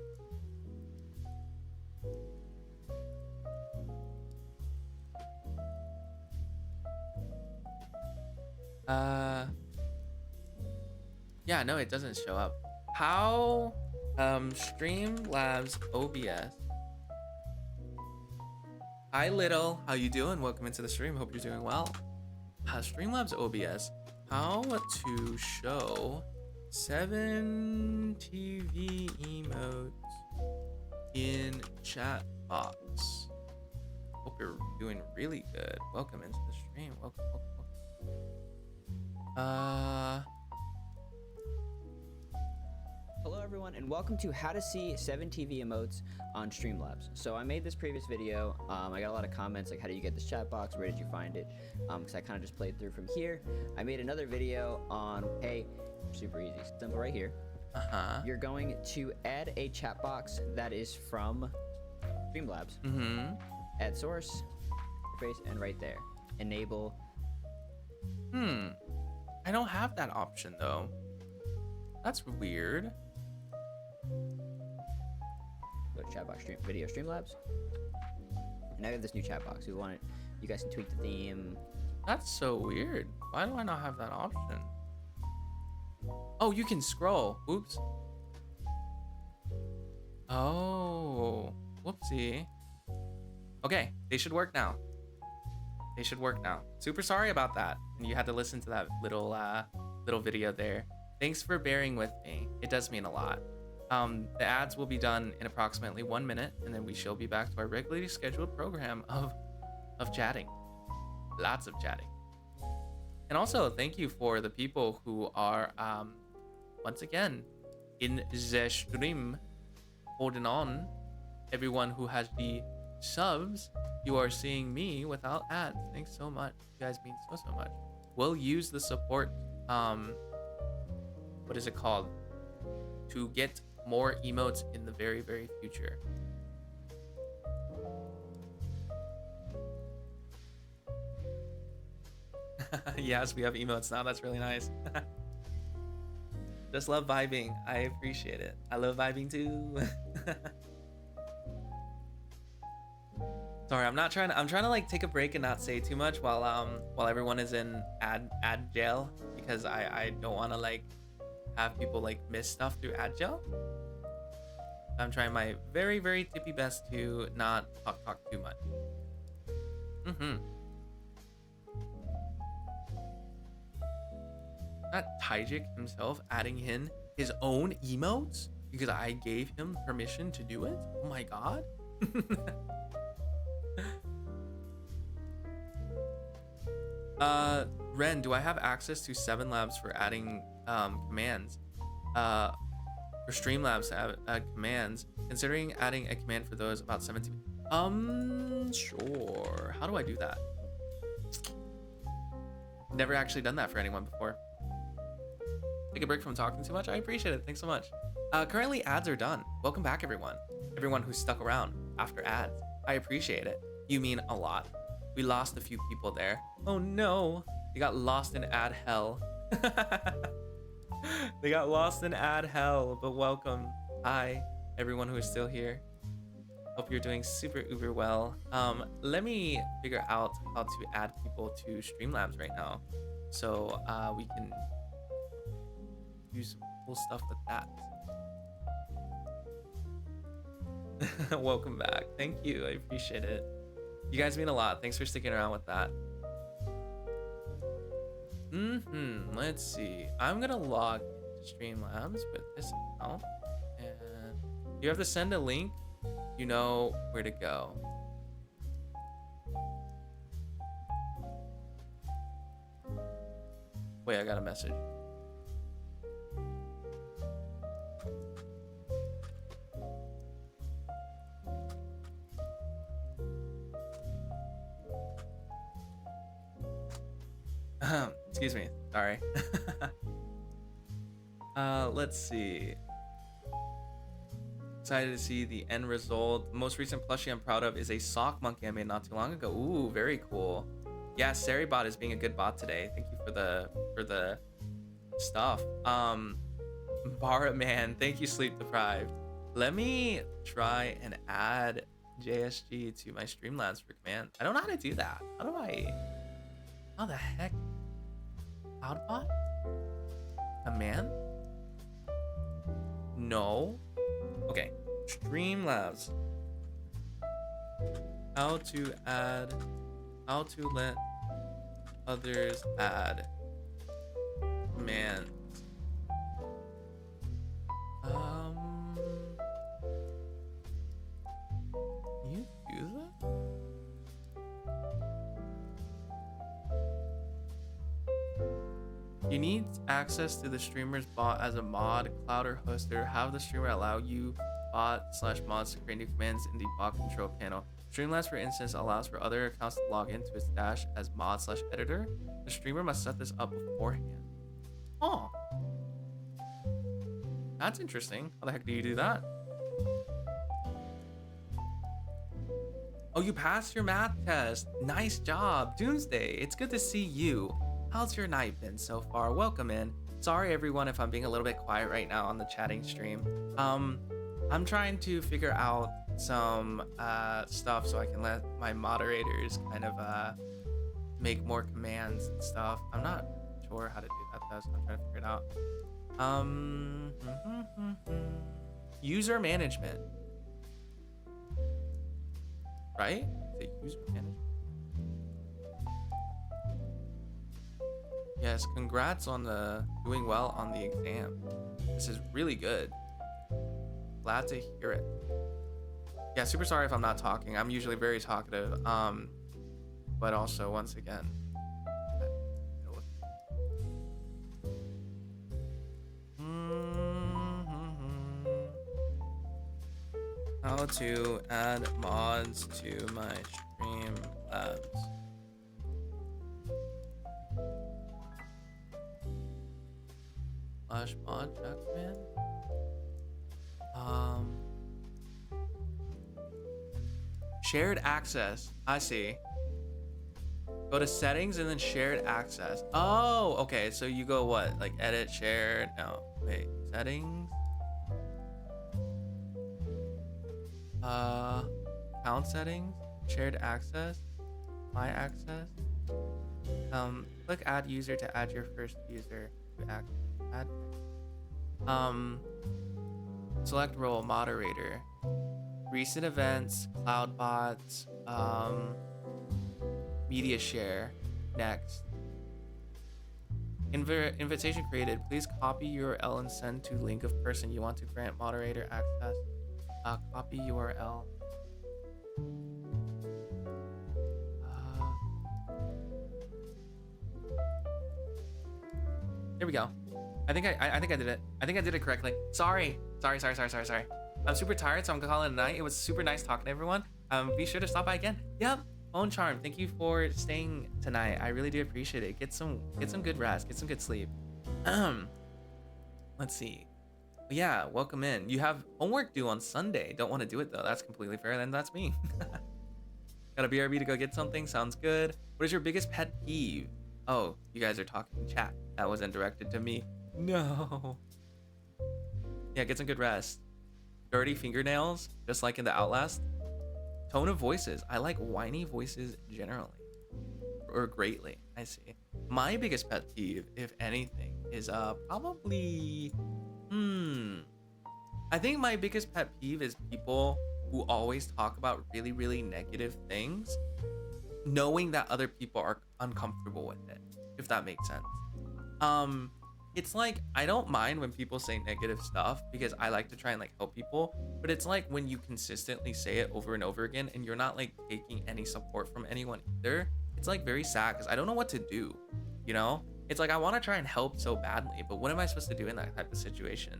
Yeah, no, it doesn't show up. How? Streamlabs OBS. Hi, Little. How you doing? Welcome into the stream. Hope you're doing well. Streamlabs OBS. How to show 7 TV emotes in chat box. Hope you're doing really good. Welcome into the stream. Welcome. Hello everyone and welcome to how to see 7 TV emotes on Streamlabs. So I made this previous video. I got a lot of comments like, how do you get this chat box? Where did you find it? Because I kind of just played through from here. I made another video on, hey, super easy, simple right here. You're going to add a chat box that is from Streamlabs. Add source, interface, and right there. Enable. I don't have that option though. That's weird. Go to chat box video Streamlabs. And now we have this new chat box. We want it. You guys can tweak the theme. That's so weird. Why do I not have that option? Oh, you can scroll. Oops. Oh, whoopsie. Okay, they should work now. They should work now. Super sorry about that. And you had to listen to that little video there. Thanks for bearing with me. It does mean a lot. The ads will be done in approximately 1 minute, and then we shall be back to our regularly scheduled program of chatting. Lots of chatting. And also, thank you for the people who are, once again, in the stream, holding on. Everyone who has the subs, you are seeing me without ads. Thanks so much. You guys mean so much. We'll use the support, what is it called? To get more emotes in the very, very future. Yes, we have emotes now. That's really nice. Just love vibing. I appreciate it. I love vibing too. Sorry, I'm trying to like take a break and not say too much while everyone is in ad jail, because I don't want to like have people like miss stuff through ad jail. I'm trying my very, very tippy best to not talk too much. That Tajik himself adding in his own emotes because I gave him permission to do it. Oh my god. Ren, do I have access to 7 Labs for adding commands? For Streamlabs to add commands, considering adding a command for those about 17. Sure. How do I do that? Never actually done that for anyone before. Take a break from talking too much. I appreciate it. Thanks so much. Currently, ads are done. Welcome back, everyone. Everyone who stuck around after ads. I appreciate it. You mean a lot. We lost a few people there. Oh no. They got lost in ad hell. They got lost in ad hell, but welcome. Hi, everyone who is still here. Hope you're doing super uber well. Let me figure out how to add people to Streamlabs right now, so we can do some cool stuff with that. Welcome back. Thank you. I appreciate it. You guys mean a lot. Thanks for sticking around with that. Let's see. I'm gonna log into Streamlabs with this account, and you have to send a link. You know where to go. Wait, I got a message. Excuse me. Sorry. Let's see. Excited to see the end result. The most recent plushie I'm proud of is a sock monkey I made not too long ago. Ooh, very cool. Yeah, Saribot is being a good bot today. Thank you for the stuff. Bara man, thank you, Sleep Deprived. Let me try and add JSG to my Streamlabs for command. I don't know how to do that. How the heck? Cloudbot? Command? No. Okay. Streamlabs. How to add, how to let others add commands. Can you do that? You need access to the streamer's bot as a mod, cloud, or hoster. Have the streamer allow you bot/mods to create new commands in the bot control panel. Streamlabs, for instance, allows for other accounts to log into its dash as mod/editor. The streamer must set this up beforehand. Oh, that's interesting. How the heck do you do that? Oh, you passed your math test. Nice job. Doomsday, it's good to see you. How's your night been so far? Welcome in. Sorry everyone if I'm being a little bit quiet right now on the chatting stream. I'm trying to figure out some stuff so I can let my moderators kind of make more commands and stuff. I'm not sure how to do that though, so I'm trying to figure it out. User management. Right? Is it user management? Yes, congrats on the doing well on the exam. This is really good. Glad to hear it. Yeah, super sorry if I'm not talking. I'm usually very talkative. But also once again, how to add mods to my Streamlabs. /mod check command. Shared access. I see. Go to settings and then shared access. Oh, okay. So you go what? Like edit, share. No, wait. Settings. Account settings. Shared access. My access. Click add user to add your first user to add. Select role moderator. Recent events, cloud bots, media share. Next. Invitation created. Please copy URL and send to link of person you want to grant moderator access. Copy URL. There we go. I think I did it. I think I did it correctly. Sorry. I'm super tired, so I'm gonna call it a night. It was super nice talking to everyone. Be sure to stop by again. Yep. Phone charm. Thank you for staying tonight. I really do appreciate it. Get some good rest. Get some good sleep. Let's see. Yeah, welcome in. You have homework due on Sunday. Don't want to do it though. That's completely fair. Then that's me. Got a BRB to go get something. Sounds good. What is your biggest pet peeve? Oh, you guys are talking in chat. That wasn't directed to me. No. Yeah, get some good rest. Dirty fingernails, just like in the Outlast. Tone of voices. I like whiny voices generally. Or greatly, I see. My biggest pet peeve, if anything, is probably... I think my biggest pet peeve is people who always talk about really, really negative things, knowing that other people are uncomfortable with it, if that makes sense. It's like, I don't mind when people say negative stuff because I like to try and like help people, but it's like when you consistently say it over and over again and you're not like taking any support from anyone either, it's like very sad because I don't know what to do, you know? It's like I want to try and help so badly, but what am I supposed to do in that type of situation?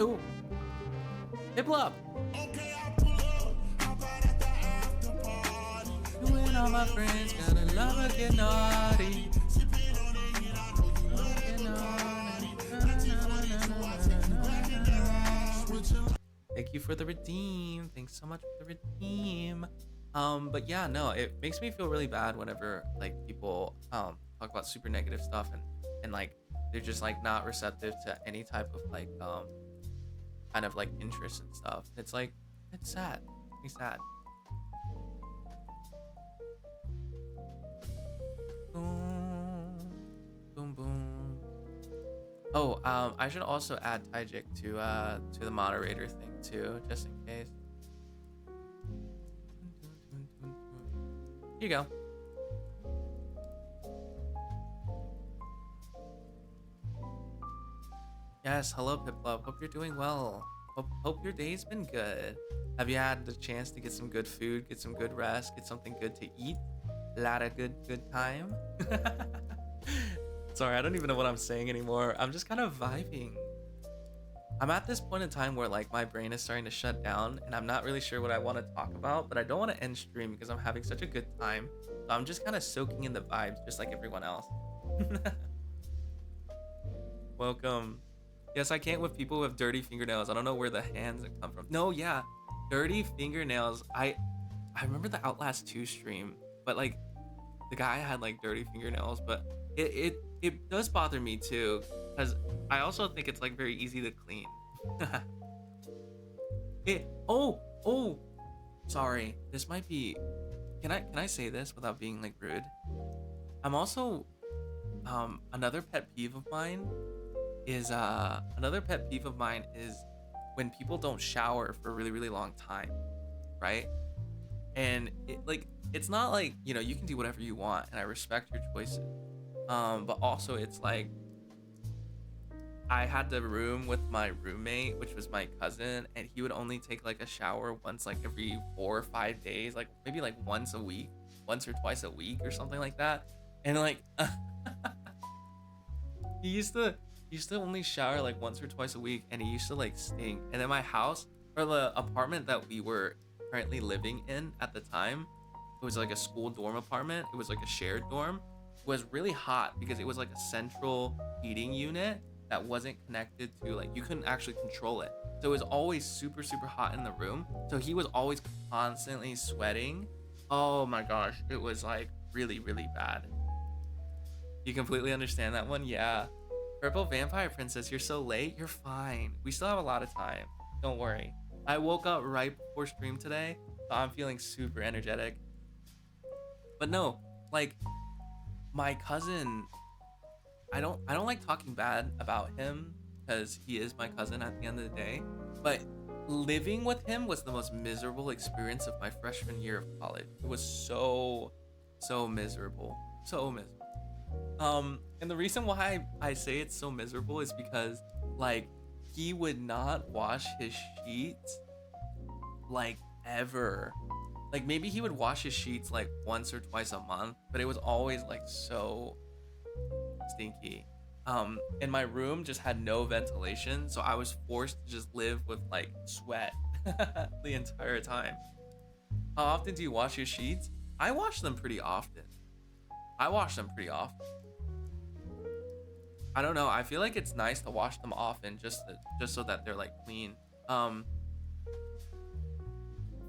Ooh. Hip up. Okay, I pull up. How about at the after party? You and all my friends gotta love her, get naughty. Sipping on it, and I know you love it. Thank you for the redeem. Thanks so much for the redeem. But yeah, no, it makes me feel really bad whenever like people talk about super negative stuff and like they're just like not receptive to any type of like kind of like interest and stuff. It's like, it's sad. It's sad. Boom, boom, boom. Oh, I should also add Tajik to the moderator thing too, just in case. Here you go. Yes, hello Piplove. Hope you're doing well. Hope your day's been good. Have you had the chance to get some good food, get some good rest, get something good to eat? A lot of good time. Sorry, I don't even know what I'm saying anymore. I'm just kind of vibing. I'm at this point in time where like my brain is starting to shut down and I'm not really sure what I want to talk about, but I don't want to end stream because I'm having such a good time. So I'm just kind of soaking in the vibes just like everyone else. Welcome. Yes, I can't with people with dirty fingernails. I don't know where the hands come from. No, yeah. Dirty fingernails. I remember the Outlast 2 stream, but like the guy had like dirty fingernails, but it does bother me too, because I also think it's like very easy to clean. Oh, sorry. This might be, can I say this without being like rude? I'm also another pet peeve of mine is when people don't shower for a really long time, right? And it's not like, you know, you can do whatever you want and I respect your choices, but also it's like I had the room with my roommate, which was my cousin, and he would only take like a shower once like every 4 or 5 days, like maybe like once or twice a week or something like that. And like he used to only shower like once or twice a week, and he used to like stink. And then my house, or the apartment that we were currently living in at the time, it was like a school dorm apartment. It was like a shared dorm. It was really hot because it was like a central heating unit that wasn't connected to, like, you couldn't actually control it. So it was always super hot in the room. So he was always constantly sweating. Oh my gosh, it was like really bad. You completely understand that one? Yeah. Purple Vampire Princess, you're so late. You're fine. We still have a lot of time. Don't worry. I woke up right before stream today, so I'm feeling super energetic. But no, like my cousin, I don't like talking bad about him because he is my cousin at the end of the day. But living with him was the most miserable experience of my freshman year of college. It was so miserable. So miserable. And the reason why I say it's so miserable is because like he would not wash his sheets like ever. Like maybe he would wash his sheets like once or twice a month, but it was always like so stinky. And my room just had no ventilation, so I was forced to just live with like sweat the entire time. How often do you wash your sheets? I wash them pretty often. I don't know. I feel like it's nice to wash them often just so that they're like clean.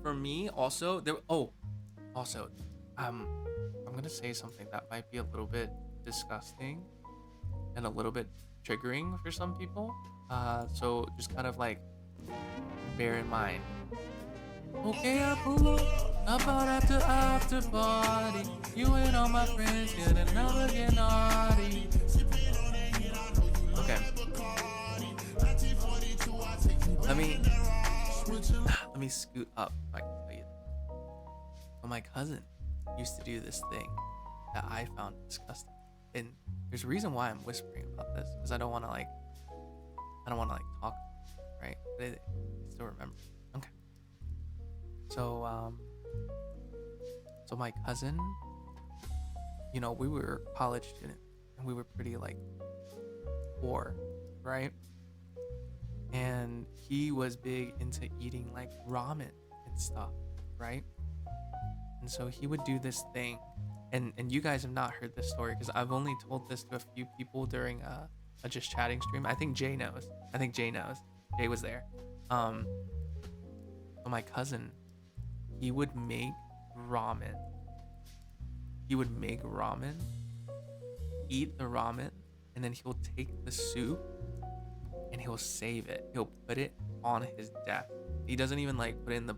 For me also I'm gonna say something that might be a little bit disgusting and a little bit triggering for some people. So just kind of like bear in mind. Okay, I pull up about after party. You and all my friends get another get naughty. Okay. Let me scoot up if I can tell you. So my cousin used to do this thing that I found disgusting. And there's a reason why I'm whispering about this, because I don't want to like talk, right? But I still remember. Okay. So my cousin, you know, we were college students and we were pretty like poor, right? And he was big into eating like ramen and stuff, right? And so he would do this thing, and you guys have not heard this story because I've only told this to a few people during a just chatting stream. I think Jay knows. Jay was there. So my cousin, he would make ramen. Eat the ramen, and then he'll take the soup and he'll save it. He'll put it on his desk. He doesn't even like put it in the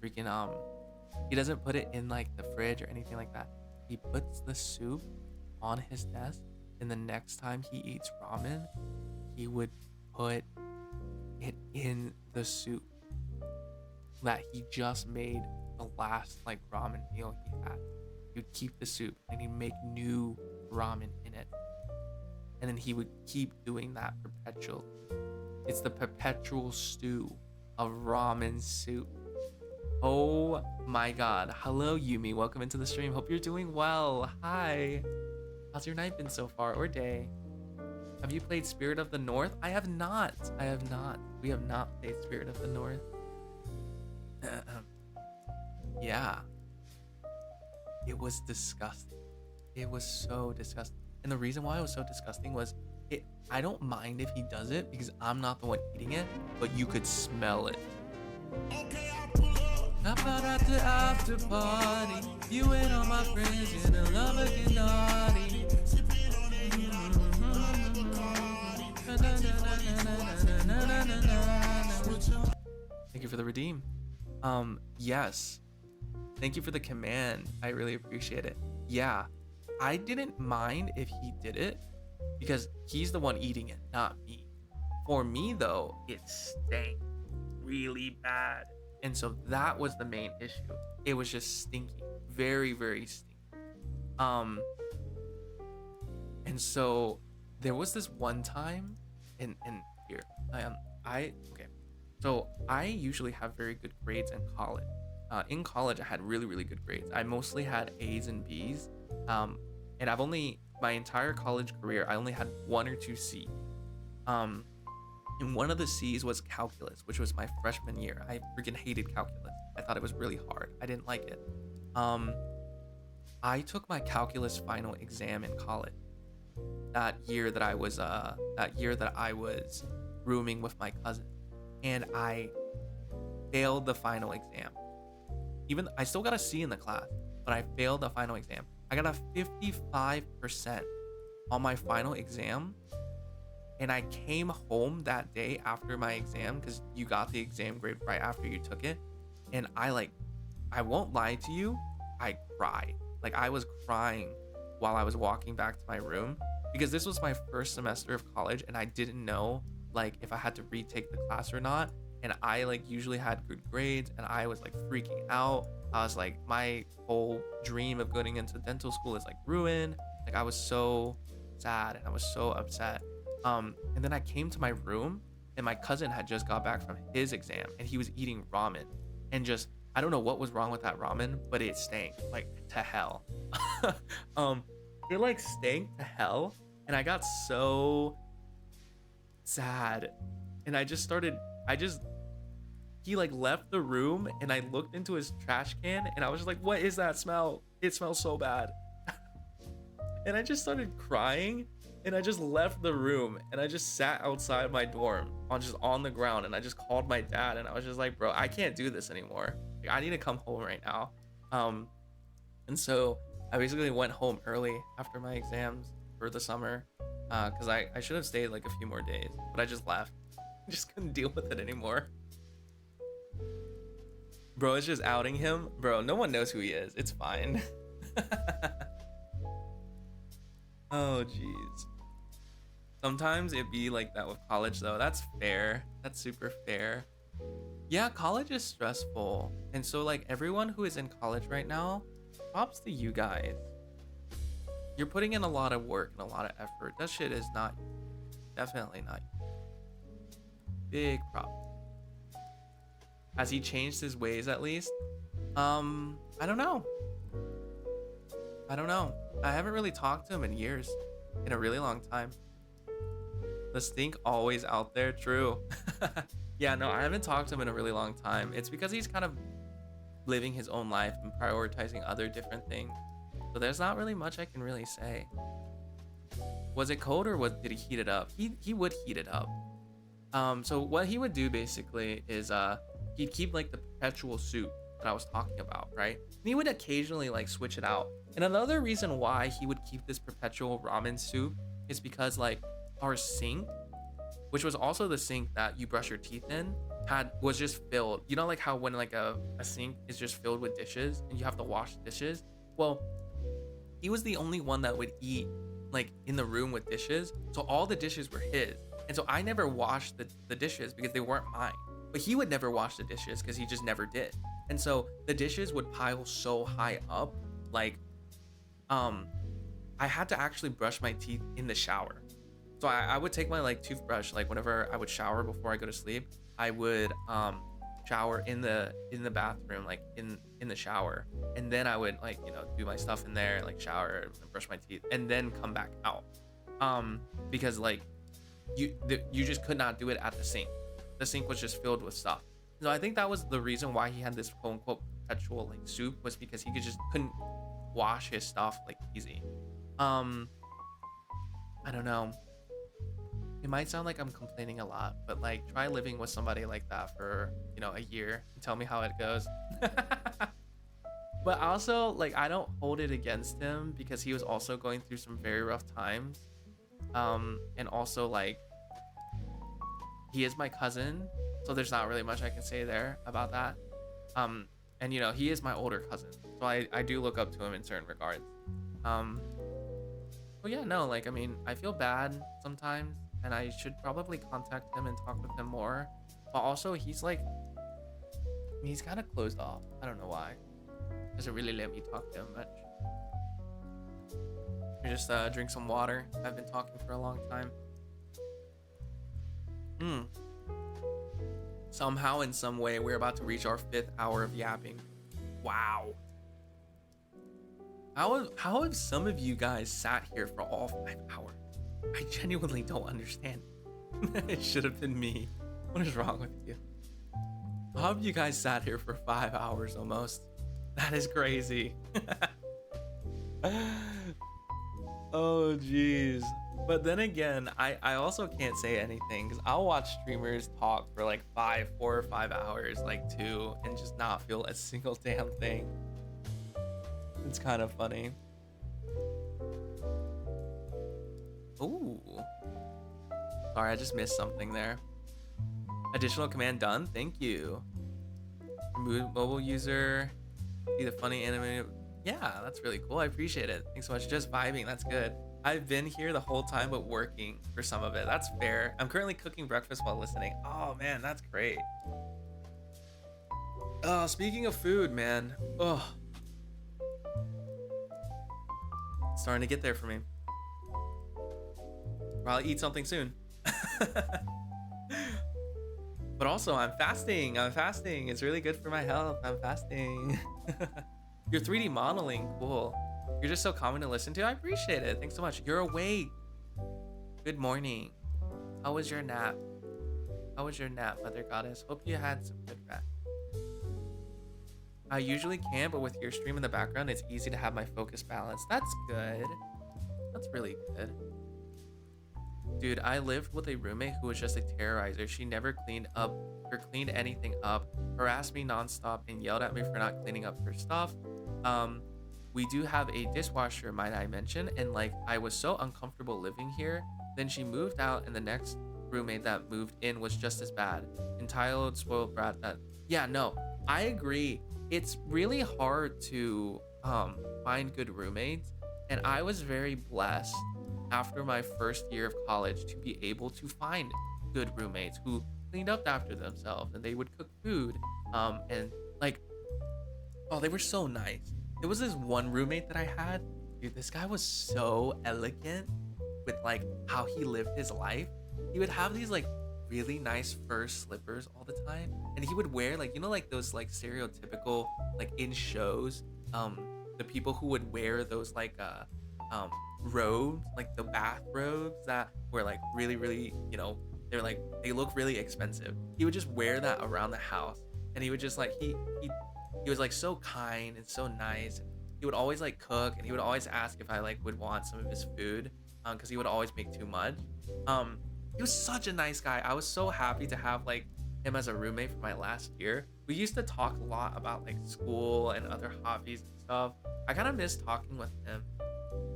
freaking he doesn't put it in like the fridge or anything like that. He puts the soup on his desk, and the next time he eats ramen, he would put it in the soup. that he just made the last like ramen meal he had. He would keep the soup and he'd make new ramen in it. And then he would keep doing that perpetually. It's the perpetual stew of ramen soup. Oh my god. Hello, Yumi. Welcome into the stream. Hope you're doing well. Hi. How's your night been so far, or day? Have you played Spirit of the North? I have not. We have not played Spirit of the North. Yeah. It was disgusting. It was so disgusting. And the reason why it was so disgusting was I don't mind if he does it because I'm not the one eating it, but you could smell it. Okay, I pull up. Hop out at the after party. You and all my friends in a Lamborghini. Thank you for the redeem. Yes. Thank you for the command. I really appreciate it. Yeah. I didn't mind if he did it because he's the one eating it, not me. For me though, it stank really bad. And so that was the main issue. It was just stinky. Very, very stinky. And so there was this one time and here. Okay. So I usually have very good grades in college. In college, I had really, really good grades. I mostly had A's and B's. And I've only, my entire college career, I only had 1 or 2 C's. And one of the C's was calculus, which was my freshman year. I freaking hated calculus. I thought it was really hard. I didn't like it. I took my calculus final exam in college. That year that I was rooming with my cousin, and I failed the final exam. Even I still got a C in the class, but I failed the final exam. I got a 55% on my final exam, and I came home that day after my exam because you got the exam grade right after you took it, and I won't lie to you, I cried. Like I was crying while I was walking back to my room because this was my first semester of college and I didn't know like if I had to retake the class or not. And I like usually had good grades and I was like freaking out. I was like, my whole dream of going into dental school is like ruined. Like I was so sad and I was so upset. And then I came to my room and my cousin had just got back from his exam and he was eating ramen and just, I don't know what was wrong with that ramen, but it stank like to hell. It like stank to hell. And I got so sad. And he like left the room and I looked into his trash can and I was just like, what is that smell? It smells so bad. And I just started crying and I just left the room and I just sat outside my dorm on the ground and I just called my dad and I was just like, bro, I can't do this anymore. Like, I need to come home right now. And so I basically went home early after my exams for the summer because I should have stayed like a few more days, but I just left. I just couldn't deal with it anymore. Bro, it's just outing him. Bro, no one knows who he is. It's fine. Oh, jeez. Sometimes it be like that with college, though. That's fair. That's super fair. Yeah, college is stressful. And so, like, everyone who is in college right now, props to you guys. You're putting in a lot of work and a lot of effort. That shit is not, definitely not. Big props. Has he changed his ways at least? I don't know. I haven't really talked to him in years. In a really long time. The stink always out there. True. Yeah, no, I haven't talked to him in a really long time. It's because he's kind of living his own life and prioritizing other different things. So there's not really much I can really say. Was it cold or did he heat it up? He would heat it up. So what he would do basically is he'd keep like the perpetual soup that I was talking about, right? And he would occasionally like switch it out. And another reason why he would keep this perpetual ramen soup is because like our sink, which was also the sink that you brush your teeth in, was just filled. You know, like how when like a sink is just filled with dishes and you have to wash dishes? Well, he was the only one that would eat like in the room with dishes. So all the dishes were his. And so I never washed the dishes because they weren't mine. but he would never wash the dishes because he just never did. And so the dishes would pile so high up, like I had to actually brush my teeth in the shower. So I would take my like toothbrush, like whenever I would shower before I go to sleep, I would shower in the bathroom, like in the shower, and then I would like, you know, do my stuff in there, like shower and brush my teeth, and then come back out, because like you just could not do it at the sink. The sink was just filled with stuff. So I think that was the reason why he had this quote unquote perpetual like soup, was because he couldn't wash his stuff like easy. I don't know. It might sound like I'm complaining a lot, but like try living with somebody like that for, you know, a year and tell me how it goes. But also, like, I don't hold it against him because he was also going through some very rough times. And also like he is my cousin, so there's not really much I can say there about that. And you know, he is my older cousin, so I do look up to him in certain regards. But yeah, no, like, I mean, I feel bad sometimes, and I should probably contact him and talk with him more. But also, he's like, he's kind of closed off. I don't know why. Doesn't really let me talk to him much. I just drink some water. I've been talking for a long time. Somehow, in some way, we're about to reach our 5th hour of yapping. Wow. How have some of you guys sat here for all 5 hours? I genuinely don't understand. It should have been me. What is wrong with you? How have you guys sat here for 5 hours almost? That is crazy. Oh, jeez. But then again, I also can't say anything because I'll watch streamers talk for like 4 or 5 hours, like 2, and just not feel a single damn thing. It's kind of funny. Ooh. Sorry, I just missed something there. Additional command done. Thank you. Remove mobile user. See the funny animated. Yeah, that's really cool. I appreciate it. Thanks so much. Just vibing. That's good. I've been here the whole time, but working for some of it. That's fair. I'm currently cooking breakfast while listening. Oh man, that's great. Oh, speaking of food, man. Oh. It's starting to get there for me. Probably eat something soon. But also, I'm fasting. It's really good for my health. I'm fasting. You're 3D modeling. Cool. You're just so common to listen to. I appreciate it. Thanks so much. You're awake. Good morning. How was your nap? How was your nap, Mother Goddess? Hope you had some good rest. I usually can, but with your stream in the background, it's easy to have my focus balanced. That's good. That's really good. Dude, I lived with a roommate who was just a terrorizer. She never cleaned up or cleaned anything up, harassed me nonstop, and yelled at me for not cleaning up her stuff. We do have a dishwasher, might I mention, and like I was so uncomfortable living here. Then she moved out, and the next roommate that moved in was just as bad. Entitled, spoiled brat. That yeah, no, I agree. It's really hard to find good roommates, and I was very blessed after my first year of college to be able to find good roommates who cleaned up after themselves, and they would cook food, and like, oh, they were so nice. There was this one roommate that I had. Dude, this guy was so elegant with like how he lived his life. He would have these like really nice fur slippers all the time, and he would wear like, you know, like those like stereotypical like in shows, the people who would wear those like robes, like the bath robes that were like really, you know, they're like, they look really expensive. He would just wear that around the house, and he would just like he was like so kind and so nice. He would always like cook, and he would always ask if I like would want some of his food, because he would always make too much. He was such a nice guy. I was so happy to have like him as a roommate for my last year. We used to talk a lot about like school and other hobbies and stuff. I kind of miss talking with him.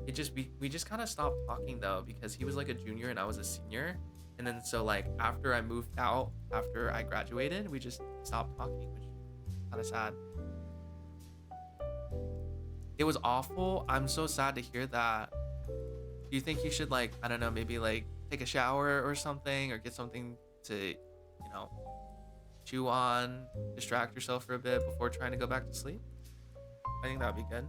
It just we just kind of stopped talking though, because he was like a junior and I was a senior, and then so like after I moved out, after I graduated, we just stopped talking, which is kind of sad. It was awful. I'm so sad to hear that. Do you think you should like, I don't know, maybe like take a shower or something, or get something to, you know, chew on, distract yourself for a bit before trying to go back to sleep. I think that'd be good.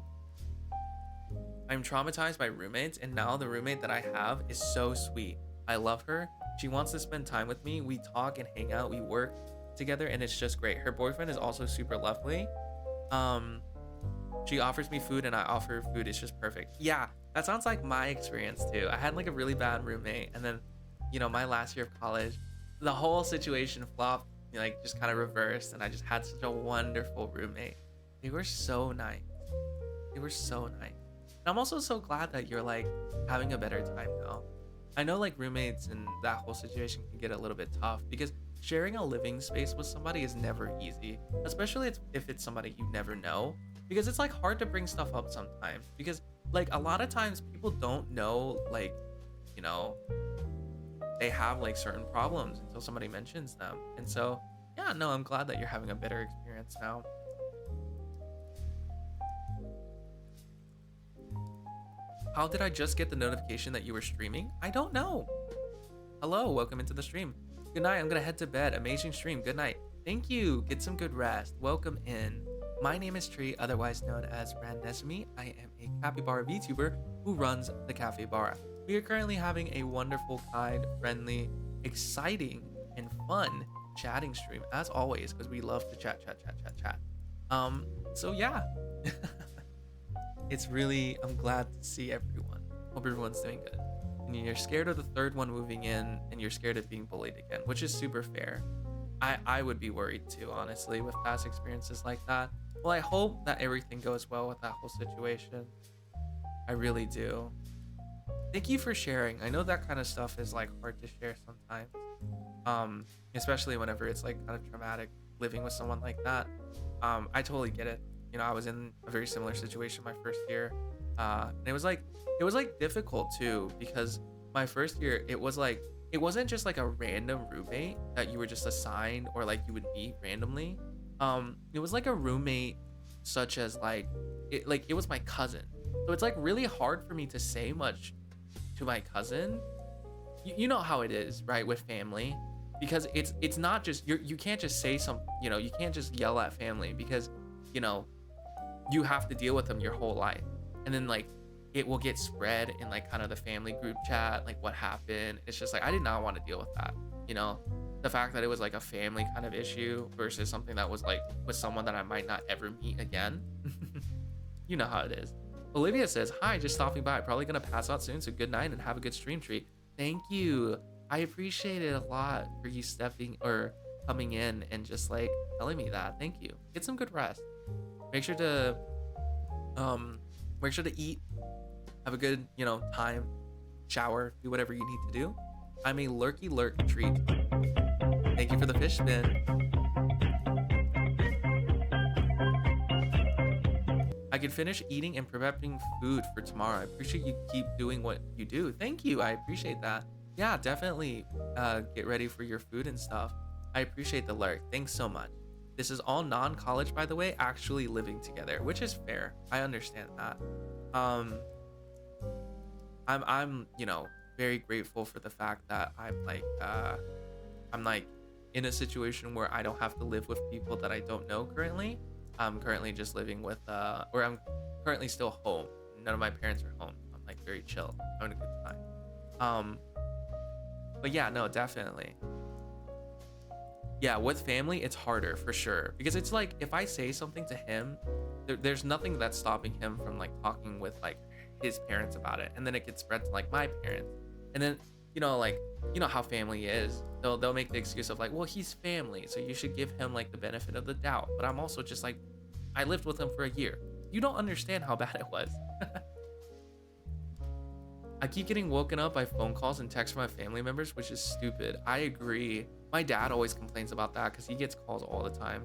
I'm traumatized by roommates, and now the roommate that I have is so sweet. I love her. She wants to spend time with me. We talk and hang out. We work together, and it's just great. Her boyfriend is also super lovely. She offers me food, and I offer her food. It's just perfect. Yeah, that sounds like my experience too. I had like a really bad roommate, and then, you know, my last year of college, the whole situation flopped, like just kind of reversed, and I just had such a wonderful roommate. They were so nice. They were so nice. And I'm also so glad that you're like having a better time now. I know like roommates and that whole situation can get a little bit tough because sharing a living space with somebody is never easy, especially if it's somebody you never know, because it's like hard to bring stuff up sometimes because like a lot of times people don't know, like, you know, they have like certain problems until somebody mentions them. And so yeah, no, I'm glad that you're having a better experience now. How did I just get the notification that you were streaming? I don't know. Hello, welcome into the stream. Good night, I'm gonna head to bed. Amazing stream, good night. Thank you, get some good rest. Welcome in. My name is Tree, otherwise known as Rannesmi. I am a capybara VTuber who runs the Cafe Bar. We are currently having a wonderful, kind, friendly, exciting, and fun chatting stream, as always, because we love to chat. So yeah. It's really, I'm glad to see everyone. Hope everyone's doing good. And you're scared of the third one moving in, and you're scared of being bullied again, which is super fair. I would be worried too, honestly, with past experiences like that. Well, I hope that everything goes well with that whole situation. I really do. Thank you for sharing. I know that kind of stuff is like hard to share sometimes. Especially whenever it's like kind of traumatic living with someone like that. I totally get it. You know, I was in a very similar situation my first year. And it was like difficult too, because my first year, it wasn't just like a random roommate that you were just assigned or like you would meet randomly. It was like a roommate such as it was my cousin. So it's like really hard for me to say much to my cousin. You know how it is, right, with family, because it's not just you can't just say some, you know, you can't just yell at family because, you know, you have to deal with them your whole life, and then like it will get spread in like kind of the family group chat, like what happened. It's just like I did not want to deal with that, you know, the fact that it was like a family kind of issue versus something that was like with someone that I might not ever meet again. You know how it is. Olivia says, hi, just stopping by, probably gonna pass out soon, so good night and have a good stream treat. Thank you, I appreciate it a lot for you coming in and just like telling me that. Thank you. Get some good rest. Make sure to eat, have a good, you know, time, shower, do whatever you need to do. I'm a lurky lurk treat. Thank you for the fish spin. I can finish eating and prepping food for tomorrow. I appreciate you keep doing what you do. Thank you, I appreciate that. Yeah, definitely get ready for your food and stuff. I appreciate the lurk. Thanks so much. This is all non-college, by the way, actually living together, which is fair. I understand that. I'm, you know, very grateful for the fact that I'm like in a situation where I don't have to live with people that I don't know currently. I'm currently just living with, or I'm currently still home. None of my parents are home. I'm like very chill, having a good time. But yeah, no, definitely. Yeah, with family, it's harder for sure. Because it's like, if I say something to him, there's nothing that's stopping him from like talking with like his parents about it. And then it gets spread to like my parents. And then, you know, like, you know how family is. They'll make the excuse of like, well, he's family, so you should give him like the benefit of the doubt. But I'm also just like, I lived with him for a year. You don't understand how bad it was. I keep getting woken up by phone calls and texts from my family members, which is stupid. I agree. My dad always complains about that because he gets calls all the time.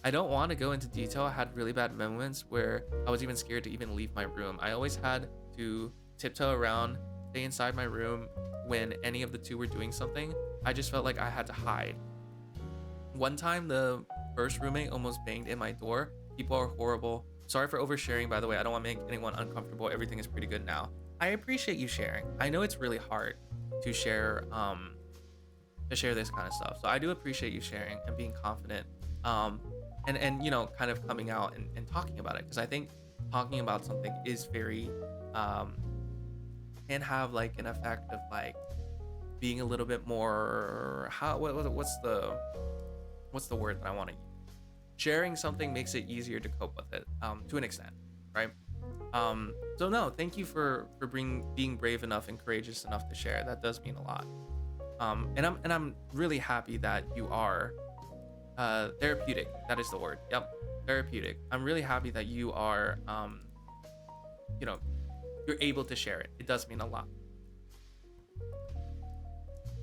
I don't want to go into detail. I had really bad moments where I was even scared to even leave my room. I always had to tiptoe around, stay inside my room when any of the two were doing something. I just felt like I had to hide. One time, the first roommate almost banged in my door. People are horrible. Sorry for oversharing, by the way. I don't want to make anyone uncomfortable. Everything is pretty good now. I appreciate you sharing. I know it's really hard to share to share this kind of stuff. So I do appreciate you sharing and being confident, and you know, kind of coming out and talking about it, because I think talking about something is very can have like an effect of like being a little bit more what's the word that I want to use? Sharing something makes it easier to cope with it, to an extent, right? So no, thank you for being brave enough and courageous enough to share. That does mean a lot. And I'm really happy that you are therapeutic. That is the word. Yep, therapeutic. I'm really happy that you are, you know, you're able to share it. It does mean a lot.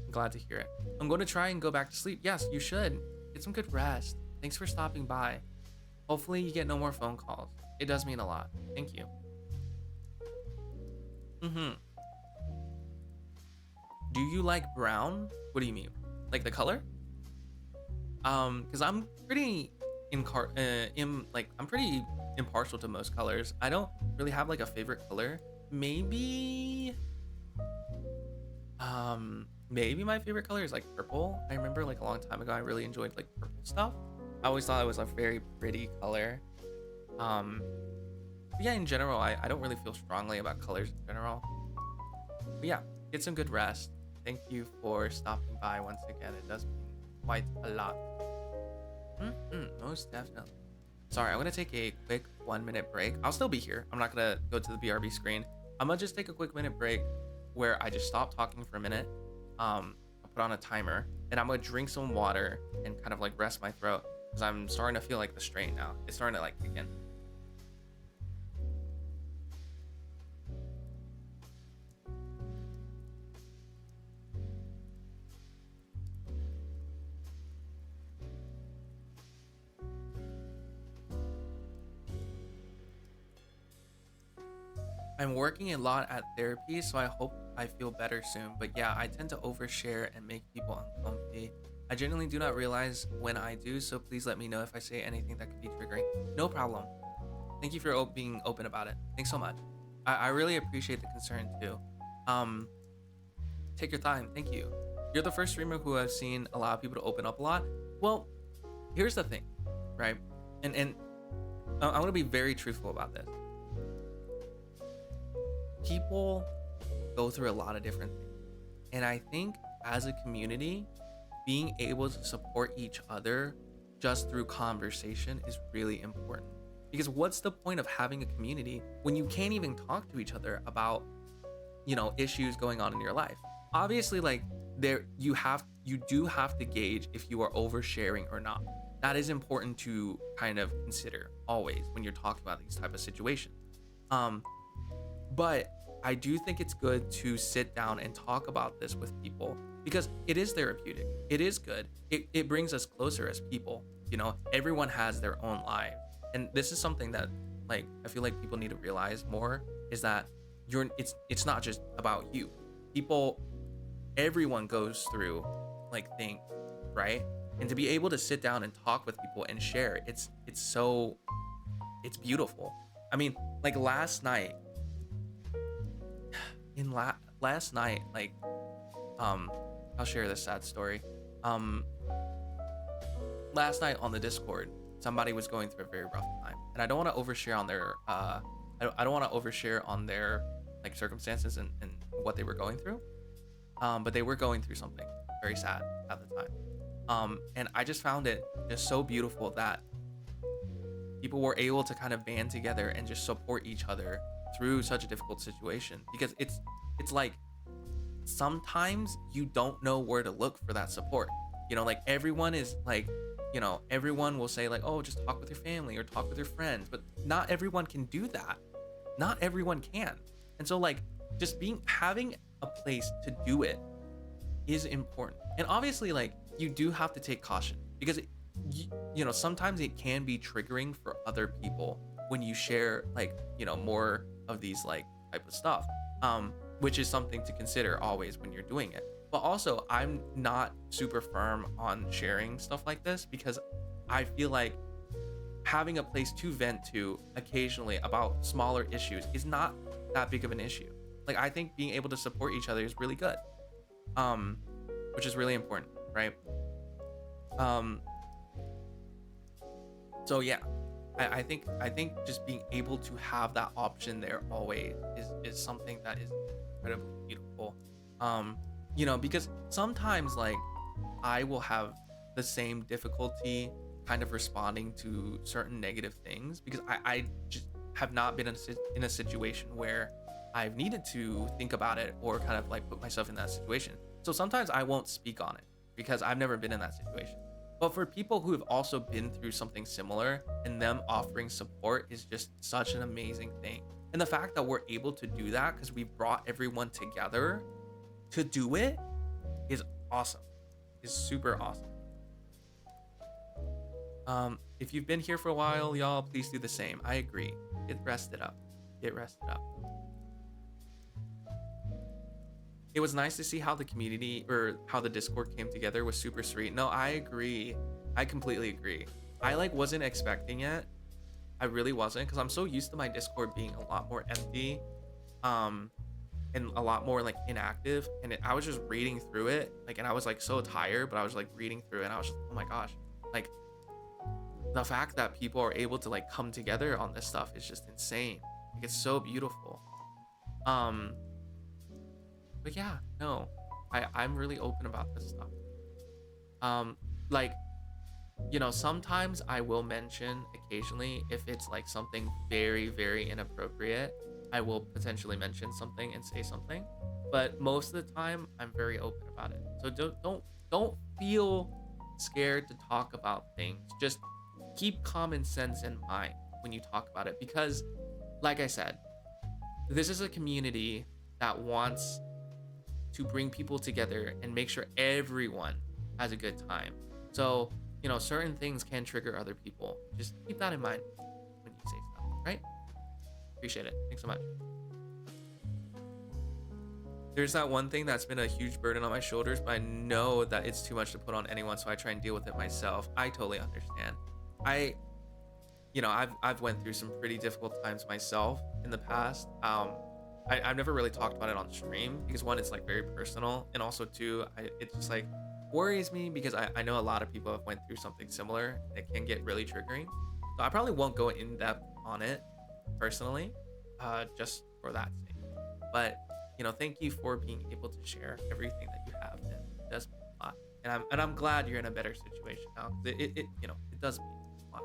I'm glad to hear it. I'm going to try and go back to sleep. Yes, you should. Get some good rest. Thanks for stopping by. Hopefully you get no more phone calls. It does mean a lot. Thank you. Do you like brown? What do you mean? Like the color? Because I'm pretty I'm pretty impartial to most colors. I don't really have like a favorite color. Maybe my favorite color is like purple. I remember like a long time ago I really enjoyed like purple stuff. I always thought it was a very pretty color. But yeah, in general, I don't really feel strongly about colors in general. But yeah, get some good rest. Thank you for stopping by once again. It does mean quite a lot. Most definitely. Sorry, I'm gonna take a quick 1-minute break. I'll still be here. I'm not gonna go to the BRB screen. I'm gonna just take a quick minute break where I just stop talking for a minute. I'll put on a timer and I'm gonna drink some water and kind of like rest my throat, because I'm starting to feel like the strain now. It's starting to like kick in. I'm working a lot at therapy, so I hope I feel better soon. But yeah, I tend to overshare and make people uncomfy. I genuinely do not realize when I do, so please let me know if I say anything that could be triggering. No problem. Thank you for being open about it. Thanks so much. I really appreciate the concern too. Take your time. Thank you. You're the first streamer who I've seen allow people to open up a lot. Well, here's the thing, right? And I'm gonna be very truthful about this. People go through a lot of different things, and I think as a community, being able to support each other just through conversation is really important. Because what's the point of having a community when you can't even talk to each other about, you know, issues going on in your life? Obviously, like you do have to gauge if you are oversharing or not. That is important to kind of consider always when you're talking about these type of situations. But I do think it's good to sit down and talk about this with people, because it is therapeutic. It is good. It brings us closer as people. You know, everyone has their own life. And this is something that, like, I feel like people need to realize more, is that it's not just about you. Everyone goes through like things, right? And to be able to sit down and talk with people and share, it's beautiful. I mean, like last night, like, I'll share this sad story. Last night on the Discord, somebody was going through a very rough time, and I don't want to overshare on their I don't want to overshare on their like circumstances and what they were going through, but they were going through something very sad at the time, and I just found it just so beautiful that people were able to kind of band together and just support each other through such a difficult situation. Because it's like sometimes you don't know where to look for that support. You know, like everyone is like, you know, everyone will say like, oh, just talk with your family or talk with your friends, but not everyone can do that. Not everyone can. And so like just having a place to do it is important. And obviously like you do have to take caution, because you know, sometimes it can be triggering for other people when you share like, you know, more of these like type of stuff, which is something to consider always when you're doing it. But also, I'm not super firm on sharing stuff like this, because I feel like having a place to vent to occasionally about smaller issues is not that big of an issue. Like, I think being able to support each other is really good, which is really important. right? So yeah, I think just being able to have that option there always is something that is incredibly beautiful. Because sometimes like I will have the same difficulty kind of responding to certain negative things because I just have not been in a situation where I've needed to think about it or kind of like put myself in that situation. So sometimes I won't speak on it because I've never been in that situation. But for people who have also been through something similar and them offering support is just such an amazing thing. And the fact that we're able to do that because we brought everyone together to do it is awesome. Is super awesome. If you've been here for a while, y'all, please do the same. I agree. Get rested up. Get rested up. It was nice to see how the community or how the Discord came together was super sweet. No, I agree. I completely agree. I like wasn't expecting it. I really wasn't because I'm so used to my Discord being a lot more empty, and a lot more like inactive. And I was just reading through it, like, and I was like so tired, but I was like reading through it, and I was just, oh my gosh, like the fact that people are able to like come together on this stuff is just insane. Like it's so beautiful. But yeah, no, I'm really open about this stuff. Like, sometimes I will mention occasionally if it's like something very, very inappropriate, I will potentially mention something and say something. But most of the time, I'm very open about it. So don't feel scared to talk about things. Just keep common sense in mind when you talk about it, because, like I said, this is a community that wants to bring people together and make sure everyone has a good time. So, certain things can trigger other people. Just keep that in mind when you say stuff, right? Appreciate it. Thanks so much. There's that one thing that's been a huge burden on my shoulders, but I know that it's too much to put on anyone, so I try and deal with it myself. I totally understand. I've went through some pretty difficult times myself in the past. I've never really talked about it on stream because one, it's like very personal, and also two, it just like worries me because I know a lot of people have went through something similar. It can get really triggering, so I probably won't go in depth on it personally, just for that sake. But thank you for being able to share everything that you have. It does mean a lot, and I'm glad you're in a better situation now. It does mean a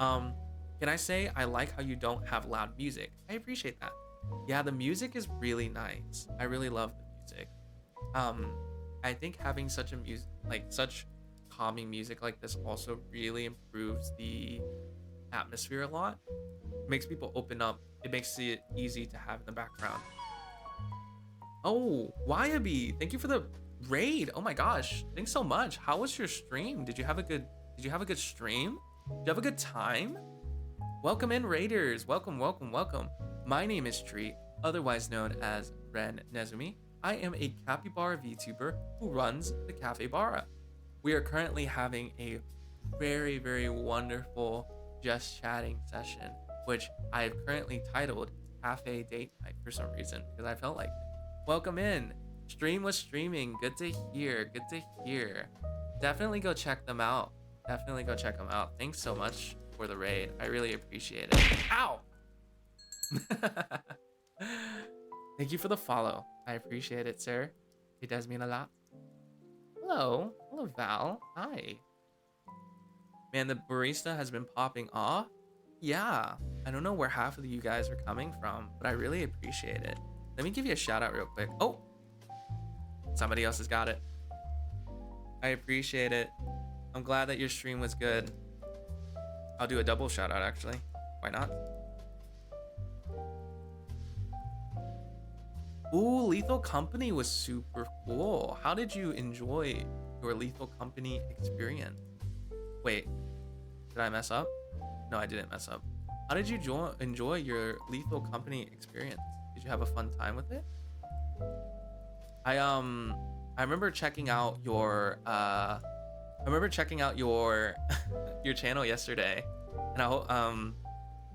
lot. Can I say I like how you don't have loud music? I appreciate that. Yeah, the music is really nice. I really love the music. I think having such calming music like this also really improves the atmosphere a lot. It makes people open up. It makes it easy to have in the background. Oh, Wyabi, thank you for the raid. Oh my gosh, thanks so much. How was your stream? Did you have a good stream? Did you have a good time? Welcome in, raiders. Welcome. My name is Tree, otherwise known as Ren Nezumi. I am a capybara VTuber who runs the Cafe Bara. We are currently having a very, very wonderful just chatting session, which I have currently titled Cafe Date Night for some reason, because I felt like it. Welcome in. Stream was streaming. Good to hear. Definitely go check them out. Thanks so much for the raid. I really appreciate it. Ow! Thank you for the follow. I appreciate it, sir. It does mean a lot. Hello, Val. Hi. Man, the barista has been popping off. Yeah, I don't know where half of you guys are coming from, but I really appreciate it. Let me give you a shout out real quick. Oh, somebody else has got it. I appreciate it. I'm glad that your stream was good. I'll do a double shout out actually. Why not? Ooh, Lethal Company was super cool. How did you enjoy your Lethal Company experience? Wait, did I mess up? No, I didn't mess up. How did you enjoy your Lethal Company experience? Did you have a fun time with it? I remember checking out your your channel yesterday, and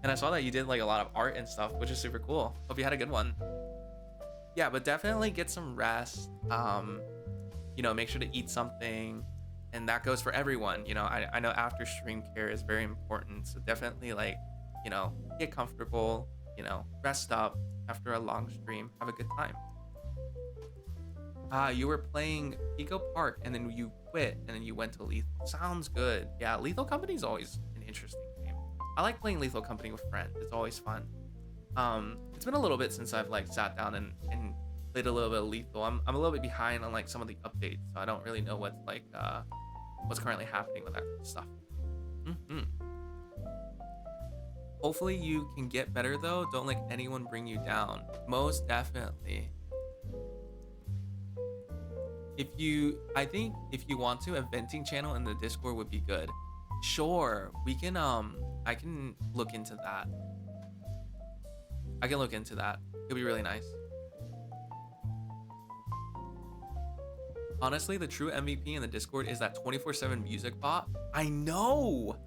I saw that you did like a lot of art and stuff, which is super cool. Hope you had a good one. Yeah, but definitely get some rest. make sure to eat something. And that goes for everyone. I know after stream care is very important. So definitely like, get comfortable, rest up after a long stream, have a good time. You were playing Pico Park and then you quit and then you went to Lethal. Sounds good. Yeah, Lethal Company is always an interesting game. I like playing Lethal Company with friends. It's always fun. It's been a little bit since I've like sat down and played a little bit of Lethal. I'm a little bit behind on like some of the updates, so I don't really know what's like what's currently happening with that stuff. Hopefully you can get better though. Don't let anyone bring you down. Most definitely. I think if you want to, a venting channel in the Discord would be good. Sure, we can I can look into that. It'll be really nice. Honestly, the true MVP in the Discord is that 24/7 music bot. I know!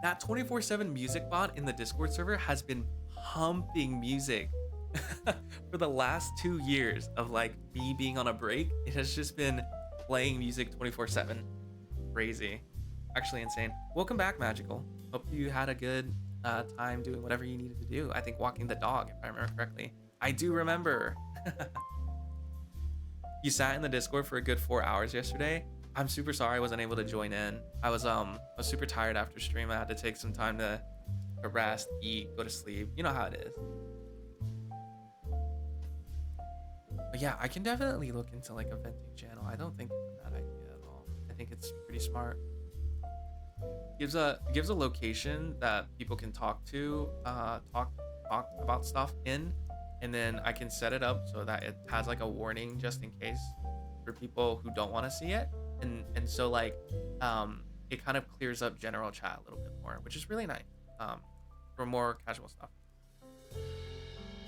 That 24/7 music bot in the Discord server has been pumping music for the last 2 years of like me being on a break. It has just been playing music 24/7. Crazy. Actually insane. Welcome back, Magical. Hope you had a good time doing whatever you needed to do. I think walking the dog, if I remember correctly. I do remember. You sat in the Discord for a good 4 hours yesterday. I'm super sorry I wasn't able to join in. I was super tired after stream. I had to take some time to rest, eat, go to sleep. You know how it is. But yeah, I can definitely look into like a venting channel. I don't think it's a bad idea at all. I think it's pretty smart. Gives a location that people can talk about stuff in, and then I can set it up so that it has like a warning just in case for people who don't want to see it, and so like it kind of clears up general chat a little bit more, which is really nice for more casual stuff.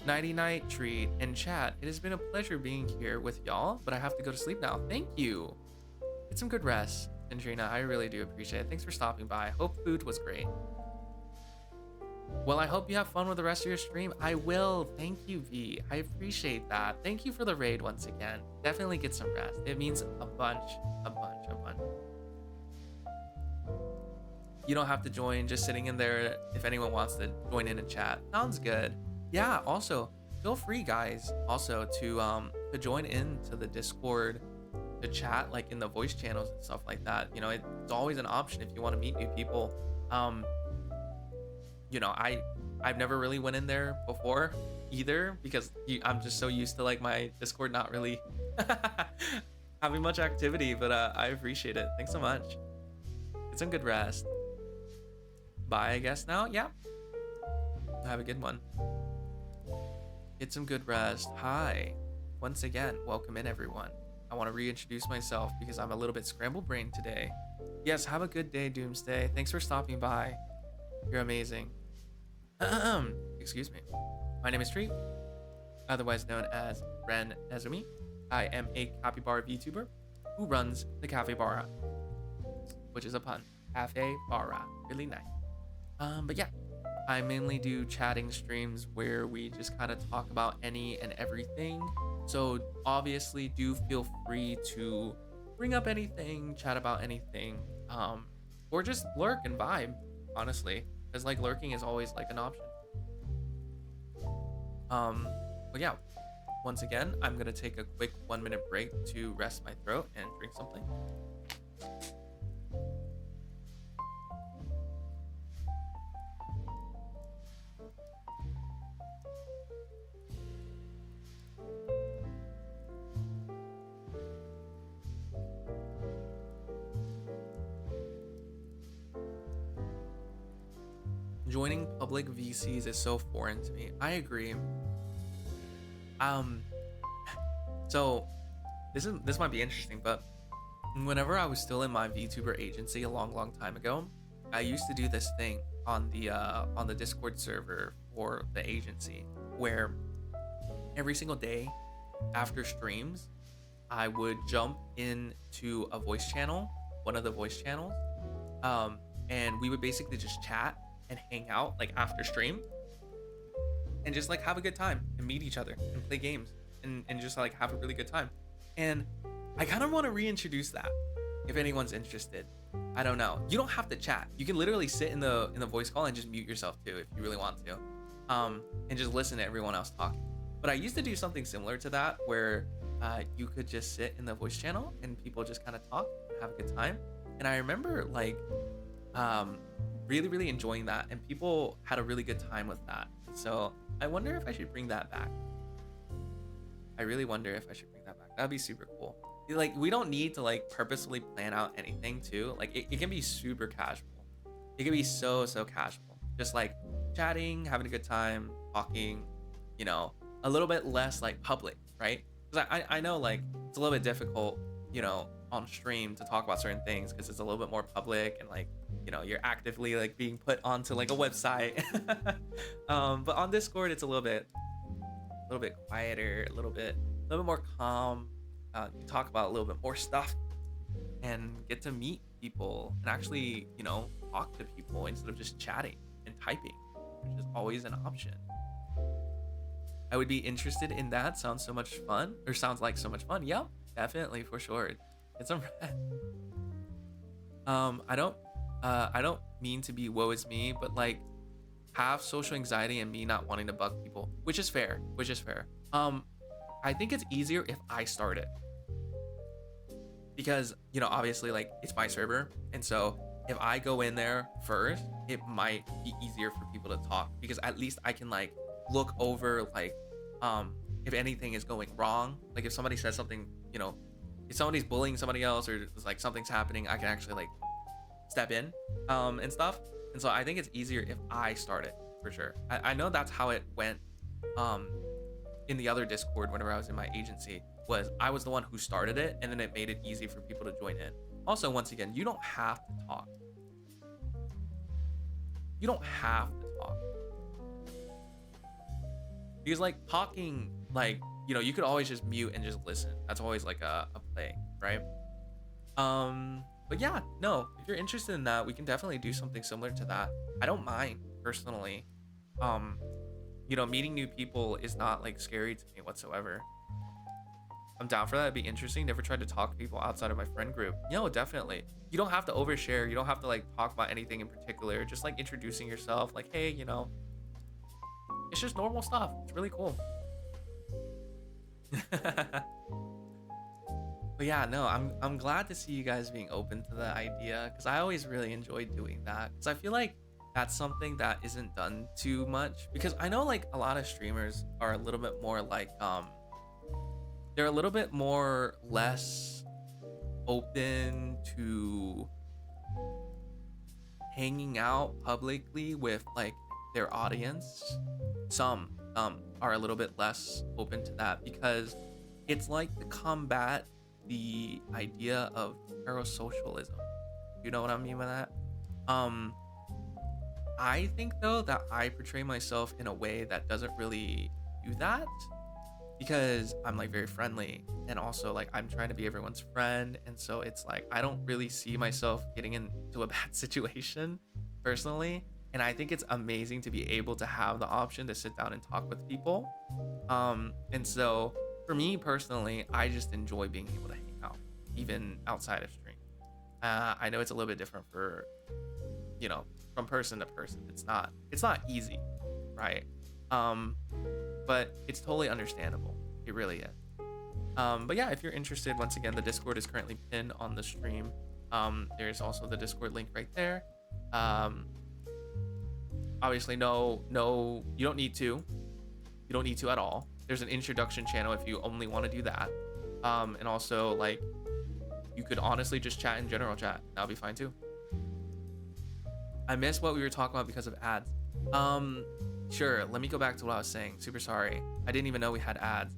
Nighty night, Treat, and chat. It has been a pleasure being here with y'all, but I have to go to sleep now. Thank you. Get some good rest, Andrina. I really do appreciate it. Thanks for stopping by. Hope food was great. Well, I hope you have fun with the rest of your stream. I will. Thank you, V. I appreciate that. Thank you for the raid once again. Definitely get some rest. It means a bunch. You don't have to join, just sitting in there if anyone wants to join in and chat. Sounds good. Yeah, also, feel free, guys, also to join into the Discord to chat like in the voice channels and stuff like that. It's always an option if you want to meet new people. I've never really went in there before either because I'm just so used to like my Discord not really having much activity, but I appreciate it. Thanks so much. Get some good rest. Bye, I guess now. Yeah. Have a good one. Get some good rest. Hi. Once again, welcome in, everyone. I want to reintroduce myself because I'm a little bit scrambled brain today. Yes, have a good day, Doomsday. Thanks for stopping by. You're amazing. Excuse me. My name is Treat, otherwise known as Ren Nezumi. I am a capybara VTuber who runs the Capybara, which is a pun. Cafe Bara. Really nice. But yeah, I mainly do chatting streams where we just kind of talk about any and everything. So obviously do feel free to bring up anything, chat about anything, or just lurk and vibe, honestly, because like lurking is always like an option. But yeah, once again, I'm gonna take a quick 1-minute break to rest my throat and drink something. Joining public VCs is so foreign to me. I agree. So this might be interesting, but whenever I was still in my VTuber agency a long time ago, I used to do this thing on the Discord server for the agency where every single day after streams, I would jump into a voice channel, one of the voice channels, and we would basically just chat and hang out like after stream and just like have a good time and meet each other and play games and just like have a really good time. And I kind of want to reintroduce that if anyone's interested. I don't know. You don't have to chat. You can literally sit in the voice call and just mute yourself too if you really want to, and just listen to everyone else talking. But I used to do something similar to that where you could just sit in the voice channel and people just kind of talk and have a good time. And I remember like really enjoying that, and people had a really good time with that. So I wonder if I should bring that back. I really wonder if I should bring that back. That'd be super cool. Like, we don't need to like purposefully plan out anything too. Like it can be super casual. It can be so casual. Just like chatting, having a good time, talking, you know, a little bit less like public, right? Because I know like it's a little bit difficult, you know, on stream to talk about certain things because it's a little bit more public and like, you know, you're actively like being put onto like a website. But on Discord it's a little bit quieter, a little bit more calm. You talk about a little bit more stuff and get to meet people and actually, you know, talk to people instead of just chatting and typing, which is always an option. I would be interested in that. Sounds like so much fun. Yep, definitely, for sure. It's a I don't mean to be woe is me, but like have social anxiety and me not wanting to bug people, which is fair. I think it's easier if I start it, because, you know, obviously like it's my server, and so if I go in there first, it might be easier for people to talk, because at least I can like look over like if anything is going wrong, like if somebody says something, you know, if somebody's bullying somebody else or like something's happening, I can actually like step in and stuff. And so I think it's easier if I start it, for sure. I know that's how it went in the other Discord whenever I was in my agency, was I was the one who started it, and then it made it easy for people to join in. Also, once again, you don't have to talk. You don't have to talk. Because like talking, like, you know, you could always just mute and just listen. That's always like a play, right? But yeah, no, if you're interested in that, we can definitely do something similar to that. I don't mind, personally. You know, meeting new people is not like scary to me whatsoever. I'm down for that. It'd be interesting. Never tried to talk to people outside of my friend group. No, definitely. You don't have to overshare. You don't have to like talk about anything in particular. Just like introducing yourself, like, hey, you know, it's just normal stuff. It's really cool. But yeah, no, I'm glad to see you guys being open to the idea, because I always really enjoy doing that, because I feel like that's something that isn't done too much. Because I know like a lot of streamers are a little bit more like they're a little bit more less open to hanging out publicly with like their audience. Some are a little bit less open to that, because it's like to combat the idea of parasocialism. You know what I mean by that? I think though that I portray myself in a way that doesn't really do that, because I'm like very friendly, and also like I'm trying to be everyone's friend, and so it's like I don't really see myself getting into a bad situation personally. And I think it's amazing to be able to have the option to sit down and talk with people. And so for me personally, I just enjoy being able to hang out, even outside of stream. I know it's a little bit different for, you know, from person to person. It's not easy, right? But it's totally understandable. It really is. But yeah, if you're interested, once again, the Discord is currently pinned on the stream. There's also the Discord link right there. Obviously, no, you don't need to. You don't need to at all. There's an introduction channel if you only want to do that. And also, like, you could honestly just chat in general chat. That'll be fine too. I missed what we were talking about because of ads. Sure, let me go back to what I was saying. Super sorry. I didn't even know we had ads.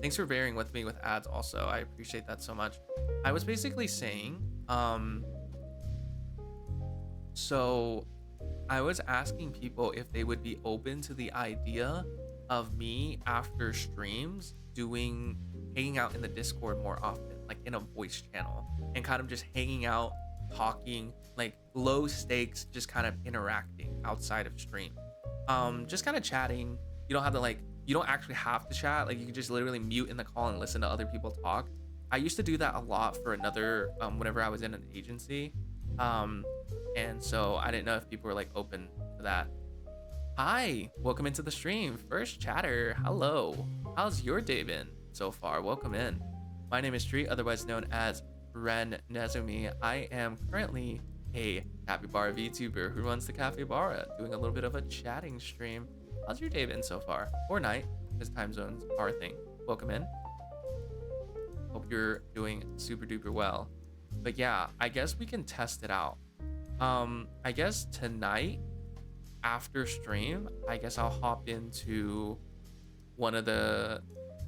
Thanks for bearing with me with ads also. I appreciate that so much. I was basically saying, so I was asking people if they would be open to the idea of me after streams hanging out in the Discord more often, like in a voice channel, and kind of just hanging out, talking, like low stakes, just kind of interacting outside of stream. Just kind of chatting. You don't actually have to chat. Like you can just literally mute in the call and listen to other people talk. I used to do that a lot for another whenever I was in an agency, and so I didn't know if people were like open to that. Hi, welcome into the stream. First chatter, hello. How's your day been so far? Welcome in. My name is Tree, otherwise known as Ren Nezumi. I am currently a capybara VTuber who runs the Capybara, doing a little bit of a chatting stream. How's your day been so far? Or night, because time zones are a thing. Welcome in. Hope you're doing super duper well. But yeah, I guess we can test it out. I guess tonight after stream, I guess I'll hop into one of the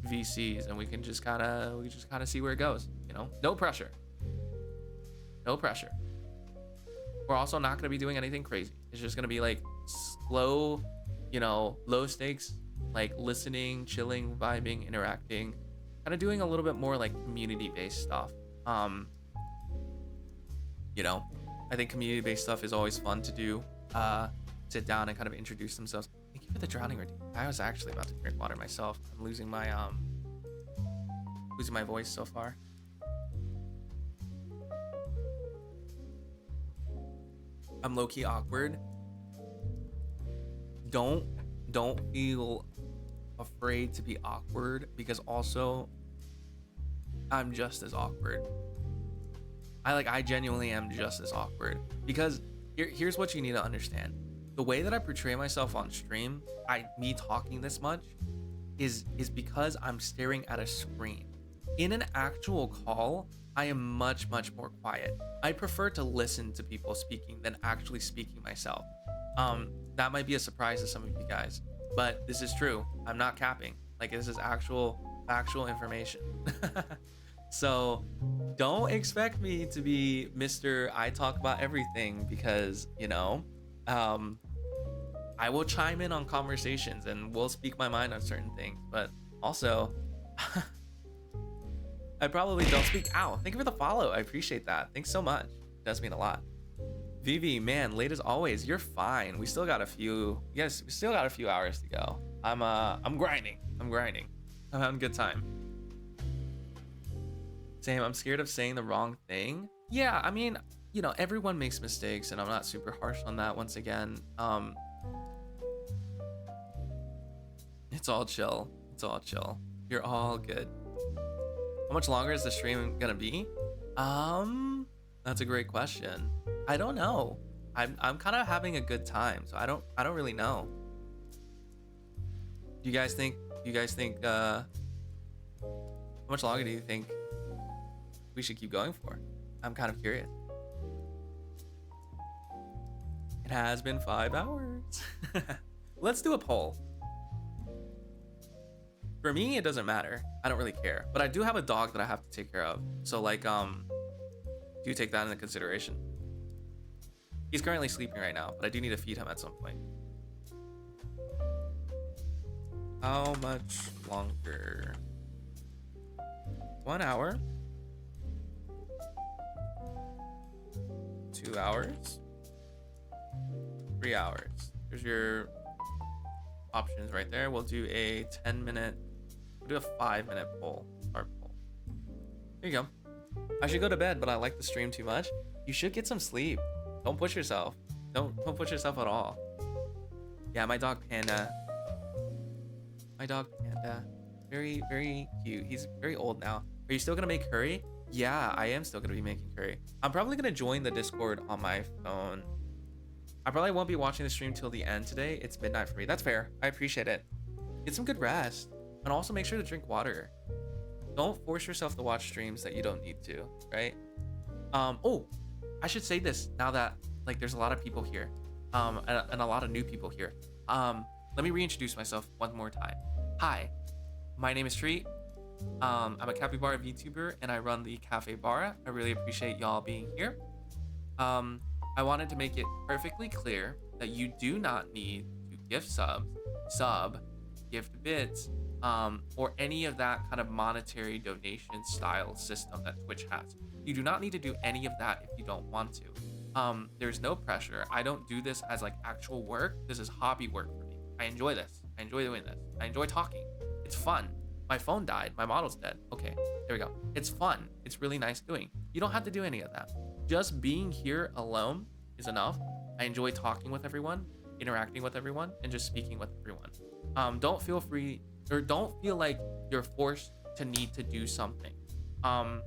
VCs and we just kind of see where it goes, you know? No pressure. No pressure. We're also not going to be doing anything crazy. It's just going to be like slow, you know, low stakes, like listening, chilling, vibing, interacting, kind of doing a little bit more like community-based stuff. You know, I think community-based stuff is always fun to do. Sit down and kind of introduce themselves. Thank you for the drowning routine. I was actually about to drink water myself. I'm losing my voice so far. I'm low-key awkward. Don't feel afraid to be awkward, because also I'm just as awkward. I genuinely am just as awkward, because here's what you need to understand. The way that I portray myself on stream, me talking this much, is because I'm staring at a screen. In an actual call, I am much more quiet. I prefer to listen to people speaking than actually speaking myself. That might be a surprise to some of you guys, but this is true. I'm not capping. Like, this is actual information. So don't expect me to be Mr. I talk about everything, because, you know, I will chime in on conversations and will speak my mind on certain things, but also I probably don't speak. Ow, thank you for the follow. I appreciate that. Thanks so much. It does mean a lot. Vivi, man, late as always. You're fine. We still got a few. Yes, we still got a few hours to go. I'm grinding. I'm having a good time. Same. I'm scared of saying the wrong thing. Yeah, I mean, you know, everyone makes mistakes, and I'm not super harsh on that. Once again, it's all chill. It's all chill. You're all good. How much longer is the stream gonna be? That's a great question. I don't know. I'm kind of having a good time, so I don't really know. Do you guys think how much longer do you think we should keep going for? I'm kind of curious. It has been 5 hours. Let's do a poll. For me, it doesn't matter. I don't really care. But I do have a dog that I have to take care of. So like, do take that into consideration. He's currently sleeping right now, but I do need to feed him at some point. How much longer? 1 hour. 2 hours. 3 hours. There's your options right there. We'll do a 10-minute. We'll do a 5-minute poll. Start poll. There you go. I should go to bed, but I like the stream too much. You should get some sleep. Don't push yourself. Don't push yourself at all. Yeah, my dog Panda. My dog Panda. Very, very cute. He's very old now. Are you still gonna make curry? Yeah, I am still gonna be making curry. I'm probably gonna join the Discord on my phone. I probably won't be watching the stream till the end today. It's midnight for me. That's fair. I appreciate it. Get some good rest. And also make sure to drink water. Don't force yourself to watch streams that you don't need to, right? Oh, I should say this now that like there's a lot of people here, and a lot of new people here. Let me reintroduce myself one more time. Hi, my name is Tree. I'm a capybara VTuber and I run the Cafe Bara. I really appreciate y'all being here. I wanted to make it perfectly clear that you do not need to gift gift bits, or any of that kind of monetary donation style system that Twitch has. You do not need to do any of that if you don't want to. There's no pressure. I don't do this as like actual work. This is hobby work for me. I enjoy this. I enjoy doing this. I enjoy talking. It's fun. my phone died, my model's dead. Okay, there we go. It's fun. It's really nice doing. You don't have to do any of that. Just being here alone is enough. I enjoy talking with everyone, interacting with everyone, and just speaking with everyone. Don't feel free, or don't feel like you're forced to need to do something. I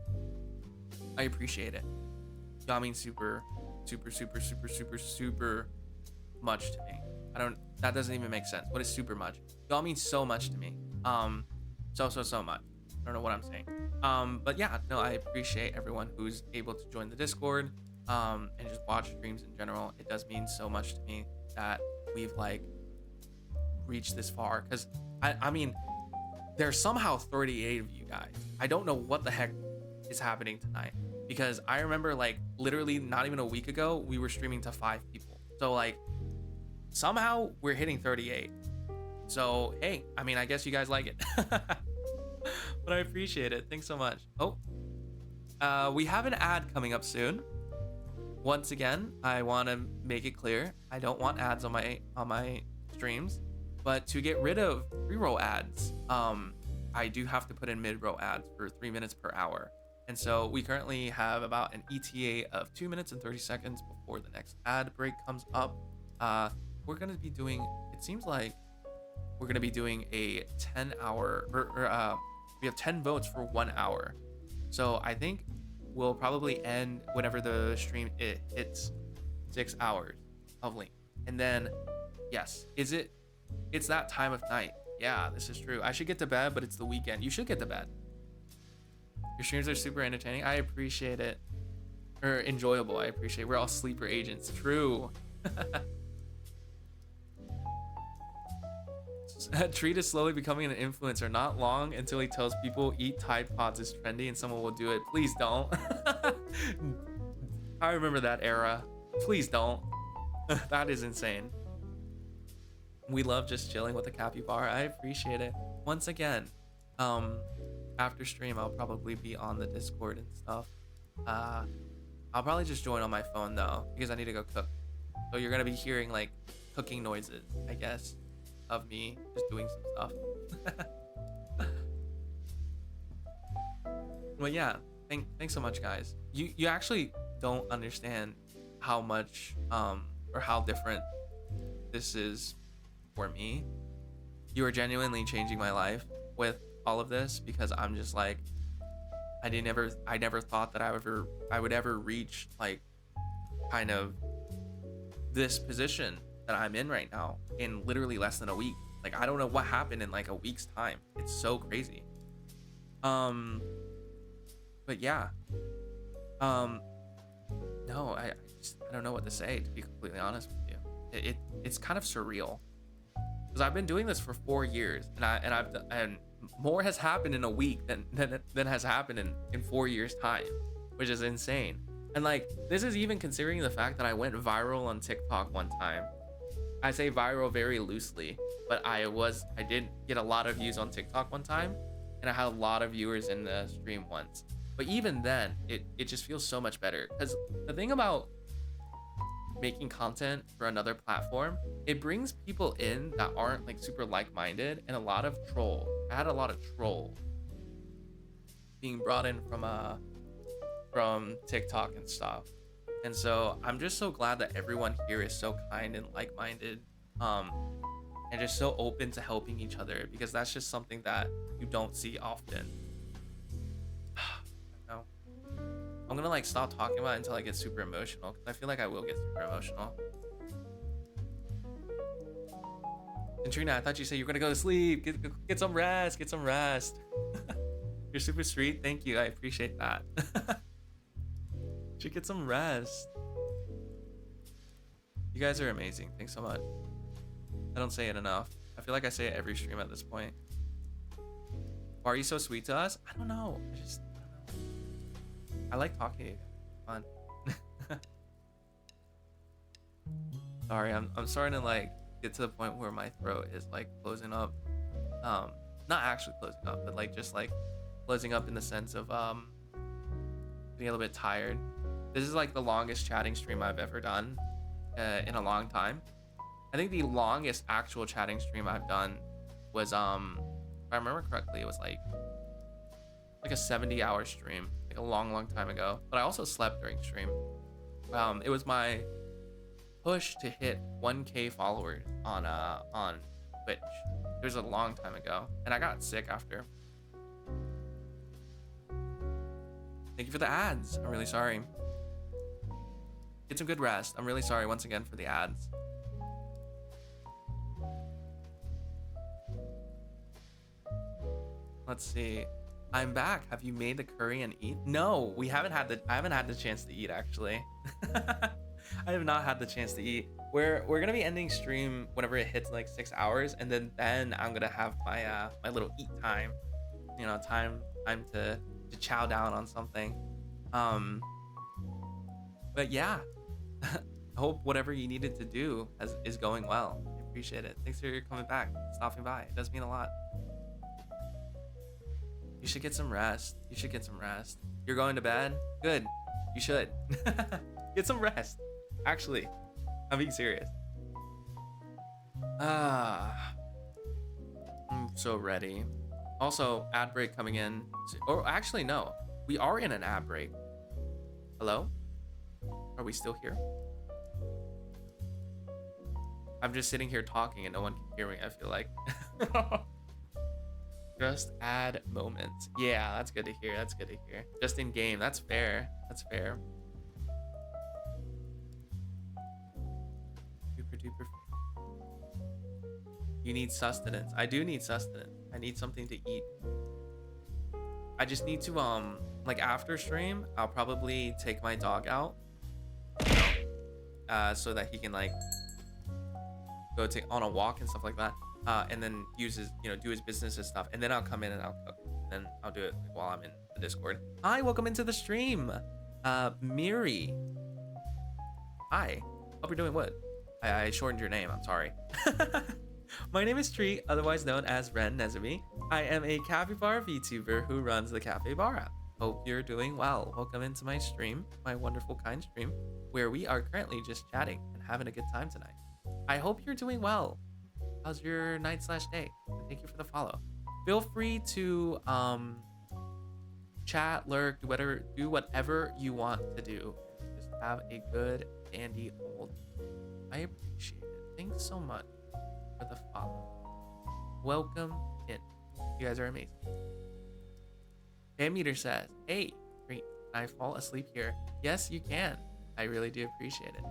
appreciate it. Y'all mean super much to me. That doesn't even make sense. What is super much? Y'all mean so much to me. So much. I don't know what I'm saying. But yeah, no, I appreciate everyone who's able to join the Discord, and just watch streams in general. It does mean so much to me that we've like reached this far. Cause I mean, there's somehow 38 of you guys. I don't know what the heck is happening tonight, because I remember like literally not even a week ago, we were streaming to 5 people. So like somehow we're hitting 38. So, hey, I mean, I guess you guys like it. But I appreciate it. Thanks so much. Oh, we have an ad coming up soon. Once again, I want to make it clear, I don't want ads on my streams, but to get rid of pre-roll ads, I do have to put in mid-roll ads for 3 minutes per hour. And so we currently have about an ETA of 2 minutes and 30 seconds before the next ad break comes up. We're going to be doing, it seems like we're going to be doing a 10-hour, we have 10 votes for 1 hour. So I think we'll probably end whenever the stream hits 6 hours of length. And then, yes, it's that time of night. Yeah, this is true. I should get to bed, but it's the weekend. You should get to bed. Your streams are super entertaining. I appreciate it. Or enjoyable. I appreciate it. We're all sleeper agents. True. Treat is slowly becoming an influencer. Not long until he tells people eat Tide Pods is trendy and someone will do it. Please don't. I remember that era. Please don't. That is insane. We love just chilling with a capybara. I appreciate it. Once again, after stream, I'll probably be on the Discord and stuff. I'll probably just join on my phone though, because I need to go cook. So you're gonna be hearing like cooking noises, I guess, of me just doing some stuff. But yeah, thanks so much, guys. You actually don't understand how much or how different this is for me. You are genuinely changing my life with all of this, because I'm just like, I never thought that I would ever reach like kind of this position that I'm in right now in literally less than a week. Like, I don't know what happened in like a week's time. It's so crazy. But yeah, no, I don't know what to say, to be completely honest with you. It's kind of surreal, because I've been doing this for 4 years, and more has happened in a week than has happened in 4 years time, which is insane. And like, this is even considering the fact that I went viral on TikTok one time. I say viral very loosely, but I did get a lot of views on TikTok one time, and I had a lot of viewers in the stream once. But even then, it just feels so much better, because the thing about making content for another platform, it brings people in that aren't like super like-minded, and a lot of troll. I had a lot of troll being brought in from TikTok and stuff. And so I'm just so glad that everyone here is so kind and like-minded, and just so open to helping each other, because that's just something that you don't see often. No. I'm gonna like stop talking about it until I get super emotional, because I feel like I will get super emotional. And Trina, I thought you said you were gonna go to sleep. Get some rest. Get some rest. You're super sweet. Thank you. I appreciate that. Should get some rest. You guys are amazing. Thanks so much. I don't say it enough. I feel like I say it every stream at this point. Why are you so sweet to us? I don't know. I don't know. I like talking to you. Fun. Sorry, I'm starting to like get to the point where my throat is like closing up. Not actually closing up, but like just like closing up in the sense of being a little bit tired. This is like the longest chatting stream I've ever done in a long time. I think the longest actual chatting stream I've done was I remember correctly, it was like a 70-hour stream, like a long time ago. But I also slept during stream. It was my push to hit 1K followers on Twitch. It was a long time ago, and I got sick after. Thank you for the ads. I'm really sorry. Get some good rest. I'm really sorry once again for the ads. Let's see. I'm back. Have you made the curry and eat? No, I haven't had the chance to eat actually. I have not had the chance to eat. We're gonna be ending stream whenever it hits like 6 hours, and then I'm gonna have my my little eat time. You know, time to chow down on something. But yeah. I hope whatever you needed to do is going well. I appreciate it. Thanks for coming back, stopping by. It does mean a lot. You should get some rest. You should get some rest. You're going to bed? Good. You should. Get some rest. Actually, I'm being serious. I'm so ready. Also, ad break coming in. Or actually, no. We are in an ad break. Hello? Are we still here? I'm just sitting here talking and no one can hear me, I feel like. Just add moments. Yeah, that's good to hear. That's good to hear. Just in game. That's fair. That's fair. Super duper. You need sustenance. I do need sustenance. I need something to eat. I just need to like after stream, I'll probably take my dog out, so that he can like go take on a walk and stuff like that. And then use his, do his business and stuff. And then I'll come in and I'll cook. Then I'll do it while I'm in the Discord. Hi, welcome into the stream. Miri. Hi. Hope you're doing what? I shortened your name. I'm sorry. My name is Tree, otherwise known as Ren Nezumi. I am a capybara VTuber who runs the Cafe Bar app. Hope you're doing well. Welcome into my stream, my wonderful kind stream, where we are currently just chatting and having a good time tonight. I hope you're doing well. How's your night/day? Thank you for the follow. Feel free to chat, lurk, do whatever you want to do. Just have a good dandy old. I appreciate it. Thanks so much for the follow. Welcome in. You guys are amazing. Meter says, "Hey, great. Can I fall asleep here?" Yes, you can. I really do appreciate it.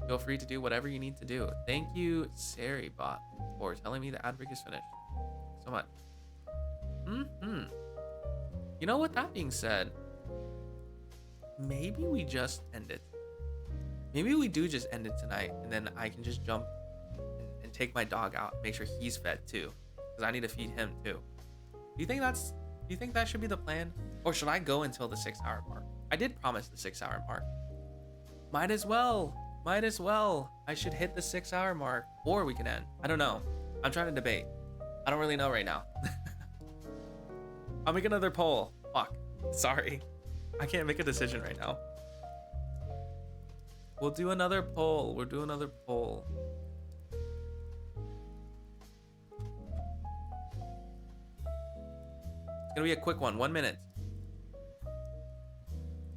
Feel free to do whatever you need to do. Thank you, Saribot, for telling me the ad break is finished. Thanks so much. You know, with that being said, maybe we just end it. Maybe we do just end it tonight, and then I can just jump and take my dog out, make sure he's fed too, because I need to feed him too. Do you think that should be the plan, or should I go until the 6 hour mark? I did promise the 6 hour mark. Might as well. I should hit the 6 hour mark, or we can end. I don't know. I'm trying to debate. I don't really know right now. I'll make another poll. Fuck. Sorry. I can't make a decision right now. We'll do another poll. We'll do another poll. It's gonna be a quick one. 1 minute.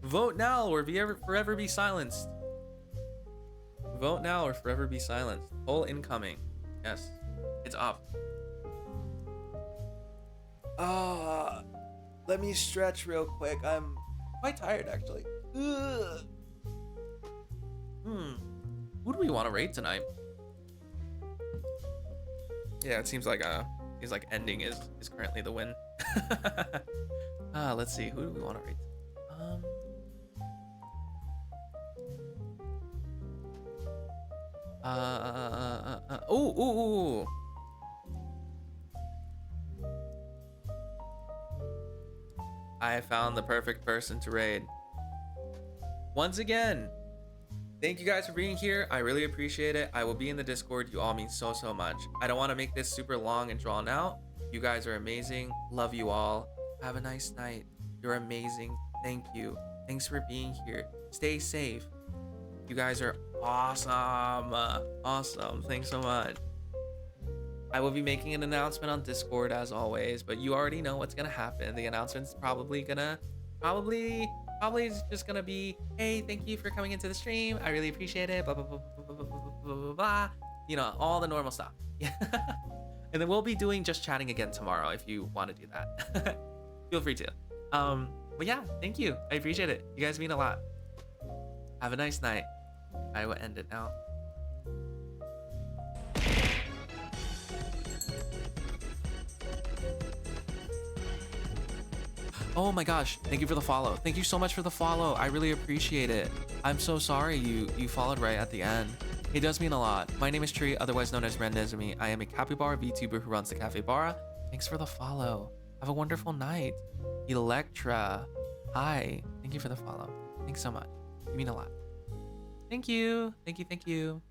Vote now or forever be silenced. Vote now or forever be silenced. Poll incoming. Yes, it's up. Let me stretch real quick. I'm quite tired actually. Ugh. Who do we want to raid tonight? Yeah, it seems like ending is currently the win. Let's see. Who do we want to raid? Ooh. I found the perfect person to raid. Once again, thank you guys for being here. I really appreciate it. I will be in the Discord. You all mean so much. I don't want to make this super long and drawn out. You guys are amazing. Love you all. Have a nice night. You're amazing. Thank you. Thanks for being here. Stay safe. You guys are awesome. Awesome. Thanks so much. I will be making an announcement on Discord as always, but you already know what's gonna happen. The announcement's probably is just gonna be, hey, thank you for coming into the stream. I really appreciate it. Blah blah blah blah blah blah blah blah blah. You know, all the normal stuff. Yeah. And then we'll be doing just chatting again tomorrow if you want to do that. Feel free to. But yeah, thank you. I appreciate it. You guys mean a lot. Have a nice night. I will end it now. Oh my gosh, thank you for the follow. Thank you so much for the follow. I really appreciate it. I'm so sorry you followed right at the end. It does mean a lot. My name is Tree, otherwise known as Ranezumi. I am a capybara VTuber who runs the Cafe Bara. Thanks for the follow. Have a wonderful night. Electra, hi. Thank you for the follow. Thanks so much. You mean a lot. Thank you. Thank you. Thank you.